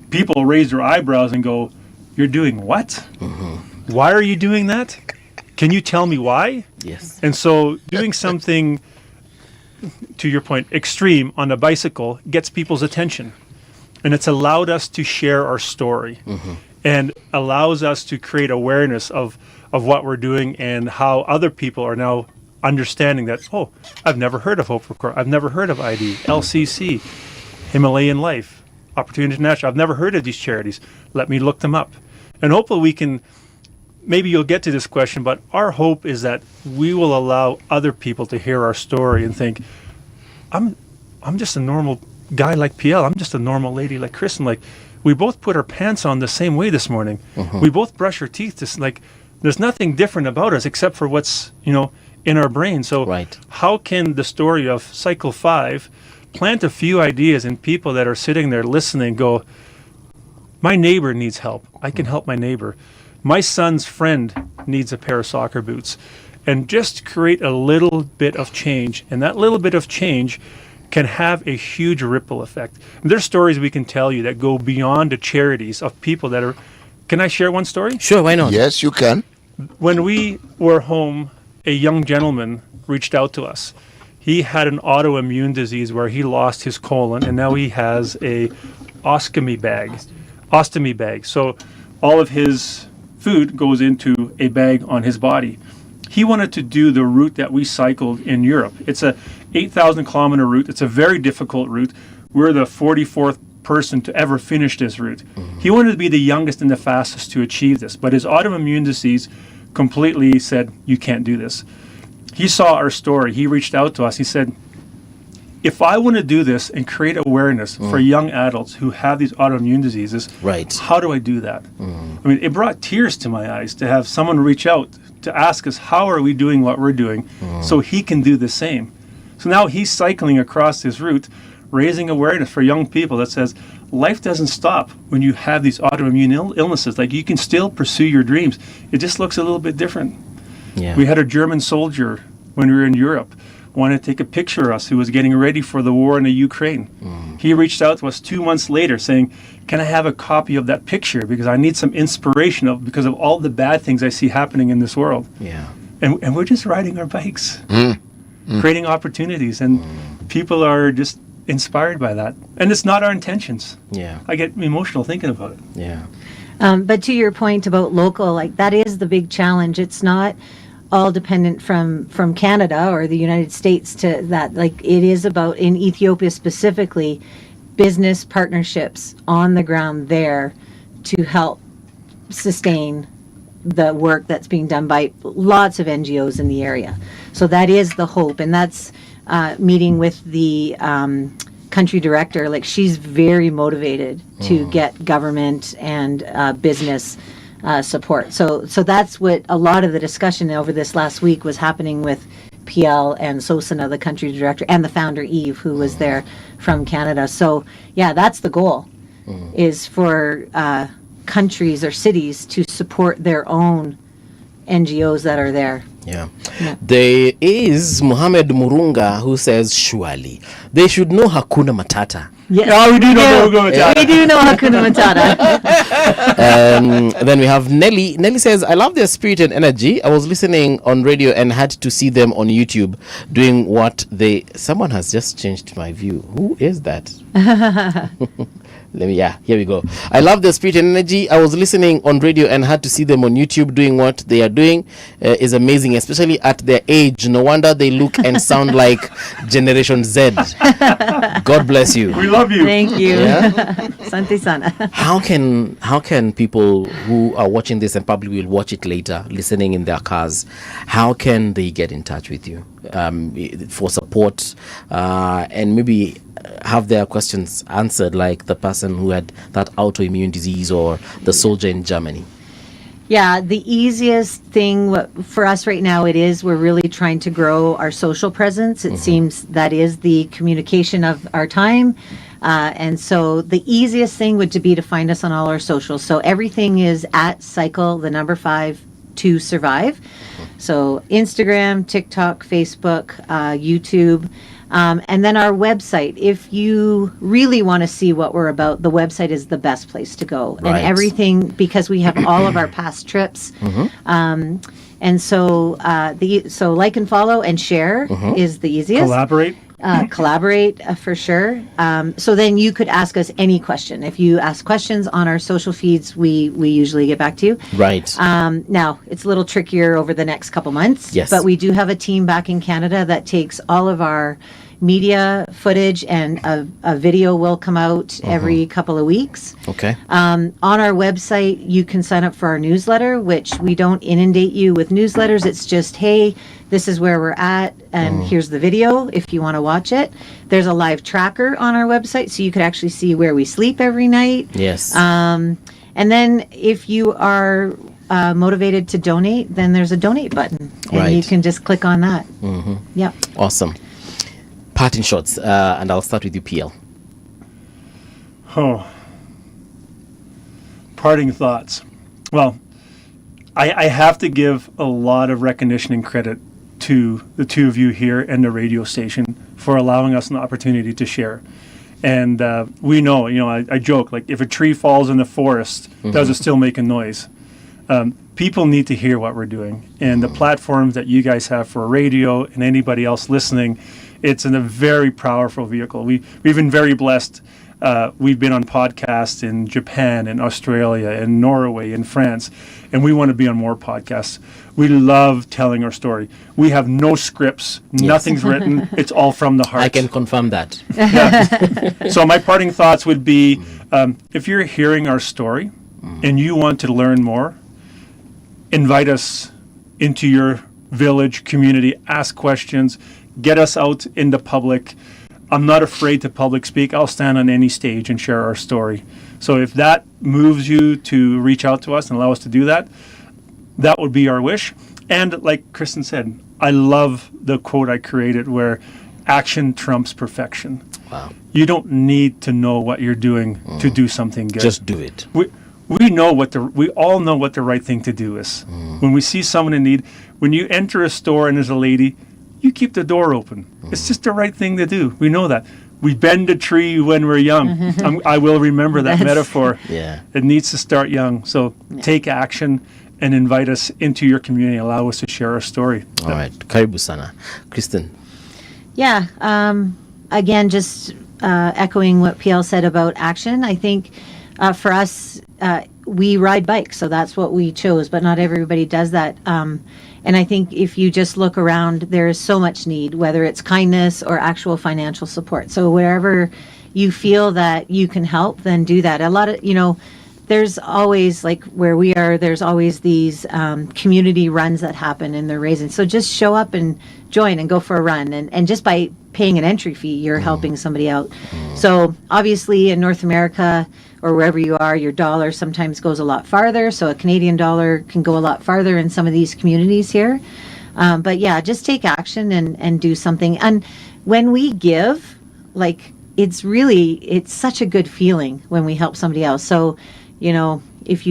people raise their eyebrows and go, "You're doing what? Why are you doing that? Can you tell me why?" Yes. And so doing something, to your point, extreme on a bicycle gets people's attention. And it's allowed us to share our story and allows us to create awareness of what we're doing and how other people are now understanding that, oh, I've never heard of Hope for Core. I've never heard of ID, LCC, Himalayan Life, Opportunity International. I've never heard of these charities. Let me look them up. And hopefully we can, maybe you'll get to this question, but our hope is that we will allow other people to hear our story and think, I'm just a normal guy like PL. I'm just a normal lady like Kristen. Like, we both put our pants on the same way this morning. We both brush our teeth. There's nothing different about us except for what's, in our brain. So how can the story of Cycle 5 plant a few ideas in people that are sitting there listening go, my neighbor needs help. I can help my neighbor. My son's friend needs a pair of soccer boots. And just create a little bit of change. And that little bit of change can have a huge ripple effect. And there's stories we can tell you that go beyond the charities of people that are... Can I share one story? Sure, why not? Yes, you can. When we were home, a young gentleman reached out to us. He had an autoimmune disease where he lost his colon, and now he has a ostomy bag. So all of his food goes into a bag on his body. He wanted to do the route that we cycled in Europe. It's a 8,000 kilometer route. It's a very difficult route. We're the 44th person to ever finish this route. He wanted to be the youngest and the fastest to achieve this, but his autoimmune disease completely said, you can't do this. He saw our story. He reached out to us. He said, if I want to do this and create awareness for young adults who have these autoimmune diseases, how do I do that? I mean, it brought tears to my eyes to have someone reach out to ask us, how are we doing what we're doing so he can do the same? So now he's cycling across this route, raising awareness for young people that says, life doesn't stop when you have these autoimmune illnesses. Like, you can still pursue your dreams. It just looks a little bit different. Yeah. We had a German soldier when we were in Europe wanted to take a picture of us who was getting ready for the war in the Ukraine. He reached out to us 2 months later saying, can I have a copy of that picture because I need some inspiration because of all the bad things I see happening in this world. Yeah. And we're just riding our bikes, creating opportunities, and people are just inspired by that. And it's not our intentions. Yeah. I get emotional thinking about it. Yeah. But to your point about local, like, that is the big challenge. It's not all dependent from Canada or the United States to that. Like, it is about, in Ethiopia specifically, business partnerships on the ground there to help sustain the work that's being done by lots of NGOs in the area. So that is the hope, and that's meeting with the country director. Like, she's very motivated to get government and business support. So that's what a lot of the discussion over this last week was happening with PL and Sosana, the country director, and the founder Eve, who was there from Canada. So yeah, that's the goal, is for countries or cities to support their own NGOs that are there. Yeah. There is Mohammed Murunga who says, surely they should know Hakuna Matata. Yes. Oh, we do know Hakuna Matata. We do know Hakuna Matata. Then we have Nelly. Nelly says, I love their spirit and energy. I was listening on radio and had to see them on YouTube doing what they... Someone has just changed my view. Who is that? Here we go. I love the spirit and energy. I was listening on radio and had to see them on YouTube doing what they are doing. Is amazing, especially at their age. No wonder they look and sound like Generation Z. God bless you. We love you. Thank you. Yeah? Sante sana. How can people who are watching this and probably will watch it later, listening in their cars, how can they get in touch with you for support and maybe have their questions answered, like the person who had that autoimmune disease or the soldier in Germany? Yeah, the easiest thing for us right now, we're really trying to grow our social presence. It seems that is the communication of our time. And so the easiest thing would be to find us on all our socials. So everything is at cycle, the number 5 to survive. So Instagram, TikTok, Facebook, YouTube. And then our website, if you really want to see what we're about, the website is the best place to go. Right. And everything, because we have all of our past trips. And so so like and follow and share is the easiest. Collaborate. Collaborate for sure. So then you could ask us any question. If you ask questions on our social feeds, we usually get back to you. Right. Now, it's a little trickier over the next couple months. Yes. But we do have a team back in Canada that takes all of our media footage, and a video will come out every couple of weeks. Okay. On our website, you can sign up for our newsletter, which we don't inundate you with newsletters. It's just, hey, this is where we're at, and here's the video if you want to watch it. There's a live tracker on our website, so you could actually see where we sleep every night. Yes. And then if you are motivated to donate, then there's a donate button, and you can just click on that. Yep. Awesome. Parting shots, and I'll start with you, PL. Oh. Parting thoughts. Well, I have to give a lot of recognition and credit to the two of you here and the radio station for allowing us an opportunity to share. And we know, I joke, like if a tree falls in the forest, does it still make a noise? People need to hear what we're doing. And the platforms that you guys have for radio and anybody else listening, it's a very powerful vehicle. We've been very blessed. We've been on podcasts in Japan and Australia and Norway and France, and we want to be on more podcasts. We love telling our story. We have no scripts, nothing's written. It's all from the heart. I can confirm that. Yeah. So my parting thoughts would be, if you're hearing our story and you want to learn more, invite us into your village, community, ask questions, get us out in the public. I'm not afraid to public speak. I'll stand on any stage and share our story. So if that moves you to reach out to us and allow us to do that, that would be our wish. And like Kristen said, I love the quote I created where action trumps perfection. Wow. You don't need to know what you're doing to do something good. Just do it. We all know what the right thing to do is. When we see someone in need, when you enter a store and there's a lady, you keep the door open. It's just the right thing to do. We know that. We bend a tree when we're young. I will remember that metaphor. Yeah. It needs to start young. So take action and invite us into your community. Allow us to share our story. All right. Karibu sana. Kristen. Yeah. Again, just echoing what PL said about action. I think for us, we ride bikes, so that's what we chose, but not everybody does that. And I think if you just look around, there is so much need, whether it's kindness or actual financial support. So wherever you feel that you can help, then do that. A lot of, there's always, like where we are, there's always these community runs that happen and they're raising. So just show up and join and go for a run. And just by paying an entry fee, you're helping somebody out. So obviously in North America or wherever you are, your dollar sometimes goes a lot farther. So a Canadian dollar can go a lot farther in some of these communities here. But yeah, just take action and do something. And when we give, like, it's such a good feeling when we help somebody else. So, if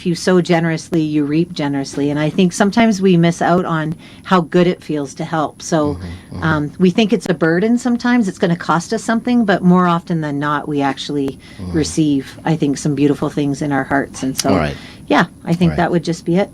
you sow generously, you reap generously. And I think sometimes we miss out on how good it feels to help. So we think it's a burden sometimes. It's going to cost us something. But more often than not, we actually receive, I think, some beautiful things in our hearts. And so, All right. yeah, I think that would just be it.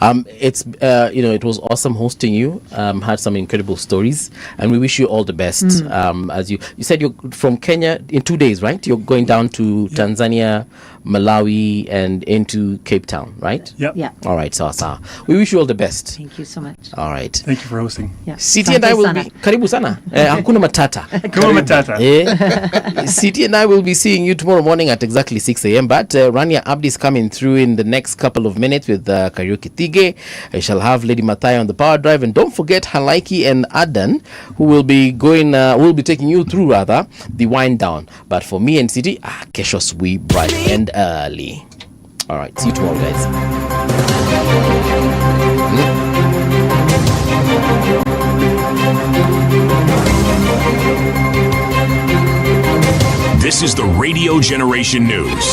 It's it was awesome hosting you. Had some incredible stories, and we wish you all the best. As you said, you're from Kenya in 2 days, right? You're going down to Tanzania, Malawi, and into Cape Town, right? Yep. Yeah. All right, sawa. We wish you all the best. Thank you so much. All right. Thank you for hosting. Yeah. City and I will be karibu sana. Hakuna matata. Hakuna matata. City and I will be seeing you tomorrow morning at exactly 6 a.m. But Rania Abdi is coming through in the next couple of minutes with Karaoke Tige. I shall have Lady Mathai on the power drive, and don't forget Halaiki and Adan, who will be taking you through the wind down. But for me and City, kesho sui bright and early. All right, see you tomorrow, guys. This is the Radio Generation News.